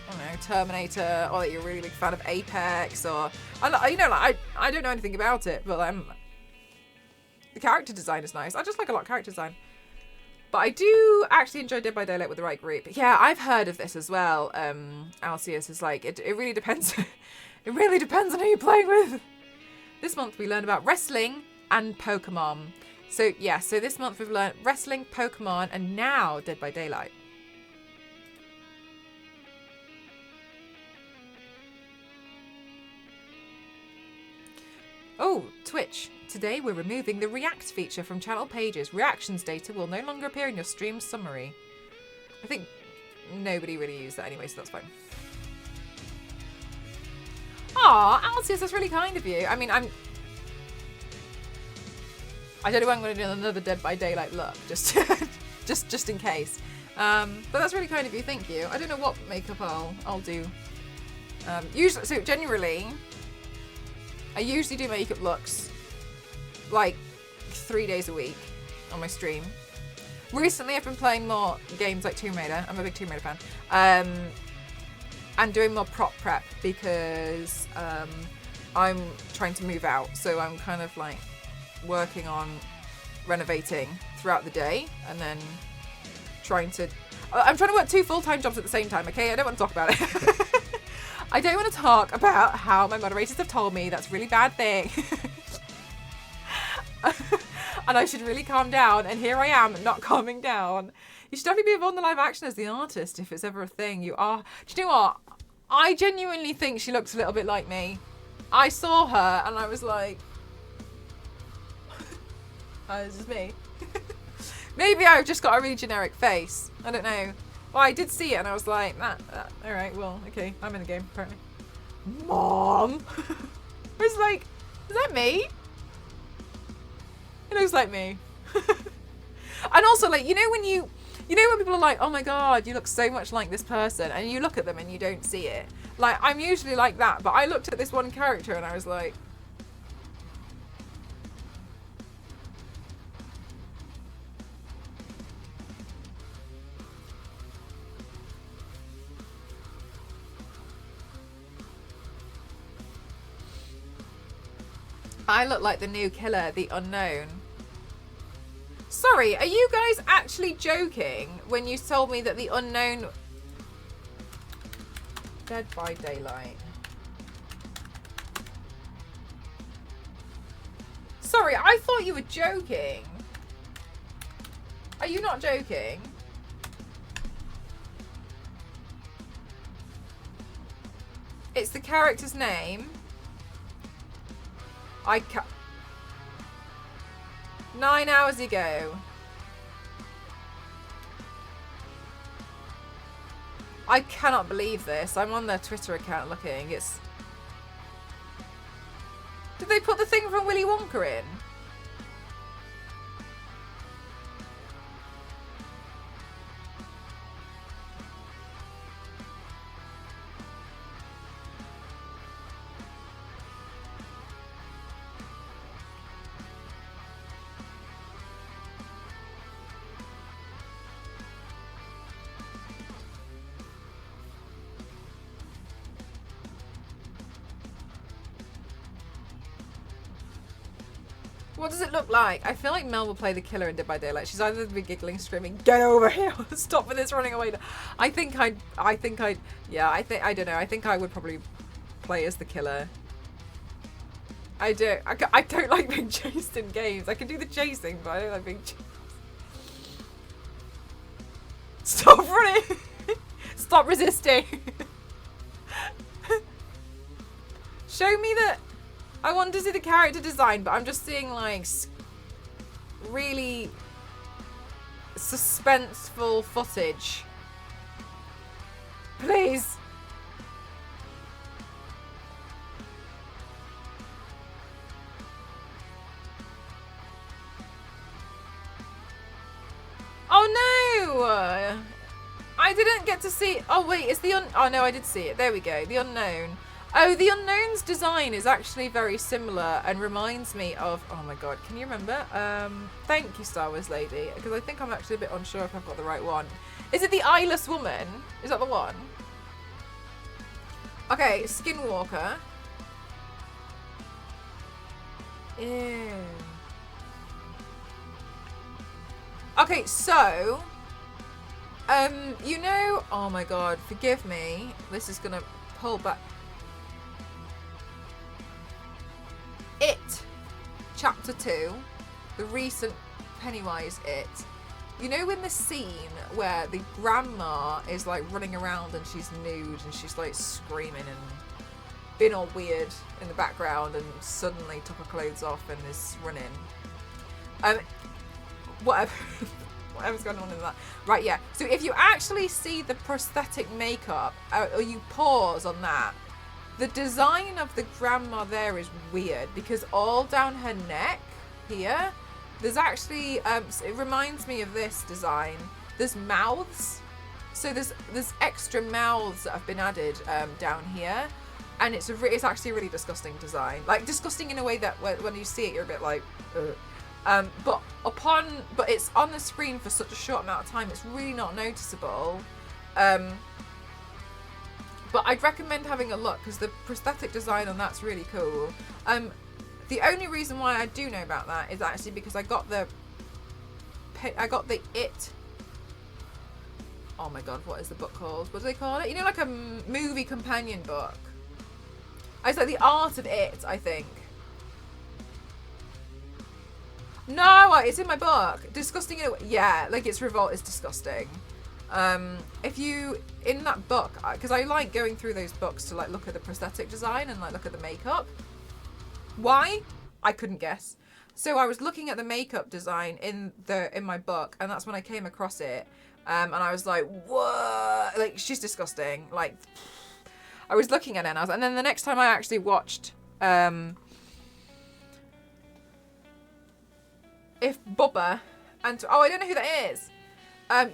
I don't know, Terminator, or that you're a really big fan of Apex, or, I don't know anything about it, but the character design is nice. I just like a lot of character design. But I do actually enjoy Dead by Daylight with the right group. Yeah, I've heard of this as well. Alcius is like, it really depends. It really depends on who you're playing with. This month we learned about wrestling and Pokemon. So yeah, so this month we've learned wrestling, Pokemon, and now Dead by Daylight. Oh, Twitch. Today we're removing the React feature from channel pages. Reactions data will no longer appear in your stream summary. I think nobody really used that anyway, so that's fine. Aw, Alcius, that's really kind of you. I mean, I don't know when I'm going to do another Dead by Daylight look, just in case. But that's really kind of you, thank you. I don't know what makeup I'll do. Usually, so generally, I usually do makeup looks like 3 days a week on my stream. Recently, I've been playing more games like Tomb Raider. I'm a big Tomb Raider fan. And doing more prop prep because I'm trying to move out. So I'm kind of like working on renovating throughout the day and then I'm trying to work 2 full-time jobs at the same time, okay? I don't want to talk about it. I don't want to talk about how my moderators have told me that's a really bad thing. And I should really calm down, and here I am not calming down. You should definitely be involved in the live action as the artist if it's ever a thing. You are. Do you know what? I genuinely think she looks a little bit like me. I saw her and I was like, oh, this is me. Maybe I've just got a really generic face. I don't know. Well, I did see it and I was like, all right, well, okay, I'm in the game apparently. Mom! I was like, is that me? It looks like me. And also, like, when people are like, oh my god, you look so much like this person, and you look at them and you don't see it. Like, I'm usually like that, but I looked at this one character and I was like, I look like the new killer, the unknown. Sorry, are you guys actually joking when you told me that the unknown... Dead by Daylight. Sorry, I thought you were joking. Are you not joking? It's the character's name. 9 hours ago. I cannot believe this. I'm on their Twitter account looking. It's... Did they put the thing from Willy Wonka in? What does it look like? I feel like Mel will play the killer in Dead by Daylight. She's either be giggling, screaming, "Get over here! Stop with this running away!" I think I don't know. I think I would probably play as the killer. I don't like being chased in games. I can do the chasing, but I don't like being chased. Stop running! Stop resisting! Show me that. I want to see the character design, but I'm just seeing like really suspenseful footage. Please. Oh no! I didn't get to see. Oh wait, it's the oh no, I did see it. There we go. The Unknown. Oh, the Unknown's design is actually very similar and reminds me of. Oh my god, can you remember? Thank you, Star Wars Lady, because I think I'm actually a bit unsure if I've got the right one. Is it the Eyeless Woman? Is that the one? Okay, Skinwalker. Ew. Okay, so, you know, oh my god, forgive me. This is gonna pull back. It, Chapter 2, the recent Pennywise It. You know in the scene where the grandma is like running around and she's nude and she's like screaming and being all weird in the background and suddenly took her clothes off and is running. Whatever's going on in that. Right, yeah. So if you actually see the prosthetic makeup, or you pause on that, the design of the grandma there is weird because all down her neck here, there's actually, it reminds me of this design. There's mouths. So there's extra mouths that have been added down here. And it's actually a really disgusting design. Like, disgusting in a way that when you see it, you're a bit like, ugh. But it's on the screen for such a short amount of time, it's really not noticeable. But I'd recommend having a look because the prosthetic design on that's really cool. The only reason why I do know about that is actually because I got the It. Oh my god, what is the book called? What do they call it? You know, like a movie companion book. It's like The Art of It, I think. No, it's in my book. Disgusting in a way. Yeah, like it's disgusting. If you, in that book, because I like going through those books to like look at the prosthetic design and like look at the makeup. Why? I couldn't guess. So I was looking at the makeup design in my book, and that's when I came across it. And I was like, what? Like, she's disgusting. Like, I was looking at it and then the next time I actually watched, If Bubba, and I don't know who that is.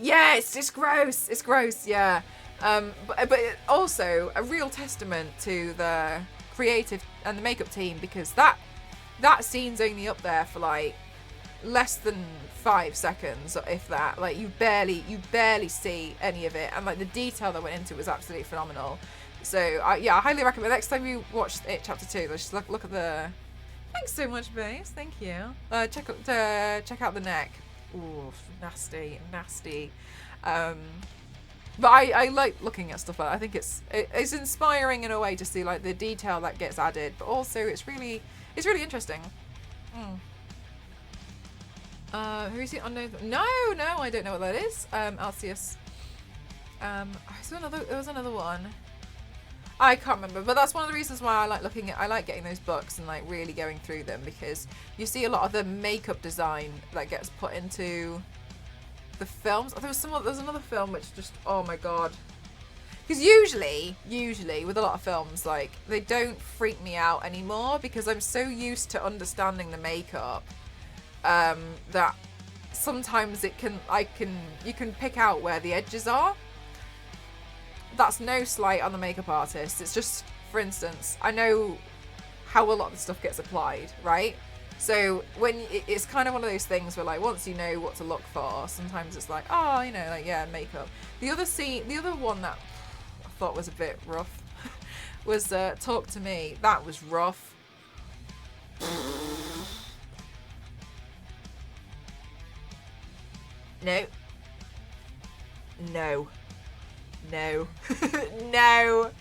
Yeah, it's gross. It's gross. Yeah. But also a real testament to the creative and the makeup team because that scene's only up there for like less than 5 seconds, if that. Like you barely see any of it, and like the detail that went into it was absolutely phenomenal. So yeah, I highly recommend. Next time you watch it, Chapter 2, let's just look at the. Thanks so much, babes. Thank you. Check out the neck. Ooh, nasty. But I like looking at stuff like that. I think it's inspiring in a way to see like the detail that gets added, but also it's really interesting. Who is it? Unknown? No, I don't know what that is. Arceus. There was another one. I can't remember, but that's one of the reasons why I like getting those books and like really going through them, because you see a lot of the makeup design that gets put into the films. There's another film which just, oh my god. Because usually with a lot of films, like, they don't freak me out anymore because I'm so used to understanding the makeup that sometimes you can pick out where the edges are. That's no slight on the makeup artist. It's just, for instance, I know how a lot of the stuff gets applied, right? So when it's kind of one of those things where, like, once you know what to look for, sometimes it's like, oh, you know, like, yeah, makeup. The other one that I thought was a bit rough was Talk to Me. That was rough. No. No. No. No.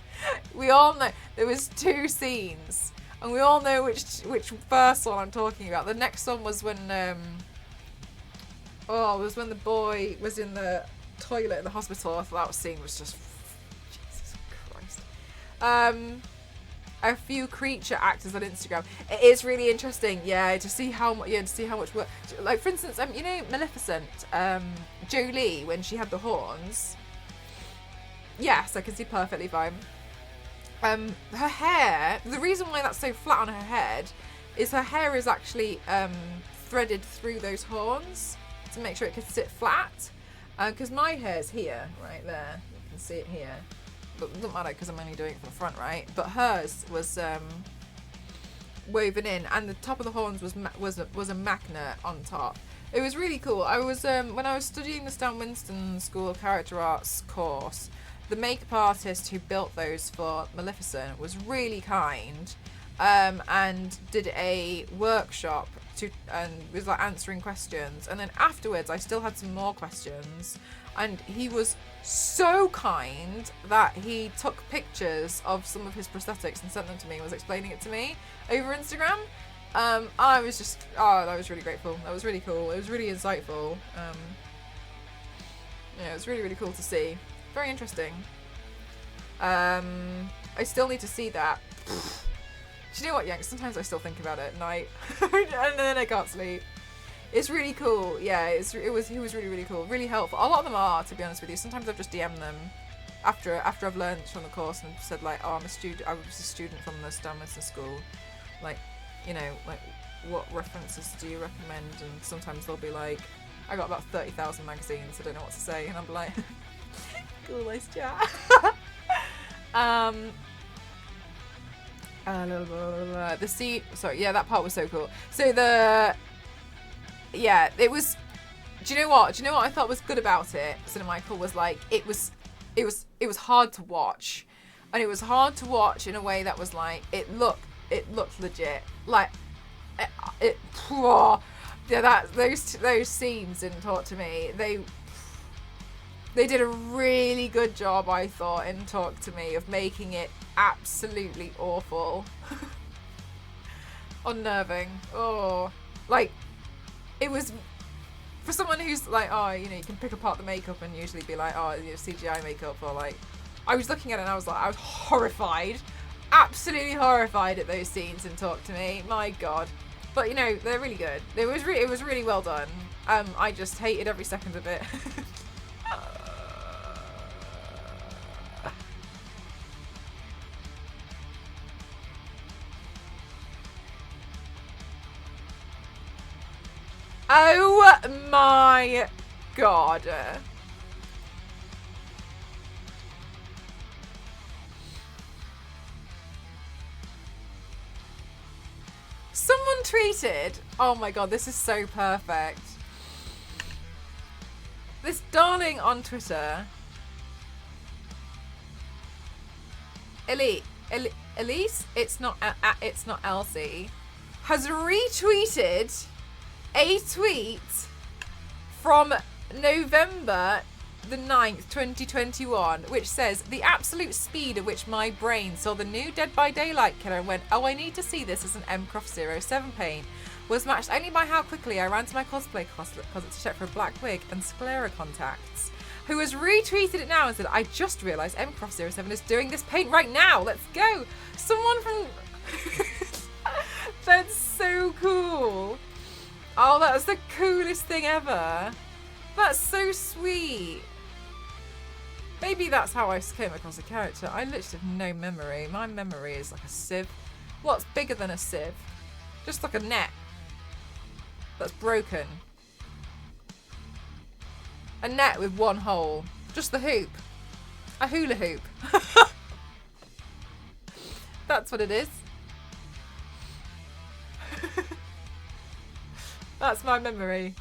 We all know there was 2 scenes, and we all know which first one I'm talking about. The next one was when was when the boy was in the toilet in the hospital. I thought that scene was just Jesus Christ. A few creature actors on Instagram. It is really interesting, to see how much work. Like, for instance, you know Maleficent, Jolie, when she had the horns. Yes, I can see perfectly fine. Her hair. The reason why that's so flat on her head is her hair is actually threaded through those horns to make sure it can sit flat. Because my hair's here, right there. You can see it here. But it doesn't matter because I'm only doing it from the front, right? But hers was woven in, and the top of the horns was a magnet on top. It was really cool. I was when I was studying the Stan Winston School of Character Arts course, the makeup artist who built those for Maleficent was really kind, and did a workshop and was like answering questions. And then afterwards, I still had some more questions. And he was so kind that he took pictures of some of his prosthetics and sent them to me and was explaining it to me over Instagram. I was just, that was really grateful. That was really cool. It was really insightful. It was really, really cool to see. Very interesting. I still need to see that. Do you know what, Yank? Sometimes I still think about it at night. And then I can't sleep. It's really cool. Yeah, he was really, really cool. Really helpful. A lot of them are, to be honest with you. Sometimes I've just DM'd them after I've learned from the course and said like, I was a student from the Stan Winston School. Like, like what references do you recommend? And sometimes they'll be like, I got about 30,000 magazines, I don't know what to say. And I'm like, cool, nice chat. The scene, sorry, that part was so cool. So it was. Do you know what I thought was good about it? Cinemichael was like it was hard to watch, and it was hard to watch in a way that was like it looked legit. Like those scenes didn't talk to me. They did a really good job, I thought, in Talk to Me of making it absolutely awful. Unnerving. It was, for someone who's like, you can pick apart the makeup and usually be like, CGI makeup, or like, I was looking at it and I was horrified. Absolutely horrified at those scenes in Talk to Me. My God. But, they're really good. It was really well done. I just hated every second of it. Oh my God. Someone tweeted, oh my God, this is so perfect. This darling on Twitter, Elise, it's not Elsie, has retweeted a tweet from November the 9th, 2021, which says, the absolute speed at which my brain saw the new Dead by Daylight killer and went, oh, I need to see this as an MCroft07 paint, was matched only by how quickly I ran to my cosplay closet to check for a black wig and sclera contacts. Who has retweeted it now and said, I just realised MCroft07 is doing this paint right now. Let's go. Someone from... That's so cool. Oh, that's the coolest thing ever. That's so sweet. Maybe that's how I came across a character. I literally have no memory. My memory is like a sieve. What's bigger than a sieve? Just like a net that's broken. A net with one hole. Just the hoop. A hula hoop. That's what it is. That's my memory.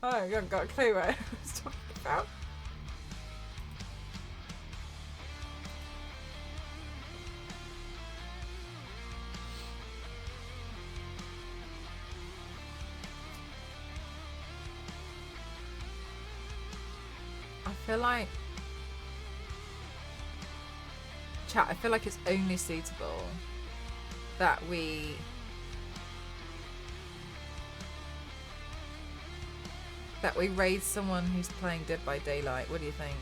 I haven't got a clue what I was talking about. I feel like... Chat, I feel like it's only suitable that we... raid someone who's playing Dead by Daylight. What do you think?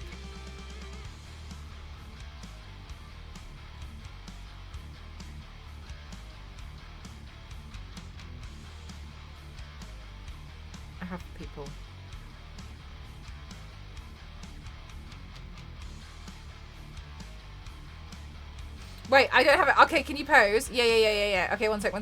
I have people. Wait, I don't have it. Okay, can you pose? Yeah. Okay, one sec.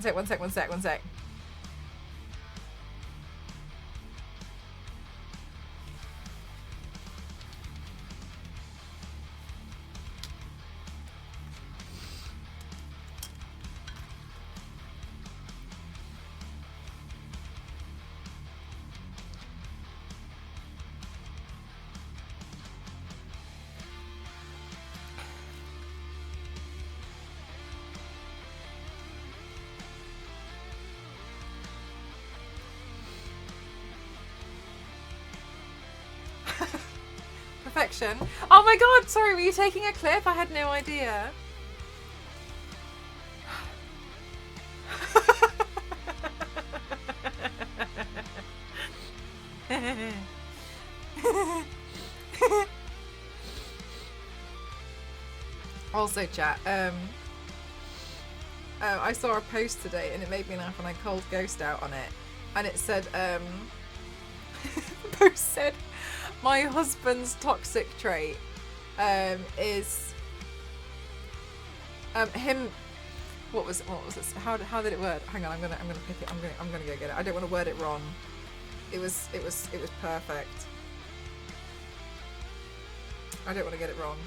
Perfection. Oh my god, sorry, were you taking a clip? I had no idea. Also, chat, I saw a post today and it made me laugh and I called Ghost out on it. And it said, the post said, my husband's toxic trait is him. What was it? How did it word? Hang on, I'm gonna pick it. I'm gonna go get it. I don't want to word it wrong. It was perfect. I don't want to get it wrong.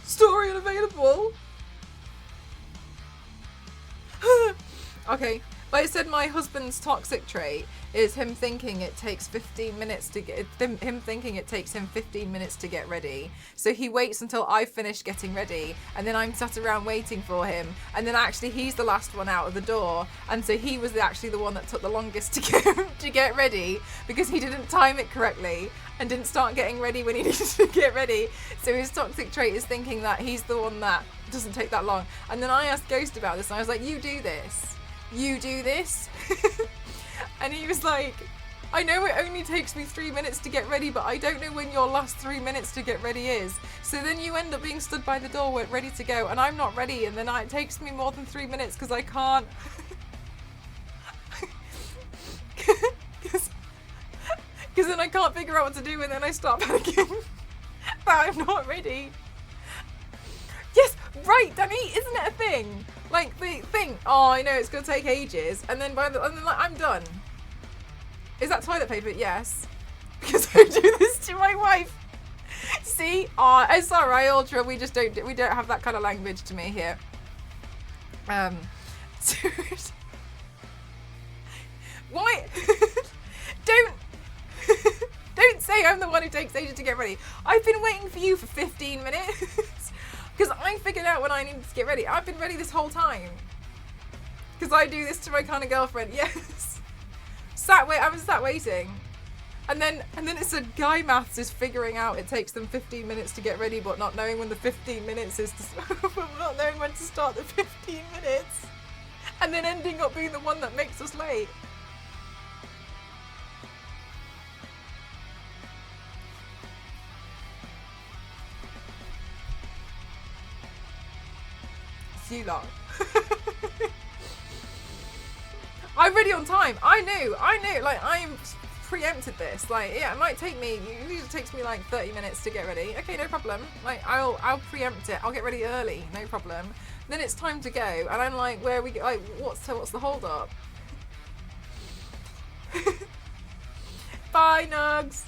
Story unavailable. Okay, but it said my husband's toxic trait is him thinking it takes 15 minutes to get him thinking it takes him 15 minutes to get ready. So he waits until I've finished getting ready, and then I'm sat around waiting for him, and then actually he's the last one out of the door, and so he was actually the one that took the longest to get ready because he didn't time it correctly and didn't start getting ready when he needed to get ready. So his toxic trait is thinking that he's the one that doesn't take that long. And then I asked Ghost about this and I was like, you do this? And he was like, I know it only takes me 3 minutes to get ready, but I don't know when your last 3 minutes to get ready is. So then you end up being stood by the door ready to go and I'm not ready, and then it takes me more than 3 minutes because I can't because then I can't figure out what to do and then I start panicking that I'm not ready. Yes, right, Danny, isn't it a thing? Like the thing, oh, I know it's gonna take ages, and then like, I'm done. Is that toilet paper? Yes, because I do this to my wife. See, oh, it's alright, Ultra. We don't have that kind of language to me here. Why? Don't say I'm the one who takes ages to get ready. I've been waiting for you for 15 minutes because I figured out when I needed to get ready. I've been ready this whole time because I do this to my kind of girlfriend. Yes, I was sat waiting, and then it said guy maths is figuring out it takes them 15 minutes to get ready, but not knowing when the 15 minutes is not knowing when to start the 15 minutes, and then ending up being the one that makes us late. You lot. I'm ready on time. I knew. Like, I'm preempted this. Like, yeah, it might take me. It usually takes me like 30 minutes to get ready. Okay, no problem. Like, I'll preempt it. I'll get ready early. No problem. Then it's time to go, and I'm like, where are we? Like, what's the hold up? Bye, Nugs.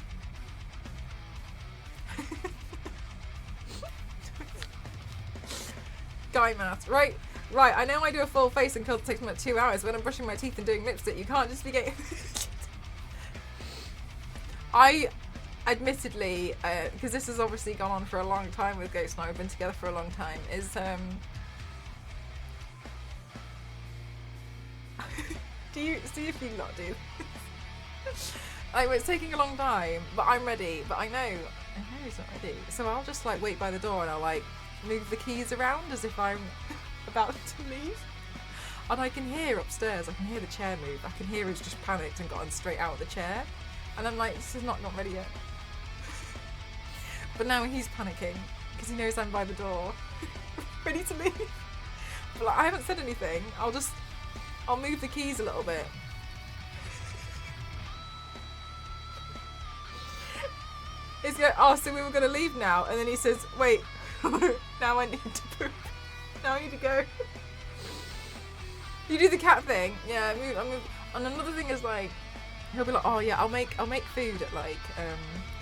Guy math, right? Right, I know I do a full face and curl takes me like 2 hours. When I'm brushing my teeth and doing lipstick, you can't just be getting... I, admittedly, because this has obviously gone on for a long time with Ghost and I, we've been together for a long time, is, do you see if you not do? Like, it's taking a long time, but I'm ready. But I know he's not ready. So I'll just like wait by the door and I'll like move the keys around as if I'm about to leave. And I can hear upstairs. I can hear the chair move. I can hear he's just panicked and gotten straight out of the chair. And I'm like, this is not ready yet. But now he's panicking because he knows I'm by the door, ready to leave. But like, I haven't said anything. I'll move the keys a little bit. He's going, oh, so we were going to leave now. And then he says, wait, now I need to poop. Now I need to go. You do the cat thing. Yeah, I move. And another thing is like, he'll be like, oh yeah, I'll make food at like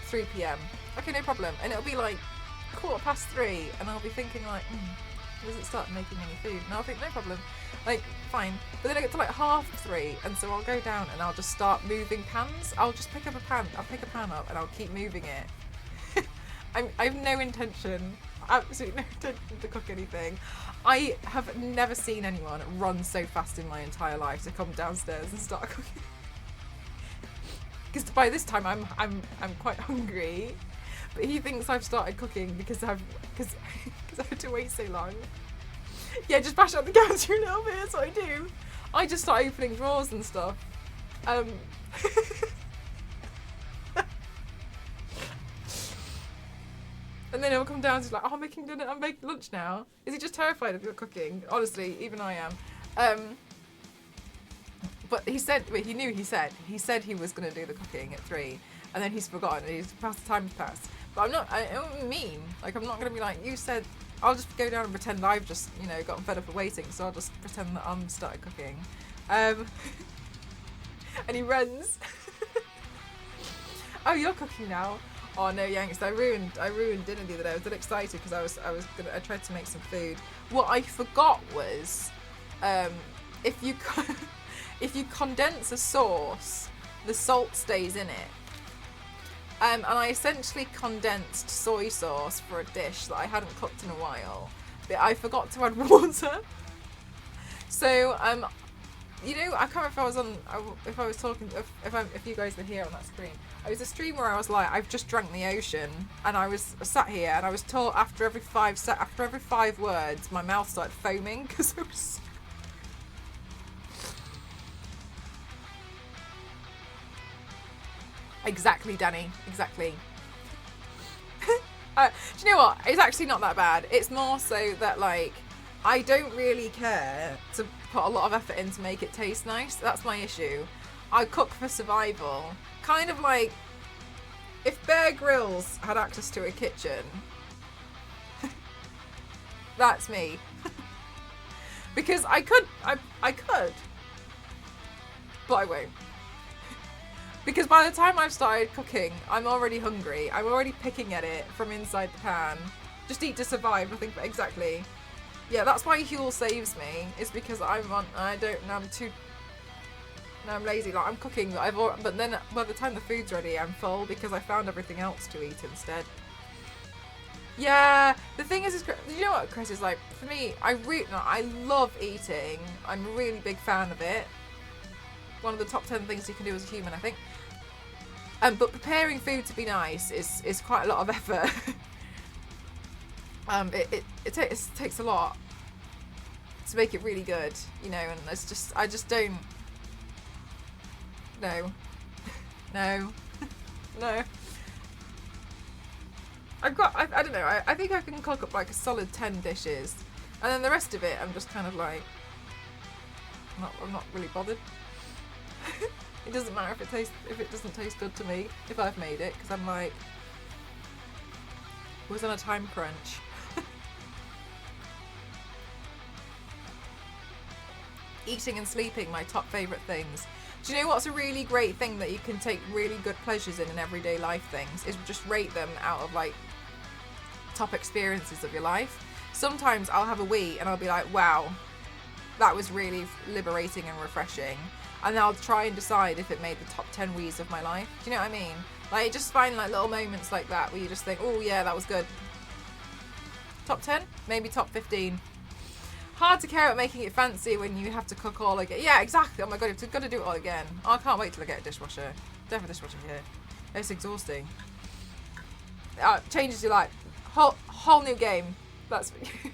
3 p.m. Okay, no problem. And it'll be like 3:15, and I'll be thinking like, doesn't start making any food. And I'll think, no problem, like fine. But then I get to like 3:30, and so I'll go down and I'll just start moving pans. I'll just pick up a pan. I'll pick a pan up and I'll keep moving it. I have no intention, absolutely no intention to cook anything. I have never seen anyone run so fast in my entire life to come downstairs and start cooking. Because by this time I'm quite hungry, but he thinks I've started cooking because I had to wait so long. Yeah, just bash out the counter a little bit. That's what I do. I just start opening drawers and stuff. And then he'll come down and he's like, oh, I'm making dinner, I'm making lunch now. Is he just terrified of your cooking? Honestly, even I am. But he said he was going to do the cooking at 3, and then he's forgotten, and he's past the time's passed. But I don't mean, like, I'm not going to be like, you said, I'll just go down and pretend I've just, gotten fed up of waiting, so I'll just pretend that I'm started cooking. And he runs. Oh, you're cooking now? Oh no, Yanks! I ruined dinner the other day. I was a little excited because I tried to make some food. What I forgot was, if you condense a sauce, the salt stays in it. And I essentially condensed soy sauce for a dish that I hadn't cooked in a while, but I forgot to add water. So I can't remember if I was on, if I was talking, if you guys were here on that screen. It was a stream where I was like, I've just drank the ocean, and I was sat here, and I was told after every 5 words, my mouth started foaming because it was. Exactly, Danny. Exactly. Do you know what? It's actually not that bad. It's more so that like, I don't really care to put a lot of effort in to make it taste nice. That's my issue. I cook for survival. Kind of like if Bear Grylls had access to a kitchen. That's me. Because I could, but I won't. Because by the time I've started cooking, I'm already hungry. I'm already picking at it from inside the pan. Just eat to survive, I think, exactly. Yeah, that's why Huel saves me, is because I'm lazy. Like, I'm cooking, but then by the time the food's ready, I'm full because I found everything else to eat instead. Yeah, the thing is you know what, Chris, is like, for me, I love eating. I'm a really big fan of it. One of the top 10 things you can do as a human, I think. But preparing food to be nice is quite a lot of effort. It takes a lot to make it really good, and it's just, I just don't. No. No. I don't know, I think I can cook up like a solid 10 dishes, and then the rest of it I'm just kind of like, I'm not really bothered. It doesn't matter if it doesn't taste good to me, if I've made it, because I'm like, was on a time crunch. Eating and sleeping, my top favourite things. Do you know what's a really great thing that you can take really good pleasures in everyday life things? Is just rate them out of like top experiences of your life. Sometimes I'll have a wee and I'll be like, wow, that was really liberating and refreshing. And I'll try and decide if it made the top 10 Wiis of my life. Do you know what I mean? Like, just find like little moments like that where you just think, oh yeah, that was good. Top 10? Maybe top 15. Hard to care about making it fancy when you have to cook all again. Yeah, exactly. Oh my god, you've got to do it all again. Oh, I can't wait till I get a dishwasher. Don't have a dishwasher here. It's exhausting. Changes your life. Whole new game. That's what you...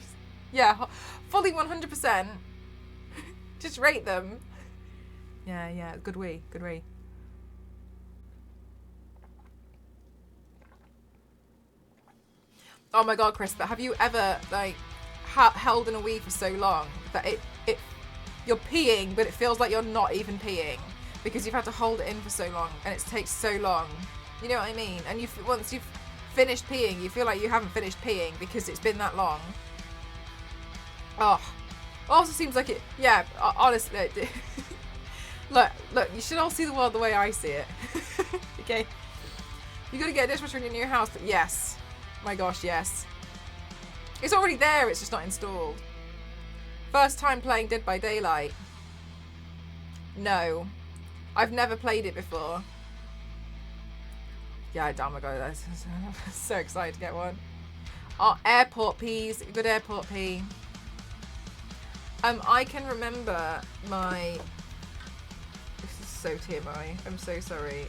Yeah, fully 100%. Just rate them. Yeah, good Wii, good Wii. Oh my god, Chris, but have you ever, like, held in a Wii for so long that you're peeing, but it feels like you're not even peeing because you've had to hold it in for so long and it takes so long. You know what I mean? And once you've finished peeing, you feel like you haven't finished peeing because it's been that long. Oh, also seems like it. Yeah, honestly, look, you should all see the world the way I see it. Okay, you got to get a dishwasher in your new house, but yes, my gosh, yes. It's already there, it's just not installed. First time playing Dead by Daylight. No. I've never played it before. Yeah, oh my god, I'm so excited to get one. Oh, airport peas. Good airport pea. I can remember my... This is so TMI. I'm so sorry.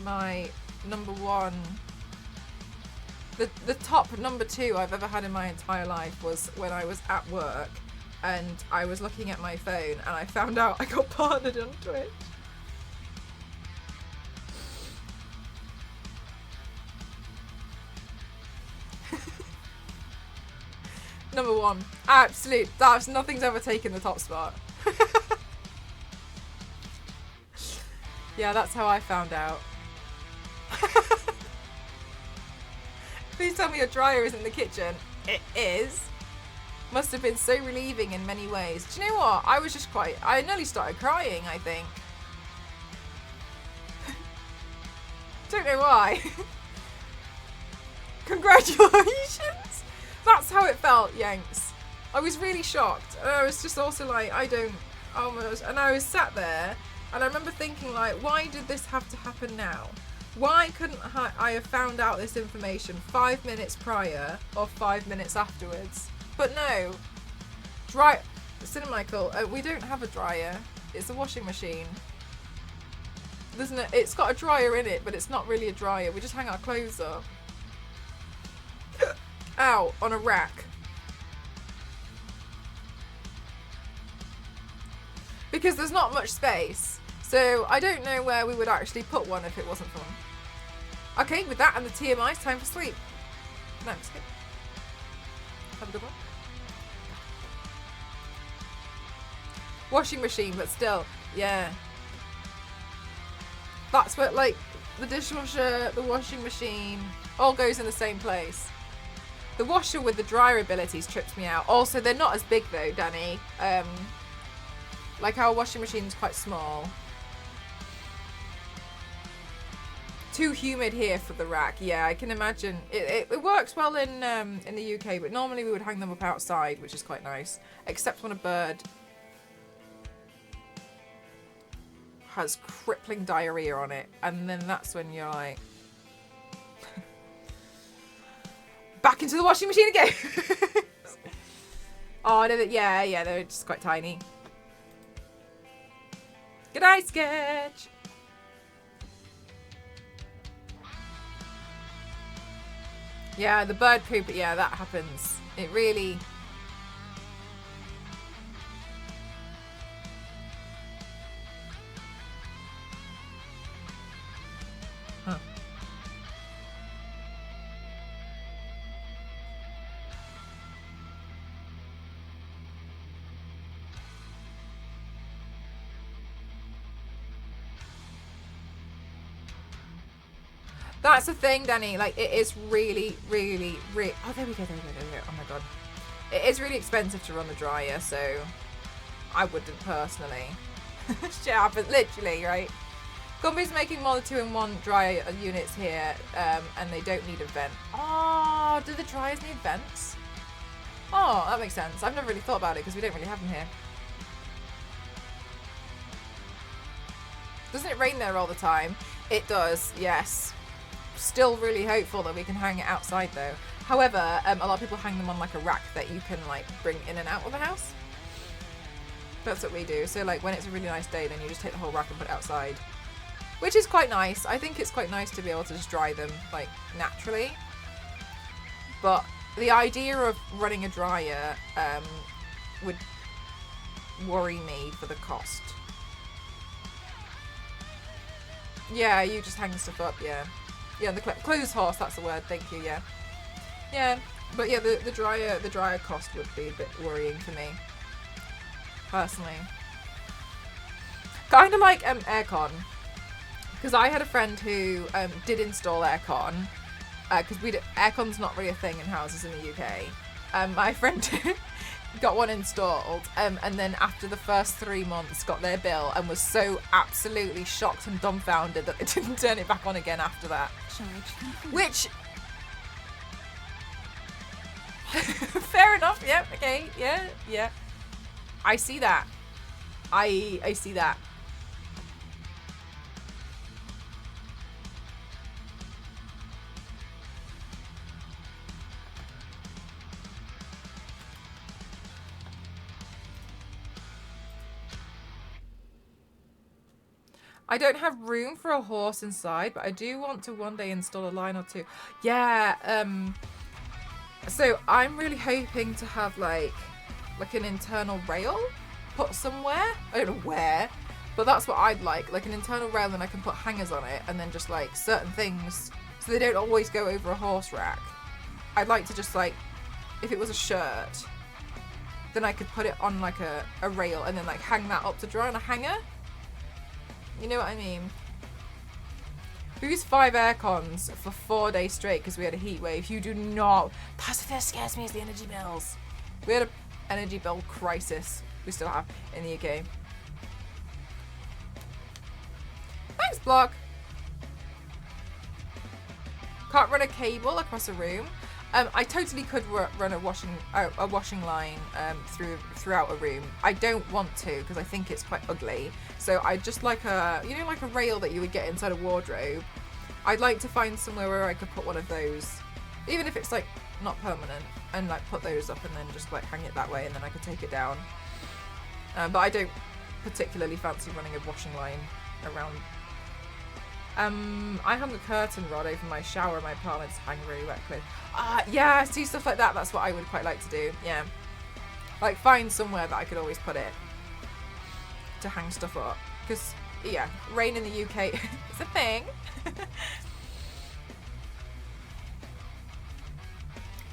My number one... The top number 2 I've ever had in my entire life was when I was at work and I was looking at my phone and I found out I got partnered on Twitch. Number 1. Absolute. Nothing's ever taken the top spot. Yeah, that's how I found out. Please tell me your dryer is in the kitchen. It is. Must have been so relieving in many ways. Do you know what? I was just I nearly started crying, I think. Don't know why. Congratulations. That's how it felt, Yanks. I was really shocked. And I was just also like, and I was sat there and I remember thinking like, why did this have to happen now? Why couldn't I have found out this information 5 minutes prior or 5 minutes afterwards? But no. Cinemichael, we don't have a dryer. It's a washing machine. It's got a dryer in it, but it's not really a dryer. We just hang our clothes up. Out on a rack. Because there's not much space. So I don't know where we would actually put one if it wasn't for one. Okay, with that and the TMI, it's time for sleep. No, skip. Have a good one. Washing machine, but still, yeah. That's what, like, the dishwasher, the washing machine, all goes in the same place. The washer with the dryer abilities trips me out. Also, they're not as big though, Danny. Like our washing machine's quite small. Too humid here for the rack. Yeah, I can imagine. It works well in the UK, but normally we would hang them up outside, which is quite nice. Except when a bird has crippling diarrhea on it, and then that's when you're like, back into the washing machine again. Oh, no, yeah, they're just quite tiny. Good night, Sketch. Yeah, the bird poop, yeah, that happens. It really... Huh. That's the thing, Danny. Like, it is really, really, really... Oh, there we go. Oh, my God. It is really expensive to run the dryer, so I wouldn't personally. Shit happens, literally, right? Gumby's making more than 2-in-1 dryer units here, and they don't need a vent. Oh, do the dryers need vents? Oh, that makes sense. I've never really thought about it because we don't really have them here. Doesn't it rain there all the time? It does, yes. Still really hopeful that we can hang it outside though. However, a lot of people hang them on like a rack that you can like bring in and out of the house. That's what we do. So like when it's a really nice day, then you just take the whole rack and put it outside, which is quite nice. I think it's quite nice to be able to just dry them like naturally. But the idea of running a dryer would worry me for the cost. Yeah, you just hang stuff up, yeah. Yeah, the clothes horse, that's the word, thank you, yeah. Yeah, but yeah, the dryer cost would be a bit worrying for me, personally. Kind of like aircon, because I had a friend who did install aircon, because aircon's not really a thing in houses in the UK. My friend got one installed, and then after the first 3 months got their bill and was so absolutely shocked and dumbfounded that they didn't turn it back on again after that. Charge complete. Which, fair enough, yeah, okay, yeah. I see that. I see that. I don't have room for a horse inside, but I do want to one day install a line or two. Yeah, so I'm really hoping to have like an internal rail put somewhere. I don't know where, but that's what I'd like an internal rail, and I can put hangers on it, and then just like certain things so they don't always go over a horse rack. I'd like to just like, if it was a shirt, then I could put it on like a rail and then like hang that up to dry on a hanger. You know what I mean? We used 5 air cons for 4 days straight because we had a heat wave. You do not. That's the thing that scares me, is the energy bills. We had an energy bill crisis. We still have in the UK. Thanks, Block. Can't run a cable across a room. I totally could run a washing line throughout a room. I don't want to because I think it's quite ugly. So I just like like a rail that you would get inside a wardrobe. I'd like to find somewhere where I could put one of those, even if it's like not permanent, and like put those up and then just like hang it that way, and then I could take it down. But I don't particularly fancy running a washing line around. I hung a curtain rod over my shower in my apartment to hang really wet clothes. Yeah, see, stuff like that. That's what I would quite like to do. Yeah, like find somewhere that I could always put it to hang stuff up. Because yeah, rain in the UK is a thing.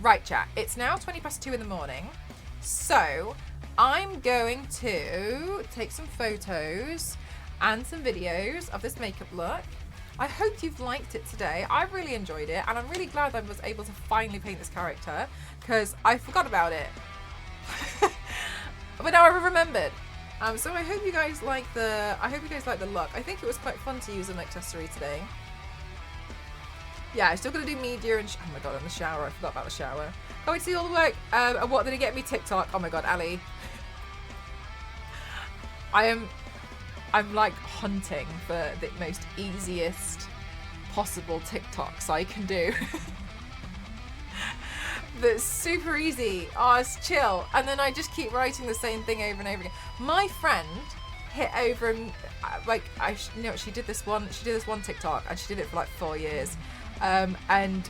Right, chat. It's now 2:20 in the morning, so I'm going to take some photos and some videos of this makeup look. I hope you've liked it today. I really enjoyed it, and I'm really glad I was able to finally paint this character because I forgot about it. But now I remembered. So I hope you guys like the look. I think it was quite fun to use an accessory today. Yeah, I'm still gonna do media and oh my god, in the shower. I forgot about the shower. Can't wait to see all the work. And what did it get me? TikTok. Oh my god, Ali. I'm like hunting for the most easiest possible TikToks I can do. That's super easy. Oh, it's chill. And then I just keep writing the same thing over and over again. My friend hit over and she did this one TikTok, and she did it for like 4 years. And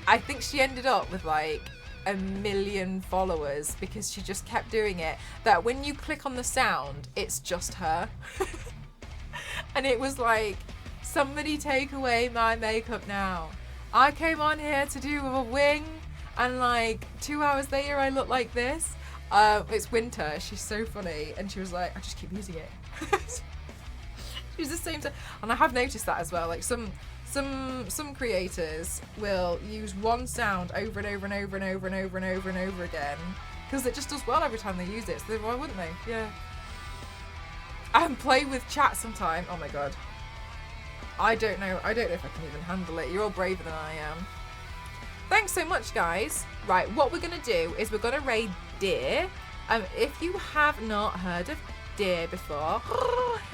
I think she ended up with like 1 million followers because she just kept doing it. That when you click on the sound, it's just her. And it was like, somebody take away my makeup now. I came on here to do a wing, and like 2 hours later I look like this. It's Winter. She's so funny, and she was like, I just keep using it. She's the same time, and I have noticed that as well. Like some creators will use one sound over and over and over and over and over and over and over again because it just does well every time they use it. So why wouldn't they? Yeah. And play with chat sometime. Oh my god. I don't know if I can even handle it. You're all braver than I am. Thanks so much, guys. Right, what we're gonna do is we're gonna raid Deer. If you have not heard of Deer before.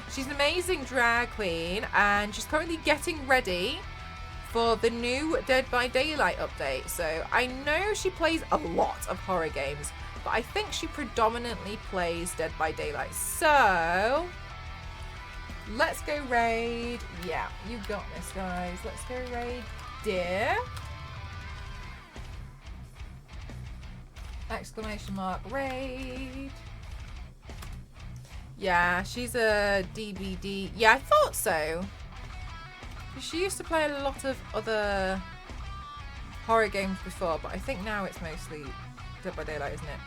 She's an amazing drag queen, and she's currently getting ready for the new Dead by Daylight update. So I know she plays a lot of horror games, but I think she predominantly plays Dead by Daylight. So let's go raid. Yeah, you got this, guys. Let's go raid Deer. Exclamation mark raid. Yeah, she's a DBD. Yeah, I thought so. She used to play a lot of other horror games before, but I think now it's mostly Dead by Daylight, isn't it?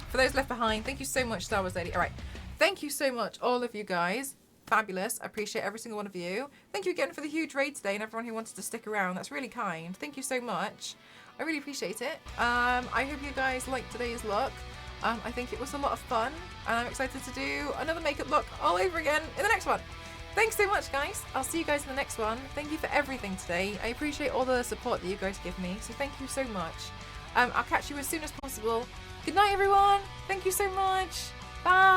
For those left behind, thank you so much, Star Wars Lady. All right, thank you so much, all of you guys. Fabulous. I appreciate every single one of you. Thank you again for the huge raid today and everyone who wanted to stick around. That's really kind. Thank you so much. I really appreciate it. I hope you guys liked today's look. I think it was a lot of fun, and I'm excited to do another makeup look all over again in the next one. Thanks so much, guys. I'll see you guys in the next one. Thank you for everything today. I appreciate all the support that you guys give me, so thank you so much. I'll catch you as soon as possible. Good night, everyone. Thank you so much. Bye.